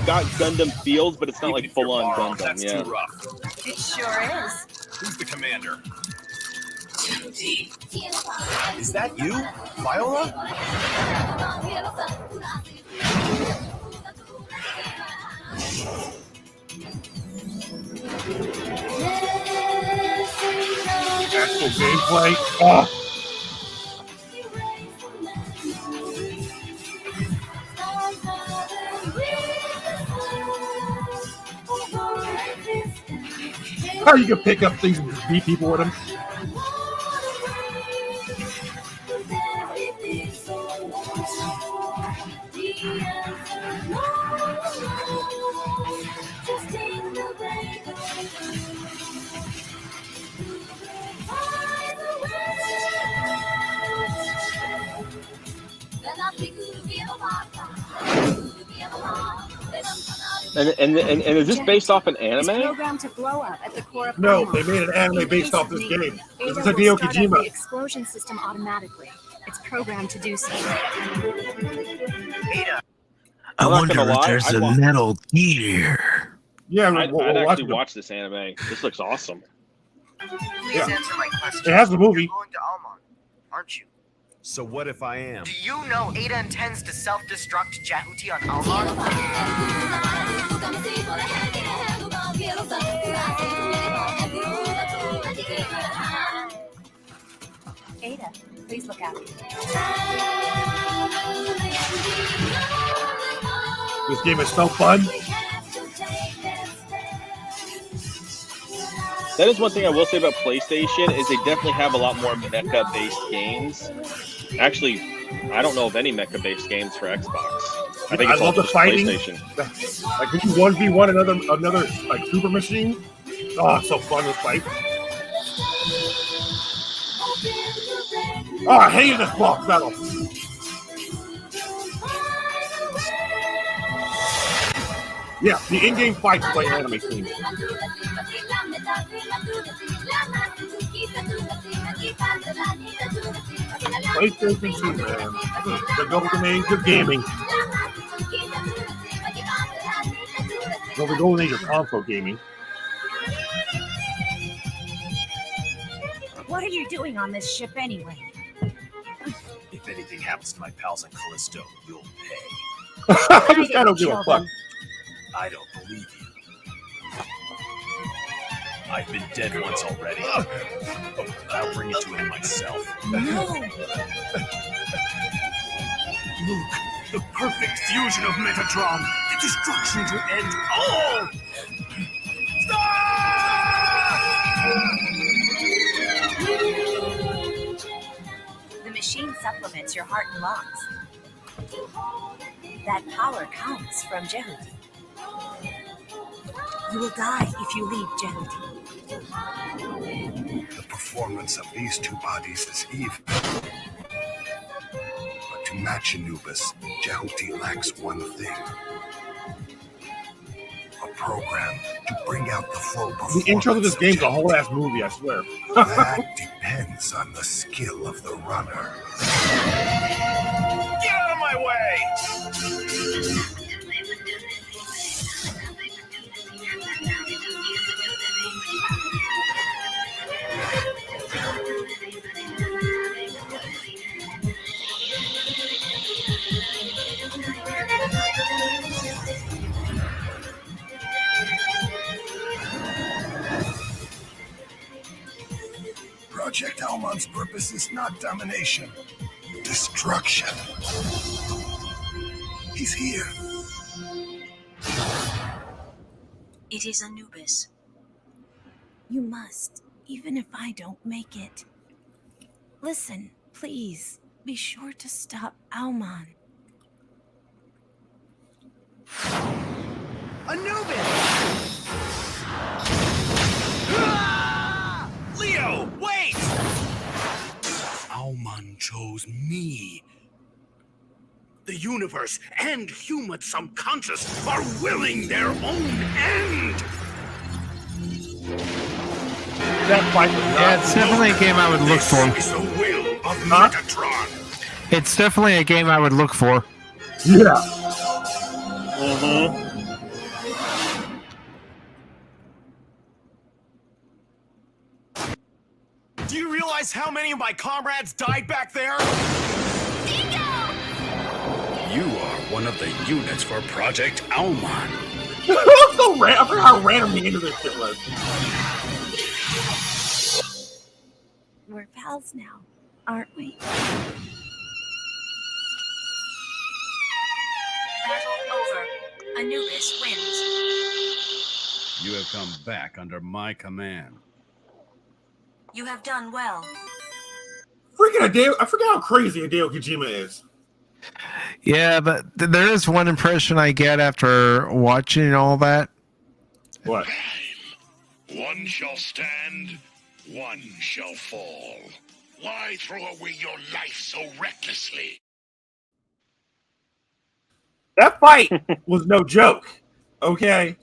got Gundam feels, but it's not Even like if you're full on Baram, Gundam. that's Yeah. too rough. It sure is. Who's the commander? Is that you, Viola? Actual gameplay. Oh. How you can pick up things and just beat people with them? And is this based off an It's anime? programmed to blow up at the core of No, Alman. they made an anime In based case off of this need, game. This Ada is will Hideo start up Kojima. the explosion system automatically. It's programmed to do so. I I'm not wonder gonna if lie, there's I'd a wa- Metal Gear. Yeah, I'd we'll watch actually it. watch this anime. This looks awesome. Please Yeah. answer my question. It has the movie. You're going to Alman, aren't you? So what if I am? Do you know Ada intends to self-destruct Jahuti on Alman? Ada, please look out. This game is so fun. That is one thing I will say about PlayStation is they definitely have a lot more mecha-based games. Actually, I don't know of any mecha-based games for Xbox. I think it's all love the just fighting. PlayStation. Like when you 1v1 another like super machine. Oh, it's so fun to fight. Oh, I hated this boss battle. Yeah, the in-game fights are like anime scenes. PlayStation 2, man. The golden age of gaming. Well, the golden age of console gaming. What are you doing on this ship anyway? If anything happens to my pals in Callisto, you'll pay. This guy don't give a fuck. I don't believe you. I've been dead once already. I'll bring it to him myself. No! Luke, the perfect fusion of Metatron, the destruction to end all! The machine supplements your heart and lungs. That power comes from Jehuti. You will die if you leave Jehuti. The performance of these two bodies is even. But to match Anubis, Jehuti lacks one thing. A program to bring out the full performance. The intro to this game's a whole ass movie, I swear. That depends on the skill of the runner. Get out of my way! Project Alman's purpose is not domination, destruction. He's here. It is Anubis. You must, even if I don't make it. Listen, please, be sure to stop Alman. Anubis! Ah! Leo, wait! Auman chose me. The universe and human subconscious are willing their own end. That fight was Yeah, it's definitely a game I would look for. This is the will of Megatron. It's definitely a game I would look for. Yeah. Do you realize how many of my comrades died back there? You are one of the units for Project Auman. So random. I forgot how random the end of this shit was. We're pals now, aren't we? Battle over. Anubis wins. You have come back under my command. You have done well. Freaking Hideo! I forgot how crazy Hideo Kojima is. Yeah, but there is one impression I get after watching all that. What? One shall stand, one shall fall. Why throw away your life so recklessly? That fight was no joke. Okay.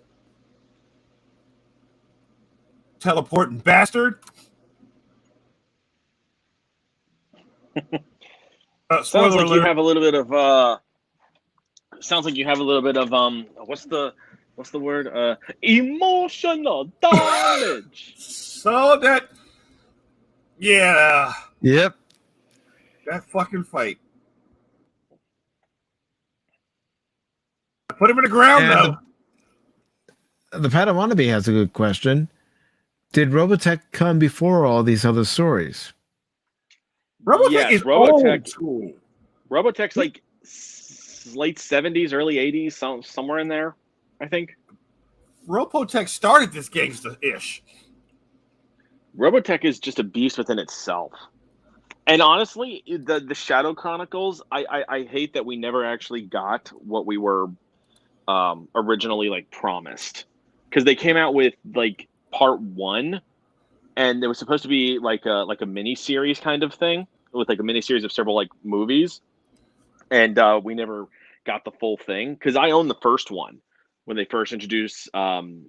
Teleporting bastard. Sounds like alert. you have a little bit of what's the word? Emotional damage. So that Yep. That fucking fight. I put him in the ground though. The Padawannabe has a good question. Did Robotech come before all these other stories? Robotech is old school. Robotech's like late 70s, early 80s, somewhere in there, I think. Robotech started this gangsta-ish. Robotech is just a beast within itself. And honestly, the Shadow Chronicles, I hate that we never actually got what we were originally like promised. Because they came out with like part 1, and it was supposed to be like a mini series kind of thing, with like a mini series of several like movies, and we never got the full thing. Because I own the first one when they first introduced the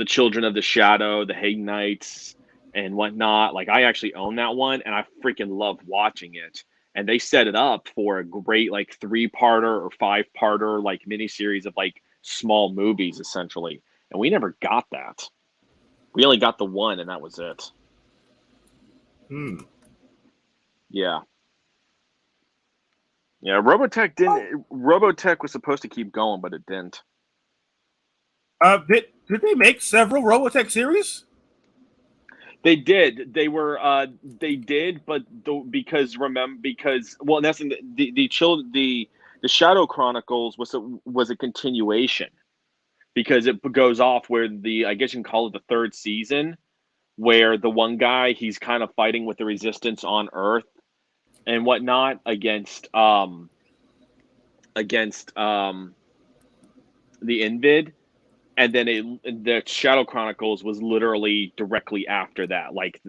Children of the Shadow, the Hague Knights, and whatnot. Like I actually own that one, and I freaking loved watching it. And they set it up for a great like 3-parter or 5-parter like mini series of like small movies essentially. And we never got that. We only got the one, and that was it. Yeah. Yeah, Robotech didn't. Robotech was supposed to keep going, but it didn't. Did they make several Robotech series? They did. They were. They did, but because that's the Shadow Chronicles was a continuation, because it goes off where I guess you can call it the 3rd season, where the one guy, he's kind of fighting with the Resistance on Earth and whatnot against the Invid. And then the Shadow Chronicles was literally directly after that, like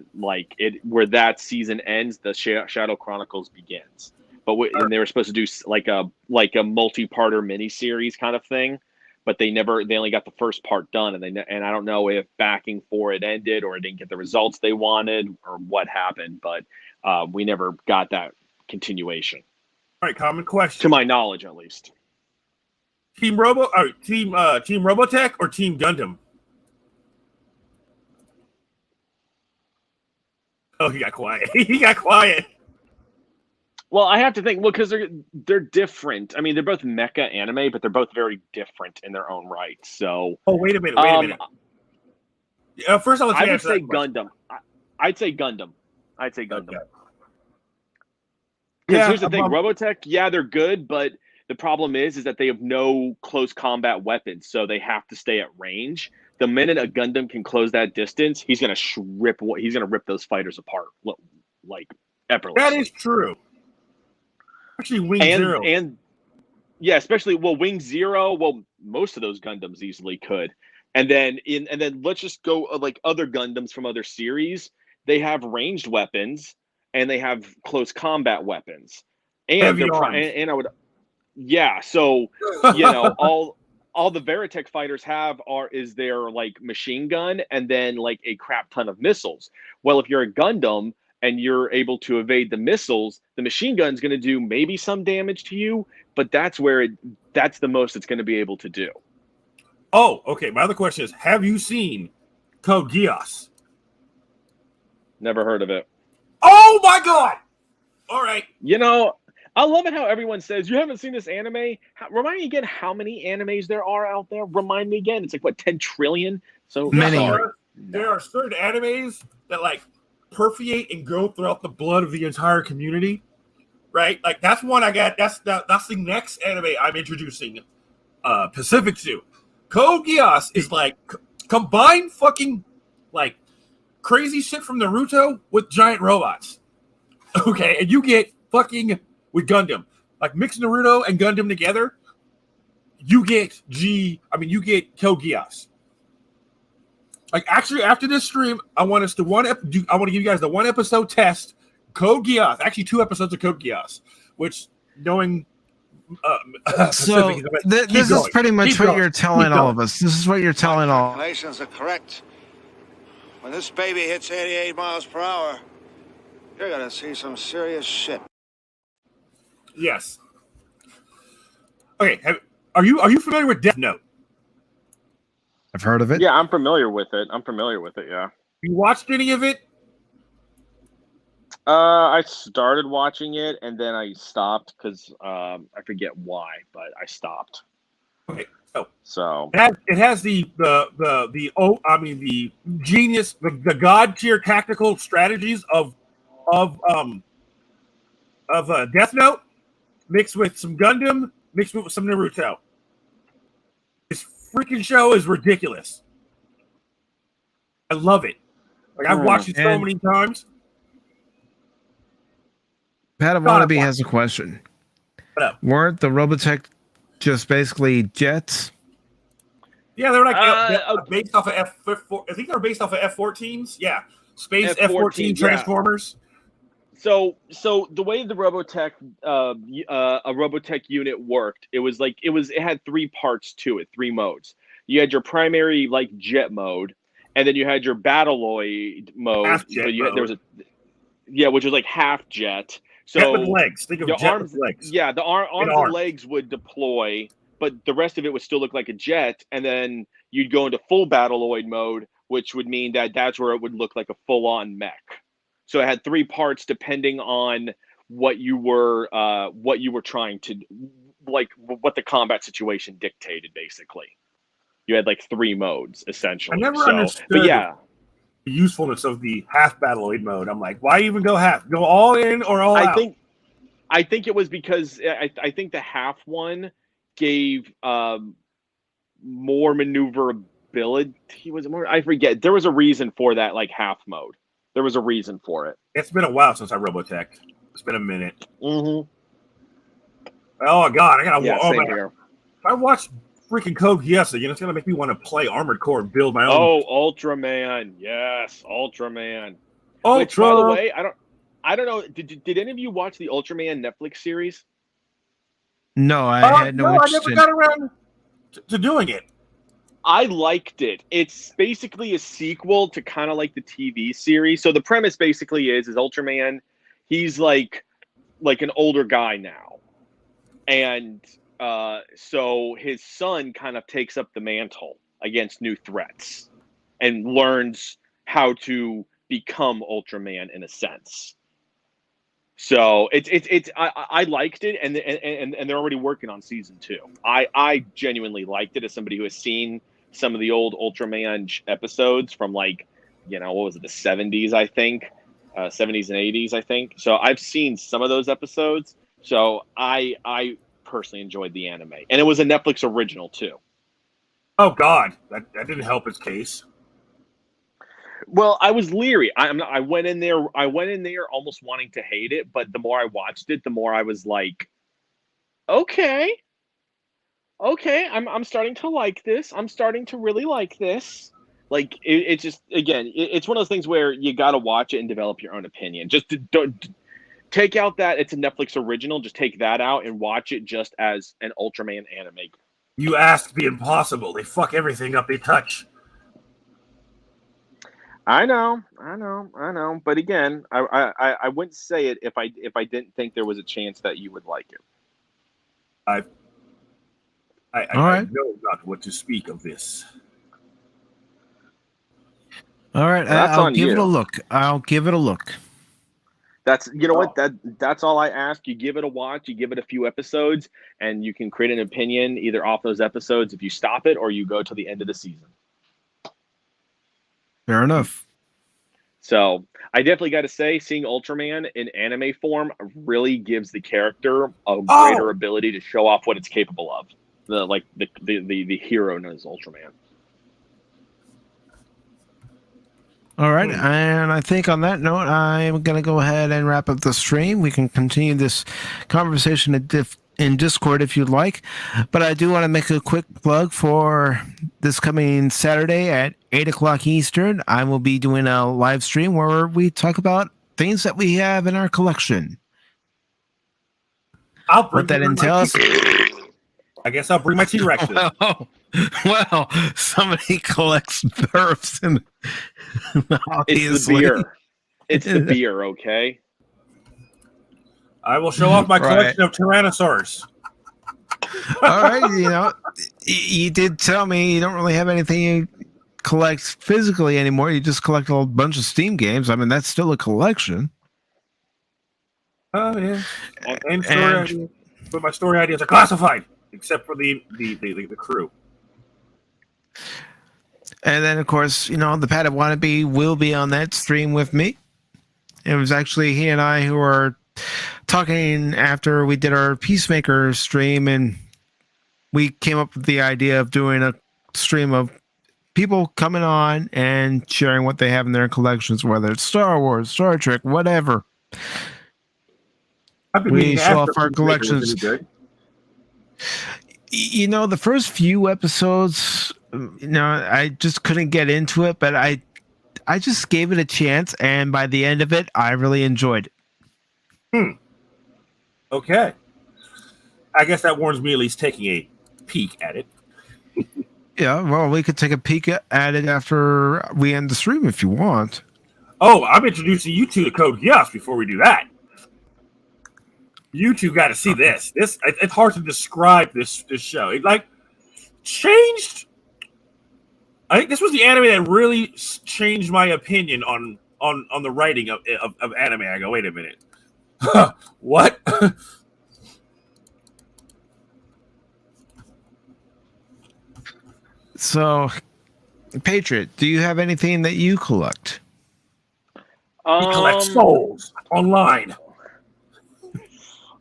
it where that season ends, the Shadow Chronicles begins. But and they were supposed to do like a multi-parter miniseries kind of thing, but they only got the first part done, and I don't know if backing for it ended or it didn't get the results they wanted or what happened, but we never got that continuation. All right, common question. To my knowledge, at least. Team Robotech or Team Gundam? Oh, he got quiet. He got quiet. Well, I have to think. Well, because they're different. I mean, they're both mecha anime, but they're both very different in their own right. So. Oh, wait a minute. First, I would say Gundam. I'd say Gundam. Okay. Because here's the thing, Robotech. Yeah, they're good, but the problem is that they have no close combat weapons, so they have to stay at range. The minute a Gundam can close that distance, he's gonna rip those fighters apart, like effortlessly. That is true. Actually, Wing Zero. Yeah, especially Wing Zero. Well, most of those Gundams easily could. And then let's just go like other Gundams from other series. They have ranged weapons and they have close combat weapons. And Heavy they're arms. and I would so all the Veritech fighters have is their like machine gun and then like a crap ton of missiles. Well, if you're a Gundam and you're able to evade the missiles, the machine gun's going to do maybe some damage to you, but that's the most it's going to be able to do. Oh, okay. My other question is, have you seen Code Geass? Never heard of it. Oh my god! All right. I love it how everyone says, you haven't seen this anime? Remind me again how many animes there are out there. Remind me again. It's like, what, 10 trillion? So many. There are certain animes that like permeate and go throughout the blood of the entire community, right? Like that's one I got. That's the next anime I'm introducing Pacific to. Code Geass is like combined fucking like crazy shit from Naruto with giant robots. Okay, and you get fucking with Gundam. Like mix Naruto and Gundam together, you get Code Geass. Like actually after this stream, I want to give you guys the 1 episode test, Code Geass. Actually 2 episodes of Code Geass, which knowing so this is pretty much what you're telling all of us. This is what you're telling all. Calculations are correct. When this baby hits 88 miles per hour, you're gonna see some serious shit. Yes. Okay. Are you familiar with Death Note? I've heard of it. Yeah, I'm familiar with it. Yeah. You watched any of it? I started watching it and then I stopped because I forget why, but I stopped. Okay, so it has the genius, the god tier tactical strategies of Death Note mixed with some Gundam, mixed with some Naruto. This freaking show is ridiculous. I love it. Like I've watched it so many times. Pat Wannabe has a question. Weren't the Robotech just basically jets? Yeah, they're like based off of F4. I think they're based off of F-14s. Yeah, space F-14 Transformers. So the way the Robotech a Robotech unit worked, it had 3 parts to it, 3 modes. You had your primary like jet mode, and then you had your battleoid mode. Half jet mode. Which was like half jet. So jet with legs. Think of jet arms, with legs. Yeah, the arms and legs would deploy, but the rest of it would still look like a jet. And then you'd go into full battleoid mode, which would mean that's where it would look like a full-on mech. So it had 3 parts depending on what you were trying to, like what the combat situation dictated. Basically, you had like 3 modes essentially. I never understood. But yeah. The usefulness of the half battleoid mode. I'm like, why even go half? Go all in or all out? I think it was because I think the half one gave more maneuverability. I forget. There was a reason for that, like half mode. There was a reason for it. It's been a while since I Robotech. It's been a minute. Mm-hmm. Oh God, I gotta. Same here. If I watched freaking Code Geass again, it's gonna make me want to play Armored Core and build my own. Oh, Ultraman! Yes, Ultraman. Ultra. Which, by the way, I don't know. Did any of you watch the Ultraman Netflix series? No, I had no interest. I never got around to doing it. I liked it. It's basically a sequel to kind of like the TV series. So the premise basically is Ultraman. He's like an older guy now, and so his son kind of takes up the mantle against new threats and learns how to become Ultraman in a sense. So I liked it, and they're already working on season 2. I genuinely liked it as somebody who has seen some of the old Ultraman episodes from what was it, the 70s, I think, 70s and 80s, I think. So I've seen some of those episodes. So I personally enjoyed the anime, and it was a Netflix original too. Oh God, that didn't help his case. Well, I was leery. I went in there almost wanting to hate it, but the more I watched it, the more I was like, okay, okay, I'm starting to like this. I'm starting to really like this. Like it's just again, it's one of those things where you got to watch it and develop your own opinion. Don't take out that it's a Netflix original. Just take that out and watch it just as an Ultraman anime. You ask the impossible. They fuck everything up they touch. I know. But again, I wouldn't say it if I didn't think there was a chance that you would like it. I know not what to speak of this. All right, I'll give it a look. I'll give it a look. That's what that's all I ask. You give it a watch, you give it a few episodes, and you can create an opinion either off those episodes if you stop it or you go to the end of the season. Fair enough. So I definitely got to say, seeing Ultraman in anime form really gives the character a greater ability to show off what it's capable of. The hero known as Ultraman. All right, and I think on that note, I'm going to go ahead and wrap up the stream. We can continue this conversation in Discord if you'd like, but I do want to make a quick plug for this coming Saturday at 8 o'clock Eastern. I will be doing a live stream where we talk about things that we have in our collection. What that entails. I guess I'll bring my T-Rexes. Well, somebody collects burps and it's the beer. It's the beer, okay? I will show off my collection of Tyrannosaurs. All right, you did tell me you don't really have anything you collect physically anymore. You just collect a bunch of Steam games. I mean, that's still a collection. Oh yeah, and story ideas. But my story ideas are classified, except for the crew. And then, of course, the Pat of Wannabe will be on that stream with me. It was actually he and I who were talking after we did our Peacemaker stream, and we came up with the idea of doing a stream of people coming on and sharing what they have in their collections, whether it's Star Wars, Star Trek, whatever. We show off our collections. The first few episodes, I just couldn't get into it, but I just gave it a chance, and by the end of it, I really enjoyed it. Okay. I guess that warrants me at least taking a peek at it. Yeah, well, we could take a peek at it after we end the stream if you want. Oh, I'm introducing you to the Code Geass before we do that. You two got to see this. It's hard to describe this show. It changed. I think this was the anime that really changed my opinion on the writing of anime. I go, wait a minute, what? So, Patriot, do you have anything that you collect? He collects souls online.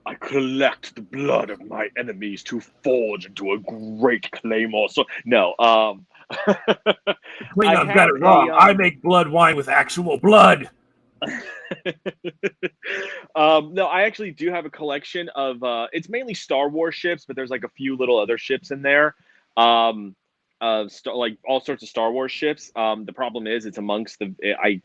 I collect the blood of my enemies to forge into a great claymore. So no, Klingon got it wrong. I make blood wine with actual blood. No, I actually do have a collection of. It's mainly Star Wars ships, but there's like a few little other ships in there. Like all sorts of Star Wars ships. The problem is it's amongst the. I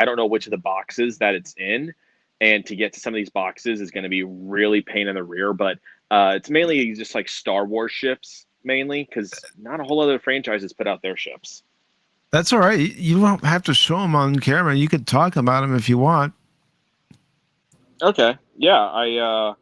don't know which of the boxes that it's in. And to get to some of these boxes is going to be really pain in the rear, but it's mainly just like Star Wars ships, mainly, because not a whole other franchises put out their ships. That's all right. You don't have to show them on camera. You could talk about them if you want. Okay. Yeah. I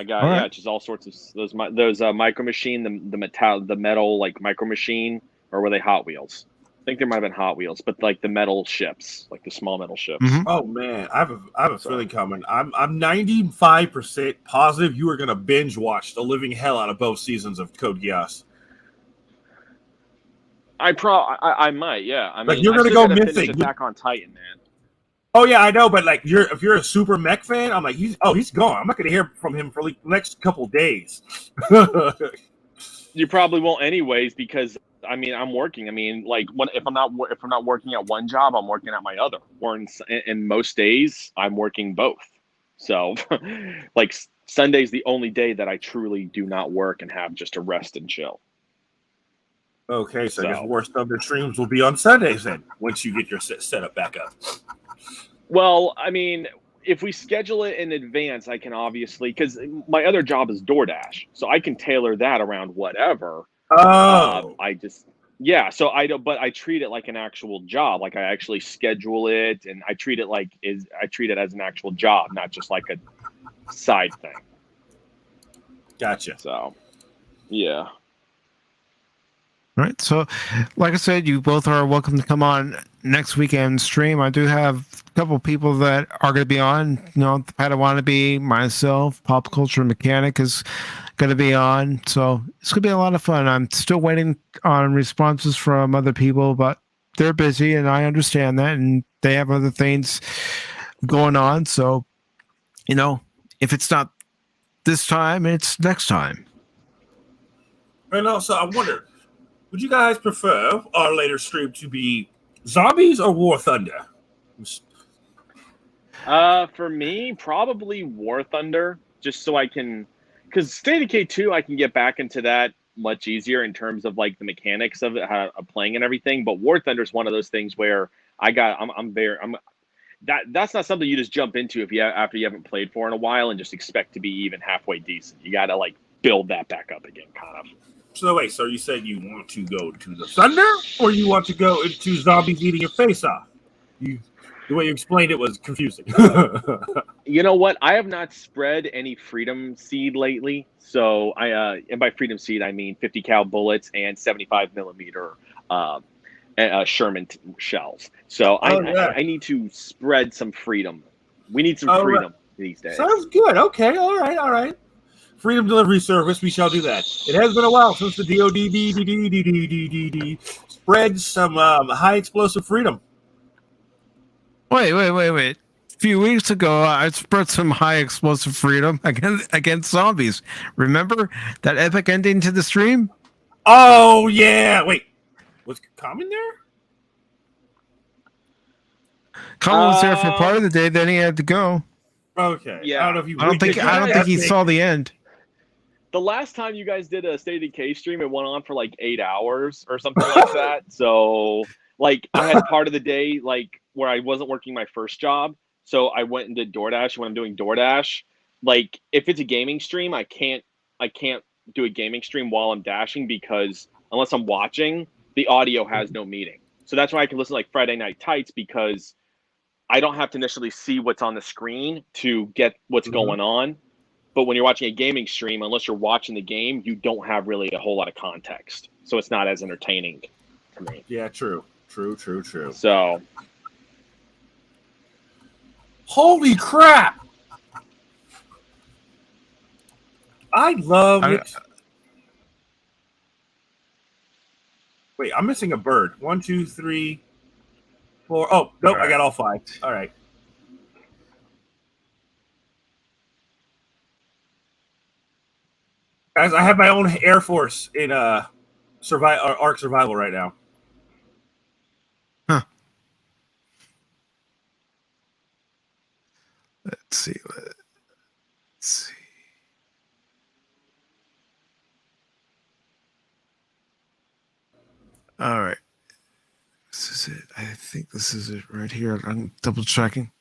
got just all sorts of those Micro Machine, the metal like Micro Machine, or were they Hot Wheels? I think there might have been Hot Wheels, but like the metal ships, like the small metal ships. Mm-hmm. Oh man, I have a feeling coming. I'm 95% positive you are gonna binge watch the living hell out of both seasons of Code Geass. I might, yeah. I mean, you're gonna go mythic. Attack on Titan, man. Oh yeah, I know, but like if you're a super mech fan, I'm like he's gone. I'm not gonna hear from him for like the next couple days. You probably won't anyways, because I mean, I'm working. I mean, like if I'm not working at one job, I'm working at my other. Or in most days, I'm working both. So, like Sunday's the only day that I truly do not work and have just to rest and chill. Okay, so I guess more Thunder streams will be on Sundays then, once you get your set up back up. Well, I mean, if we schedule it in advance, I can obviously, because my other job is DoorDash, so I can tailor that around whatever. Oh. So I don't, but I treat it like an actual job. Like I actually schedule it, and I treat it as an actual job, not just like a side thing. Gotcha. So, yeah. Right. So, like I said, you both are welcome to come on next weekend stream. I do have a couple people that are going to be on. You know, the Padawannabe, myself, Pop Culture Mechanic is going to be on. So it's going to be a lot of fun. I'm still waiting on responses from other people, but they're busy, and I understand that, and they have other things going on. So, you know, if it's not this time, it's next time. And also, I wonder, would you guys prefer our later stream to be Zombies or War Thunder? For me, probably War Thunder, just so I can, because State of Decay 2, I can get back into that much easier in terms of like the mechanics of it, how playing and everything. But War Thunder is one of those things where that's not something you just jump into after you haven't played for in a while and just expect to be even halfway decent. You got to like build that back up again, kind of. So wait, so you said you want to go to the Thunder, or you want to go into Zombies eating your face off? The way you explained it was confusing. You know what? I have not spread any Freedom Seed lately. So and by Freedom Seed, I mean 50 cal bullets and 75 millimeter Sherman shells. So I need to spread some freedom. We need some freedom these days. Sounds good. Okay. All right. Freedom Delivery Service, we shall do that. It has been a while since the DOD spread some high explosive freedom. Wait. A few weeks ago, I spread some high explosive freedom against zombies. Remember that epic ending to the stream? Oh, yeah. Wait, was Common there? Common was there for part of the day, then he had to go. Okay. Yeah. I don't think he saw the end. The last time you guys did a State of Decay stream, it went on for like 8 hours or something like that. So, like, I had part of the day, like, where I wasn't working my first job. So I went and did DoorDash. When I'm doing DoorDash, like, if it's a gaming stream, I can't do a gaming stream while I'm dashing because unless I'm watching, the audio has no meaning. So that's why I can listen to, like, Friday Night Tights because I don't have to initially see what's on the screen to get what's going on. But when you're watching a gaming stream, unless you're watching the game, you don't have really a whole lot of context. So it's not as entertaining to me. Yeah, true. So. Holy crap! I love it. Wait, I'm missing a bird. 1, 2, 3, 4. Oh, nope, I got all 5. All right. Guys, I have my own Air Force in Ark Survival right now. Huh. Let's see. All right. This is it. I think this is it right here. I'm double checking.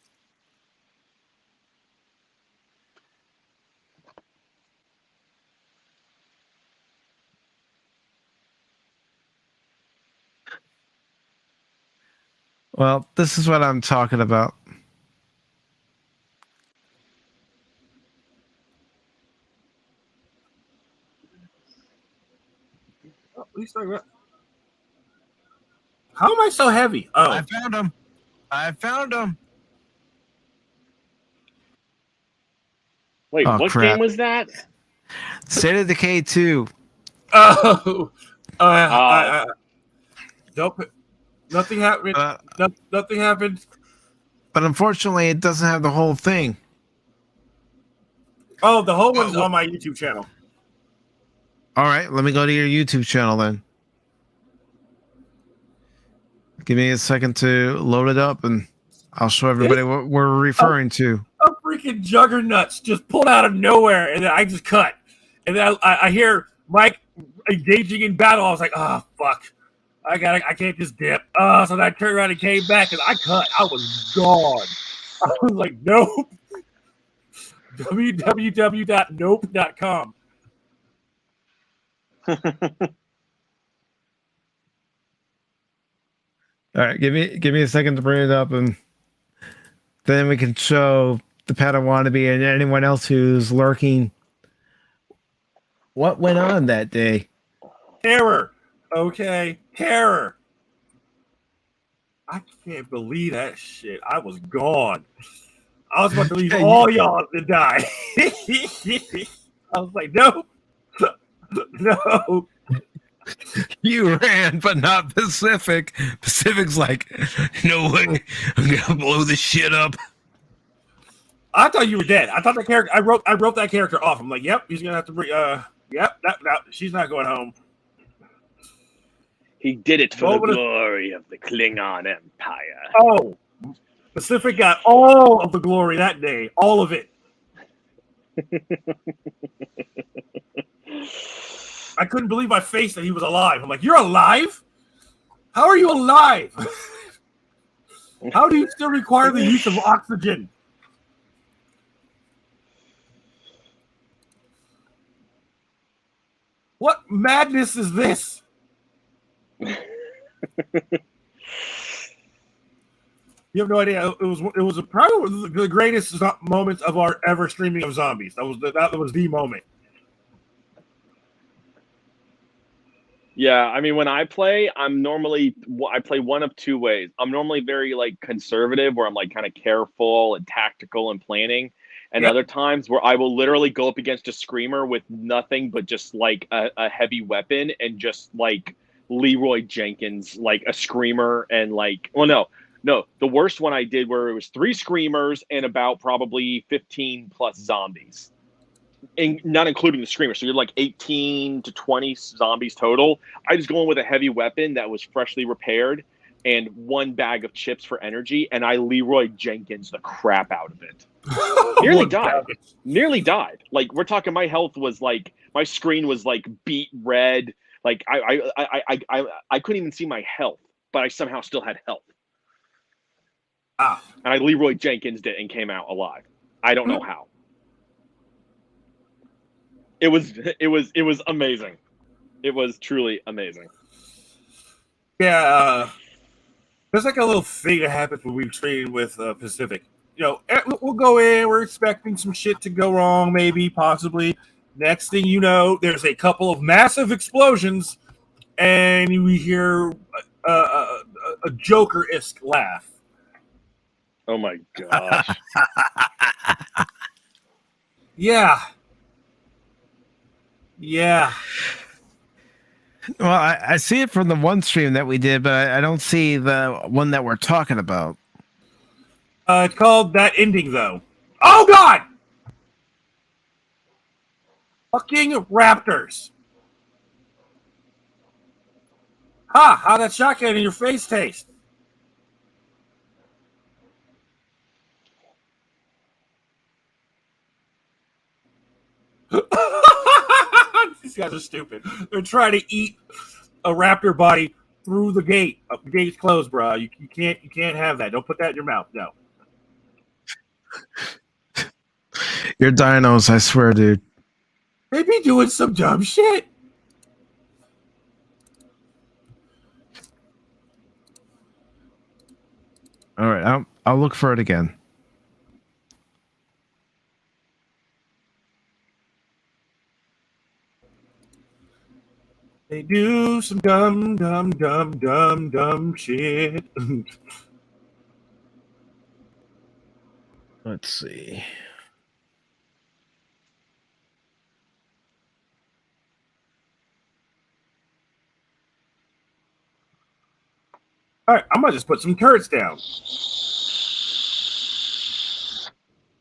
Well, this is what I'm talking about. What are you talking about? How am I so heavy? Oh, I found him. Wait, what crap. game was that? State of Decay 2. Nope. Nothing happened. Nothing happened. But unfortunately, it doesn't have the whole thing. Oh, the whole one's on my YouTube channel. All right, let me go to your YouTube channel then. Give me a second to load it up, and I'll show everybody what we're referring to. A freaking freaking juggernauts just pulled out of nowhere, and then I just cut. And then I hear Mike engaging in battle. I was like, oh, fuck. I can't just dip. So then I turned around and came back, and I cut. I was gone. I was like, nope. www.nope.com. All right, give me a second to bring it up, and then we can show the Padawannabe and anyone else who's lurking what went on that day. Terror. Okay, terror. I can't believe that shit. I was gone. I was about to leave all y'all to die. I was like, no. No. You ran, but not Pacific. Pacific's like, no way. I'm gonna blow this shit up. I thought you were dead. I thought that character. I wrote that character off. I'm like, yep, he's gonna have to bring. Yep, she's not going home. He did it for the glory of the Klingon Empire. Oh, Pacific got all of the glory that day. All of it. I couldn't believe my face that he was alive. I'm like, you're alive? How are you alive? How do you still require the use of oxygen? What madness is this? You have no idea. It was probably the greatest moments of our ever streaming of zombies. That was the moment. Yeah, I mean, when I play, I play one of two ways. I'm normally very like conservative, where I'm like kind of careful and tactical and planning, and other times where I will literally go up against a screamer with nothing but just like a heavy weapon and just like Leroy Jenkins, like a screamer and like, well, no, the worst one I did where it was 3 screamers and about probably 15 plus zombies. And not including the screamer. So you're like 18 to 20 zombies total. I was going with a heavy weapon that was freshly repaired and 1 bag of chips for energy, and I Leroy Jenkins the crap out of it. Nearly died. Like, we're talking, my health was like, my screen was like beet red. Like I couldn't even see my health, but I somehow still had health. And I Leroy Jenkins it and came out alive. I don't know how. It was amazing. It was truly amazing. Yeah, there's like a little thing that happens when we train with Pacific. You know, we'll go in. We're expecting some shit to go wrong, maybe, possibly. Next thing you know, there's a couple of massive explosions, and we hear a Joker-esque laugh. Oh my gosh! Yeah. Well, I see it from the one stream that we did, but I don't see the one that we're talking about. It's called That Ending, though. Oh, God! Fucking raptors. How'd that shotgun in your face taste? These guys are stupid. They're trying to eat a raptor body through the gate. The gate's closed, bro. You can't have that. Don't put that in your mouth. No. You're dinos, I swear, dude. They be doing some dumb shit. All right, I'll look for it again. They do some dumb shit. Let's see. All right, I'm gonna just put some turrets down.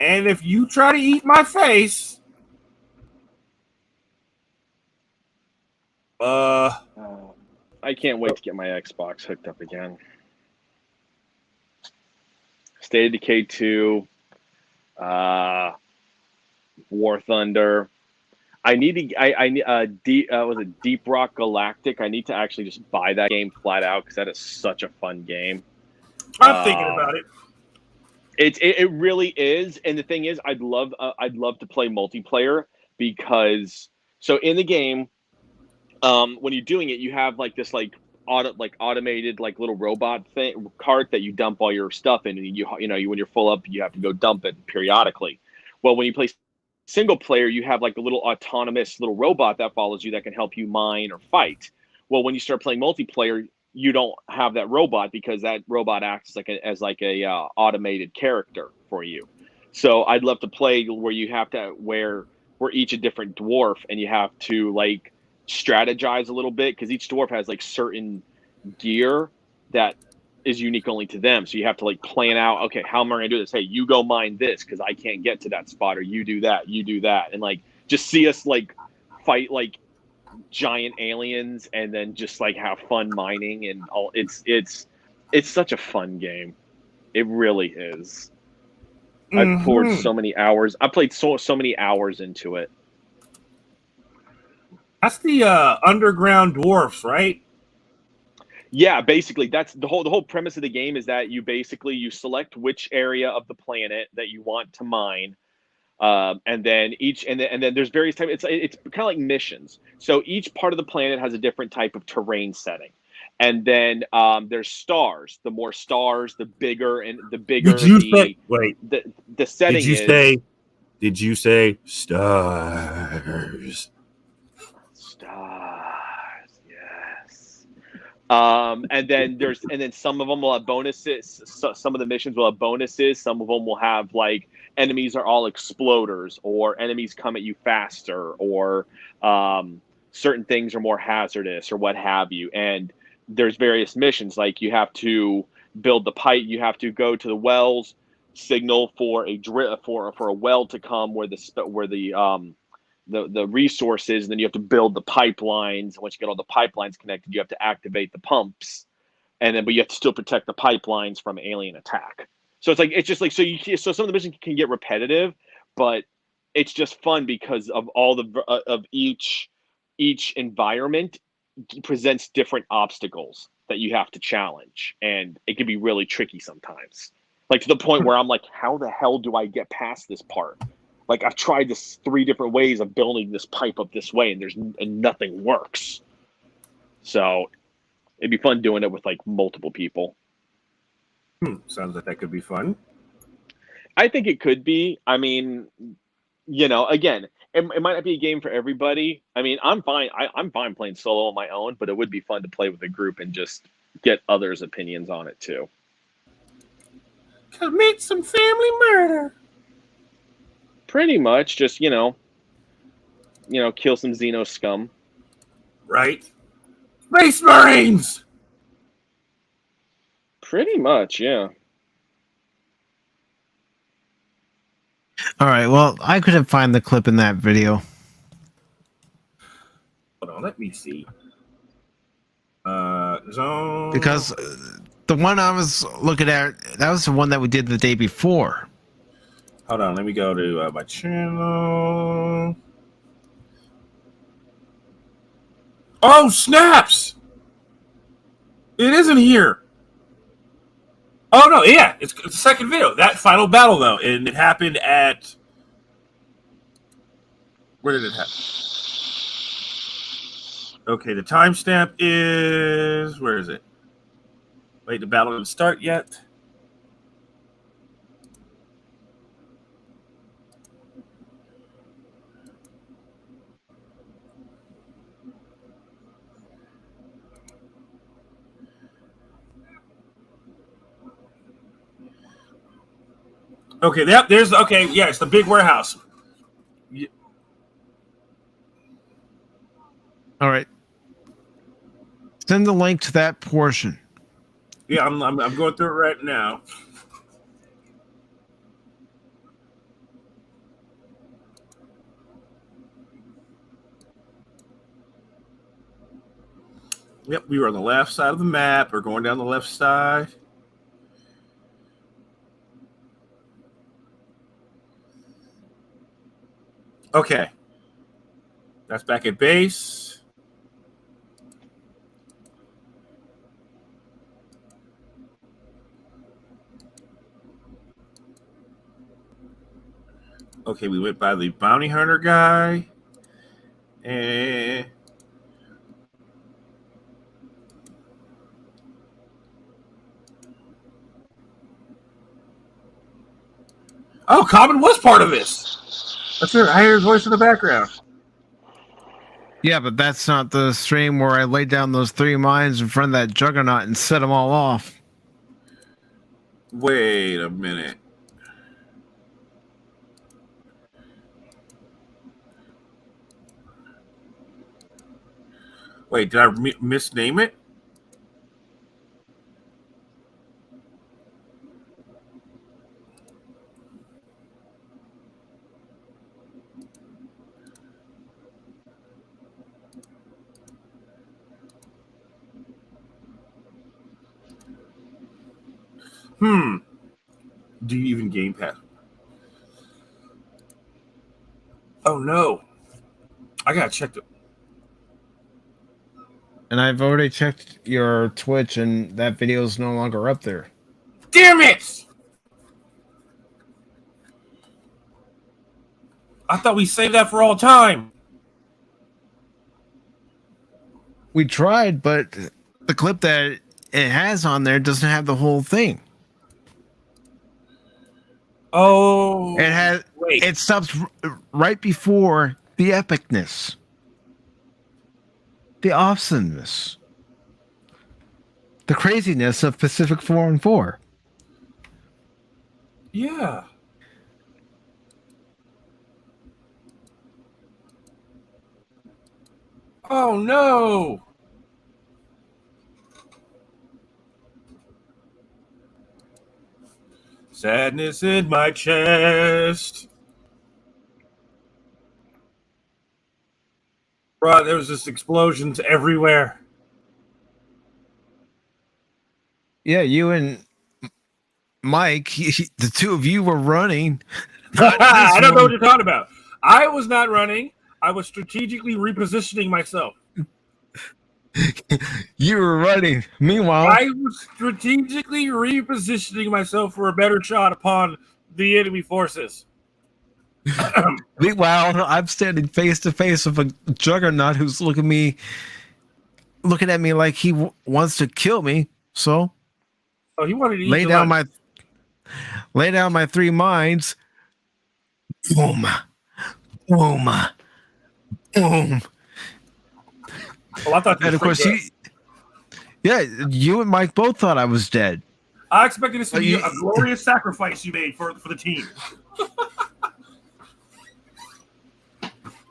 And if you try to eat my face, I can't wait to get my Xbox hooked up again. State of Decay 2. War Thunder. I need to. I need was it Deep Rock Galactic? I need to actually just buy that game flat out because that is such a fun game. I'm thinking about it. It really is, and the thing is, I'd love to play multiplayer because so in the game, when you're doing it, you have like this automated like little robot cart that you dump all your stuff in, and you know when you're full up, you have to go dump it periodically. Well, when you play single player, you have like a little autonomous little robot that follows you that can help you mine or fight. Well, when you start playing multiplayer, you don't have that robot because that robot acts as like a automated character for you. So I'd love to play where you have to where we're each a different dwarf and you have to like strategize a little bit because each dwarf has like certain gear that is unique only to them. So you have to like plan out, okay, how am I going to do this? Hey, you go mine this because I can't get to that spot, or you do that, and like just see us like fight like giant aliens and then just like have fun mining and all. It's such a fun game. It really is. I've poured so many hours. I played so many hours into it. That's the underground dwarfs, right? Yeah, basically that's the whole premise of the game is that you select which area of the planet that you want to mine, and then there's various types. It's kind of like missions. So each part of the planet has a different type of terrain setting, and then there's stars. The more stars, the bigger the setting is. Did you say stars? Stars, yes. And then some of them will have bonuses. Some of the missions will have bonuses. Some of them will have like enemies are all exploders, or enemies come at you faster, or certain things are more hazardous, or what have you. And there's various missions like you have to build the pipe. You have to go to the wells, signal for a for a well to come where the resources, and then you have to build the pipelines. Once you get all the pipelines connected, you have to activate the pumps, but you have to still protect the pipelines from alien attack. So it's just like so some of the missions can get repetitive, but it's just fun because of all of each environment presents different obstacles that you have to challenge, and it can be really tricky sometimes. Like to the point where I'm like, how the hell do I get past this part? Like I've tried this 3 different ways of building this pipe up this way, and nothing works. So it'd be fun doing it with like multiple people. Sounds like that could be fun. I think it could be. I mean, again, it might not be a game for everybody. I mean, I'm fine. I'm fine playing solo on my own, but it would be fun to play with a group and just get others' opinions on it too. Commit some family murder. Pretty much, just kill some Xeno scum. Right. Space Marines. Pretty much, yeah. All right. Well, I couldn't find the clip in that video. Hold on, let me see. Zone. Because the one I was looking at, that was the one that we did the day before. Hold on, let me go to my channel. Oh, snaps! It isn't here. Oh, no, yeah, it's the second video. That final battle, though, and it happened at... Where did it happen? Okay, the timestamp is... Where is it? Wait, the battle didn't start yet. Okay, there's okay. Yeah, it's the big warehouse. Yeah. All right. Send the link to that portion. Yeah, I'm going through it right now. Yep, we were on the left side of the map. We're going down the left side. Okay. That's back at base. Okay, we went by the bounty hunter guy. And oh, Common was part of this. That's it. I hear his voice in the background. Yeah, but that's not the stream where I laid down those 3 mines in front of that juggernaut and set them all off. Wait a minute. Wait, did I misname it? Do you even Game Pass? Oh no. I gotta check the. And I've already checked your Twitch, and that video is no longer up there. Damn it! I thought we saved that for all time. We tried, but the clip that it has on there doesn't have the whole thing. Oh, it has. Wait. It stops right before the epicness, the awesomeness, the craziness of PACIFIC414. Yeah. Oh no. Sadness in my chest. Bro, there was just explosions everywhere. Yeah, you and Mike, the two of you were running. I don't know what you're talking about. I was not running. I was strategically repositioning myself. You were running. Meanwhile, I was strategically repositioning myself for a better shot upon the enemy forces. Meanwhile, I'm standing face to face with a juggernaut who's looking at me like he wants to kill me. So, he wanted to lay down my 3 mines. Boom, boom, boom. Oh, I thought you and of course, you and Mike both thought I was dead. I expected this to be a glorious sacrifice you made for the team.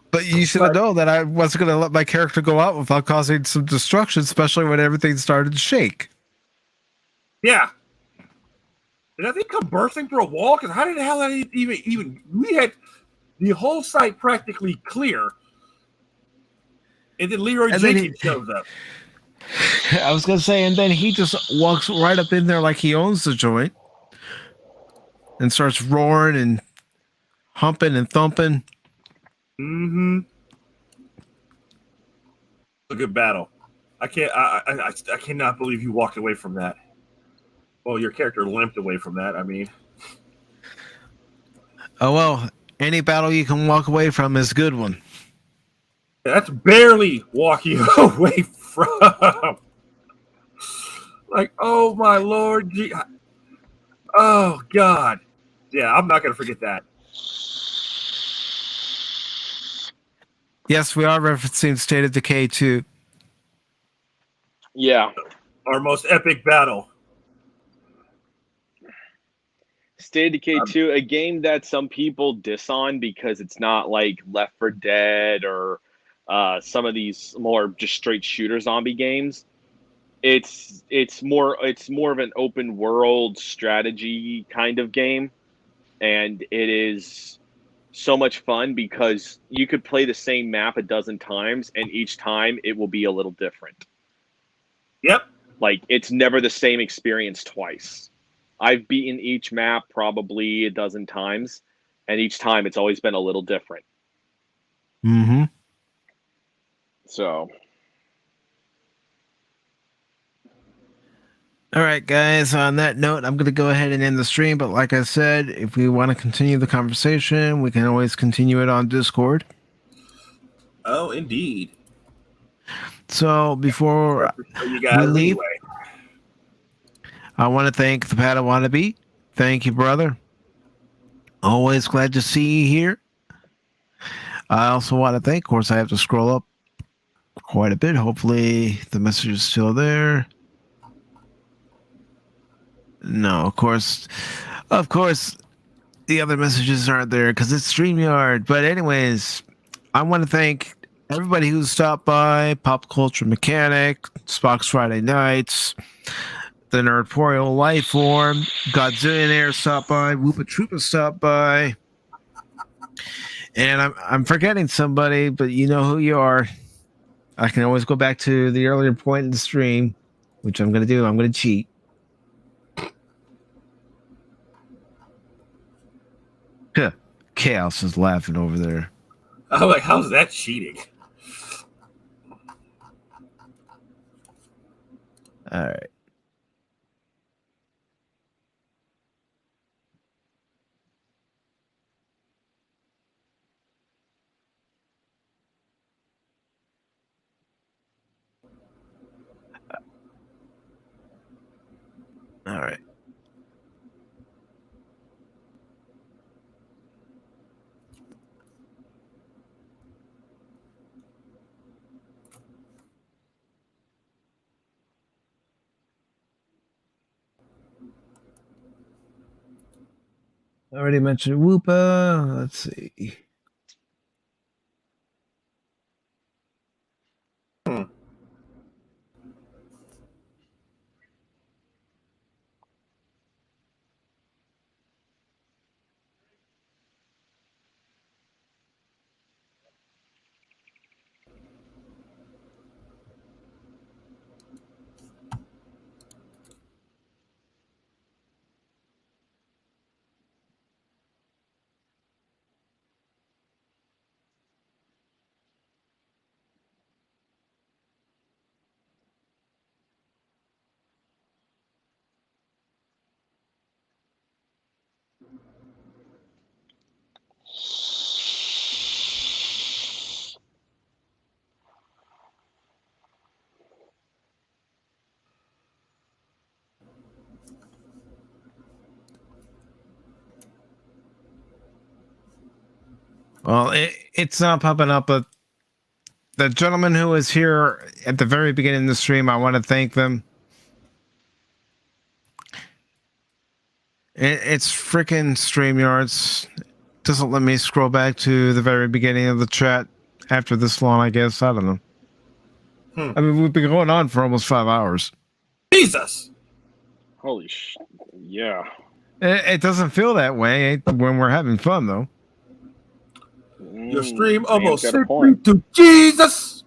But you should have known that I wasn't going to let my character go out without causing some destruction, especially when everything started to shake. Yeah. Did that thing come bursting through a wall? Because how did the hell that even we had the whole site practically clear, and then Leroy Jenkins shows up. I was going to say, and then he just walks right up in there like he owns the joint and starts roaring and humping and thumping. Mm-hmm. A good battle. I cannot believe you walked away from that. Well, your character limped away from that. I mean, oh well, any battle you can walk away from is a good one. That's barely walking away from. Like, oh my Lord, oh God, yeah, I'm not gonna forget that. Yes, we are referencing State of Decay 2. Yeah. Our most epic battle. State of Decay 2, a game that some people diss on because it's not like Left 4 Dead or some of these more just straight shooter zombie games. It's more of an open world strategy kind of game, and it is so much fun because you could play the same map a dozen times, and each time it will be a little different. Yep. Like, it's never the same experience twice. I've beaten each map probably a dozen times, and each time it's always been a little different. Mm-hmm. So, all right, guys. On that note, I'm going to go ahead and end the stream. But like I said, if we want to continue the conversation, we can always continue it on Discord. Oh, indeed. So before You we guys leave, anyway. I want to thank the Padawannabe. Thank you, brother. Always glad to see you here. I also want to thank, of course, I have to scroll up quite a bit. Hopefully the message is still there. No, of course, the other messages aren't there because it's StreamYard. But anyways, I want to thank everybody who stopped by, Pop Culture Mechanic, Spock's Friday Nights, the Nerdporial Lifeform, Godzillionaire stopped by, Whoopa Troopa stopped by, and I'm forgetting somebody, but you know who you are. I can always go back to the earlier point in the stream, which I'm going to do. I'm going to cheat. Huh. Chaos is laughing over there. I'm like, how's that cheating? All right. All right. I already mentioned Whoopa. Let's see. Well, it's not popping up, but the gentleman who was here at the very beginning of the stream, I want to thank them. It's freaking StreamYards. Doesn't let me scroll back to the very beginning of the chat after this long, I guess. I don't know. I mean, we've been going on for almost 5 hours. Jesus! Holy yeah. It doesn't feel that way when we're having fun, though. Your stream almost got a sent me point. to Jesus!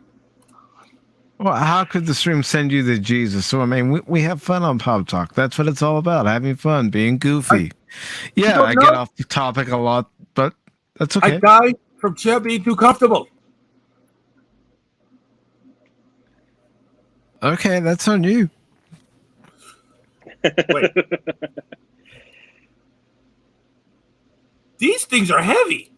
Well, how could the stream send you to Jesus? So, I mean, we have fun on Pop Talk. That's what it's all about, having fun, being goofy. Yeah, I get off the topic a lot, but that's okay. I died from chair being too comfortable. Okay, that's on you. Wait. These things are heavy.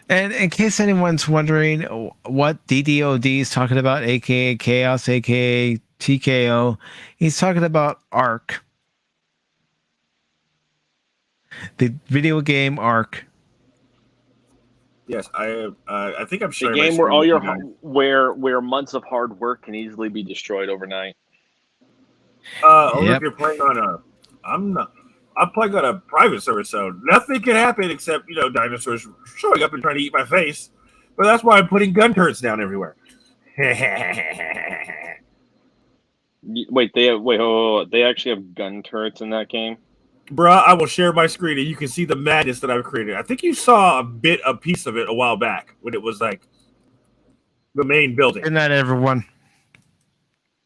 And in case anyone's wondering what DDOD is talking about, aka Chaos, aka TKO, he's talking about Ark. The video game Ark. Yes, I think I'm The sharing game my where all screen your with you where months of hard work can easily be destroyed overnight. guys. Only if you're playing on I'm playing on a private server, so nothing can happen except, dinosaurs showing up and trying to eat my face. But that's why I'm putting gun turrets down everywhere. Wait, they actually have gun turrets in that game? Bruh, I will share my screen and you can see the madness that I've created. I think you saw a piece of it a while back when it was like the main building. Good night, everyone.